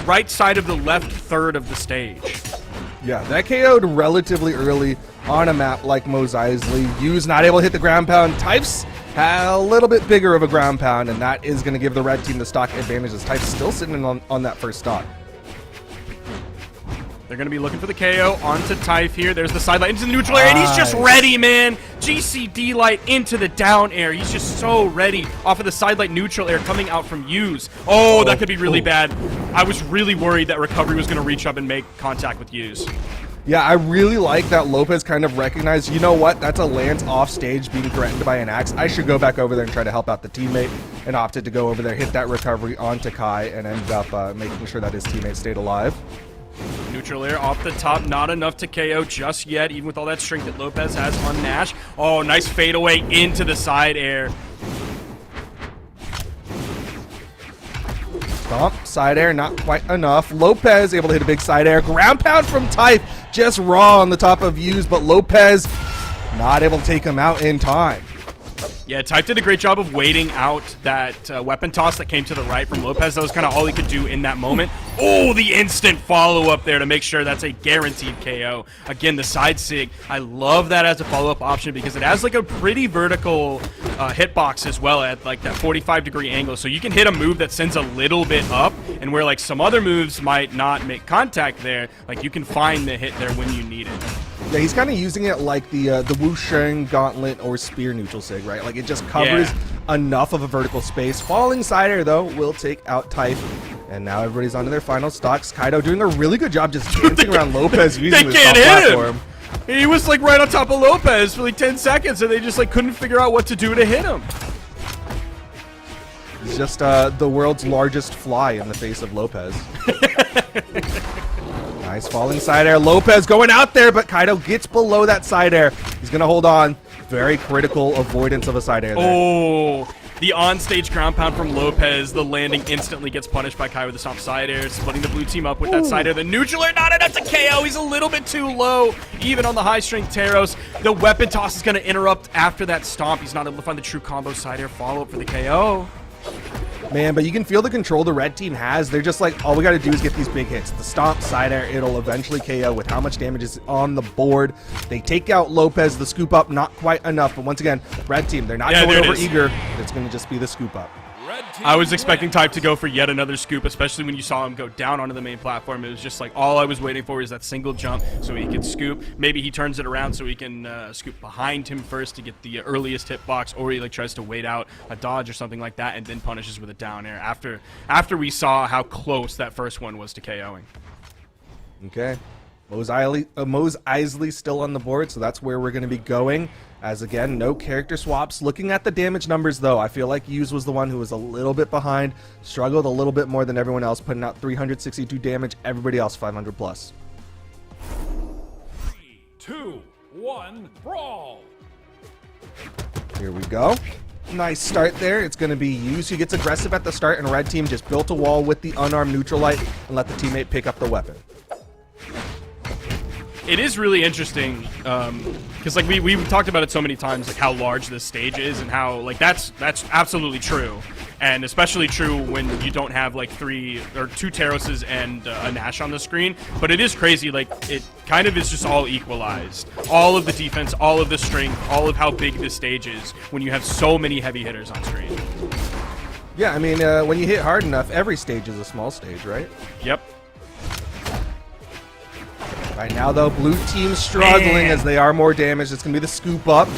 right side of the left third of the stage. Yeah, that KO'd relatively early on a map like Mos Eisley. Yuz not able to hit the ground pound. Typh's a little bit bigger of a ground pound, and that is going to give the red team the stock advantage as Typh's still sitting on that first stock. They're going to be looking for the KO onto Typh here. There's the side light into the neutral air, and he's just ready, man. GCD light into the down air. He's just so ready off of the side light neutral air coming out from Hughes. Oh, that could be really bad. I was really worried that recovery was going to reach up and make contact with Hughes. Yeah, I really like that Lopez kind of recognized, you know what, that's a Lance off stage being threatened by an axe. I should go back over there and try to help out the teammate, and opted to go over there, hit that recovery onto Kai, and ended up making sure that his teammate stayed alive. Neutral air off the top, not enough to KO just yet, even with all that strength that Lopez has on Nash. Oh, nice fadeaway into the side air. Stomp, side air, not quite enough. Lopez able to hit a big side air. Ground pound from Typh, just raw on the top of Hughes, but Lopez not able to take him out in time. Yeah, Typh did a great job of waiting out that weapon toss that came to the right from Lopez. That was kind of all he could do in that moment. Oh, the instant follow-up there to make sure that's a guaranteed KO. Again, the side sig, I love that as a follow-up option because it has like a pretty vertical hitbox as well at like that 45-degree angle. So you can hit a move that sends a little bit up, and where like some other moves might not make contact there, like you can find the hit there when you need it. Yeah, he's kind of using it like the Wusheng Gauntlet or Spear neutral sig, right? Like it just covers enough of a vertical space. Falling side air, though, will take out Typh. And now everybody's onto their final stocks. Kaido doing a really good job just dancing around Lopez using the top platform. He was like right on top of Lopez for like 10 seconds, and they just like couldn't figure out what to do to hit him. He's just the world's largest fly in the face of Lopez. Nice falling side air. Lopez going out there, but Kaido gets below that side air. He's going to hold on. Very critical avoidance of a side air there. Oh, the on-stage ground pound from Lopez. The landing instantly gets punished by Kai with the stomp side air, splitting the blue team up with that side air. The neutral air, not enough to KO. He's a little bit too low, even on the high-strength Teros. The weapon toss is going to interrupt after that stomp. He's not able to find the true combo side air follow-up for the KO. Man, but you can feel the control the red team has. They're just like, all we got to do is get these big hits. The stomp, side air, it'll eventually KO with how much damage is on the board. They take out Lopez, the scoop up, not quite enough. But once again, red team, they're not going over eager. It's going to just be the scoop up. I was expecting Typh to go for yet another scoop, especially when you saw him go down onto the main platform. It was just like all I was waiting for is that single jump so he could scoop. Maybe he turns it around so he can scoop behind him first to get the earliest hitbox, or he like tries to wait out a dodge or something like that and then punishes with a down air after we saw how close that first one was to KOing. Okay. Mose Eisley still on the board, so that's where we're going to be going. As again, no character swaps. Looking at the damage numbers, though, I feel like Hughes was the one who was a little bit behind, struggled a little bit more than everyone else, putting out 362 damage. Everybody else 500 plus. 3, 2, 1, brawl! Here we go. Nice start there. It's going to be Hughes who gets aggressive at the start, and red team just built a wall with the unarmed neutral light and let the teammate pick up the weapon. It is really interesting because like we talked about it so many times, like how large this stage is and how like that's absolutely true, and especially true when you don't have like 3 or 2 Teroses and a Nash on the screen. But it is crazy, like it kind of is just all equalized, all of the defense, all of the strength, all of how big this stage is when you have so many heavy hitters on screen. Yeah, I mean when you hit hard enough, every stage is a small stage, right? Yep. Right now, though, blue team struggling as they are more damaged. It's going to be the scoop up.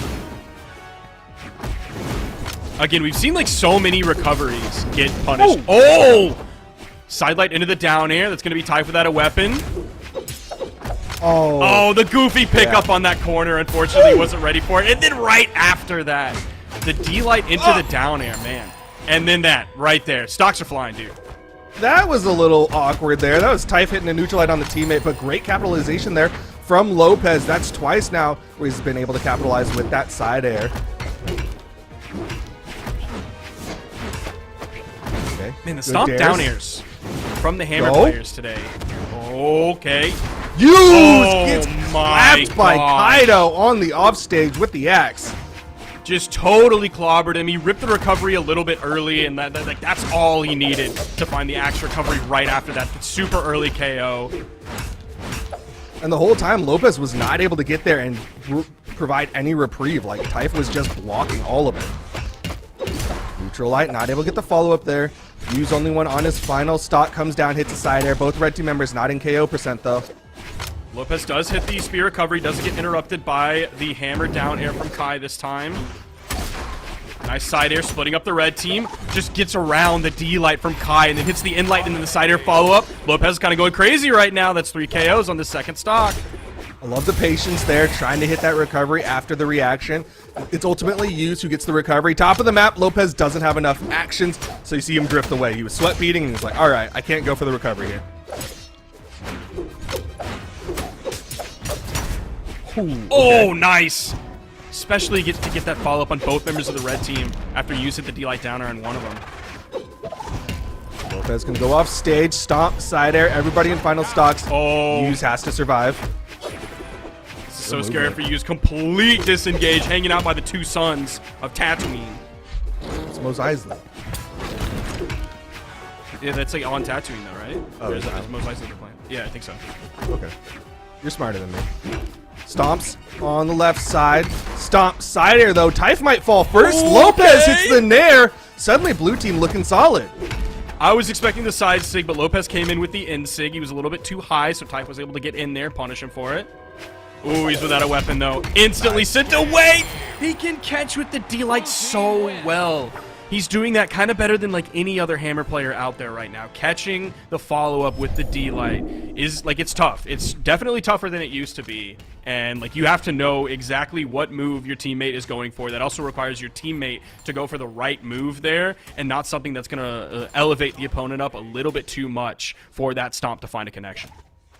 Again, we've seen like so many recoveries get punished. Oh! Sidelight into the down air. That's going to be Typh without a weapon. Oh, the goofy pickup on that corner. Unfortunately, wasn't ready for it. And then right after that, the D-light into the down air, man. And then that right there. Stocks are flying, dude. That was a little awkward there. That was Typh hitting a neutral light on the teammate, but great capitalization there from Lopez. That's twice now where he's been able to capitalize with that side air. Okay. Man, the stomp down airs from the hammer players today. Okay. Hughes gets clapped by Kaido on the offstage with the axe. Just totally clobbered him. He ripped the recovery a little bit early, and that's all he needed to find the axe recovery right after that super early KO. And the whole time, Lopez was not able to get there and provide any reprieve. Like, Typh was just blocking all of it. Neutral light, not able to get the follow-up there. Hughes only one on his final stock, comes down, hits a side air. Both red team members not in KO percent, though. Lopez does hit the spear recovery, doesn't get interrupted by the hammer down air from Kai this time. Nice side air, splitting up the red team. Just gets around the D-light from Kai and then hits the in-light and then the side air follow-up. Lopez is kind of going crazy right now. That's 3 KOs on the second stock. I love the patience there, trying to hit that recovery after the reaction. It's ultimately Yuz who gets the recovery. Top of the map, Lopez doesn't have enough actions, so you see him drift away. He was sweat beating and he was like, all right, I can't go for the recovery here. Ooh, Oh, nice. Especially to get that follow-up on both members of the red team after Yuz hit the D-light downer on one of them. Lopez gonna go off stage, stomp, side air, everybody in final stocks. Oh. Yuz has to survive. This is so scary for Yuz. Complete disengage, hanging out by the 2 sons of Tatooine. It's Mos Eisley. Yeah, that's like on Tatooine though, right? Oh, Or is yeah. that most likely the plan? Yeah, I think so. Okay. You're smarter than me. Stomps on the left side. Stomp side air though. Typh might fall first. Okay. Lopez hits the nair. Suddenly blue team looking solid. I was expecting the side sig, but Lopez came in with the in sig. He was a little bit too high, so Typh was able to get in there, punish him for it. Ooh, he's without a weapon though. Instantly sent away. He can catch with the D-light so well. He's doing that kind of better than like any other hammer player out there right now. Catching the follow-up with the D-light is like, it's tough. It's definitely tougher than it used to be. And like, you have to know exactly what move your teammate is going for. That also requires your teammate to go for the right move there and not something that's going to elevate the opponent up a little bit too much for that stomp to find a connection.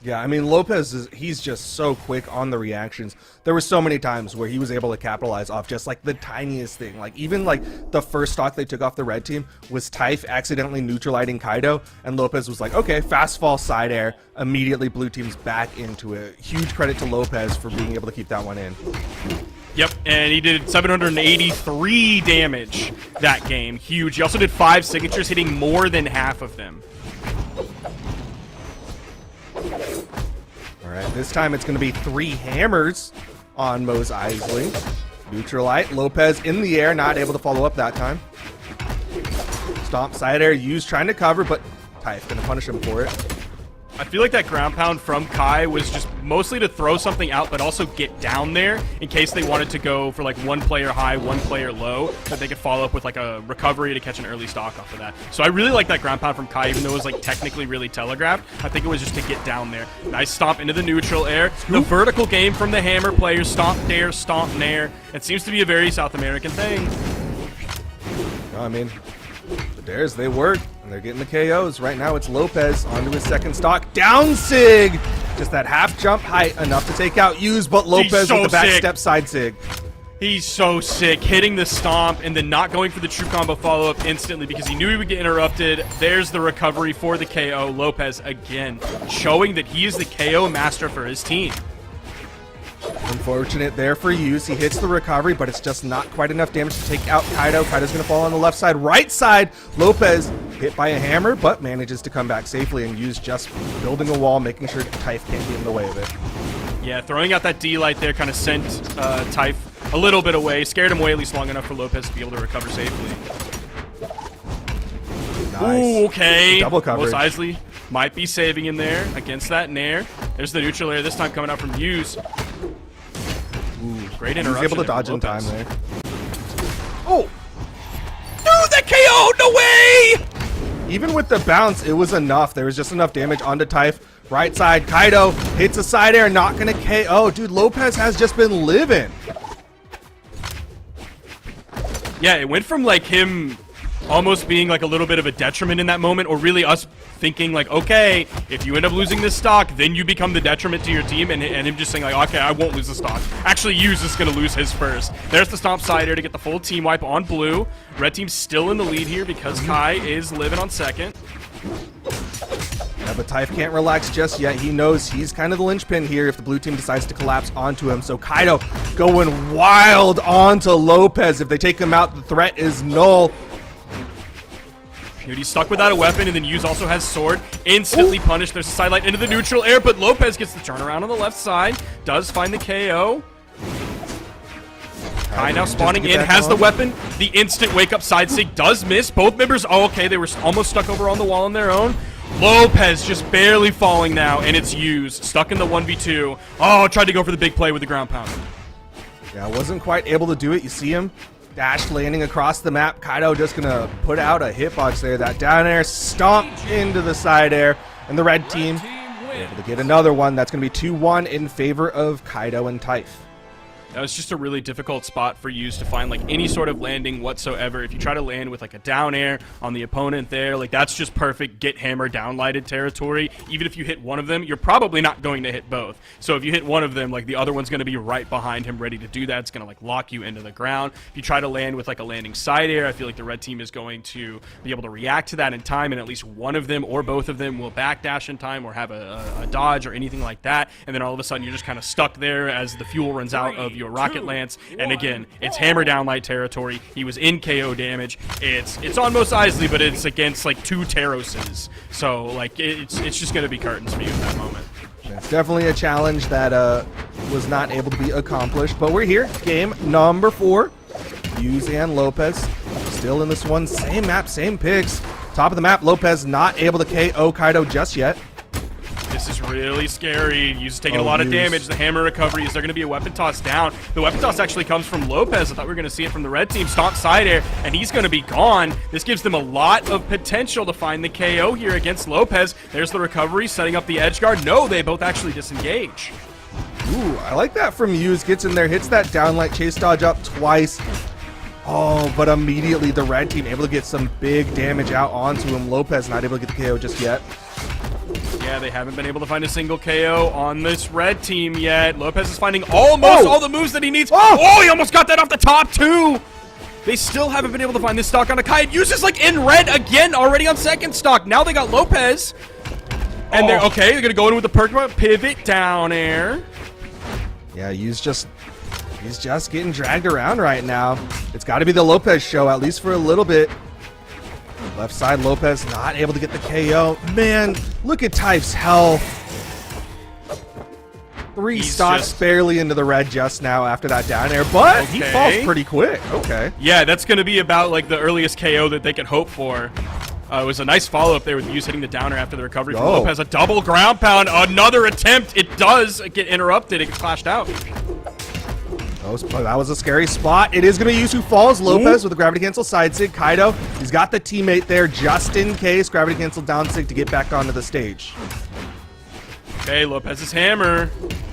Yeah, I mean, Lopez, he's just so quick on the reactions. There were so many times where he was able to capitalize off just like the tiniest thing. Like even like the first stock they took off the red team was Typh accidentally neutralizing Kaido, and Lopez was like, okay, fast fall side air. Immediately blue team's back into it. Huge credit to Lopez for being able to keep that one in. Yep, and he did 783 damage that game. Huge. He also did 5 signatures, hitting more than half of them. All right, this time it's going to be 3 hammers on Mos Eisley. Neutralite, Lopez in the air, not able to follow up that time. Stomp side air, Yuz trying to cover, but Typh going to punish him for it. I feel like that ground pound from Kai was just mostly to throw something out, but also get down there in case they wanted to go for like 1 player high, 1 player low, that they could follow up with like a recovery to catch an early stock off of that. So I really like that ground pound from Kai, even though it was like technically really telegraphed. I think it was just to get down there. Nice stomp into the neutral air. The vertical game from the hammer players, stomp nair. It seems to be a very South American thing. No, I mean, the dares, they work, and they're getting the KOs. Right now it's Lopez onto his second stock. Down sig! Just that half jump height, enough to take out Yuz, but Lopez so with the back sick. step side sig. He's so sick, hitting the stomp and then not going for the true combo follow-up instantly because he knew he would get interrupted. There's the recovery for the KO. Lopez again, showing that he is the KO master for his team. Unfortunate there for Yuz. He hits the recovery, but it's just not quite enough damage to take out Kaido. Kaido's going to fall on the left side. Right side, Lopez hit by a hammer, but manages to come back safely, and Yuz just building a wall, making sure Typh can't get in the way of it. Yeah, throwing out that D-light there kind of sent Typh a little bit away, scared him away at least long enough for Lopez to be able to recover safely. Nice. Ooh, okay. Double coverage. Mos Eisley might be saving him there against that nair. There's the neutral air, this time coming out from Yuz. Ooh, great He interruption. was able to there dodge from in time Lopez. there. Oh! Dude, that KO! No way! Even with the bounce, it was enough. There was just enough damage onto Typh. Right side, Kaido hits a side air, not going to KO. Dude, Lopez has just been living. Yeah, it went from like him almost being like a little bit of a detriment in that moment, or really us thinking like, okay, if you end up losing this stock, then you become the detriment to your team, and him just saying like, okay, I won't lose the stock. Actually, Yuz is going to lose his first. There's the stomp side air to get the full team wipe on blue. Red team's still in the lead here because Kai is living on second. Yeah, but Typh can't relax just yet. He knows he's kind of the linchpin here if the blue team decides to collapse onto him. So Kaido going wild onto Lopez. If they take him out, the threat is null. Dude, he's stuck without a weapon, and then Yuz also has sword. Instantly punished. There's a sidelight into the neutral air, but Lopez gets the turnaround on the left side. Does find the KO. Kai now spawning in, has the weapon. The instant wake-up side sig does miss. Both members, oh, okay, they were almost stuck over on the wall on their own. Lopez just barely falling now, and it's used. Stuck in the 1v2. Oh, tried to go for the big play with the ground pound. Yeah, wasn't quite able to do it. You see him dash landing across the map. Kaido just gonna put out a hitbox there. That down air stomped into the side air, and the red team able to get another one. That's gonna be 2-1 in favor of Kaido and Typh. That was just a really difficult spot for Yus to find like any sort of landing whatsoever. If you try to land with like a down air on the opponent there, like that's just perfect get hammer downlighted territory. Even if you hit one of them, you're probably not going to hit both. So if you hit one of them, like the other one's going to be right behind him ready to do that. It's going to like lock you into the ground. If you try to land with like a landing side air, I feel like the red team is going to be able to react to that in time, and at least one of them or both of them will backdash in time or have a dodge or anything like that. And then all of a sudden you're just kind of stuck there as the fuel runs out of your rocket lance. And again, it's hammer downlight territory. He was in KO damage. It's on Mos Eisley, but it's against like 2 Terroses. So like it's just gonna be curtains for you in that moment. It's definitely a challenge that was not able to be accomplished, but we're here. Game number 4. Yus and Lopez still in this one. Same map, same picks. Top of the map, Lopez not able to KO Kaido just yet. This is really scary. Yus is taking a lot of damage. The hammer recovery. Is there going to be a weapon toss down? The weapon toss actually comes from Lopez. I thought we were going to see it from the red team. Stomp side air, and he's going to be gone. This gives them a lot of potential to find the KO here against Lopez. There's the recovery, setting up the edge guard. No, they both actually disengage. Ooh, I like that from Yus. Gets in there, hits that downlight chase dodge up twice. Oh, but immediately the red team able to get some big damage out onto him. Lopez not able to get the KO just yet. Yeah, they haven't been able to find a single KO on this red team yet. Lopez is finding almost all the moves that he needs. Oh, he almost got that off the top too. They still haven't been able to find this stock on Akai. Yus is like in red again, already on second stock. Now they got Lopez. And they're okay. They're going to go in with the perk pivot down air. Yeah, he's just getting dragged around right now. It's got to be the Lopez show, at least for a little bit. Left side, Lopez not able to get the KO. Man, look at Typh's health. 3 stocks barely into the red just now after that down air, but he falls pretty quick. Okay. Yeah, that's going to be about like the earliest KO that they could hope for. It was a nice follow-up there with Yus hitting the downer after the recovery from Lopez. A double ground pound, another attempt. It does get interrupted. It gets flashed out. That was a scary spot. It is going to be Yus who falls. Lopez with a gravity cancel side sig. Kaido, he's got the teammate there just in case. Gravity cancel down sig to get back onto the stage. Okay, Lopez's hammer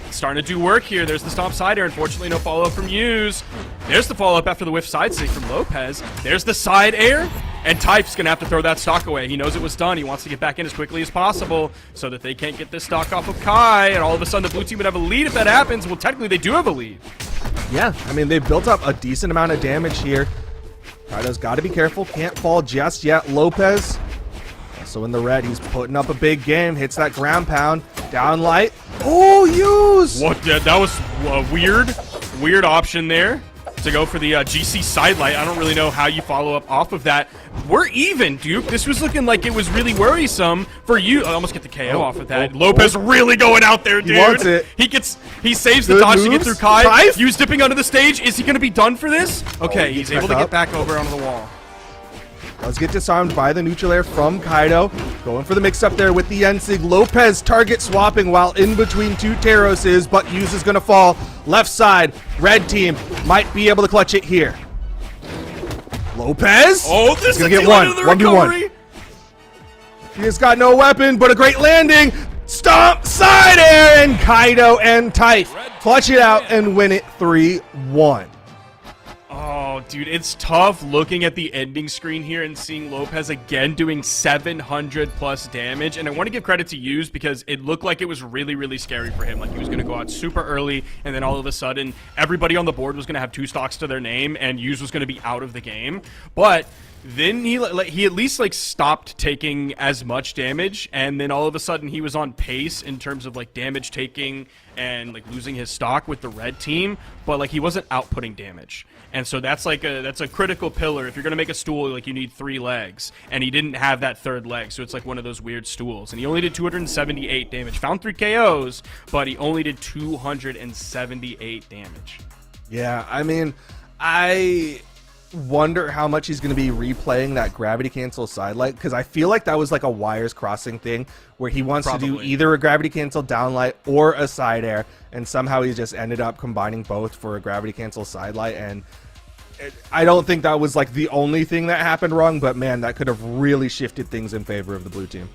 starting to do work here. There's the stomp side air. Unfortunately, no follow-up from Yus. There's the follow-up after the whiff side sig from Lopez. There's the side air. And Typh's going to have to throw that stock away. He knows it was done. He wants to get back in as quickly as possible so that they can't get this stock off of Kai. And all of a sudden, the blue team would have a lead if that happens. Well, technically, they do have a lead. Yeah, I mean, they've built up a decent amount of damage here. Kaido's got to be careful. Can't fall just yet. Lopez, also in the red, he's putting up a big game. Hits that ground pound. Down light. Oh, Yus! What? That was a weird option there to go for the GC side light. I don't really know how you follow up off of that. We're even, Duke. This was looking like it was really worrisome for you. I almost get the KO off of that. Lopez really going out there, dude. He wants it. He saves the dodge to get through Kai. Yus dipping onto the stage. Is he going to be done for this? Okay, he's able to get back over onto the wall. Does get disarmed by the neutral air from Kaido. Going for the mix-up there with the Ensig. Lopez target swapping while in between 2 Terroses, but Yus is going to fall. Left side, red team might be able to clutch it here. Lopez? Oh, this is going to get one. 1v1. He has got no weapon, but a great landing. Stomp, side air, and Kaido and Typh clutch it out and win it 3-1. Oh, dude, it's tough looking at the ending screen here and seeing Lopez again doing 700 plus damage. And I want to give credit to Yus because it looked like it was really, really scary for him. Like he was going to go out super early, and then all of a sudden, everybody on the board was going to have 2 stocks to their name, and Yus was going to be out of the game. But then he at least like stopped taking as much damage, and then all of a sudden he was on pace in terms of like damage taking and like losing his stock with the red team, but like he wasn't outputting damage. And so that's a critical pillar. If you're gonna make a stool, like you need 3 legs, and he didn't have that 3rd leg, so it's like one of those weird stools. And he only did 278 damage. Found 3 KOs, but he only did 278 damage. Yeah, I mean, wonder how much he's going to be replaying that gravity cancel sidelight, because I feel like that was like a wires crossing thing where he wants to do either a gravity cancel downlight or a side air, and somehow he just ended up combining both for a gravity cancel sidelight. And I don't think that was like the only thing that happened wrong, but man, that could have really shifted things in favor of the blue team.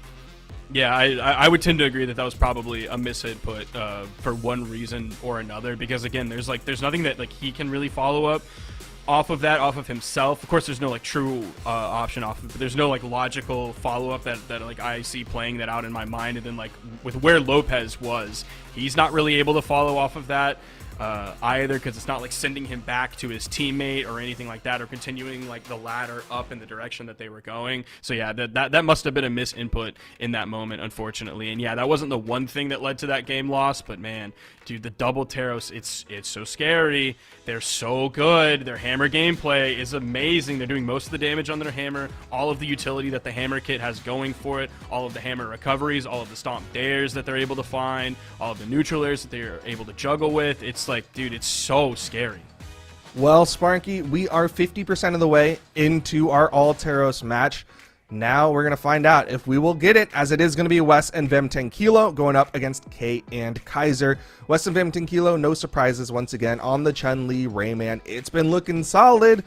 Yeah, I would tend to agree that that was probably a misinput for one reason or another, because again, there's nothing that like he can really follow up off of himself. Of course, there's no like true option off of it, but there's no like logical follow-up that like I see playing that out in my mind. And then like with where Lopez was, he's not really able to follow off of that either, because it's not like sending him back to his teammate or anything like that, or continuing like the ladder up in the direction that they were going. So yeah, that must have been a misinput in that moment, unfortunately. And yeah, that wasn't the one thing that led to that game loss, but man, dude, the double Teros, it's so scary. They're so good. Their hammer gameplay is amazing. They're doing most of the damage on their hammer, all of the utility that the hammer kit has going for it, all of the hammer recoveries, all of the stomp dares that they're able to find, all of the neutral airs that they're able to juggle with. It's like, dude, it's so scary. Well, Sparky, we are 50% of the way into our all Teros match. Now we're going to find out if we will get it, as it is going to be Wes and Vem 10 Kilo going up against K and Kaiser. Wes and Vem 10 Kilo, no surprises once again on the Chun-Li Rayman. It's been looking solid,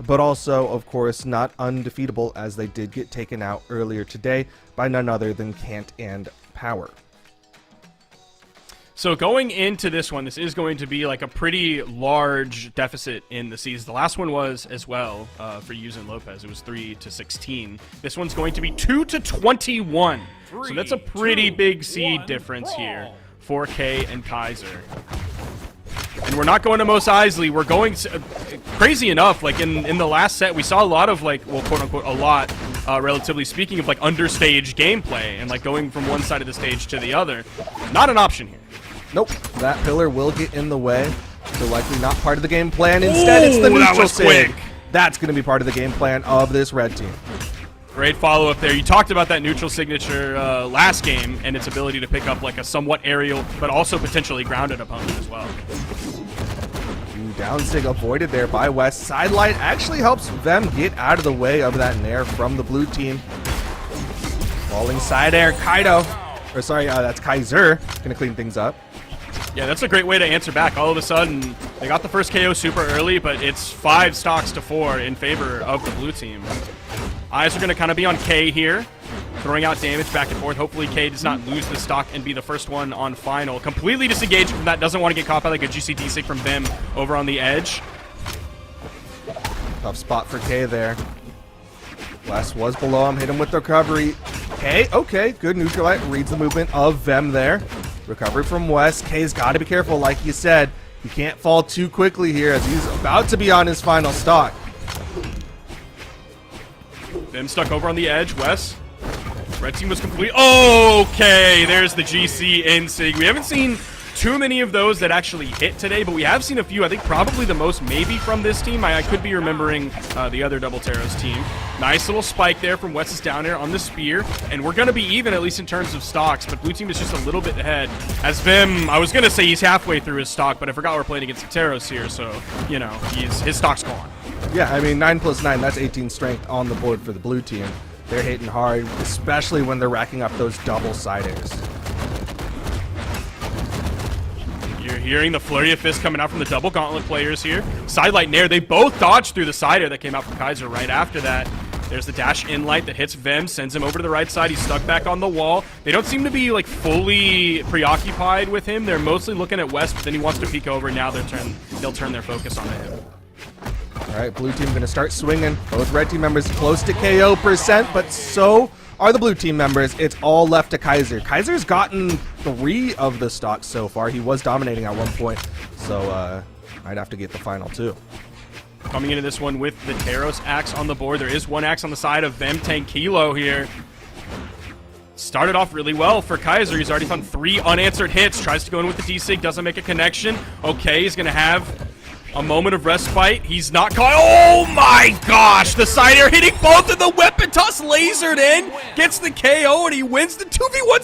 but also, of course, not undefeatable, as they did get taken out earlier today by none other than Kant and Power. So going into this one, this is going to be like a pretty large deficit in the season. The last one was as well for Yuza Lopez. It was 3-16. This one's going to be 2-21. So that's a pretty big seed difference here for K and Kaiser. And we're not going to Mos Eisley. We're going crazy enough. Like in the last set, we saw a lot of like, well, quote unquote, a lot, relatively speaking, of like understage gameplay and like going from one side of the stage to the other. Not an option here. Nope, that pillar will get in the way. So likely not part of the game plan. Instead, it's the neutral sig. That's going to be part of the game plan of this red team. Great follow-up there. You talked about that neutral signature last game and its ability to pick up like a somewhat aerial, but also potentially grounded opponent as well. Down sig avoided there by West. Sidelight actually helps them get out of the way of that nair from the blue team. Falling side air, Kaido. Or sorry, that's Kaiser. Gonna clean things up. Yeah, that's a great way to answer back. All of a sudden, they got the first KO super early, but it's 5 stocks to 4 in favor of the blue team. Eyes are going to kind of be on K here, throwing out damage back and forth. Hopefully K does not lose the stock and be the first one on final. Completely disengaged from that. Doesn't want to get caught by like a GCD sig from them over on the edge. Tough spot for K there. West was below him. Hit him with the recovery. K, okay, good neutralite. Reads the movement of Vem there. Recovery from West. K's got to be careful, like you said. He can't fall too quickly here as he's about to be on his final stock. Vem stuck over on the edge. West. Red team was complete. Okay, there's the GC in sig. We haven't seen too many of those that actually hit today, but we have seen a few. I think probably the most maybe from this team. I could be remembering the other Double Teros team. Nice little spike there from Wes's down air on the spear, and we're going to be even, at least in terms of stocks, but blue team is just a little bit ahead. As Vim, I was going to say he's halfway through his stock, but I forgot we're playing against the Teros here, so, you know, his stock's gone. Yeah, I mean, 9 + 9, that's 18 strength on the board for the blue team. They're hitting hard, especially when they're racking up those double side airs. You're hearing the flurry of fists coming out from the double gauntlet players here. Sidelight Nair, they both dodged through the side air that came out from Kaiser right after that. There's the dash in light that hits Vem, sends him over to the right side. He's stuck back on the wall. They don't seem to be like fully preoccupied with him. They're mostly looking at West, but then he wants to peek over. Now they'll turn their focus onto him. All right, blue team gonna start swinging. Both red team members close to KO %, but so are the blue team members. It's all left to Kaiser. Kaiser's gotten 3 of the stocks so far. He was dominating at one point, so might have to get the final 2. Coming into this one with the Teros axe on the board. There is 1 axe on the side of Vem 10 Kilo here. Started off really well for Kaiser. He's already found 3 unanswered hits. Tries to go in with the D-Sig, doesn't make a connection. Okay, he's gonna have a moment of respite. He's not caught. Oh my gosh! The side air hitting both of the weapon toss, lasered in, gets the KO, and he wins the 2v1.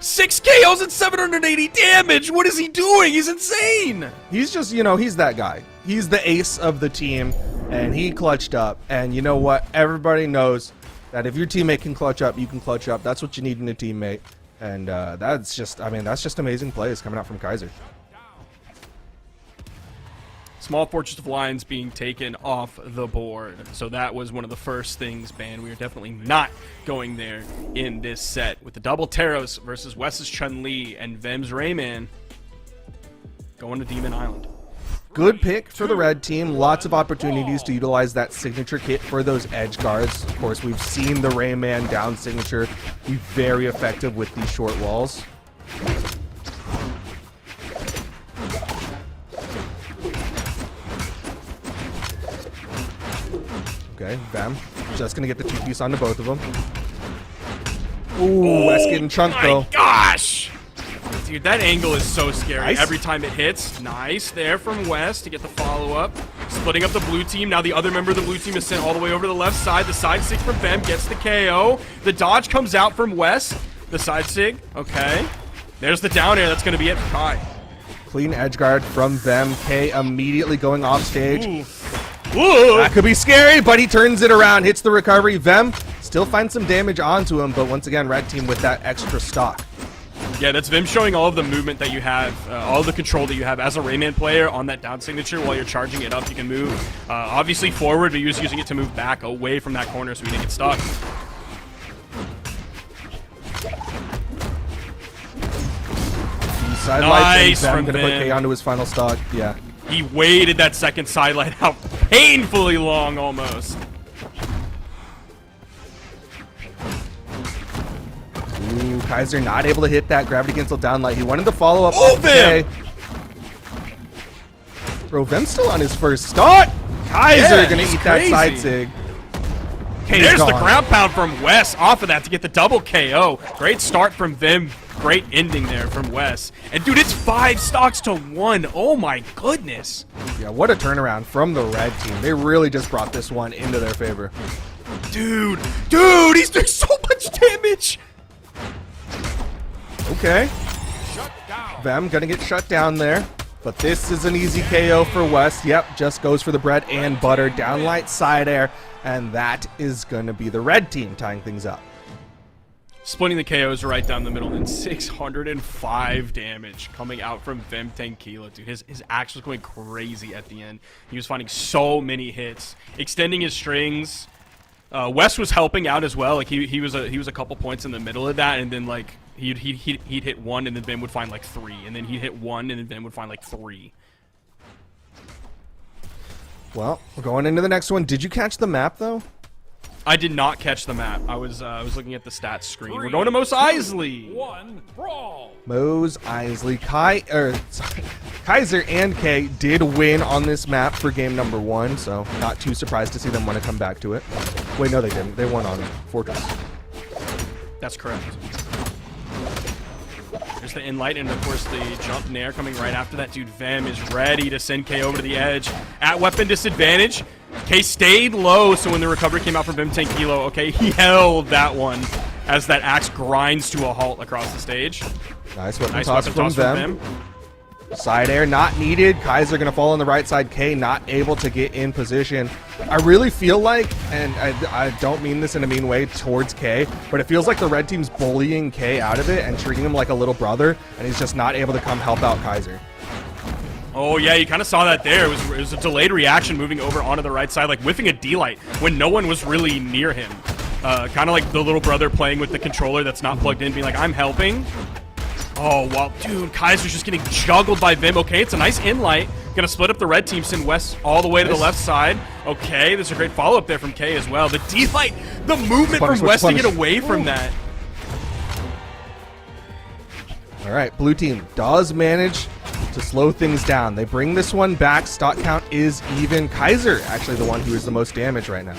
6 KOs and 780 damage. What is he doing? He's insane. He's just, you know, he's that guy. He's the ace of the team. and he clutched up. And you know what? Everybody knows that if your teammate can clutch up, you can clutch up. That's what you need in a teammate. And that's just, I mean, that's just amazing plays coming out from Kaiser. Small Fortress of Lions being taken off the board. So that was one of the first things banned. We are definitely not going there in this set with the double Taros versus Wes's Chun-Li and Vem's Rayman going to Demon Island. Good pick for the red team. Lots of opportunities to utilize that signature kit for those edge guards. Of course, we've seen the Rayman down signature be very effective with these short walls. Okay, Vem just gonna get the 2-piece onto both of them. Ooh, Wes getting chunked though. My gosh! Dude, that angle is so scary. Nice. Every time it hits. Nice there from Wes to get the follow-up. Splitting up the blue team. Now the other member of the blue team is sent all the way over to the left side. The side sig from Vem gets the KO. The dodge comes out from Wes. The side sig. Okay. There's the down air. That's going to be it for Kai. Clean edge guard from Vem. K immediately going off stage. Ooh. That could be scary, but he turns it around, hits the recovery. Vem still finds some damage onto him, but once again, red team with that extra stock. Yeah, that's Vim showing all of the movement that you have, all of the control that you have as a Rayman player on that down signature. While you're charging it up, you can move obviously forward, but he was using it to move back away from that corner so he didn't get stuck. Nice from Vem. Gonna put Vim. K onto his final stock. Yeah. He waited that second sidelight out painfully long almost. Ooh, Kaiser not able to hit that gravity cancel down light. He wanted to follow up. Oh, Vim! Bro, Vem's still on his first stock. Kaiser Yeah, gonna he's eat that side crazy. sig. There's the gone. ground pound from Wes off of that to get the double KO. Great start from Vim. Great ending there from Wes. And dude, it's 5 stocks to 1. Oh my goodness. Yeah, what a turnaround from the red team. They really just brought this one into their favor. Dude, he's doing so much damage. Okay. Vem gonna get shut down there. But this is an easy KO for Wes. Yep, just goes for the bread and butter. Downlight side air. And that is gonna be the red team tying things up. Splitting the KOs right down the middle, and 605 damage coming out from Vem Tankila. Dude, his axe was going crazy at the end. He was finding so many hits, extending his strings. Wes was helping out as well. Like he was a couple points in the middle of that, and then like he'd hit 1, and then Vem would find like 3, and then he'd hit 1, and then Vem would find like 3. Well, we're going into the next one. Did you catch the map though? I did not catch the map. I was looking at the stats screen. We're going to Mos Eisley. 1, brawl. Mos Eisley, Kaiser and K did win on this map for game number 1, so not too surprised to see them want to come back to it. Wait, no, they didn't. They won on Fortress. That's correct. There's the in-light, and of course the jump nair coming right after that. Dude, Vem is ready to send K over to the edge. At weapon disadvantage. K stayed low, so when the recovery came out from Vem Tankilo, okay, he held that one as that axe grinds to a halt across the stage. Nice weapon Nice toss weapon from toss from them. Vem. Side air not needed. Kaiser gonna fall on the right side. K not able to get in position. I really feel like, and I don't mean this in a mean way towards K, but it feels like the red team's bullying K out of it and treating him like a little brother, and he's just not able to come help out Kaiser. Oh yeah, you kind of saw that there. It was a delayed reaction moving over onto the right side, like whiffing a D-light when no one was really near him. Kind of like the little brother playing with the controller that's not plugged in, being like, I'm helping. Oh, wow. Dude, Kaiser's just getting juggled by Vim. Okay, it's a nice in-light. Gonna split up the red team, send West all the way to the left side. Okay, there's a great follow-up there from K as well. The D-light, the movement from West to get away from that. All right, blue team does manage to slow things down. They bring this one back. Stock count is even. Kaiser actually the one who is the most damaged right now.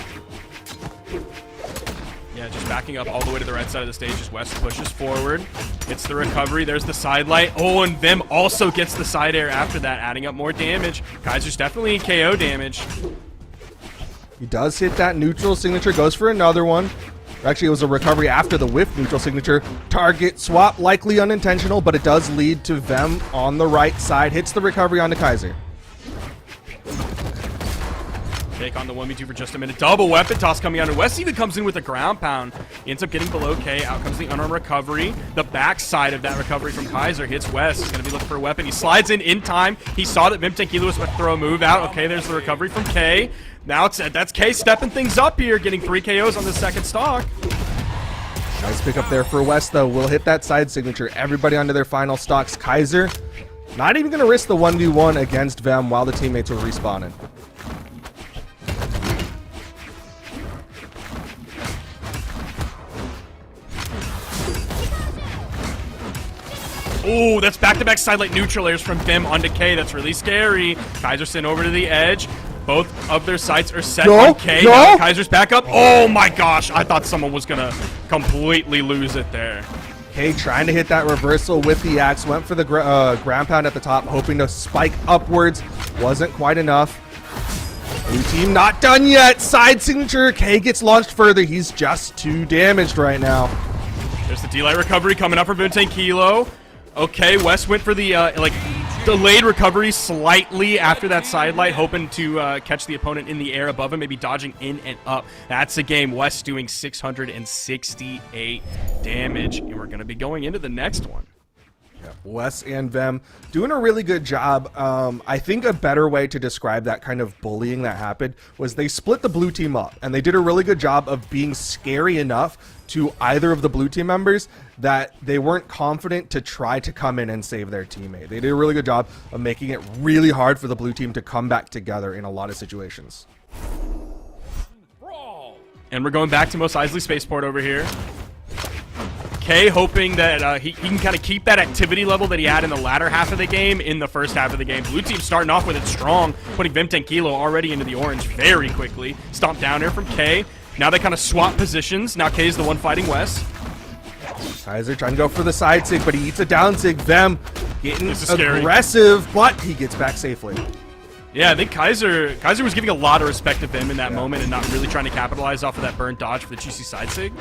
Yeah, just backing up all the way to the right side of the stage as West pushes forward. It's the recovery. There's the side light. Oh, and Vim also gets the side air after that, adding up more damage. Kaiser's definitely in KO damage. He does hit that neutral signature, goes for another one. Actually, it was a recovery after the whiff neutral signature. Target swap, likely unintentional, but it does lead to Vem on the right side. Hits the recovery onto Kaiser. Take on the 1v2 for just a minute. Double weapon toss coming out, and West even comes in with a ground pound. He ends up getting below K. Out comes the unarmed recovery. The backside of that recovery from Kaiser hits West. He's going to be looking for a weapon. He slides in time. He saw that Vimtenkila was about to throw a move out. Okay, there's the recovery from K. Now that's K stepping things up here, getting 3 KOs on the second stock. Nice pick up there for West, though. Will hit that side signature. Everybody onto their final stocks. Kaiser not even going to risk the 1v1 against Vem while the teammates were respawning. Oh, that's back-to-back sidelight neutral airs from Vim onto K. That's really scary. Kaiser sent over to the edge. Both of their sights are set on K. Now Kaiser's back up. Oh my gosh, I thought someone was going to completely lose it there. K trying to hit that reversal with the axe. Went for the ground pound at the top, hoping to spike upwards. Wasn't quite enough. Blue team not done yet. Side signature. K gets launched further. He's just too damaged right now. There's the D-Light recovery coming up from Vimtenkila. Okay, West went for the delayed recovery slightly after that sidelight, hoping to catch the opponent in the air above him, maybe dodging in and up. That's the game. West doing 668 damage, and we're going to be going into the next one. Yeah, Wes and Vem doing a really good job. I think a better way to describe that kind of bullying that happened was they split the blue team up, and they did a really good job of being scary enough to either of the blue team members that they weren't confident to try to come in and save their teammate. They did a really good job of making it really hard for the blue team to come back together in a lot of situations. And we're going back to Mos Eisley Spaceport over here. K hoping that he can kind of keep that activity level that he had in the latter half of the game in the first half of the game. Blue team starting off with it strong, putting Vimtenkila already into the orange very quickly. Stomp down here from K. Now they kind of swap positions. Now K is the one fighting West. Kaiser trying to go for the side sig, but he eats a down sig. Vem getting scary. aggressive, but he gets back safely. Yeah, I think Kaiser was giving a lot of respect to Vim in that moment and not really trying to capitalize off of that burn dodge for the juicy side sig.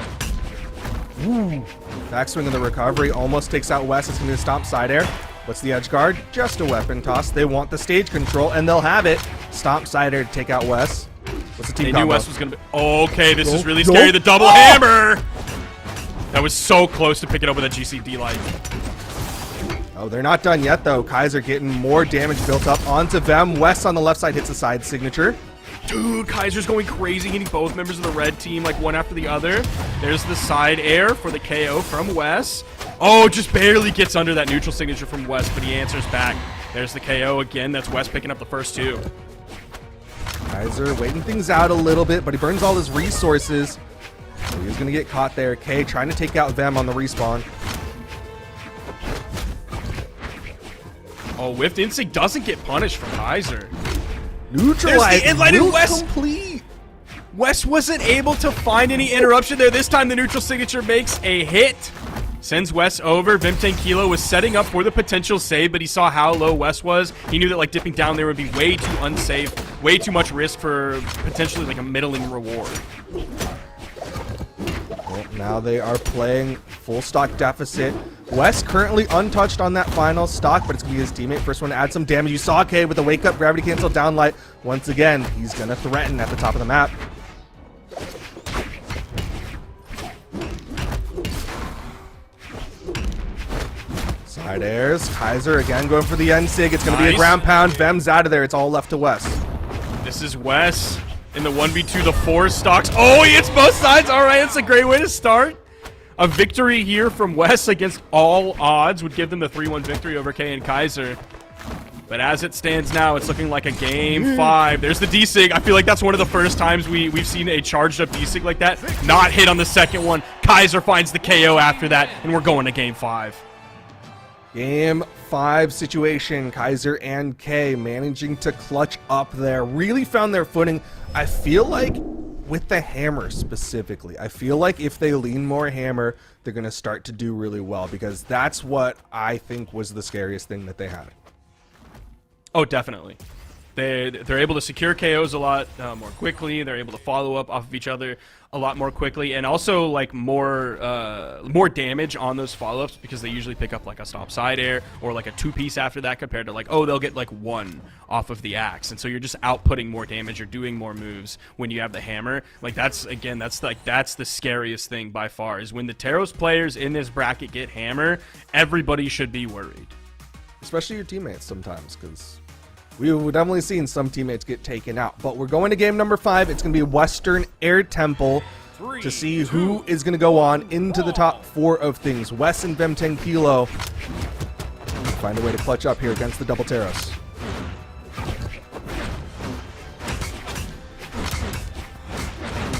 Ooh. Backswing of the recovery almost takes out West. It's going to stomp side air. What's the edge guard? Just a weapon toss. They want the stage control, and they'll have it. Stomp side air to take out West. What's the team combo? They knew West was going to be... Okay, this is really scary. The double hammer! That was so close to pick it up with a GCD light. Oh, they're not done yet, though. Kaiser getting more damage built up onto Vem. West on the left side hits a side signature. Dude, Kaiser's going crazy, hitting both members of the red team, like one after the other. There's the side air for the KO from Wes. Oh, just barely gets under that neutral signature from Wes, but he answers back. There's the KO again. That's Wes picking up the first two. Kaiser waiting things out a little bit, but he burns all his resources. So he's going to get caught there. K trying to take out Vem on the respawn. Oh, whiffed instinct doesn't get punished from Kaiser. Neutralized. There's the inlight and Wes complete. Wes wasn't able to find any interruption there. This time the neutral signature makes a hit. Sends Wes over. Vimtenkila was setting up for the potential save, but he saw how low Wes was. He knew that like dipping down there would be way too unsafe, way too much risk for potentially like a middling reward. Well, now they are playing full stock deficit. Wes currently untouched on that final stock, but it's going to be his teammate. First one to add some damage. You saw K with the wake up, gravity cancel, downlight. Once again, he's going to threaten at the top of the map. Side airs. Kaiser again going for the end sig. It's going to be a ground pound. Vem's out of there. It's all left to Wes. This is Wes in the 1v2, the 4 stocks. Oh, he hits both sides. All right, it's a great way to start. A victory here from Wes against all odds would give them the 3-1 victory over K and Kaiser. But as it stands now, it's looking like a game 5. There's the D-Sig. I feel like that's one of the first times we've seen a charged up D-Sig like that. Not hit on the second one. Kaiser finds the KO after that, and we're going to game 5. Game 5 situation. Kaiser and K managing to clutch up there. Really found their footing. I feel like with the hammer specifically, I feel like if they lean more hammer, they're going to start to do really well, because that's what I think was the scariest thing that they had. Oh, definitely. They're able to secure KOs a lot more quickly. They're able to follow up off of each other a lot more quickly, and also like more damage on those follow-ups because they usually pick up like a stop side air or like a 2-piece after that compared to like, oh, they'll get like 1 off of the axe, and so you're just outputting more damage, you're doing more moves when you have the hammer. Like that's the scariest thing by far, is when the Taros players in this bracket get hammer, everybody should be worried. Especially your teammates sometimes, because we've definitely seen some teammates get taken out. But we're going to game number 5. It's going to be Western Air Temple to see who is going to go on into the top 4 of things. Wes and Vem 10 Kilo find a way to clutch up here against the double Taros.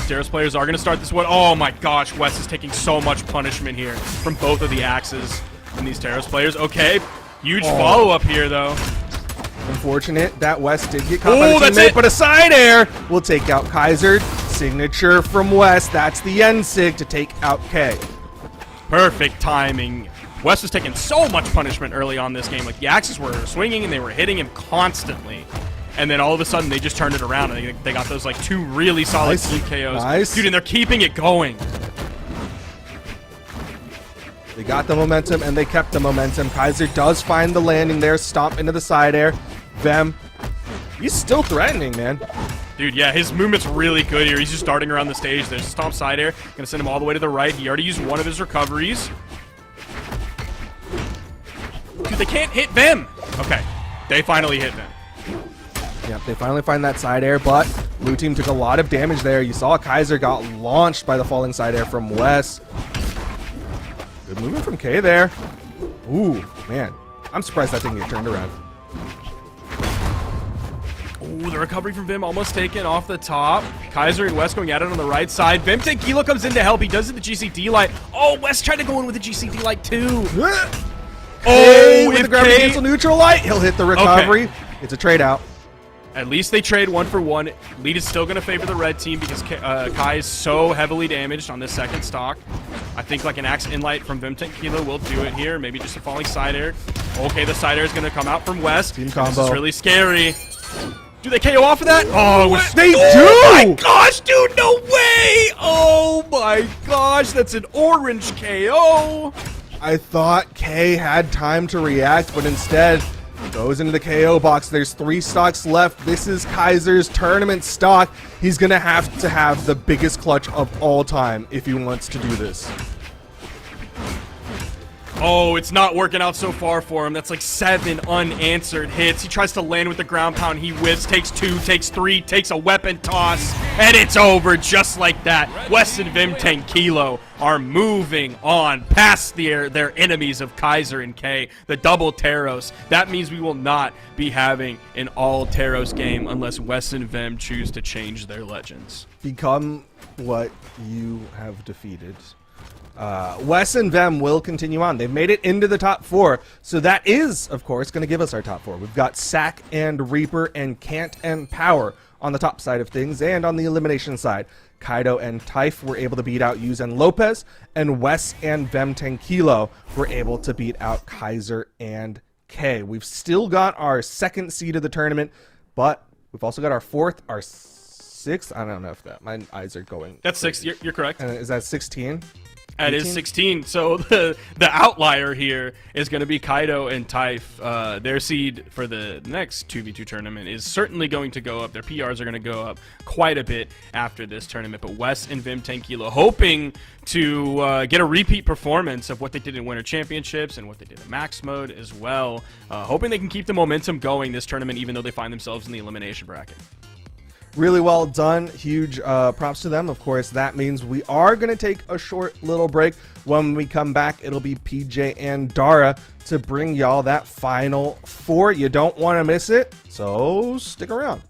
Taros players are going to start this one. Oh my gosh, Wes is taking so much punishment here from both of the axes from these Taros players. Okay, huge follow-up here though. Unfortunate that Wes did get caught by the that's teammate, it. but a side air will take out Kaiser. Signature from Wes. That's the end sig to take out K. Perfect timing. Wes was taking so much punishment early on this game. Like the axes were swinging and they were hitting him constantly. And then all of a sudden they just turned it around and they got those like 2 really solid clean KOs. Nice. Dude, and they're keeping it going. They got the momentum and they kept the momentum. Kaiser does find the landing there, stomp into the side air. Vem, he's still threatening, man. Dude, yeah, his movement's really good here. He's just darting around the stage. There's a stomp side air. Gonna send him all the way to the right. He already used one of his recoveries. Dude, they can't hit Vem. Okay, they finally hit Vem. Yep, they finally find that side air, but blue team took a lot of damage there. You saw Kaiser got launched by the falling side air from Wes. Good movement from K there. Ooh, man. I'm surprised that didn't get turned around. Ooh, the recovery from Vim almost taken off the top. Kaiser and Wes going at it on the right side. Vim Tequila comes in to help. He does it the GCD light. Oh, Wes tried to go in with the GCD light too. Oh, with if the gravity K- cancel neutral light, he'll hit the recovery. It's a trade out. At least they trade 1 for 1. Lead is still going to favor the red team because Kai is so heavily damaged on this second stock. I think like an axe inlight from Vim Tequila will do it here. Maybe just a falling side air. Okay, the side air is going to come out from Wes. Team This combo. is really scary. Do they KO off of that? Oh, They do! Oh my gosh, dude, no way! Oh my gosh, that's an orange KO. I thought K had time to react, but instead goes into the KO box. There's 3 stocks left. This is Kaiser's tournament stock. He's going to have the biggest clutch of all time if he wants to do this. Oh, it's not working out so far for him. That's like 7 unanswered hits. He tries to land with the ground pound. He whiffs, takes 2, takes 3, takes a weapon toss, and it's over just like that. Wes and Vim 10 Kilo are moving on past their enemies of Kaiser and K, the double Taros. That means we will not be having an all Taros game unless Wes and Vim choose to change their legends. Become what you have defeated. Wes and Vem will continue on. They've made it into the top 4, so that is, of course, going to give us our top 4. We've got Sack and Reaper and Cant and Power on the top side of things, and on the elimination side, Kaido and Typh were able to beat out Yuz and Lopez, and Wes and Vem 10 Kilo were able to beat out Kaiser and K. We've still got our 2nd seed of the tournament, but we've also got our 4th, our 6th. I don't know if that. My eyes are going. That's 6. You're correct. Is that 16? That is 16. So the outlier here is going to be Kaido and Typh. Their seed for the next 2v2 tournament is certainly going to go up. Their PRs are going to go up quite a bit after this tournament. But Wes and Vim 10 Kilo hoping to get a repeat performance of what they did in Winter Championships and what they did in Max Mode as well. Hoping they can keep the momentum going this tournament even though they find themselves in the elimination bracket. Really well done. Huge props to them. Of course, that means we are going to take a short little break. When we come back, it'll be PJ and Dara to bring y'all that final 4. You don't want to miss it, so stick around.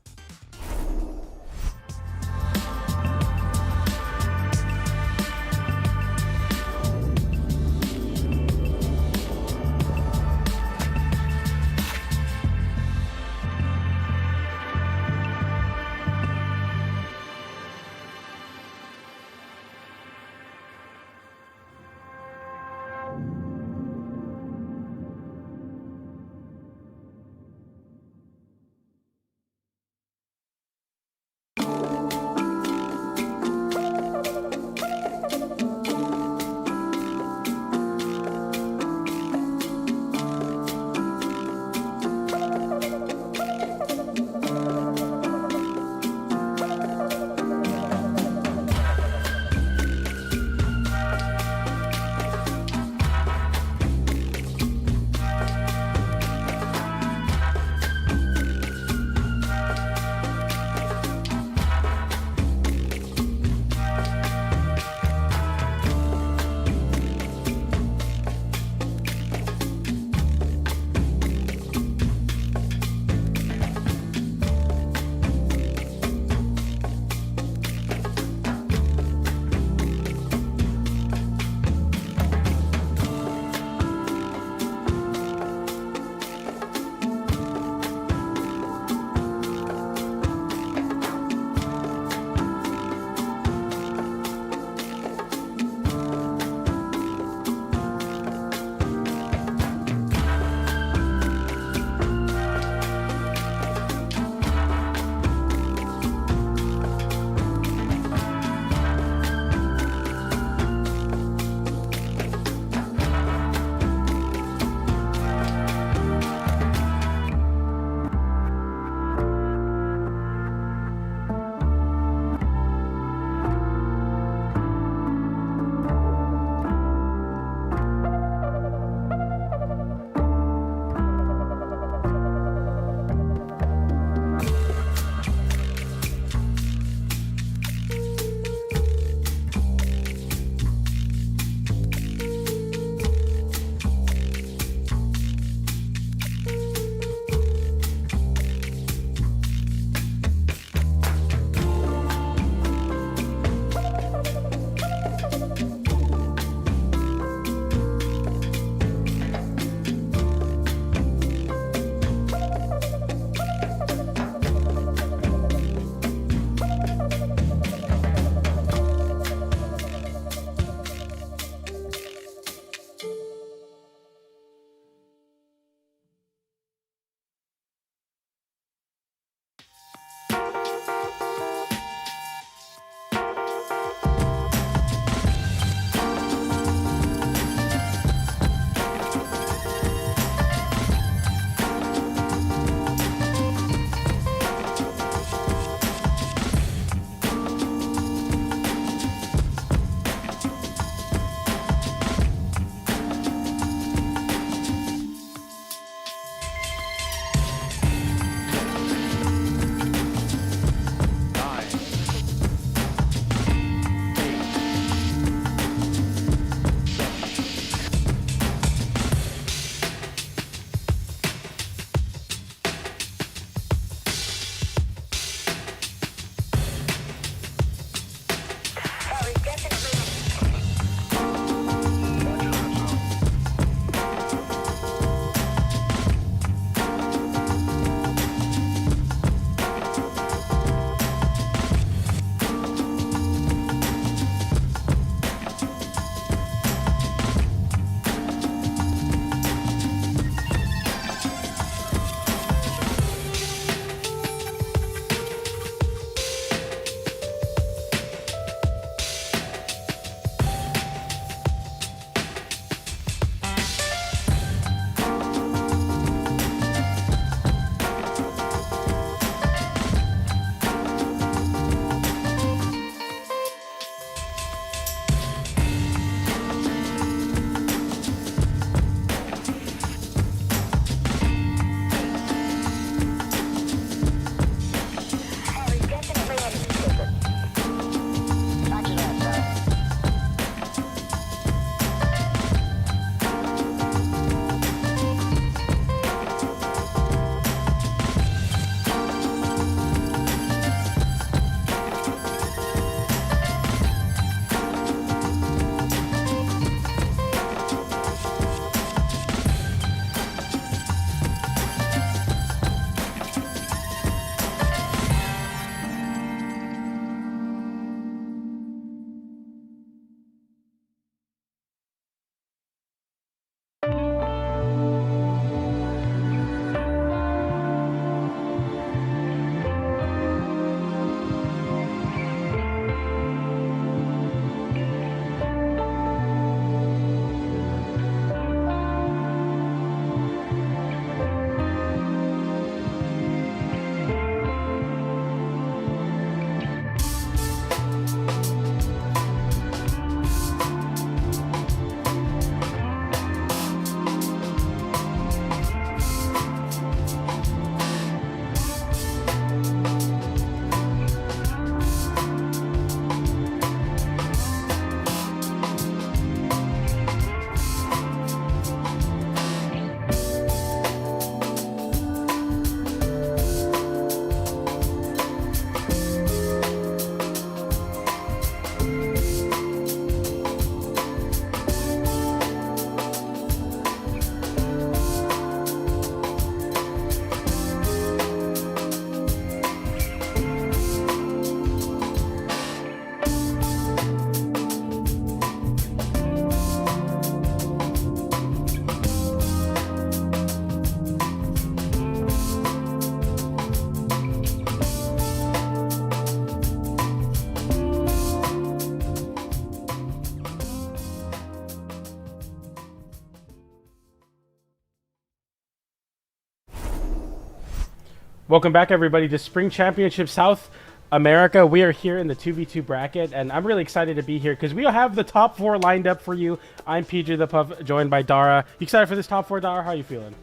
Welcome back, everybody, to Spring Championship South America. We are here in the 2v2 bracket, and I'm really excited to be here because we have the top 4 lined up for you. I'm PJ the Puff, joined by Dara. You excited for this top 4, Dara? How are you feeling?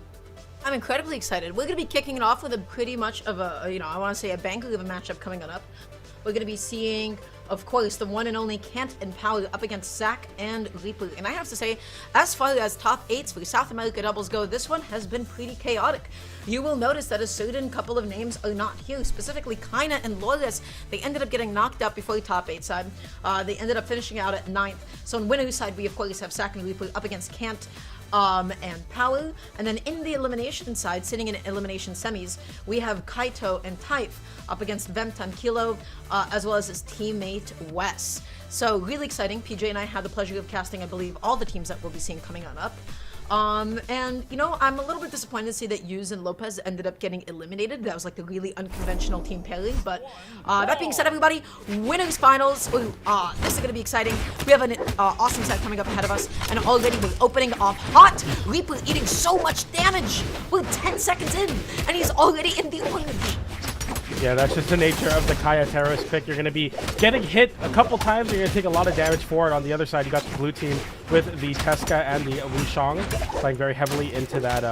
I'm incredibly excited. We're going to be kicking it off with a pretty much of a, I want to say a banger of a matchup coming on up. We're going to be seeing, of course, the one and only Kant and Power up against Zac and Reaper. And I have to say, as far as top 8s for South America doubles go, this one has been pretty chaotic. You will notice that a certain couple of names are not here, specifically Kaina and Loris. They ended up getting knocked out before the top 8 side. They ended up finishing out at 9th. So on winner's side, we of course have Zac and Reaper up against Kant and Power. And then in the elimination side, sitting in elimination semis, we have Kaito and Type up against Vemta and Kilo, as well as his teammate Wes. So really exciting. PJ and I had the pleasure of casting, I believe, all the teams that we'll be seeing coming on up. And I'm a little bit disappointed to see that Yuz and Lopez ended up getting eliminated. That was like the really unconventional team pairing. But that being said, everybody, winners finals. Ooh, this is gonna be exciting. We have an awesome set coming up ahead of us, and already we're opening off hot. Reaper eating so much damage. We're 10 seconds in, and he's already in the orange. Yeah, that's just the nature of the Kaya terrorist pick. You're going to be getting hit a couple times. You're going to take a lot of damage for it. On the other side, you got the blue team with the Teska and the Wu Shang playing very heavily into that,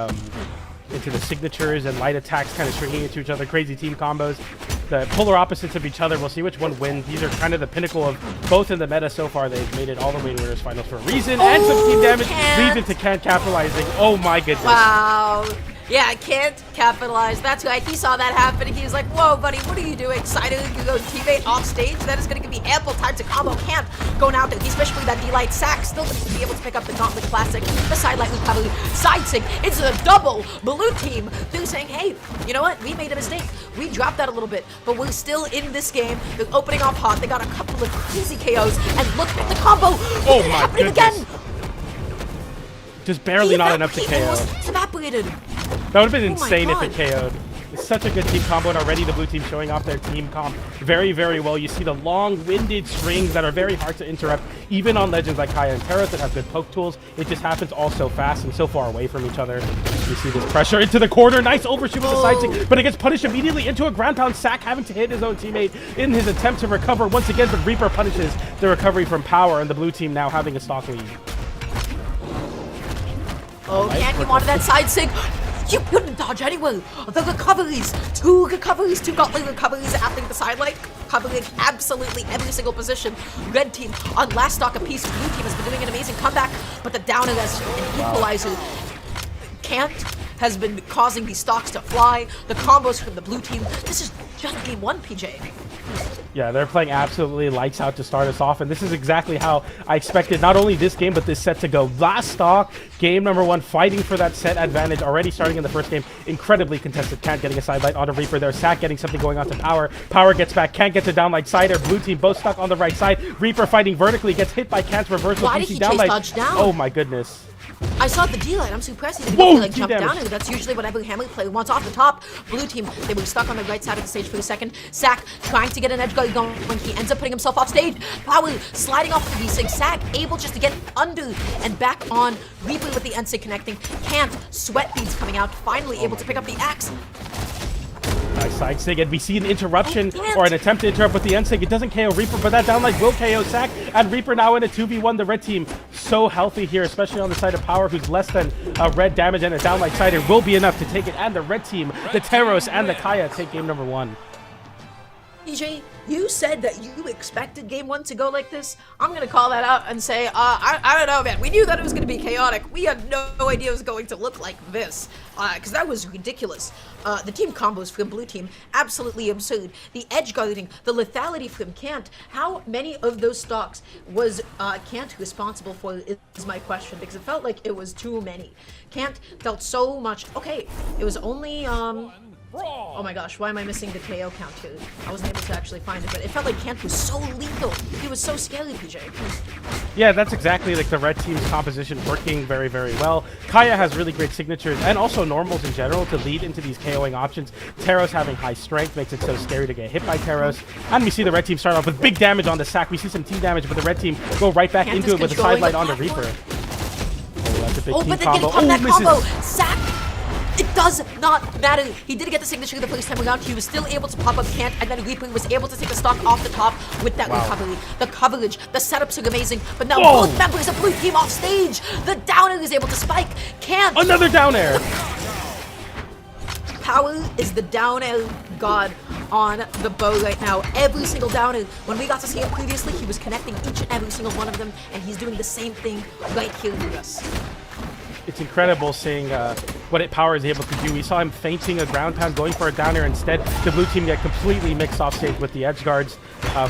into the signatures and light attacks, kind of stringing into each other. Crazy team combos. The polar opposites of each other. We'll see which one wins. These are kind of the pinnacle of both in the meta so far. They've made it all the way to winners finals for a reason, and some team damage leads into Kant capitalizing. Oh my goodness! Wow. Yeah, I can't capitalize. That's right. He saw that happening. He was like, whoa, buddy, what are you doing? Siding your teammate off stage? That is going to give me ample time to combo. Can't going out there, especially that D-Light Sack. Still going to be able to pick up the Gauntlet Classic. The side light recovery. Side sync. It's a double. Blue team. They're saying, hey, you know what? We made a mistake. We dropped that a little bit, but we're still in this game. They're opening off hot. They got a couple of crazy KOs. And look at the combo. Oh my goodness. Again. Just barely not enough to KO. Almost evaporated. That would have been Oh my insane if God. it KO'd. It's such a good team combo, and already the blue team showing off their team comp very, very well. You see the long-winded strings that are very hard to interrupt, even on legends like Kaya and Terra that have good poke tools. It just happens all so fast and so far away from each other. You see this pressure into the corner. Nice overshoot with the side stick, but it gets punished immediately into a ground pound. Zac having to hit his own teammate in his attempt to recover once again, but Reaper punishes the recovery from Power, and the blue team now having a stock lead. Oh, Kant, you wanted that side sync. You couldn't dodge anyway. The recoveries, two gauntlet recoveries after the sidelight, covering absolutely every single position. Red team on last stock apiece. Blue team has been doing an amazing comeback, but the down as an equalizer. Kant has been causing these stocks to fly. The combos from the blue team. This is just game 1, PJ. Yeah, they're playing absolutely lights out to start us off, and this is exactly how I expected not only this game, but this set to go. Last stock, game number 1, fighting for that set advantage, already starting in the first game. Incredibly contested. Kant getting a sidelight onto Reaper there. Zac getting something going on to Power. Power gets back. Kant gets a downlight sider. Blue team both stuck on the right side. Reaper fighting vertically, gets hit by Kant's reversal. Why did he chase dodge down? Oh my goodness. I saw the D-Light. I'm surprised he didn't Whoa, like jump damage. down. And that's usually what every Hamlet player wants off the top. Blue team, they were stuck on the right side of the stage for a second. Zac trying to get an edge guard going when he ends up putting himself off stage. Power sliding off the V6. Zac able just to get under and back on. Reaper with the NC connecting. Kant, sweat beads coming out. Finally able to pick up the axe. Nice side sig, and we see an interruption Oh, or an attempt to interrupt with the end sig. It doesn't KO Reaper, but that downlight will KO Zac, and Reaper now in a 2v1. The red team so healthy here, especially on the side of Power, who's less than red damage, and a downlight sider will be enough to take it. And the red team, the Teros and the Kaya, take game number 1. EJ, you said that you expected game 1 to go like this. I'm going to call that out and say, I don't know, man. We knew that it was going to be chaotic. We had no idea it was going to look like this, because that was ridiculous. The team combos from Blue Team, absolutely absurd. The edge guarding, the lethality from Kant. How many of those stocks was Kant responsible for is my question, because it felt like it was too many. Kant dealt so much. Okay, it was only, oh my gosh, why am I missing the KO count here? I wasn't able to actually find it, but it felt like Kant was so lethal. He was so scary, PJ. Yeah, that's exactly like the red team's composition working very, very well. Kaya has really great signatures and also normals in general to lead into these KOing options. Teros having high strength makes it so scary to get hit by Teros. And we see the red team start off with big damage on the Zac. We see some team damage, but the red team go right back Kant into is it with a controlling sidelight the on the platform. Reaper. Oh, that's a big Oh, team but they're combo. getting caught in that misses. combo. Zac It does not matter. He didn't get the signature the first time around. He was still able to pop up Can't, and then Reaper was able to take the stock off the top with that recovery. The coverage, the setups are amazing, but now both members of blue team off stage. The down air is able to spike. Can't. Another down air. Power is the down air god on the bow right now. Every single down air. When we got to see him previously, he was connecting each and every single one of them, and he's doing the same thing right here with us. It's incredible seeing what Power is able to do. We saw him feinting a ground pound, going for a down air. Instead, the blue team get completely mixed off stage with the edge guards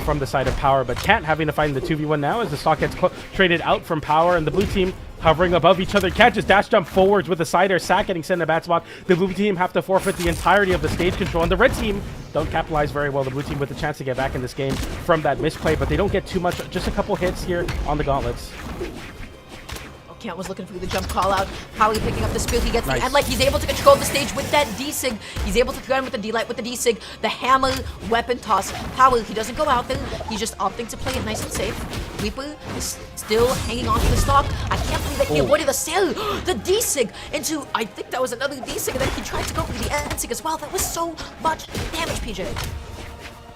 from the side of Power. But Can't having to fight in the 2v1 now as the stock gets traded out from Power, and the blue team hovering above each other. Can't just dash jump forwards with a side air. Sack getting sent in a bad spot. The blue team have to forfeit the entirety of the stage control, and the red team don't capitalize very well. The blue team with a chance to get back in this game from that misplay, but they don't get too much. Just a couple hits here on the gauntlets. Can't was looking for the jump call out. Power picking up the spear. He gets the end light. He's able to control the stage with that D-Sig. He's able to threaten with the D-Light with the D-Sig. The hammer weapon toss. Power, he doesn't go out there. He's just opting to play it nice and safe. Reaper is still hanging on to the stock. I can't believe that he avoided the sail. The D-Sig into, I think that was another D-Sig, and then he tried to go for the N-Sig as well. That was so much damage, PJ.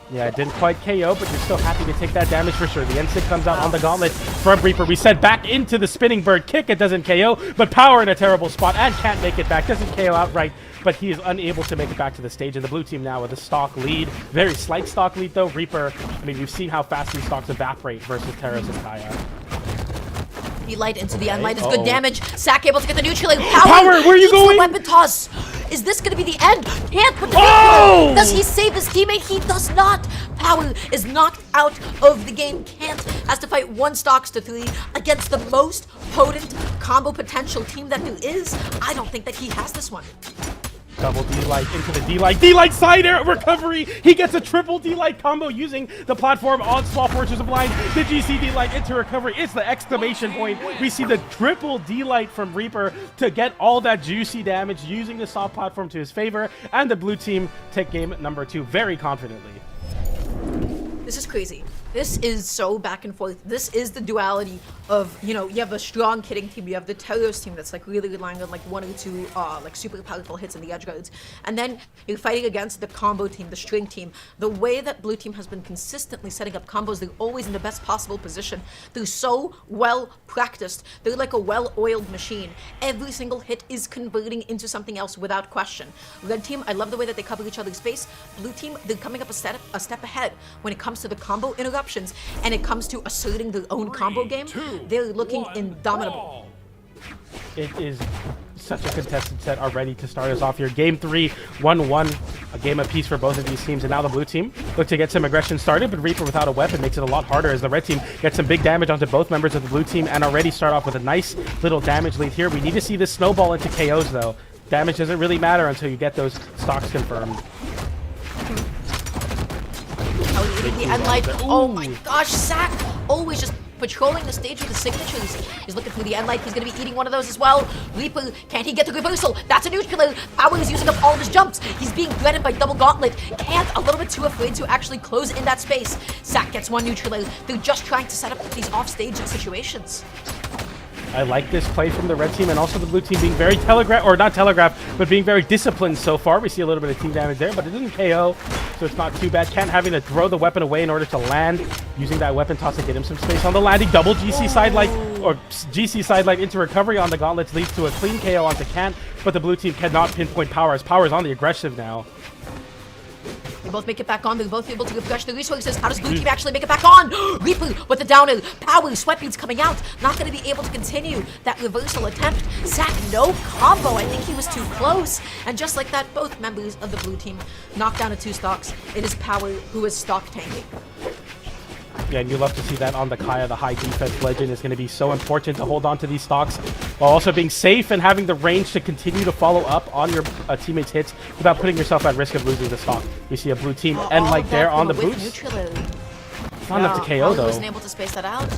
Yeah, it didn't quite KO, but you're still happy to take that damage for sure. The N-Sig comes out on the gauntlet from Reaper. We said back into the spinning bird kick. It doesn't KO, but Power in a terrible spot and can't make it back. Doesn't KO outright, but he is unable to make it back to the stage. And the blue team now with a stock lead. Very slight stock lead, though. Reaper, I mean, we've seen how fast these stocks evaporate versus Terrace and Kaya. D-Light into the end-light is good damage. Sack able to get the neutral. Power, where are you going? Weapon toss. Is this going to be the end? Can't put the neutral. Does he save his teammate? He does not. Power is knocked out of the game. Can't has to fight 1 stocks to 3 against the most potent combo potential team that there is. I don't think that he has this one. Double D-Light into the D-Light. D-Light side air recovery. He gets a triple D-Light combo using the platform on Small Fortress of Line. The GC D-Light into recovery. It's the exclamation point. We see the triple D-Light from Reaper to get all that juicy damage using the soft platform to his favor. And the blue team take game number 2 very confidently. This is crazy. This is so back and forth. This is the duality of, you know, you have a strong hitting team, you have the Telos team that's like really relying on like 1 or 2 like super powerful hits in the edge guards, and then you're fighting against the combo team, the string team. The way that blue team has been consistently setting up combos, they're always in the best possible position. They're so well practiced. They're like a well-oiled machine. Every single hit is converting into something else without question. Red team, I love the way that they cover each other's space. Blue team, they're coming up a step ahead when it comes to the combo interruptions, and it comes to asserting their own combo game. They're looking indomitable. It is such a contested set already to start us off here. Game 3, 1-1, a game apiece for both of these teams, and now the blue team look to get some aggression started, but Reaper without a weapon makes it a lot harder as the red team gets some big damage onto both members of the blue team and already start off with a nice little damage lead here. We need to see this snowball into KOs though. Damage doesn't really matter until you get those stocks confirmed. The end light. Oh my gosh, Sack always just patrolling the stage with the signatures. He's looking through the end light. He's going to be eating one of those as well. Reaper, can he get the reversal? That's a neutral. Power is using up all of his jumps. He's being threatened by double gauntlet. Can't, a little bit too afraid to actually close in that space. Sack gets 1 neutral. They're just trying to set up these off-stage situations. I like this play from the red team and also the blue team being very but being very disciplined so far. We see a little bit of team damage there, but it didn't KO, so it's not too bad. Can't having to throw the weapon away in order to land, using that weapon toss to get him some space on the landing. Double GC sidelight, or GC sidelight into recovery on the gauntlets leads to a clean KO onto Can't, but the blue team cannot pinpoint Power as Power is on the aggressive now. They both make it back on. They're both able to refresh the resources. How does blue team actually make it back on? Reaper with the downer. Power, sweat beads coming out. Not going to be able to continue that reversal attempt. Sack, no combo. I think he was too close. And just like that, both members of the blue team knocked down to 2 stocks. It is Power who is stock tanking. Yeah, and you love to see that on the Kaya. The high defense legend is going to be so important to hold on to these stocks while also being safe and having the range to continue to follow up on your teammates' hits without putting yourself at risk of losing the stock. You see a blue team and like there on the boost. Not enough to KO though. He wasn't able to space that out.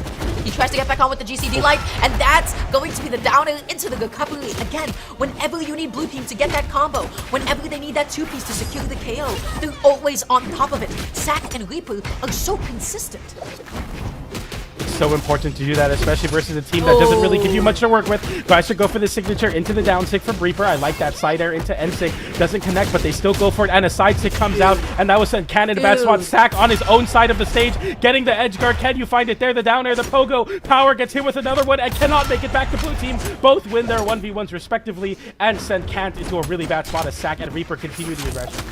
He tries to get back on with the GCD light, and that's going to be the downer into the recovery. Again, whenever you need blue team to get that combo, whenever they need that 2-piece to secure the KO, they're always on top of it. Sack and Reaper are so consistent. so important to do that, especially versus a team that doesn't really give you much to work with. Tries to go for the signature into the down sig from Reaper. I like that side air into N sig. Doesn't connect, but they still go for it, and a side sig comes out, and that was sent Can in a bad spot. Sack on his own side of the stage, getting the edge guard. Can you find it there? The down air, the pogo. Power gets hit with another one and cannot make it back to blue team. Both win their 1v1s respectively, and send Kant into a really bad spot as Sack and Reaper continue the aggression.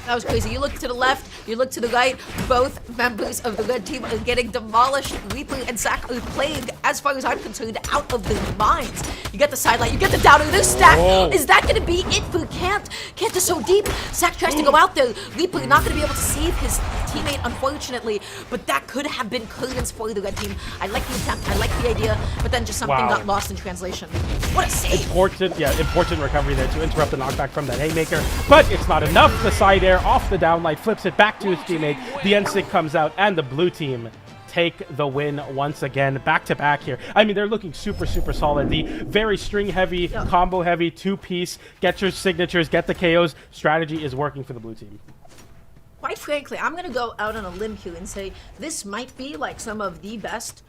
That was crazy. You look to the left, you look to the right, both members of the red team are getting demolished. Reaper and Sack are playing, as far as I'm concerned, out of their minds. You get the sideline, you get the downer, there's Stack. Is that going to be it for Kant? Kant is so deep. Sack tries to go out there. Reaper not going to be able to save his teammate, unfortunately, but that could have been curtains for the red team. I like the attempt, I like the idea, but then just something got lost in translation. What a save! Important recovery there to interrupt the knockback from that haymaker, but it's not enough. The side air off the downlight flips it back to his teammate. The N-Sig comes out, and the blue team take the win once again, back to back here. I mean, they're looking super solid. The very string heavy, combo heavy, two-piece, get your signatures, get the KOs strategy is working for the blue team. Quite frankly, I'm gonna go out on a limb here and say this might be like some of the best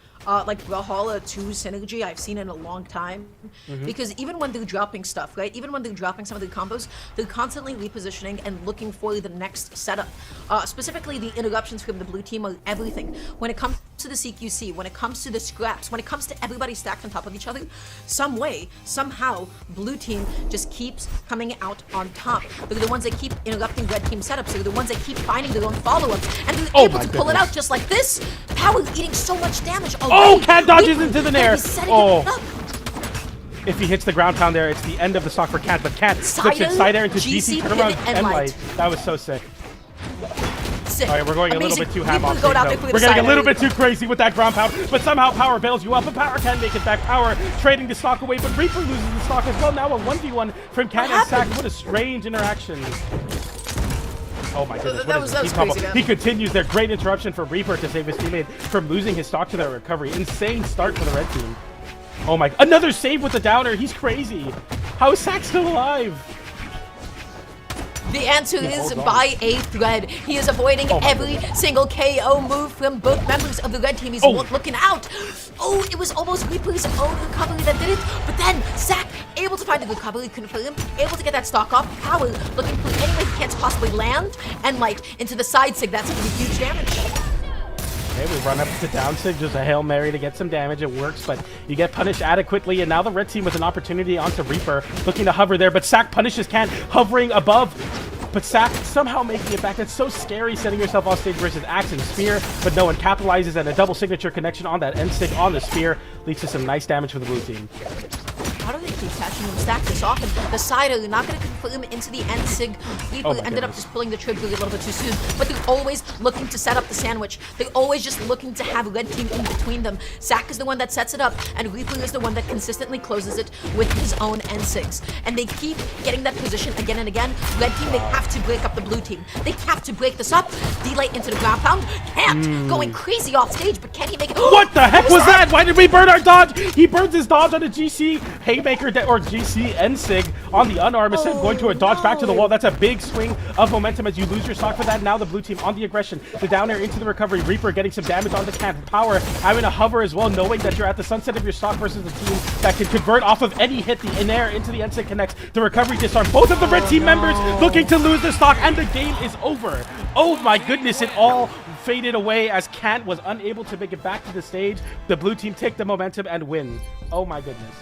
like Brawlhalla 2 synergy I've seen in a long time. Because even when they're dropping stuff, right? Even when they're dropping some of their combos, they're constantly repositioning and looking for the next setup. Specifically, the interruptions from the blue team are everything. When it comes to the CQC, when it comes to the scraps, when it comes to everybody stacked on top of each other, some way, somehow, blue team just keeps coming out on top. They're the ones that keep interrupting red team setups. They're the ones that keep finding their own follow-ups. And they're able to pull it out just like this. Power eating so much damage. Oh, Cat dodges into the nair. If he hits the ground pound there, it's the end of the stock for Cat, but Cat flips it side air into GC, turn around, and light. That was so sick. All right, we're going a little bit too ham off stage, though. We're getting a little bit too crazy with that ground pound, but somehow Power bails you up, and Power can make it back. Power trading the stock away, but Reaper loses the stock as well. Now a 1v1 from Cat and Sack. What a strange interaction. Oh my goodness, that was crazy, he continues there. Great interruption for Reaper to save his teammate from losing his stock to that recovery. Insane start for the red team. Oh my, another save with the downer. He's crazy. How is Sack still alive? The answer is by a thread. He is avoiding every single KO move from both members of the red team. He's looking out. Oh, it was almost Reaper's own recovery that did it. But then Sack able to find the recovery confirm, able to get that stock off. Power looking for any way he can to possibly land and light into the side sig. That's going to be huge damage. Okay, we run up to down sig, just a Hail Mary to get some damage. It works, but you get punished adequately, and now the red team with an opportunity onto Reaper, looking to hover there, but Sack punishes Can, hovering above, but Sack somehow making it back. That's so scary, setting yourself off stage versus Axe and Spear, but no one capitalizes, and a double signature connection on that N-Sig on the Spear leads to some nice damage for the blue team. How do they keep catching him stack this off? And the sider, not going to confirm into the N-Sig. Reaper ended up just pulling the trigger a little bit too soon. But they're always looking to set up the sandwich. They're always just looking to have a red team in between them. Sack is the one that sets it up, and Reaper is the one that consistently closes it with his own N-Sigs. And they keep getting that position again and again. Red team, they have to break up the blue team. They have to break this up. D-Light into the ground pound. Can't. Going crazy off stage, but can he make it? What the heck was that? Why did we burn our dodge? He burns his dodge on a GC Haymaker or GC N-Sig on the unarmed, instead of going to a dodge back to the wall. That's a big swing of momentum as you lose your stock for that. Now the blue team on the aggression. The down air into the recovery. Reaper getting some damage on the Can. Power having a hover as well, knowing that you're at the sunset of your stock versus the team that can convert off of any hit. The in-air into the N-Sig connects. The recovery disarm. Both of the red team members looking to lose their stock, and the game is over. Oh my goodness, it all faded away as Kant was unable to make it back to the stage. The blue team take the momentum and win. Oh my goodness.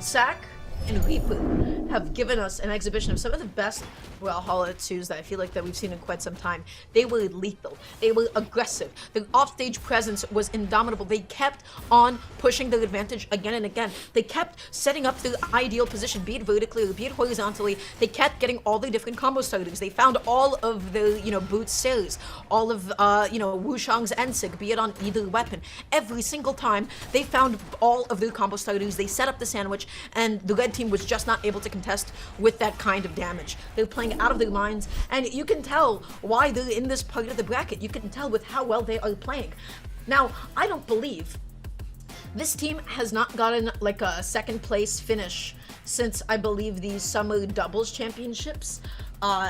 Sack and Reaper have given us an exhibition of some of the best Brawlhalla 2s that I feel like that we've seen in quite some time. They were lethal. They were aggressive. Their offstage presence was indomitable. They kept on pushing their advantage again and again. They kept setting up their ideal position, be it vertically or be it horizontally. They kept getting all the different combo starters. They found all of the, Boots Sailors, all of, Wu Shang's N-Sig, be it on either weapon. Every single time, they found all of their combo starters. They set up the sandwich, and the red team was just not able to contest with that kind of damage. They're playing out of their minds, and you can tell why they're in this part of the bracket. You can tell with how well they are playing. Now, I don't believe this team has not gotten like a second place finish since I believe the Summer Doubles Championships,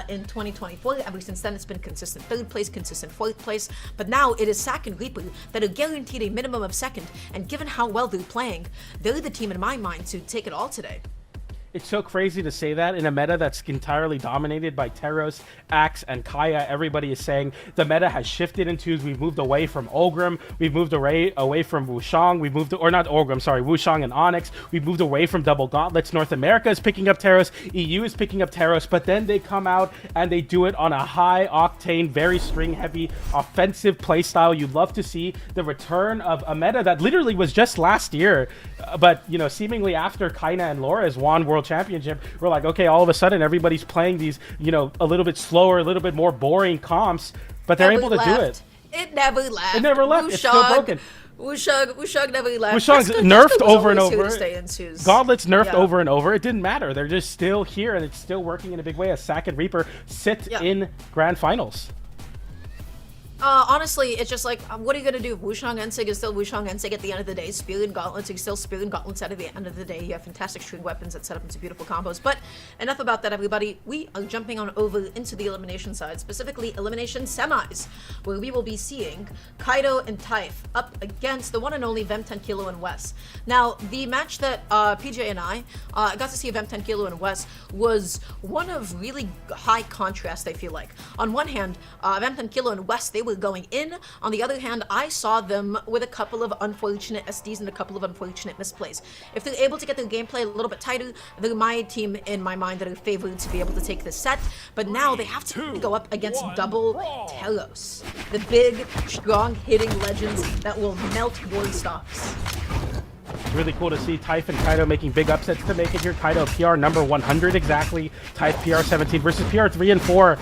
in 2024. Ever since then, it's been consistent 3rd place, consistent 4th place. But now it is Sack and Reaper that are guaranteed a minimum of 2nd. And given how well they're playing, they're the team in my mind to take it all today. It's so crazy to say that in a meta that's entirely dominated by Teros, Axe, and Kaya. Everybody is saying the meta has shifted into, we've moved away from Ulgrim, we've moved away from Wushang, we've moved, or not Ulgrim, sorry, Wushang and Onyx, we've moved away from double gauntlets. North America is picking up Teros, EU is picking up Teros, but then they come out and they do it on a high octane, very string heavy, offensive playstyle. You'd love to see the return of a meta that literally was just last year, but you know, seemingly after Kaina and Laura's won World Championship, we're like, okay, all of a sudden everybody's playing these, you know, a little bit slower, a little bit more boring comps, but they're able to do it. It never left. It never left. It's still broken. Wushang never left. Wushang's nerfed over and over. Gauntlets nerfed over and over. It didn't matter. They're just still here, and it's still working in a big way as Sack and Reaper sit in grand finals. Honestly, it's just like, what are you gonna do? Wushang Ensig is still Wushang Ensig at the end of the day. Spear and Gauntlets are still Spear and Gauntlets at the end of the day. You have fantastic string weapons that set up into beautiful combos. But enough about that, everybody. We are jumping on over into the elimination side, specifically elimination semis, where we will be seeing Kaido and Typh up against the one and only Vem 10 Kilo and Wes. Now, the match that PJ and I got to see Vem 10 Kilo and Wes was one of really high contrast, I feel like. On one hand, Vem 10 Kilo and Wes, they were going in. On the other hand, I saw them with a couple of unfortunate SDs and a couple of unfortunate misplays. If they're able to get their gameplay a little bit tighter, they're my team in my mind that are favored to be able to take this set. But now they have to go up against double Telos, the big, strong hitting legends that will melt board stocks. It's really cool to see Typh and Kaido making big upsets to make it here. Kaido PR number 100 exactly. Typh PR 17 versus PR 3 and 4.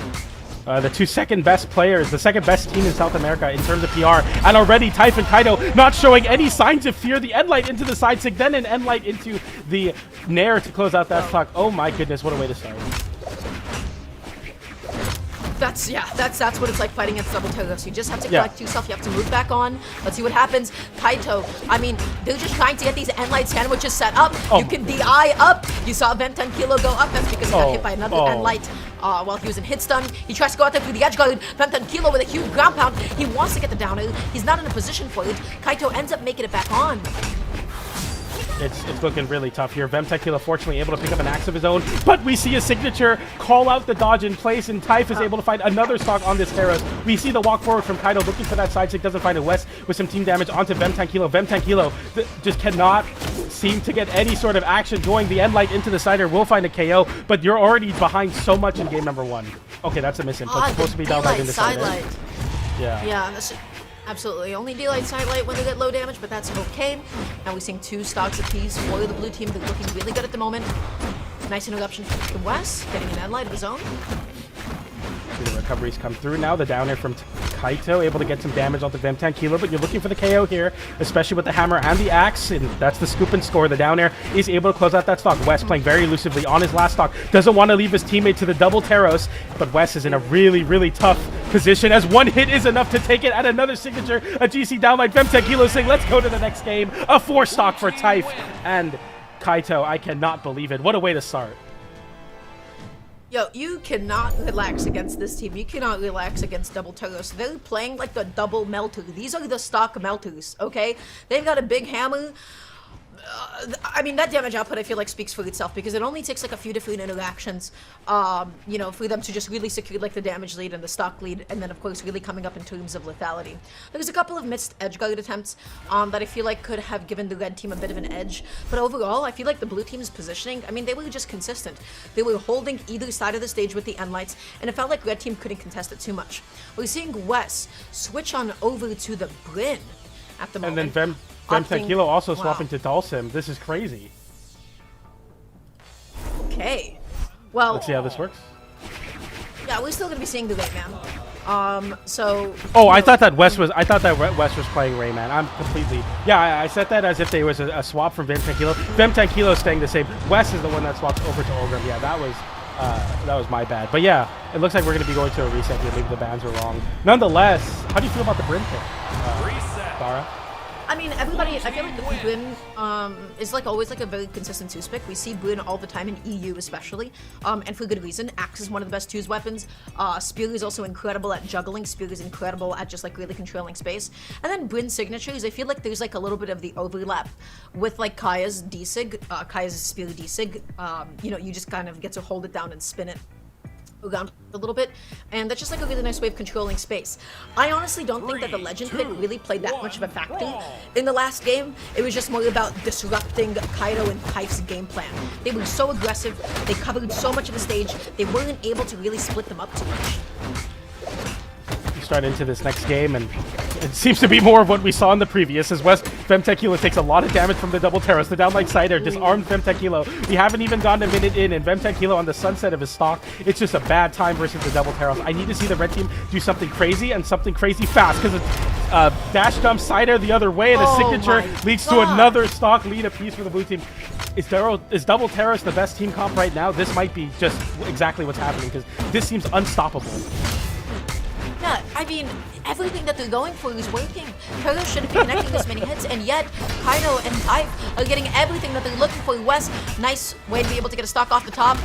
The 2 second best players, the second best team in South America in terms of PR. And already Typh and Kaido not showing any signs of fear. The Endlight into the side sig, then an Endlight into the Nair to close out that stock. Oh my goodness, what a way to start. That's what it's like fighting against double Telos. You just have to collect yourself, you have to move back on. Let's see what happens. Kaito, I mean, they're just trying to get these Endlight sandwiches set up. You can DI up. You saw Vem 10 Kilo go up. That's because he got hit by another Endlight while he was in hit stun. He tries to go out there through the edge guard. Vem 10 Kilo with a huge ground pound. He wants to get the downer. He's not in a position for it. Kaito ends up making it back on. It's looking really tough here. Vem 10 Kilo fortunately able to pick up an axe of his own, but we see a signature call out the dodge in place, and Typh is able to find another stock on this Teros. We see the walk forward from Kaido looking for that side stick, doesn't find it. West with some team damage onto Vem 10 Kilo. Vem 10 Kilo just cannot seem to get any sort of action going. The Endlight into the sider will find a KO, but you're already behind so much in game number 1. Okay, that's a misinput. It's supposed to be down light in the side. Yeah, that's absolutely. Only daylight sidelight when they get low damage, but that's okay. Now we're seeing 2 stocks apiece for the blue team. They're looking really good at the moment. Nice interruption from Wes, getting an Endlight of his own. The recoveries come through now. The down air from Kaito, able to get some damage onto Vem 10 Kilo, but you're looking for the KO here, especially with the hammer and the axe, and that's the scoop and score. The down air is able to close out that stock. Wes playing very elusively on his last stock. Doesn't want to leave his teammate to the double Teros, but Wes is in a really, really tough position as one hit is enough to take it at another signature. A GC downlight. Vem 10 Kilo saying, let's go to the next game. A 4 stock for Typh and Kaito. I cannot believe it. What a way to start. Yo, you cannot relax against this team. You cannot relax against double Telos. They're playing like the double melter. These are the stock melters, okay? They've got a big hammer. I mean, that damage output I feel like speaks for itself because it only takes like a few different interactions, you know, for them to just really secure like the damage lead and the stock lead, and then of course really coming up in terms of lethality. There's a couple of missed edge guard attempts that I feel like could have given the red team a bit of an edge, but overall I feel like the blue team's positioning, I mean, they were just consistent. They were holding either side of the stage with the Endlights, and it felt like red team couldn't contest it too much. We're seeing Wes switch on over to the Bryn at the moment. And then Vem 10 Kilo also swapping to Dhalsim. This is crazy. Okay. Well, let's see how this works. Yeah, we're still gonna be seeing the Rayman. So. Oh, I thought that Wes was playing Rayman. I'm completely. Yeah, I said that as if there was a swap from Vem 10 Kilo. Vem 10 Kilo staying the same. Wes is the one that swapped over to Ulgrim. Yeah, that was my bad. But yeah, it looks like we're gonna be going to a reset here. Maybe the bans are wrong. Nonetheless, how do you feel about the Bryn pick, Dara? I mean, everybody, I feel like Bryn is like always like a very consistent 2 pick. We see Bryn all the time in EU especially, and for good reason. Axe is one of the best 2's weapons. Spear is also incredible at juggling. Spear is incredible at just like really controlling space. And then Bryn's signatures, I feel like there's like a little bit of the overlap with like Kaya's D-Sig, Kaya's Spear D-Sig. You know, you just kind of get to hold it down and spin it around a little bit, and that's just like a really nice way of controlling space. I honestly don't think that the legend pick really played that much of a factor in the last game. It was just more about disrupting Kaido and Typh's game plan. They were so aggressive, they covered so much of the stage, they weren't able to really split them up too much. We start into this next game, and it seems to be more of what we saw in the previous, as West Femtekilo takes a lot of damage from the double Terrace. The downlight Cider disarmed Femtekilo. We haven't even gone a minute in, and Femtekilo on the sunset of his stock. It's just a bad time versus the double Terrace. I need to see the red team do something crazy and something crazy fast, because it's dash dump Cider the other way, and a signature leads to another stock lead apiece for the blue team. Is double Terrace the best team comp right now? This might be just exactly what's happening, because this seems unstoppable. Yeah, I mean, everything that they're going for is working. Kaido shouldn't be connecting this many hits, and yet Kaido and Type are getting everything that they're looking for. West, nice way to be able to get a stock off the top.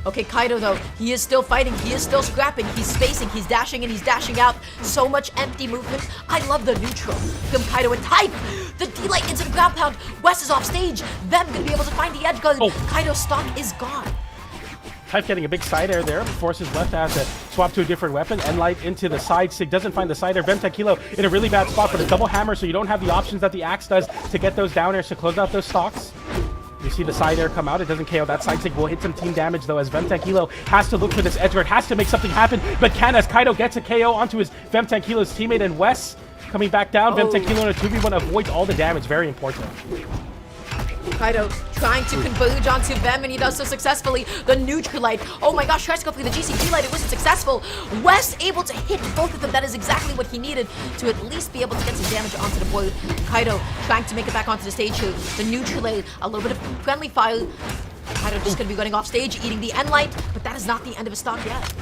Okay, Kaido though, he is still fighting, he is still scrapping, he's spacing, he's dashing in, he's dashing out. So much empty movement. I love the neutral from Kaido and Type. The D-Light into the ground pound. West is off stage. Them gonna be able to find the edge guard. Kaido's stock is gone. Type getting a big side air there, forces Left to have to swap to a different weapon. Enlight into the side. Sig doesn't find the side air. Femtekilo in a really bad spot, but a double hammer, so you don't have the options that the Axe does to get those down airs to close out those stocks. You see the side air come out. It doesn't KO. That side Sig will hit some team damage, though, as Femtekilo has to look for this edge guard, has to make something happen, but can, as Kaido gets a KO onto his Femtekilo's teammate, and Wes coming back down. Femtekilo in a 2v1 avoids all the damage. Very important. Kaido trying to converge onto them, and he does so successfully. The neutral light. Oh my gosh, tries to go for the GCP light. It wasn't successful. West able to hit both of them. That is exactly what he needed to at least be able to get some damage onto the board. Kaido trying to make it back onto the stage here. The neutral light, a little bit of friendly fire. Kaido just going to be running off stage, eating the end light, but that is not the end of his stock yet.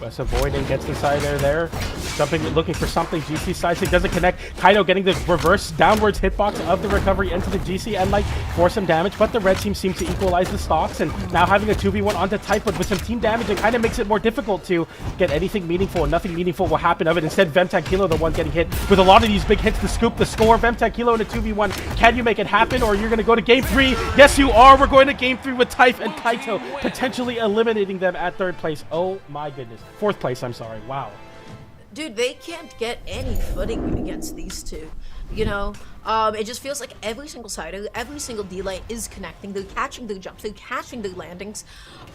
West avoiding, gets the side air there. Jumping, looking for something. GC side stick doesn't connect. Kaido getting the reverse downwards hitbox of the recovery into the GC and like for some damage, but the red team seems to equalize the stocks, and now having a 2v1 onto Type with some team damage, it kind of makes it more difficult to get anything meaningful, and nothing meaningful will happen of it. Instead, Femtekilo the one getting hit with a lot of these big hits to scoop the score. Femtekilo in a 2v1. Can you make it happen, or you're going to go to game 3? Yes, you are. We're going to game 3 with Type and Kaito potentially eliminating them at 3rd place. Oh my goodness. 4th place, I'm sorry. Wow. Dude, they can't get any footing against these two. You know, it just feels like every single sider, every single D-Light is connecting. They're catching their jumps, they're catching their landings.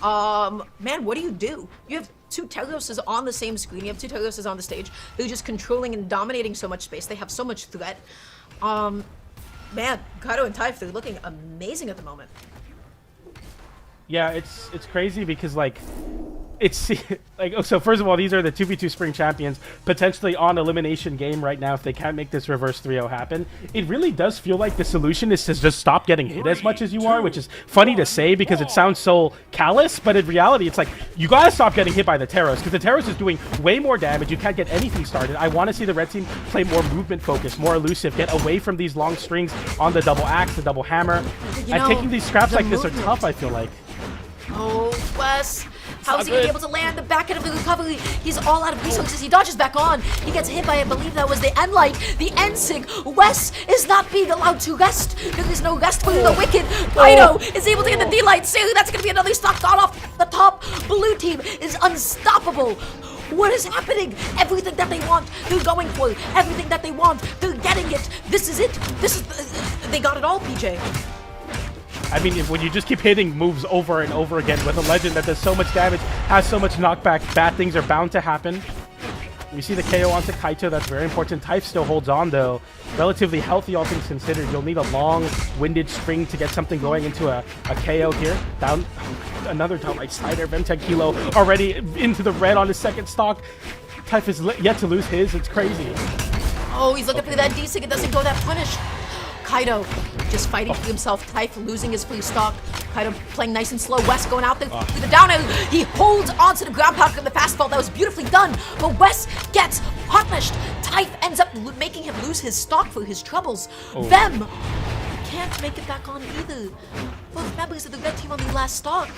Man, what do? You have 2 Terroses on the same screen, you have 2 Terroses on the stage. They're just controlling and dominating so much space. They have so much threat. Man, Kaido and Typh, they're looking amazing at the moment. Yeah, it's crazy because like it's like, oh, so first of all, these are the 2v2 spring champions potentially on elimination game right now if they can't make this reverse 3-0 happen. It really does feel like the solution is to just stop getting hit as much as you are, which is funny to say because it sounds so callous, but in reality it's like you gotta stop getting hit by the Terros, because the Terros is doing way more damage. You can't get anything started. I want to see the red team play more movement focused, more elusive, get away from these long strings on the double axe, the double hammer, and taking these scraps like this are tough, I feel like. Oh, Wes. How is he going to be able to land the back end of the recovery? He's all out of resources. He dodges back on. He gets hit by, I believe that was the end light, the end sig. Wes is not being allowed to rest. There is no rest for the wicked. Kaido is able to get the D-Light. So that's going to be another stock gone off the top. Blue team is unstoppable. What is happening? Everything that they want, they're going for. Everything that they want, they're getting it. This is it. They got it all, PJ. I mean, when you just keep hitting moves over and over again with a legend that does so much damage, has so much knockback, bad things are bound to happen. You see the KO onto Kaito, that's very important. Type still holds on, though. Relatively healthy, all things considered. You'll need a long-winded string to get something going into a KO here. Down, another downlight slider. Femtekilo already into the red on his 2nd stock. Type is yet to lose his. It's crazy. Oh, he's looking for that D-Sig. It doesn't go that punish. Kaido just fighting for himself. Typh losing his free stock. Kaido playing nice and slow. Wes going out there through the down air. He holds onto the ground pound from the fast fall. That was beautifully done. But Wes gets punished. Typh ends up making him lose his stock for his troubles. Them can't make it back on either. Both members of the red team on the last stock.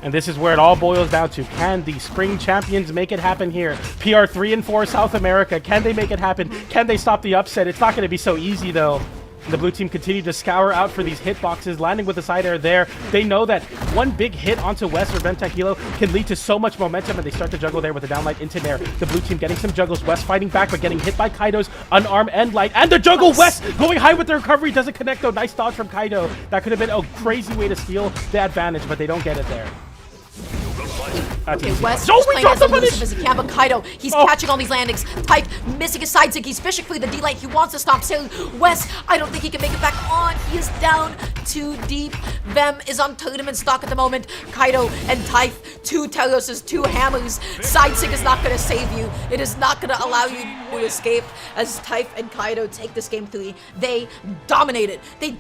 And this is where it all boils down to. Can the spring champions make it happen here? PR 3 and 4 South America. Can they make it happen? Can they stop the upset? It's not going to be so easy, though. The blue team continue to scour out for these hitboxes, landing with the side air there. They know that one big hit onto West or Vemtech Hilo can lead to so much momentum, and they start to juggle there with the downlight into there. The blue team getting some juggles. West fighting back, but getting hit by Kaido's unarmed end light. And the juggle, West going high with the recovery. Doesn't connect, though. Nice dodge from Kaido. That could have been a crazy way to steal the advantage, but they don't get it there. Okay, West Oh, is we playing dropped as the elusive punish! as he can, but Kaido, he's catching all these landings. Type missing his side stick. He's fishing for the D-light. He wants to stop Sailor. West, I don't think he can make it back on. He is down too deep. Vem is on tournament stock at the moment. Kaido and Type, 2 Teloses, 2 hammers. Side stick is not going to save you. It is not going to allow you to escape as Type and Kaido take this game 3. They dominated. They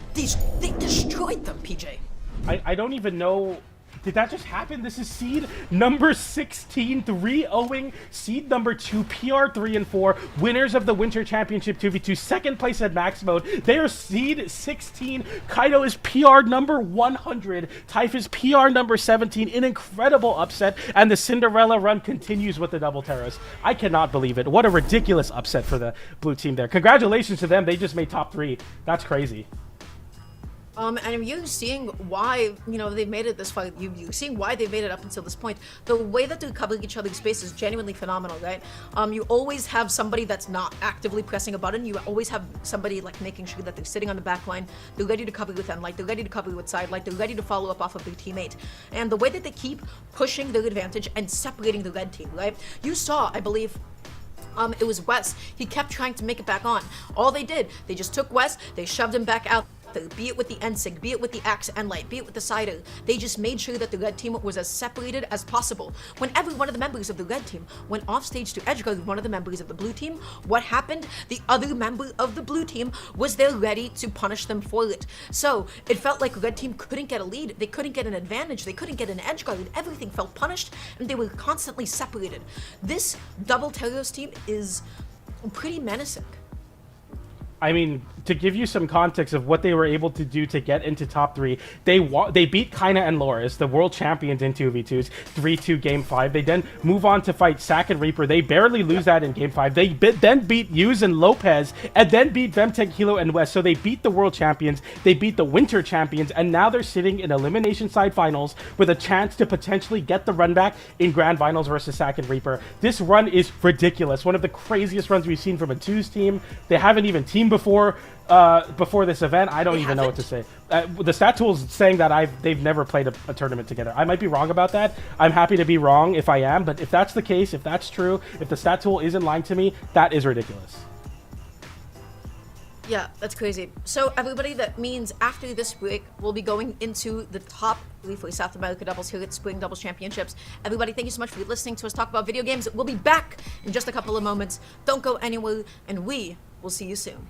destroyed them, PJ. I don't even know. Did that just happen? This is seed number 16, 3-0ing seed number 2, PR 3 and 4, winners of the Winter Championship 2v2, second place at max mode. They are seed 16. Kaido is PR number 100. Typh is PR number 17. An incredible upset, and the Cinderella run continues with the double terrors. I cannot believe it. What a ridiculous upset for the blue team there. Congratulations to them. They just made top 3. That's crazy. And you're seeing why, they've made it this far. You're seeing why they've made it up until this point. The way that they're covering each other's space is genuinely phenomenal, right? You always have somebody that's not actively pressing a button. You always have somebody like making sure that they're sitting on the back line. They're ready to cover with end light. They're ready to cover with side light. They're ready to follow up off of their teammate. And the way that they keep pushing their advantage and separating the red team, right? You saw, I believe, it was West. He kept trying to make it back on. All they did, they just took West, they shoved him back out. Be it with the NSYNC, be it with the Axe and Light, be it with the Cider. They just made sure that the red team was as separated as possible. Whenever one of the members of the red team went off stage to edgeguard one of the members of the blue team, what happened? The other member of the blue team was there ready to punish them for it. So it felt like the red team couldn't get a lead, they couldn't get an advantage, they couldn't get an edgeguard, everything felt punished, and they were constantly separated. This double Teros team is pretty menacing. I mean, to give you some context of what they were able to do to get into top 3, they beat Kaina and Loris, the world champions in 2v2s, 3-2 game 5. They then move on to fight Sack and Reaper. They barely lose that in game 5. They then beat Yuz and Lopez, and then beat Vemtech Hilo and West. So they beat the world champions, they beat the winter champions, and now they're sitting in elimination side finals with a chance to potentially get the run back in grand finals versus Sack and Reaper. This run is ridiculous. One of the craziest runs we've seen from a 2s team. They haven't even teamed before this event. I don't even know what to say. The stat tool is saying that they've never played a tournament together. I might be wrong about that. I'm happy to be wrong if I am, but if that's the case, if that's true, if the stat tool isn't lying to me, that is ridiculous. Yeah, that's crazy. So everybody, that means after this break, we'll be going into the top 3 for South America doubles here at Spring Doubles Championships. Everybody, thank you so much for listening to us talk about video games. We'll be back in just a couple of moments. Don't go anywhere, and we will see you soon.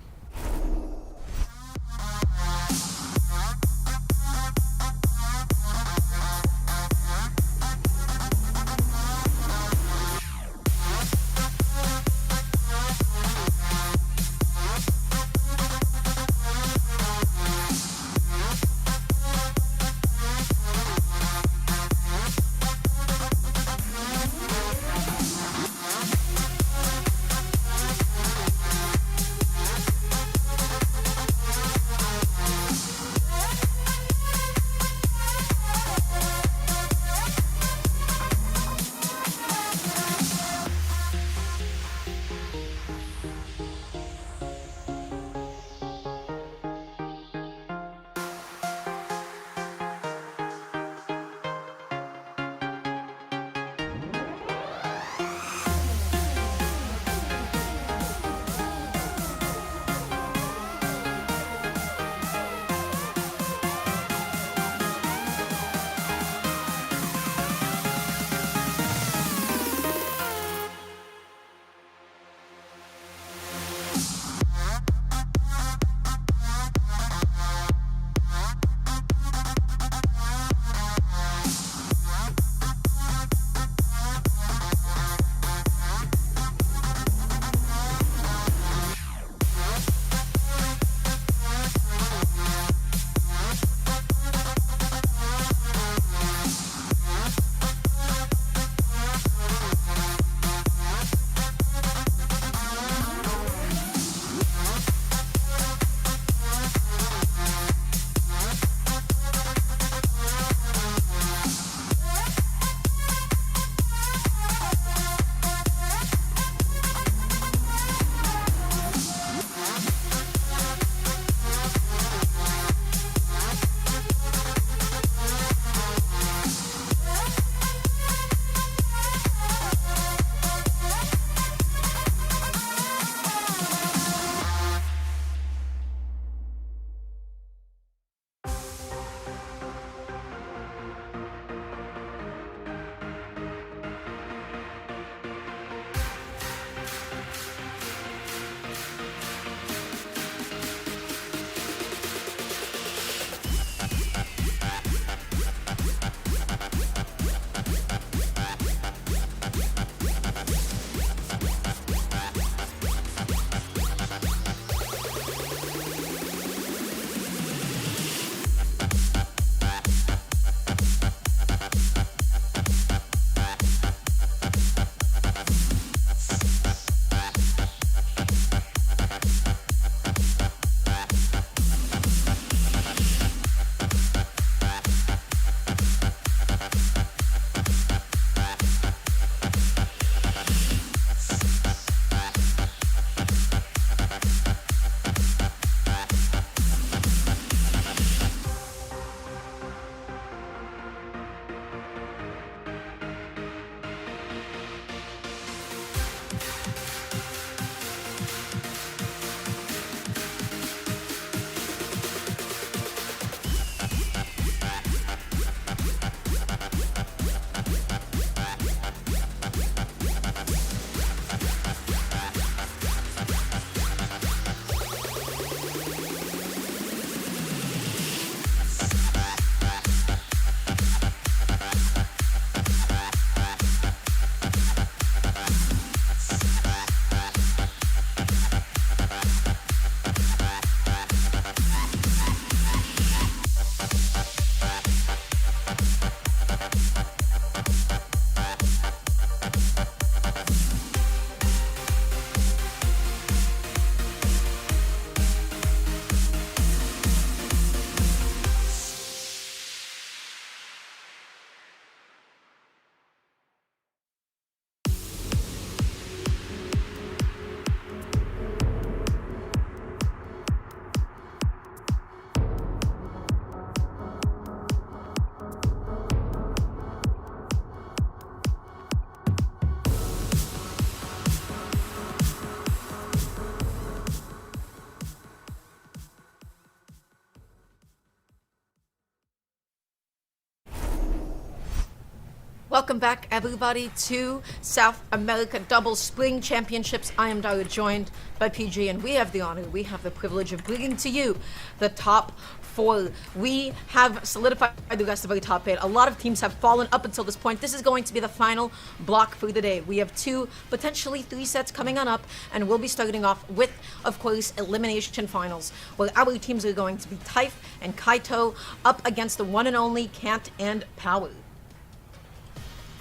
Welcome back, everybody, to South America Double Spring Championships. I am Dara, joined by PG, and we have the honor, we have the privilege of bringing to you the top 4. We have solidified the rest of our top 8. A lot of teams have fallen up until this point. This is going to be the final block for the day. We have 2, potentially 3 sets coming on up, and we'll be starting off with, of course, elimination finals, where our teams are going to be Typh and Kaito up against the one and only Kant and Power.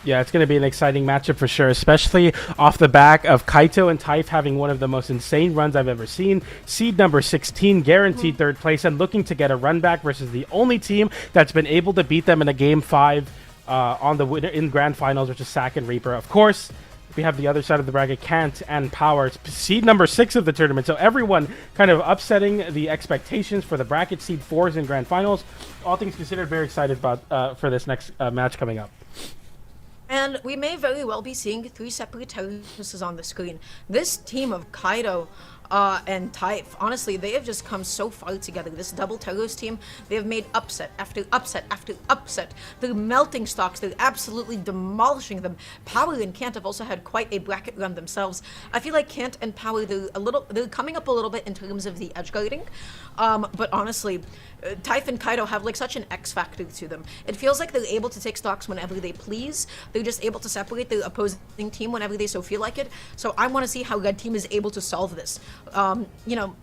Yeah, it's going to be an exciting matchup for sure, especially off the back of Kaito and Typh having one of the most insane runs I've ever seen. Seed number 16, guaranteed third place, and looking to get a run back versus the only team that's been able to beat them in a Game 5 on the winner in Grand Finals, which is Sack and Reaper. Of course, we have the other side of the bracket, Kant and Power, seed number 6 of the tournament. So everyone kind of upsetting the expectations for the bracket, seed 4s in Grand Finals. All things considered, very excited about for this next match coming up. And we may very well be seeing 3 separate terraces on the screen. This team of Kaito and Typh, honestly, they have just come so far together. This double Teros team, they have made upset after upset after upset. They're melting stocks. They're absolutely demolishing them. Power and Kant have also had quite a bracket run themselves. I feel like Kant and Power, they're coming up a little bit in terms of the edge guarding. But honestly, Typh and Kaito have like such an X factor to them. It feels like they're able to take stocks whenever they please. They're just able to separate the opposing team whenever they so feel like it. So I want to see how Red Team is able to solve this. You know,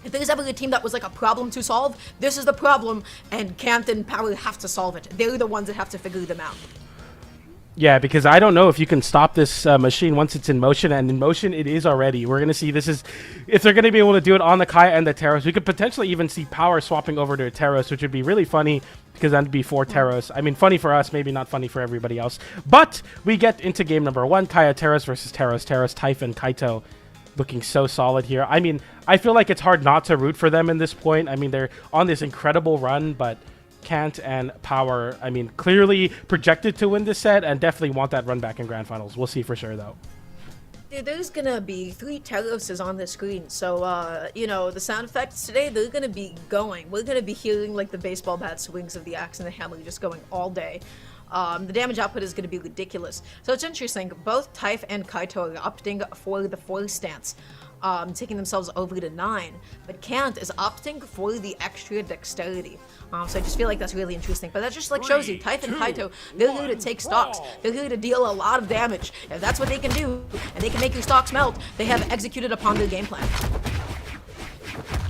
if there's ever a team that was like a problem to solve, this is the problem, and Kant and Power have to solve it. They're the ones that have to figure them out. Yeah, because I don't know if you can stop this machine once it's in motion, and in motion it is already. We're going to see if they're going to be able to do it on the Kaya and the Teros. We could potentially even see Power swapping over to a Teros, which would be really funny because that'd be 4 Teros. I mean, funny for us, maybe not funny for everybody else. But we get into game number 1, Kaya Teros versus Teros. Typh and Kaito looking so solid here. I mean, I feel like it's hard not to root for them in this point. I mean, they're on this incredible run, but Kant and Power, I mean, clearly projected to win this set and definitely want that run back in Grand Finals. We'll see for sure, though. There's gonna be 3 Teroses on the screen, so, you know, the sound effects today, they're gonna be going. We're gonna be hearing, like, the baseball bat swings of the axe and the hammer just going all day. The damage output is going to be ridiculous. So it's interesting. Both Typh and Kaito are opting for the 4 stance, taking themselves over to 9. But Kant is opting for the extra dexterity. So I just feel like that's really interesting. But that just like shows you, Typh and Kaito, they're here to take stocks. They're here to deal a lot of damage. If that's what they can do, and they can make your stocks melt, they have executed upon their game plan.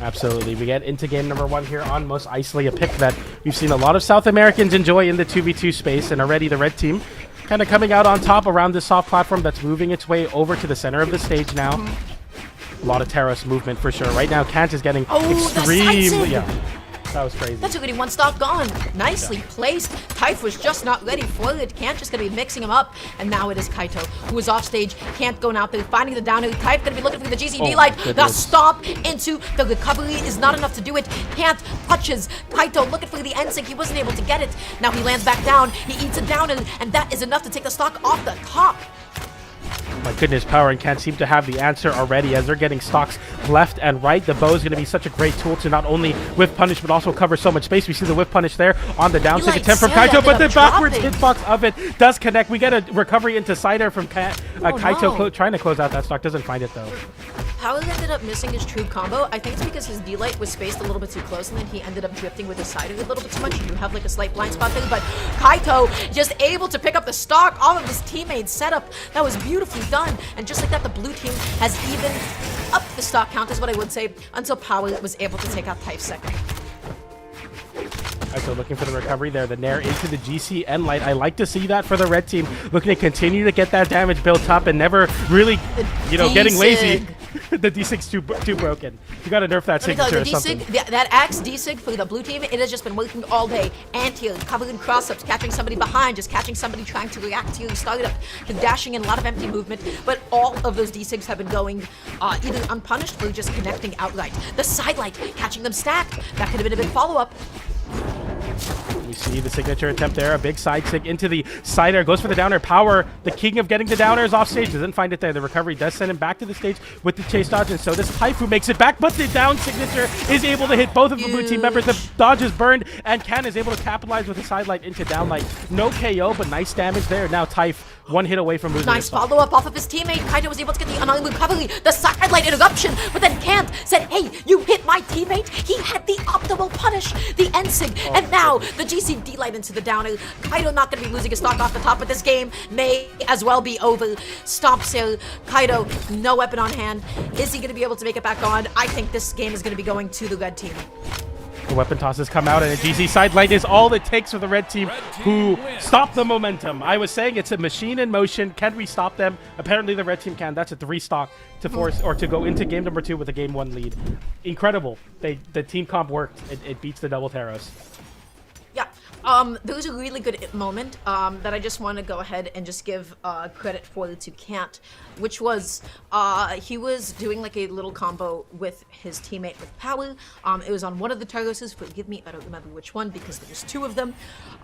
Absolutely. We get into game number 1 here on Most Icely, a pick that we've seen a lot of South Americans enjoy in the 2v2 space, and already the red team kind of coming out on top around this soft platform that's moving its way over to the center of the stage now. A lot of Teros movement for sure. Right now, Kant is getting extremely... Yeah, that was crazy. That's already 1 stock gone. Nicely placed. Typh was just not ready for it. Kant just gonna be mixing him up. And now it is Kaito, who is off stage. Kant going out there, finding the down air. Typh gonna be looking for the GCD light. The stomp into the recovery is not enough to do it. Kant touches Kaito, looking for the end sync. He wasn't able to get it. Now he lands back down. He eats a down air, and that is enough to take the stock off the top. My goodness, Power and Kant seem to have the answer already as they're getting stocks left and right. The bow is going to be such a great tool to not only whiff punish, but also cover so much space. We see the whiff punish there on the down attempt from Kaito, but the backwards hitbox of it does connect. We get a recovery into side air from Kaito, trying to close out that stock. Doesn't find it, though. Power ended up missing his true combo. I think it's because his D-Light was spaced a little bit too close, and then he ended up drifting with his side a little bit too much. You do have like a slight blind spot there, but Kaito just able to pick up the stock off of his teammate's setup. That was beautifully done. And just like that, the blue team has even upped the stock count, is what I would say, until Power was able to take out Typh second. So looking for the recovery there, the Nair into the GC and light. I like to see that for the red team, looking to continue to get that damage built up and never really, you know, getting lazy. The D-Sig's too broken. You gotta nerf that signature or something. That axe D-Sig for the blue team, it has just been working all day. Anti-heal, covering cross-ups, catching somebody behind, just catching somebody trying to react to your startup, dashing in a lot of empty movement, but all of those D-Sigs have been going either unpunished or just connecting outright. The sidelight, catching them stacked, that could have been a big follow-up. We see the signature attempt there, a big side sig into the side air, goes for the downer. Power, the king of getting the downer, is off stage, doesn't find it there. The recovery does send him back to the stage with the chase dodge, and so does Typh, who makes it back, but the down signature is able to hit both of the blue team members. The dodge is burned, and Ken is able to capitalize with a side light into down light. No KO, but nice damage there. Now Typh, one hit away from losing. Nice follow-up off of his teammate. Kaito was able to get the unarmed recovery, the sidelight interruption, but then Kant said, hey, you hit my teammate. He had the optimal punish, the Ensig, and now the GCD light into the downer. Kaito not going to be losing his stock off the top, but this game may as well be over. Stomps here. Kaito, no weapon on hand. Is he going to be able to make it back on? I think this game is going to be going to the red team. The weapon tosses come out, and a GC side light is all it takes for the red team, who stop the momentum. I was saying it's a machine in motion. Can we stop them? Apparently the red team can. That's a 3-stock to force or to go into game number 2 with a game 1 lead. Incredible. The team comp worked. It beats the double Taros. Yeah, there was a really good moment that I just want to go ahead and just give credit for to Kant, which was he was doing like a little combo with his teammate with Power. It was on one of the Targoses, forgive me, I don't remember which one because there's 2 of them.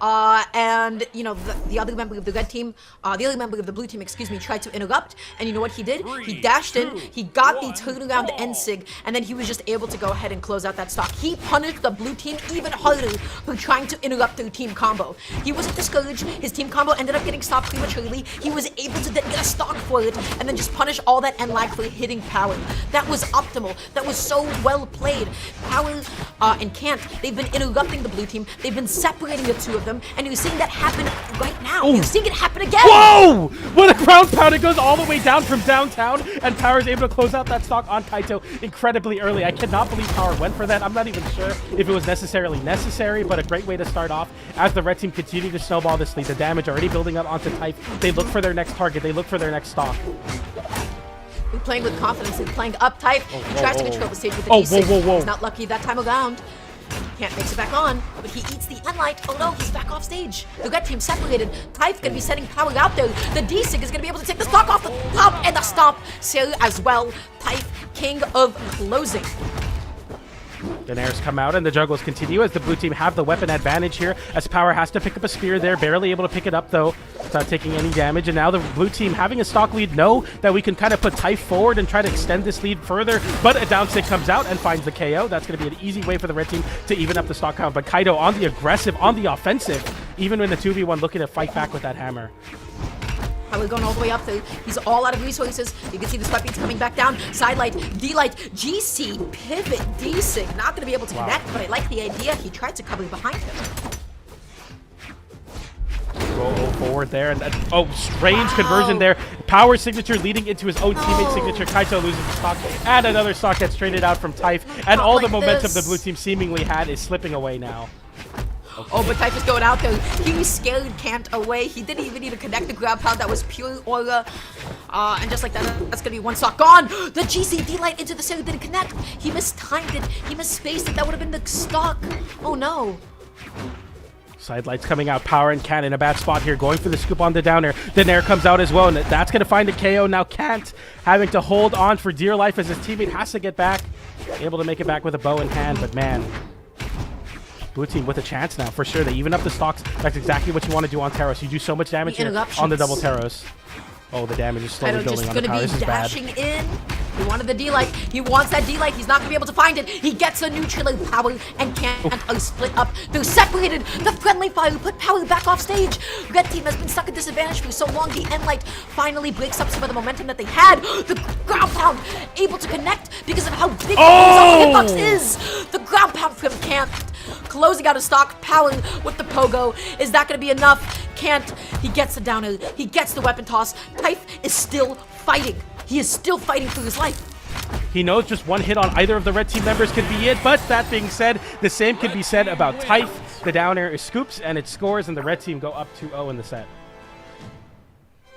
And, you know, the other member of the red team, the other member of the blue team, excuse me, tried to interrupt. And you know what he did? He dashed in, he got the turnaround Ensig, and then he was just able to go ahead and close out that stock. He punished the blue team even harder for trying to interrupt their team combo. He wasn't discouraged. His team combo ended up getting stopped prematurely. He was able to then get a stock for it and then just punish all that end lag for hitting Power. That was optimal. That was so well played. Power and Kant, they've been interrupting the blue team. They've been separating the 2 of them, and you're seeing that happen right now. You're seeing it happen again. Whoa! What a ground pound! It goes all the way down from downtown, and Power is able to close out that stock on Kaito incredibly early. I cannot believe Power went for that. I'm not even sure if it was necessarily necessary, but a great way to start off as the red team continue to snowball this lead. The damage already building up onto Typh. They look for their next target. They look for their next stock. They're playing with confidence. They're playing up tight. He tries to control the stage with the D6. He's not lucky that time around. Can't makes it back on, but he eats the end light. Oh no, he's back off stage. The red team separated. Typh gonna be sending Power out there. The D6 is gonna be able to take the stock off the top and the stomp. Sir as well. Typh, king of closing. Daenerys come out, and the juggles continue as the blue team have the weapon advantage here, as Power has to pick up a spear there, barely able to pick it up though, without taking any damage. And now the blue team, having a stock lead, know that we can kind of put Typh forward and try to extend this lead further, but a down stick comes out and finds the KO. That's going to be an easy way for the red team to even up the stock count, but Kaito on the aggressive, on the offensive, even in the 2v1 looking to fight back with that hammer. Power going all the way up there. He's all out of resources. You can see the sweat beats coming back down. Sidelight, D-light, GC, pivot, D-sig. Not going to be able to connect, but I like the idea. He tried to cover behind him. Roll forward there, and strange conversion there. Power signature leading into his own teammate signature. Kaito loses the stock, and another stock gets traded out from Typh, and all the momentum the blue team seemingly had is slipping away now. Okay. Oh, but Typh is going out there. He scared Kant away. He didn't even need to connect the grab pound. That was pure aura. And just like that, that's going to be 1 stock gone. The GCD light into the center didn't connect. He mistimed it. He misspaced it. That would have been the stock. Oh, no. Side lights coming out. Power and Kant in a bad spot here, going for the scoop on the downer. Then Nair comes out as well, and that's going to find a KO. Now Kant having to hold on for dear life as his teammate has to get back. Able to make it back with a bow in hand, but man, blue team with a chance now, for sure. They even up the stocks. That's exactly what you want to do on Taros. You do so much damage here on the double Taros. Oh, the damage is slowly building on the power. This is bad. Dashing in. He wanted the D-light. He wants that D-light. He's not going to be able to find it. He gets a neutral Power and Kant are split up. They're separated. The friendly fire put Power back off stage. Red team has been stuck at disadvantage for so long. The end light finally breaks up some of the momentum that they had. The ground pound able to connect because of how big the hitbox is. The ground pound from Kant. Closing out a stock. Power with the pogo. Is that going to be enough? Kant, he gets the downer. He gets the weapon toss. Typh is still fighting. He is still fighting for his life. He knows just one hit on either of the red team members could be it, but that being said, the same can be said about Typh. The downer is scoops and it scores, and the red team go up 2-0 in the set.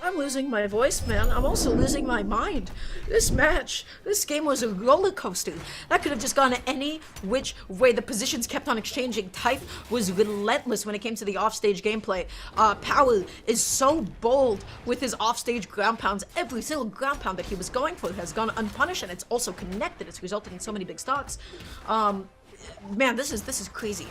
I'm losing my voice, man. I'm also losing my mind. This match, this game was a roller coaster. That could have just gone any which way. The positions kept on exchanging. Typh was relentless when it came to the offstage gameplay. Power is so bold with his offstage ground pounds. Every single ground pound that he was going for has gone unpunished, and it's also connected. It's resulted in so many big stocks. Man, this is crazy.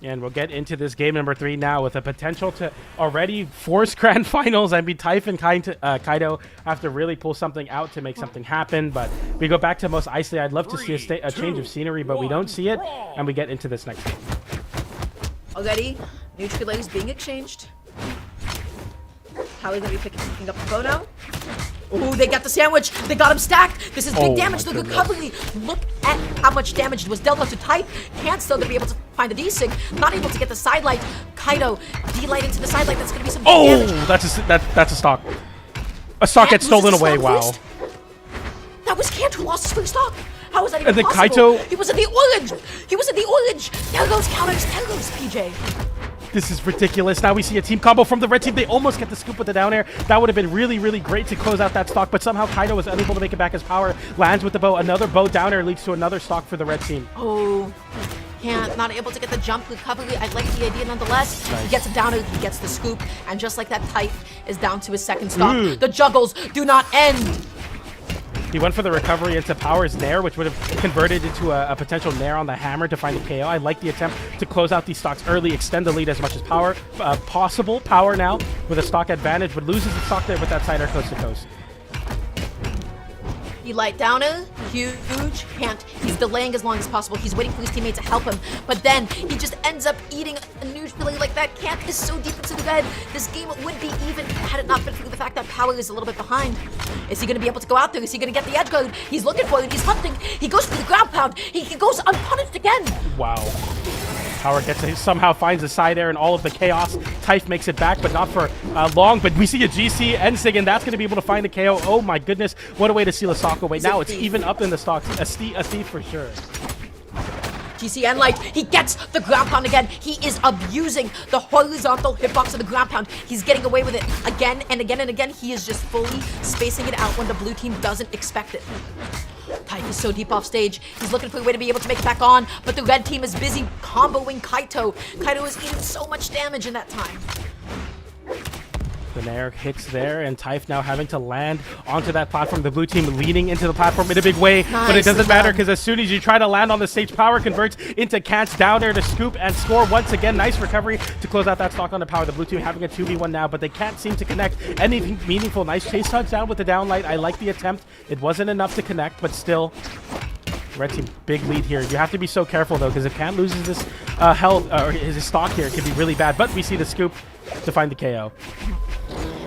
And we'll get into this game number 3 now with a potential to already force grand finals. I mean, Typh and Kaido have to really pull something out to make something happen. But we go back to most isolated. I'd love to see a change of scenery, but we don't see it. And we get into this next game. Already, neutral is being exchanged. Howie's gonna be picking up the bow now. Ooh, they got the sandwich. They got him stacked. This is big damage. The recovery. Look at how much damage was dealt out to Typh. Can't still gonna be able to find the D-Sig. Not able to get the side light. Kaido, D-Light into the side light. That's gonna be some big damage. That's a stock. A stock gets stolen away. Wow. First? That was Kant who lost his first stock. How was that even And then possible? Kaito- He was in the orange. He was in the orange. There goes counters. There goes PJ. This is ridiculous. Now we see a team combo from the red team. They almost get the scoop with the down air. That would have been really, really great to close out that stock, but somehow Kaido was unable to make it back. His power lands with the bow. Another bow down air leads to another stock for the red team. Oh, Kant not able to get the jump recovery. I like the idea nonetheless. Nice. He gets it down, he gets the scoop, and just like that, Typh is down to his second stock. The juggles do not end. He went for the recovery into Power's Nair, which would have converted into a potential Nair on the hammer to find a KO. I like the attempt to close out these stocks early, extend the lead as much as possible. Power now with a stock advantage, but loses the stock there with that side air coast to coast. He light downer, huge, Kant. He's delaying as long as possible. He's waiting for his teammate to help him, but then he just ends up eating a neutral like that. Kant is so deep into the red. This game would be even had it not been for the fact that Power is a little bit behind. Is he going to be able to go out there? Is he going to get the edge guard? He's looking for it. He's hunting. He goes for the ground pound. He goes unpunished again. Wow. Power somehow finds a side air and all of the chaos. Typh makes it back, but not for long. But we see a GC Sig, and that's going to be able to find a KO. Oh my goodness. What a way to seal a stock away. Now it's even up in the stocks. A thief for sure. GCN Light, he gets the ground pound again. He is abusing the horizontal hitbox of the ground pound. He's getting away with it again and again and again. He is just fully spacing it out when the blue team doesn't expect it. Typh is so deep off stage. He's looking for a way to be able to make it back on, but the red team is busy comboing Kaito. Kaito is eating so much damage in that time. The Nair hits there, and Typh now having to land onto that platform. The blue team leaning into the platform in a big way, but it doesn't matter because as soon as you try to land on the stage, Power converts into Kant's down air to scoop and score once again. Nice recovery to close out that stock on the Power. The blue team having a 2v1 now, but they can't seem to connect anything meaningful. Nice chase touchdown with the downlight. I like the attempt. It wasn't enough to connect, but still, red team big lead here. You have to be so careful though, because if Kant loses this health or his stock here, it could be really bad. But we see the scoop to find the KO.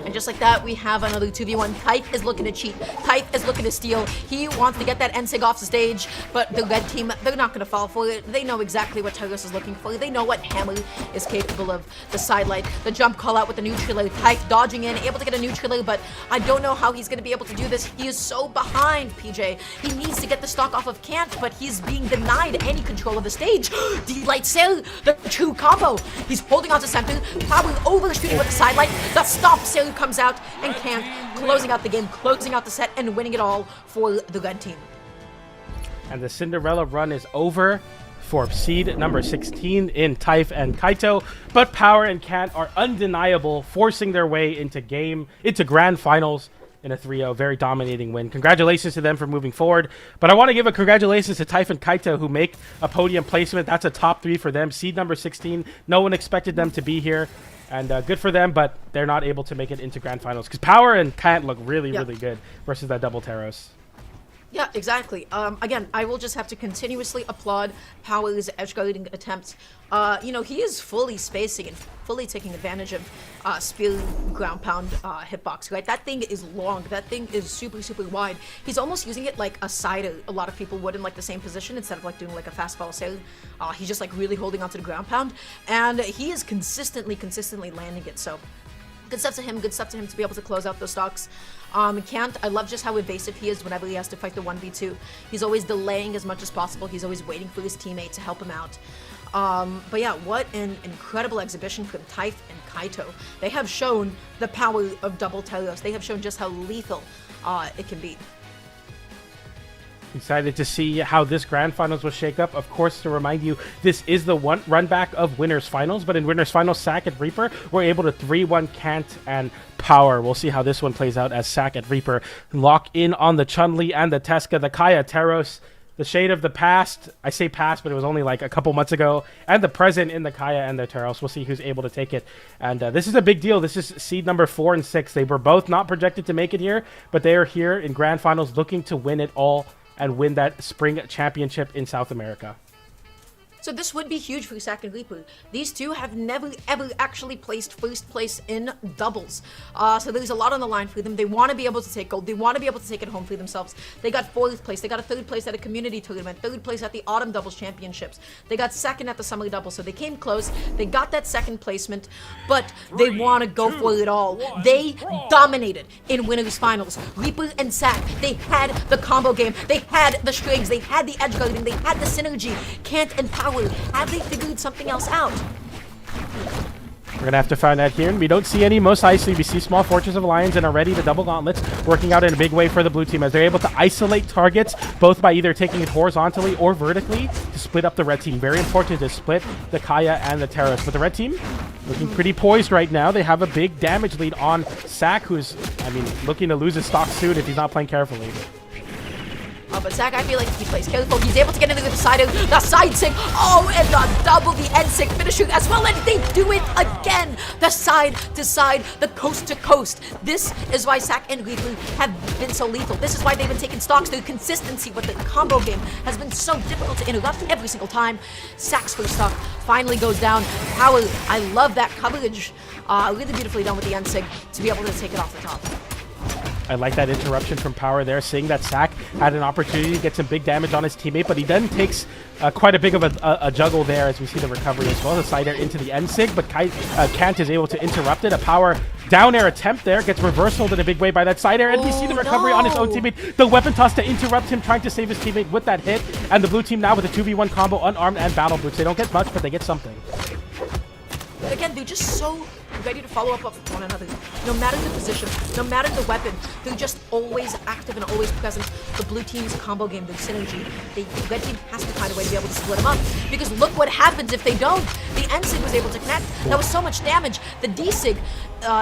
And just like that, we have another 2v1. Typh is looking to cheat. Typh is looking to steal. He wants to get that Sig off the stage, but the red team, they're not going to fall for it. They know exactly what Tyros is looking for. They know what Hammer is capable of. The sidelight, the jump call out with the neutral. Typh dodging in, able to get a neutral, but I don't know how he's going to be able to do this. He is so behind, PJ. He needs to get the stock off of Kant, but he's being denied any control of the stage. D-Light Sail, the true combo. He's holding on to center, powering over, shooting with the sidelight. The stop Sail comes out, and Kant closing out the game, closing out the set, and winning it all for the red team. And the Cinderella run is over for seed number 16 in Typh and Kaito, but Power and Kant are undeniable, forcing their way into grand finals in a 3-0, very dominating win. Congratulations to them for moving forward, but I want to give a congratulations to Typh and Kaito who make a podium placement. That's a top 3 for them. Seed number 16, no one expected them to be here. And good for them, but they're not able to make it into grand finals because Power and Kant look really, really good versus that double Taros. Yeah, exactly. Again, I will just have to continuously applaud Power's edge-guarding attempts. You know, he is fully spacing and fully taking advantage of spear ground pound hitbox, right? That thing is long. That thing is super, super wide. He's almost using it like a side a lot of people would in like the same position instead of like doing like a fastball sail. He's just like really holding onto the ground pound, and he is consistently landing it. So good stuff to him. Good stuff to him to be able to close out those stocks. Kant, I love just how evasive he is whenever he has to fight the 1v2. He's always delaying as much as possible. He's always waiting for his teammate to help him out. But yeah, what an incredible exhibition from Typh and Kaito. They have shown the power of double Taros. They have shown just how lethal it can be. Excited to see how this grand finals will shake up. Of course, to remind you, this is the run back of winners finals, but in winners finals, Sack and Reaper were able to 3-1 Kant and Power. We'll see how this one plays out as Sack and Reaper lock in on the Chun-Li and the Tesca. The Kaya Taros the shade of the past. I say past, but it was only like a couple months ago, and the present in the Kaya and the Teros. We'll see who's able to take it. And this is a big deal. This is seed number 4 and 6. They were both not projected to make it here, but they are here in grand finals looking to win it all and win that spring championship in South America. So this would be huge for Sak and Reaper. These two have never, ever actually placed first place in doubles. So there's a lot on the line for them. They want to be able to take gold. They want to be able to take it home for themselves. They got 4th place. They got a 3rd place at a community tournament. 3rd place at the autumn doubles championships. They got 2nd at the summer doubles. So they came close. They got that 2nd placement, but they want to go for it all. They dominated in winners finals. Reaper and Sak, they had the combo game. They had the strings. They had the edge guarding. They had the synergy. Kant and Power. Have they figured something else out? We're going to have to find out here, and we don't see any Mos Eisley. We see Small Fortress of Lions and already the double gauntlets working out in a big way for the blue team as they're able to isolate targets, both by either taking it horizontally or vertically to split up the red team. Very important to split the Kaya and the Teros. But the red team looking pretty poised right now. They have a big damage lead on Sak, who's, I mean, looking to lose his stock soon if he's not playing carefully. But Sak, I feel like if he plays careful, he's able to get into the side sig. Oh, and the double, the end sig finishing as well, and they do it again. The side to side, the coast to coast. This is why Sak and Reaper have been so lethal. This is why they've been taking stocks. Their consistency with the combo game has been so difficult to interrupt every single time. Sak's first stock finally goes down. Power, I love that coverage. Really beautifully done with the end sig to be able to take it off the top. I like that interruption from Power there, seeing that Sak had an opportunity to get some big damage on his teammate, but he then takes quite a big of a juggle there as we see the recovery as well. The side air into the end sig, but Kant is able to interrupt it. A Power down air attempt there gets reversaled in a big way by that side air, and we see the recovery on his own teammate. The weapon toss to interrupt him, trying to save his teammate with that hit, and the blue team now with a 2v1 combo, unarmed and battle boots. They don't get much, but they get something. But again, they're just so ready to follow up with one another. No matter the position, no matter the weapon, they're just always active and always present. The blue team's combo game, their synergy, the red team has to find a way to be able to split them up. Because look what happens if they don't. The N-Sig was able to connect. That was so much damage. The D-Sig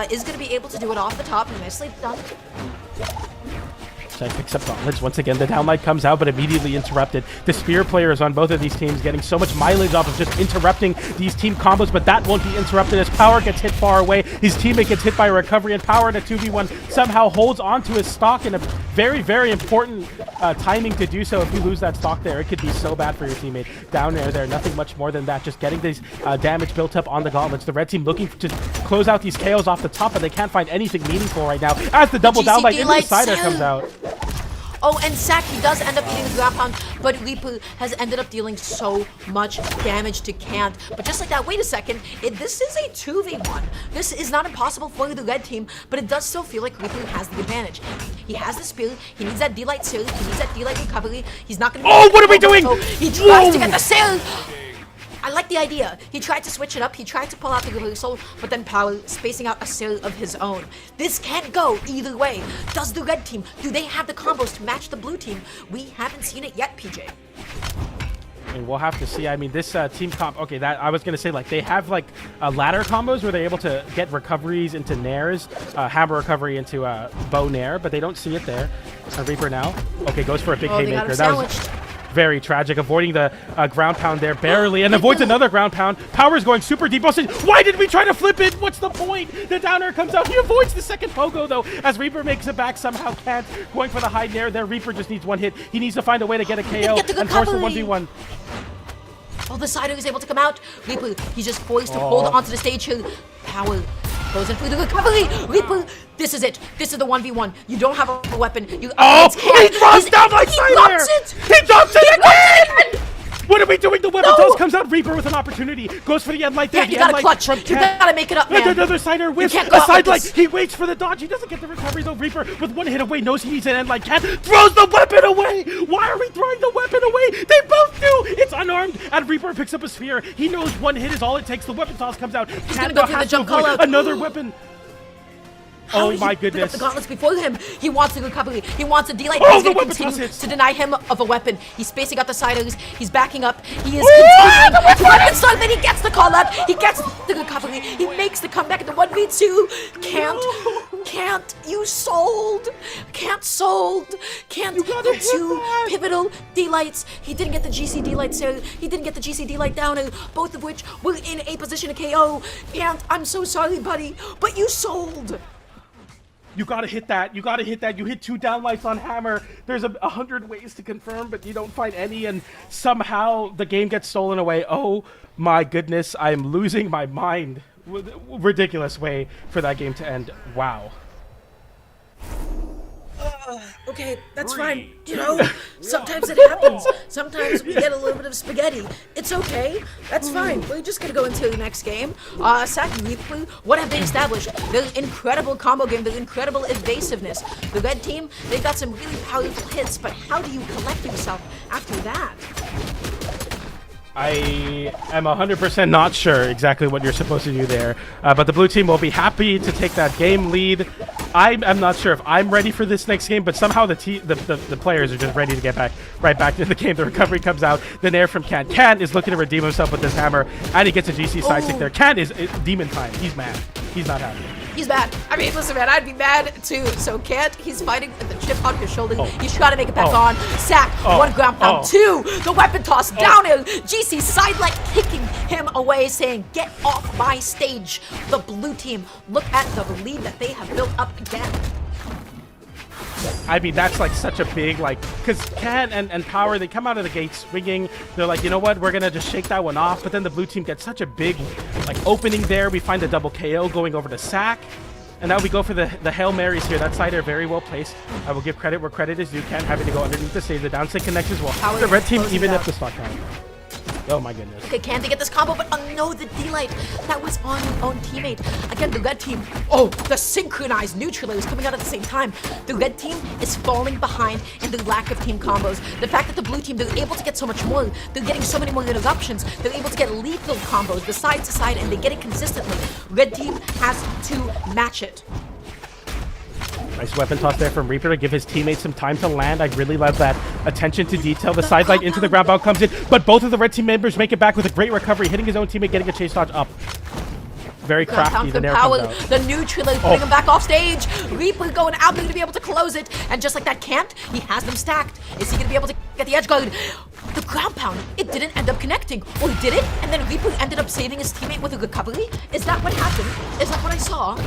is going to be able to do it off the top. Nicely done. Picks up gauntlets. Once again, the downlight comes out, but immediately interrupted. The spear players on both of these teams getting so much mileage off of just interrupting these team combos, but that won't be interrupted as Power gets hit far away. His teammate gets hit by a recovery, and Power in a 2v1 somehow holds onto his stock in a very, very important timing to do so. If you lose that stock there, it could be so bad for your teammate. Down there, nothing much more than that. Just getting these damage built up on the gauntlets. The red team looking to close out these KOs off the top, but they can't find anything meaningful right now as the double downlight into the cider comes out. Oh, and Sak, he does end up eating the ground pound, but Reaper has ended up dealing so much damage to Kant. But just like that, wait a second, this is a 2v1. This is not impossible for the red team, but it does still feel like Reaper has the advantage. He has the spear, he needs that D-Light seal, he needs that D-Light recovery. He's not going to be— Oh, what are we doing? He tries to get the seal! I like the idea. He tried to switch it up. He tried to pull out the reversal, but then Power spacing out a seal of his own. This can't go either way. Does the red team, do they have the combos to match the blue team? We haven't seen it yet, PJ. And we'll have to see. I mean, this team comp, okay, that I was going to say, like, they have, like, ladder combos where they're able to get recoveries into nairs, hammer recovery into bow nair, but they don't see it there. Reaper now. Okay, goes for a big haymaker. That was very tragic, avoiding the ground pound there barely, and avoids another ground pound. Power's going super deep. Why did we try to flip it? What's the point? The downer comes out. He avoids the second pogo, though, as Reaper makes it back. Somehow Can't. Going for the high nair there. Reaper just needs one hit. He needs to find a way to get a KO and force a 1v1. Oh, the Sider is able to come out. Reaper, he's just poised to hold onto the stage here. Power goes in for the recovery. Reaper, this is it. This is the 1v1. You don't have a weapon. You, he drops down like He drops it! He drops it again! What are we doing? The weapon toss comes out. Reaper with an opportunity. Goes for the end light there. Yeah, you gotta clutch. You gotta make it up, man. Another sider whiff. You can't go a out side like light. He waits for the dodge. He doesn't get the recovery, though. Reaper, with one hit away, knows he needs an end light. Cat throws the weapon away. Why are we throwing the weapon away? They both do. It's unarmed, and Reaper picks up a sphere. He knows one hit is all it takes. The weapon toss comes out. He's gonna go through the jump call out. Another weapon. How my goodness. The gauntlets before him. He wants the recovery. He wants a D-Light. Oh, he's going to continue to deny him of a weapon. He's spacing out the siders. He's backing up. He is continuing to weapon stun. Then he gets the call out. He gets the recovery. He makes the comeback in the 1v2. Can't, you sold. Can't sold. Can't, the two pivotal D-lights. He didn't get the GC D-light there. He didn't get the GC D-light down, both of which were in a position to KO. Can't, I'm so sorry, buddy, but you sold. You gotta hit that. You gotta hit that. You hit 2 downlights on Hammer. There's 100 ways to confirm, but you don't find any, and somehow the game gets stolen away. Oh my goodness, I'm losing my mind. Ridiculous way for that game to end. Wow. Okay, that's fine. You know, sometimes it happens. Sometimes we get a little bit of spaghetti. It's okay. That's fine. We're just gonna go into the next game. Saki Ripu, what have they established? Their incredible combo game, their incredible evasiveness. The red team, they got some really powerful hits, but how do you collect yourself after that? I am 100% not sure exactly what you're supposed to do there, but the blue team will be happy to take that game lead. I'm not sure if I'm ready for this next game, but somehow the players are just ready to get right back into the game. The recovery comes out. The nair from Kant. Kant is looking to redeem himself with this hammer, and he gets a GC side stick there. Kant is demon time. He's mad. He's not happy. He's mad. I mean, listen, man, I'd be mad too. So Kant, he's fighting with the chip on his shoulder. He's trying to make it back on. Sack, 1 ground pound, 2. The weapon toss down here. GC side leg kicking him away, saying, "Get off my stage." The blue team, look at the lead that they have built up again. I mean, that's like such a big, like, because Ken and Power, they come out of the gate swinging. They're like, you know what, we're going to just shake that one off. But then the blue team gets such a big, like, opening there. We find the double KO going over to Sack. And now we go for the Hail Marys here. That side are very well placed. I will give credit where credit is due. Ken having to go underneath to save the downside connects as well. The red team even up the stock count. Oh my goodness. Okay, can they get this combo? But oh no, the D-Light that was on your own teammate. Again, the red team. Oh, the synchronized neutral is coming out at the same time. The red team is falling behind in the lack of team combos. The fact that the blue team, they're able to get so much more. They're getting so many more interruptions. They're able to get lethal combos, the side to side, and they get it consistently. Red team has to match it. Nice weapon toss there from Reaper to give his teammates some time to land. I really love that attention to detail. The side light into the ground ball comes in, but both of the red team members make it back with a great recovery, hitting his own teammate, getting a chase dodge up. Very crafty. The nair comes out. The neutral is putting him back off stage. Reaper going out there to be able to close it, and just like that, Kant, he has them stacked. Is he going to be able to get the edge guard? The ground pound, it didn't end up connecting. Or did it? And then Reaper ended up saving his teammate with a recovery? Is that what happened? Is that what I saw?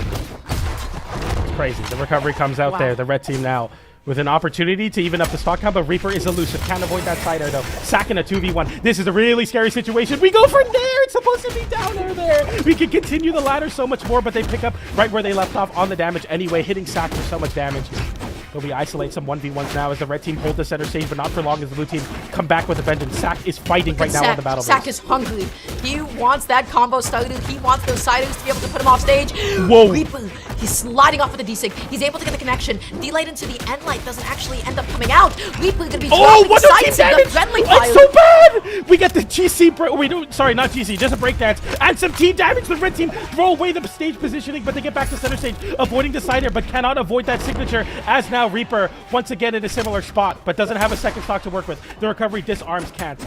Crazy. The recovery comes out there. The red team now with an opportunity to even up the stock count, but Reaper is elusive. Can't avoid that side air though. Sack in a 2v1. This is a really scary situation. We go for nair. It's supposed to be down air there. We can continue the ladder so much more, but they pick up right where they left off on the damage anyway, hitting Sack for so much damage. But we isolate some 1v1s now as the red team hold the center stage, but not for long as the blue team come back with a vengeance. Sack is fighting right now on the battle. Sack is hungry. He wants that combo started. He wants those siders to be able to put him off stage. Whoa. Reaper, he's sliding off with the D-Sig. He's able to get the connection. D-Light into the end light doesn't actually end up coming out. Reaper gonna be dropping what sides in the friendly fire. It's so bad! We get the GC, sorry, not GC, just a breakdance, and some team damage. The red team throw away the stage positioning, but they get back to center stage, avoiding the side air, but cannot avoid that signature, as now Reaper once again in a similar spot, but doesn't have a second stock to work with. The recovery disarms Kant.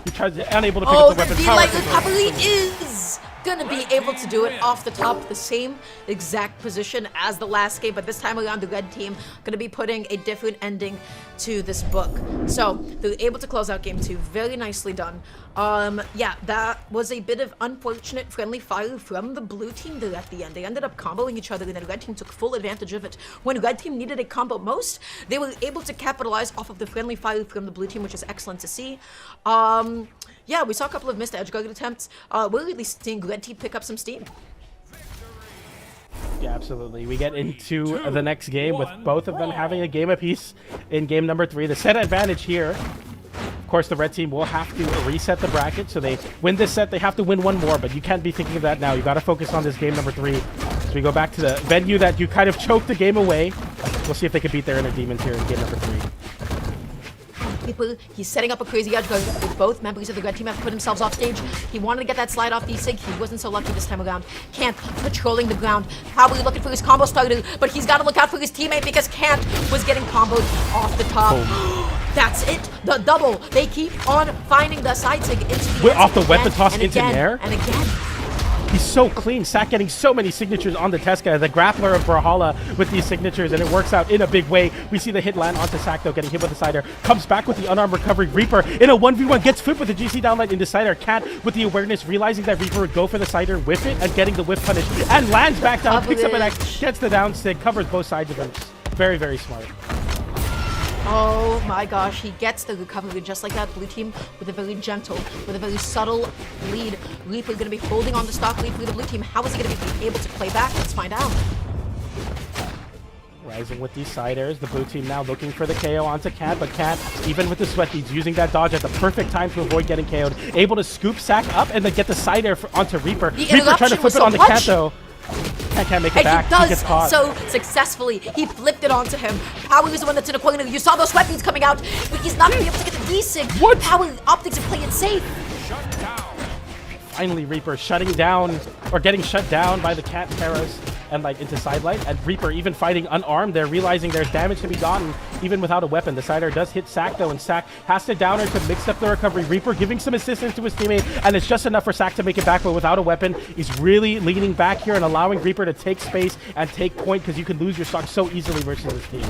He tries unable to pick up the weapon. The D-Light recovery is gonna be able to do it off the top, the same exact position as the last game, but this time around the red team gonna be putting a different ending to this book. So they're able to close out game 2. Very nicely done. Yeah, that was a bit of unfortunate friendly fire from the blue team there at the end. They ended up comboing each other, and the red team took full advantage of it. When red team needed a combo most, they were able to capitalize off of the friendly fire from the blue team, which is excellent to see. Yeah, we saw a couple of missed edge guard attempts. We're really seeing red team pick up some steam. Yeah, absolutely. We get into the next game with both of them having a game apiece in game number 3. The set advantage here. Of course, the red team will have to reset the bracket, so they win this set. They have to win one more, but you can't be thinking of that now. You got to focus on this game number 3. So we go back to the venue that you kind of choked the game away. We'll see if they can beat their inner demons here in game number 3. He's setting up a crazy edge guard with both members of the red team have put themselves off stage. He wanted to get that slide off D-Sig. He wasn't so lucky this time around. Kant patrolling the ground, probably looking for his combo starter, but he's got to look out for his teammate because Kant was getting comboed off the top. That's it. The double. They keep on finding the side sig into the We're off the weapon toss into again, nair. and again. He's so clean. Sack getting so many signatures on the Tesca, the grappler of Brawlhalla with these signatures, and it works out in a big way. We see the hit land onto Sack, though, getting hit with the Cider. Comes back with the unarmed recovery. Reaper in a 1v1, gets flipped with the GC downlight into Cider. Cat with the awareness, realizing that Reaper would go for the Cider, whiff it, and getting the whiff punish, and lands back down, picks up an X, gets the down stick, covers both sides of him. Very, very smart. Oh my gosh, he gets the recovery just like that. Blue team with a very gentle, with a very subtle lead. Reaper going to be holding on the stock lead for the blue team. How is he going to be able to play back? Let's find out. Rising with these side airs, the blue team now looking for the KO onto Cat, but Cat, even with the sweat beads, using that dodge at the perfect time to avoid getting KO'd. Able to scoop Sack up and then get the side air onto Reaper. Reaper trying to flip it on the Cat, though. Cat can't make it back. He does gets caught. so successfully. He flipped it onto him. Power is the one that's in the corner. You saw those sweat beads coming out, but he's not going to be able to get the D-Sig. What? Power optics are playing it safe. Finally, Reaper shutting down, or getting shut down by the Cat Terras and like into sidelight, and Reaper even fighting unarmed. They're realizing there's damage to be done even without a weapon. The Cider does hit Sack though, and Sack has to downer to mix up the recovery. Reaper giving some assistance to his teammate, and it's just enough for Sack to make it back, but without a weapon, he's really leaning back here and allowing Reaper to take space and take point, because you can lose your stock so easily versus this team.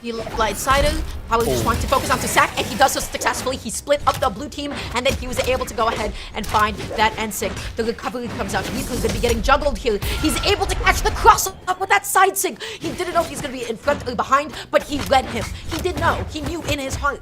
He light Cider. Power just wants to focus onto Sack, and he does so successfully. He split up the blue team, and then he was able to go ahead and find that N-Sig. The recovery comes out. Reaper's going to be getting juggled here. He's able to catch the cross up with that side sig. He didn't know if he's going to be in front or behind, but he led him. He did know. He knew in his heart.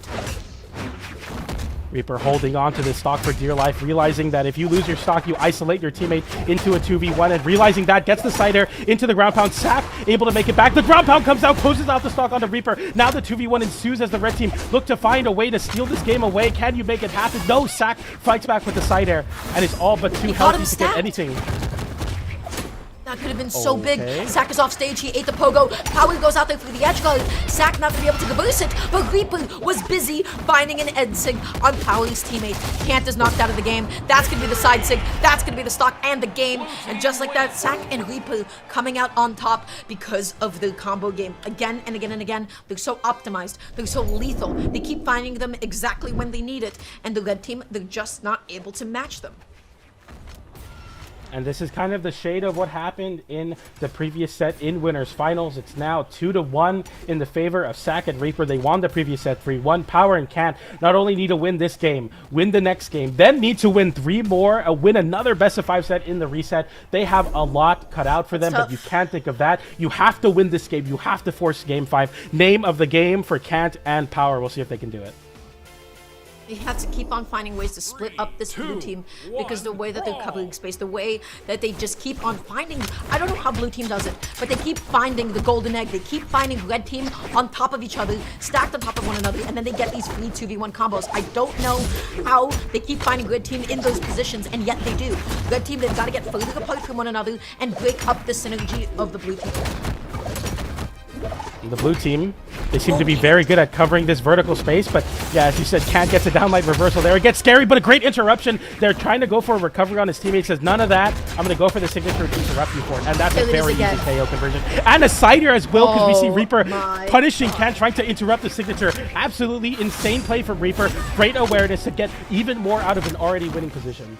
Reaper holding on to this stock for dear life, realizing that if you lose your stock, you isolate your teammate into a 2v1, and realizing that gets the Cider into the ground pound. Sack able to make it back. The ground pound comes out, closes out the stock onto Reaper. Now the 2v1 ensues as the red team look to find a way to steal this game away. Can you make it happen? No, Sack fights back with the Cider, and is all but too healthy to get anything. That could have been so big. Sack is off stage. He ate the pogo. Power goes out there through the edge guard. Sack not going to be able to reverse it, but Reaper was busy finding an end sig on Power's teammate. Cant is knocked out of the game. That's going to be the side sig. That's going to be the stock and the game. And just like that, Sack and Reaper coming out on top because of the combo game. Again and again and again. They're so optimized. They're so lethal. They keep finding them exactly when they need it. And the red team, they're just not able to match them. And this is kind of the shade of what happened in the previous set in winners finals. It's now 2-1 in the favor of Sack and Reaper. They won the previous set 3-1. Power and Cant not only need to win this game, win the next game, then need to win 3 more, win another best of 5 set in the reset. They have a lot cut out for them, but you can't think of that. You have to win this game. You have to force game 5. Name of the game for Cant and Power. We'll see if they can do it. They have to keep on finding ways to split up this blue team, because the way that they're covering space, the way that they just keep on finding, I don't know how blue team does it, but they keep finding the golden egg. They keep finding red team on top of each other, stacked on top of one another, and then they get these free 2v1 combos. I don't know how they keep finding red team in those positions, and yet they do. Red team, they've got to get further apart from one another and break up the synergy of the blue team. The blue team, they seem to be very good at covering this vertical space, but yeah, as you said, Cat gets a downlight reversal there. It gets scary, but a great interruption. They're trying to go for a recovery on his teammate. Says, none of that. I'm going to go for the signature to interrupt you for it. And that's a very easy KO conversion. And a Cider as well, because we see Reaper punishing Cat, trying to interrupt the signature. Absolutely insane play from Reaper. Great awareness to get even more out of an already winning position.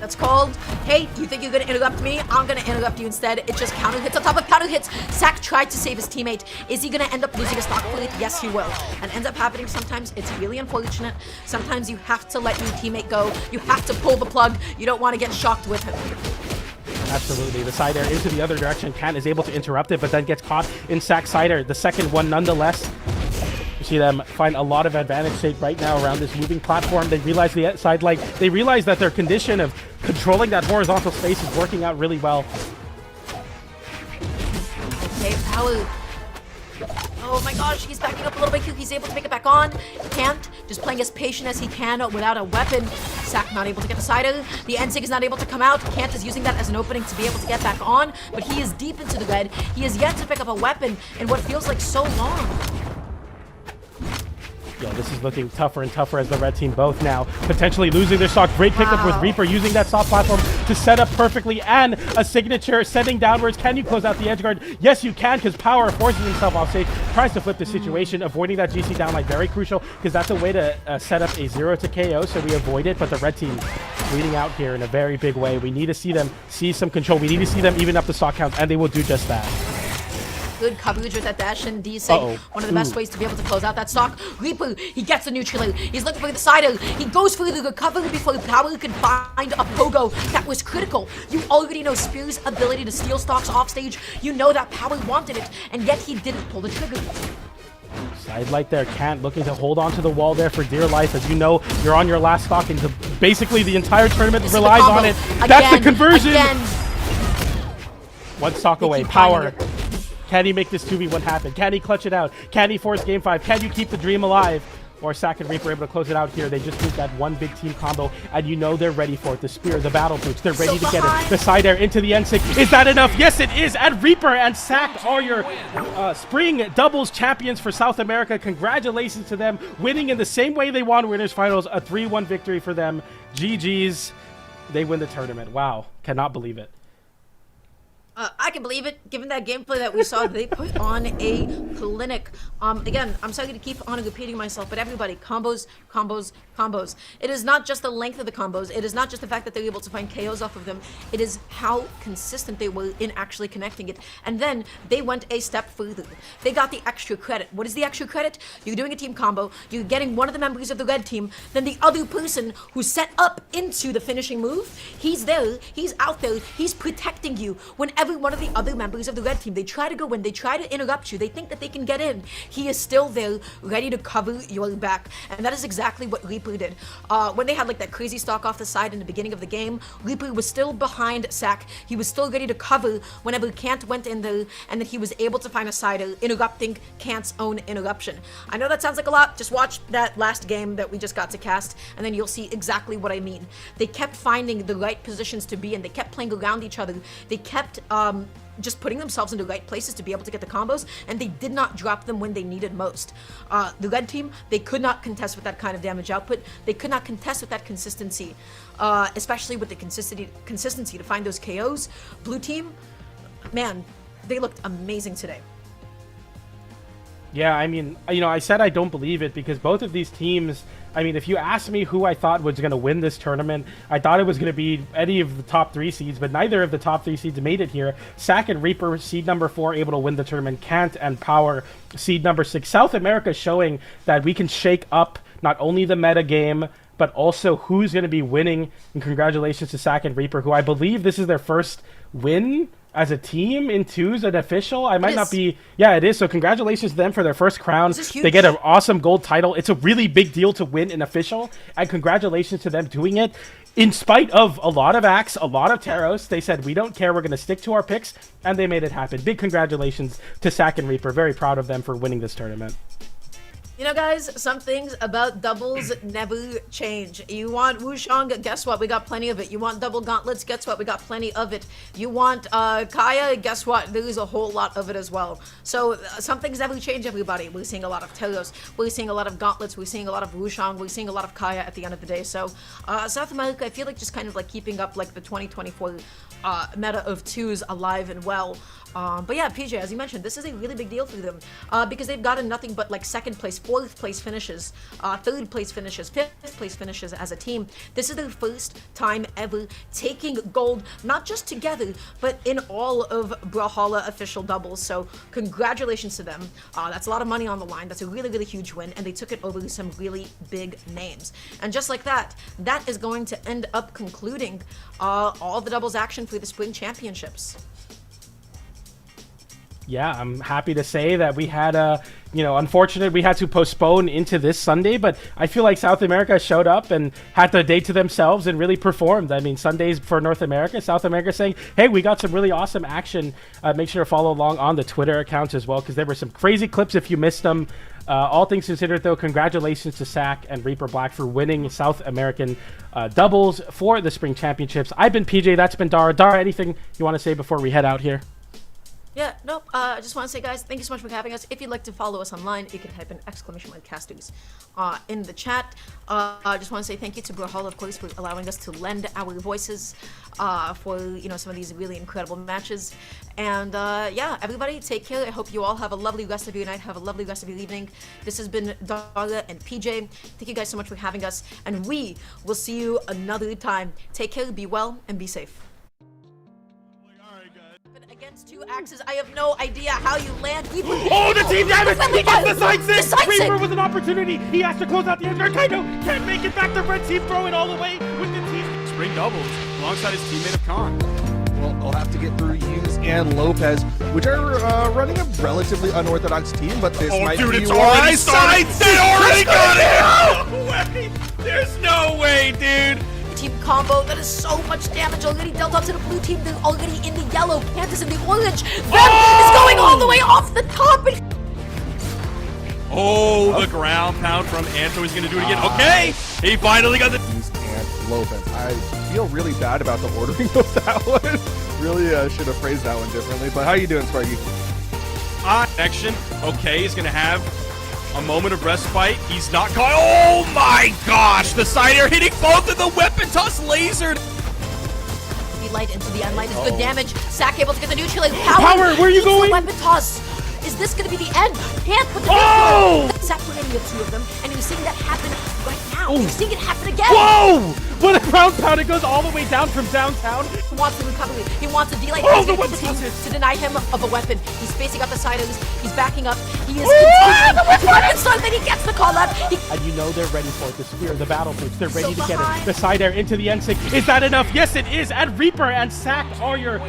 That's called, hey, you think you're going to interrupt me? I'm going to interrupt you instead. It's just counter hits on top of counter hits. Sack tried to save his teammate. Is he going to end up losing a stock for it? Yes, he will. And ends up happening sometimes. It's really unfortunate. Sometimes you have to let your teammate go. You have to pull the plug. You don't want to get shocked with him. Absolutely. The side air into the other direction. Cat is able to interrupt it, but then gets caught in Sack Cider. The second one nonetheless. You see them find a lot of advantage state right now around this moving platform. They realize the side light. They realize that their condition of controlling that horizontal space is working out really well. Okay, Power. Oh my gosh, he's backing up a little bit here. He's able to make it back on. Can't. Just playing as patient as he can without a weapon. Sack not able to get the Cider. The N-Sig is not able to come out. Can't is using that as an opening to be able to get back on. But he is deep into the red. He has yet to pick up a weapon in what feels like so long. Yeah, this is looking tougher and tougher as the red team both now potentially losing their stock. Great pickup with Reaper using that soft platform to set up perfectly, and a signature sending downwards. Can you close out the edge guard? Yes, you can, because Power forces himself off stage, tries to flip the situation, avoiding that GC down like very crucial, because that's a way to set up a 0 to KO, so we avoid it. But the red team leading out here in a very big way. We need to see them see some control. We need to see them even up the stock counts, and they will do just that. Good coverage with that dash and desync. One of the best ways to be able to close out that stock. Reaper, he gets the neutral. He's looking for the sider. He goes for the recovery before Power could find a pogo. That was critical. You already know Spear's ability to steal stocks off stage. You know that Power wanted it, and yet he didn't pull the trigger. Side light there, Kant looking to hold on to the wall there for dear life. As you know, you're on your last stock, and basically the entire tournament relies on it. That's the conversion. One stock away, Power. Can he make this 2v1 happen? Can he clutch it out? Can he force game 5? Can you keep the dream alive? Or Sack and Reaper able to close it out here. They just need that one big team combo, and you know they're ready for it. The Spear, the Battle Boots, they're ready to get it. The side air into the N6. Is that enough? Yes, it is. And Reaper and Sack are your spring doubles champions for South America. Congratulations to them. Winning in the same way they won Winners Finals. A 3-1 victory for them. GG's. They win the tournament. Wow. Cannot believe it. I can believe it, given that gameplay that we saw. They put on a clinic. Again, I'm sorry to keep on repeating myself, but everybody, combos, combos, combos. It is not just the length of the combos. It is not just the fact that they're able to find KOs off of them. It is how consistent they were in actually connecting it. And then they went a step further. They got the extra credit. What is the extra credit? You're doing a team combo. You're getting one of the members of the red team. Then the other person who set up into the finishing move, he's there. He's out there. He's protecting you. Whenever one of the other members of the red team, they try to go in, they try to interrupt you, they think that they can get in, he is still there, ready to cover your back. And that is exactly what Reaper did. When they had like that crazy stock off the side in the beginning of the game, Reaper was still behind Sack. He was still ready to cover whenever Kant went in there, and then he was able to find a sider, interrupting Kant's own interruption. I know that sounds like a lot. Just watch that last game that we just got to cast, and then you'll see exactly what I mean. They kept finding the right positions to be in. They kept playing around each other. They kept just putting themselves in the right places to be able to get the combos, and they did not drop them when they needed most. The red team, they could not contest with that kind of damage output. They could not contest with that consistency, especially with the consistency to find those KOs. Blue team, man, they looked amazing today. Yeah, I mean, you know, I said I don't believe it because both of these teams, I mean, if you asked me who I thought was going to win this tournament, I thought it was going to be any of the top 3 seeds, but neither of the top 3 seeds made it here. Sack and Reaper, seed number 4, able to win the tournament. Kant and Power, seed number 6. South America showing that we can shake up not only the meta game, but also who's going to be winning. And congratulations to Sack and Reaper, who I believe this is their first win as a team in twos and official. I might not be. Yeah, it is. So congratulations to them for their first crown. They get an awesome gold title. It's a really big deal to win an official, and congratulations to them doing it. In spite of a lot of acts, a lot of Taros, they said, we don't care, we're going to stick to our picks, and they made it happen. Big congratulations to Sack and Reaper. Very proud of them for winning this tournament. You know, guys, some things about doubles never change. You want Wushang? Guess what? We got plenty of it. You want double gauntlets? Guess what? We got plenty of it. You want Kaya? Guess what? There's a whole lot of it as well. So some things never change, everybody. We're seeing a lot of Telos. We're seeing a lot of gauntlets. We're seeing a lot of Wushang. We're seeing a lot of Kaya at the end of the day. So South America, I feel like just kind of like keeping up like the 2024 meta of twos alive and well. But yeah, PJ, as you mentioned, this is a really big deal for them because they've gotten nothing but like second place, fourth place finishes, third place finishes, fifth place finishes as a team. This is their first time ever taking gold, not just together, but in all of Brawlhalla official doubles. So congratulations to them. That's a lot of money on the line. That's a really, really huge win, and they took it over some really big names. And just like that, that is going to end up concluding all the doubles action for the Spring Championships. Yeah, I'm happy to say that we had unfortunate we had to postpone into this Sunday, but I feel like South America showed up and had the day to themselves and really performed. I mean, Sundays for North America, South America saying, hey, we got some really awesome action. Make sure to follow along on the Twitter accounts as well, because there were some crazy clips if you missed them. All things considered, though, congratulations to Sack and Reaper Black for winning South American doubles for the Spring Championships. I've been PJ, that's been Dara. Dara, anything you want to say before we head out here? Yeah, nope. I just want to say, guys, thank you so much for having us. If you'd like to follow us online, you can type in !casters in the chat. I just want to say thank you to Brawlhalla, of course, for allowing us to lend our voices for some of these really incredible matches. And yeah, everybody, take care. I hope you all have a lovely rest of your night. Have a lovely rest of your evening. This has been Darla and PJ. Thank you guys so much for having us, and we will see you another time. Take care, be well, and be safe. Against 2 axes, I have no idea how you land. Oh, the team damage! He gets the side The side six! Reaper six! with an opportunity. He has to close out the edge. Kaido can't make it back. The red team throw it all the way with the team. Spring doubles alongside his teammate of Khan. Well, they'll have to get through Hughes and Lopez, which are running a relatively unorthodox team, but this might be it's why already started. They already got it! No way! There's no way, dude! Team combo that is so much damage already dealt out to the blue team. They're already in the yellow. Candace in the orange. Them is going all the way off the top. Oh, the ground pound from Anto. He's going to do it again. Okay, he finally got the... Hughes and Lopez. I feel really bad about the ordering of that one. Really should have phrased that one differently. But how you doing, Sparky? Action. Okay, he's going to have a moment of respite. He's not caught. Oh my gosh! The side air hitting both of the weapon toss lasered. The light into the unlight is good damage. Sack able to get the neutral. Power, where are you going? Weapon toss. Is this going to be the end? Can't put the Oh! separating the 2 of them, and you're seeing that happen right now. You're seeing it happen again. Whoa! What a ground pound! It goes all the way down from downtown. He wants the recovery. He wants a delay. Oh, He's the gonna weapon continue tosses. to deny him of a weapon. He's facing up the siders. He's backing up. He is continuing with weapon stun. Then he gets the call out. And you know they're ready for it. The spear, the battle boots. They're ready So to get behind. it. The side air into the N6. Is that enough? Yes, it is. And Reaper and Sack are your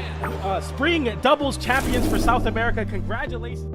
spring doubles champions for South America. Congratulations.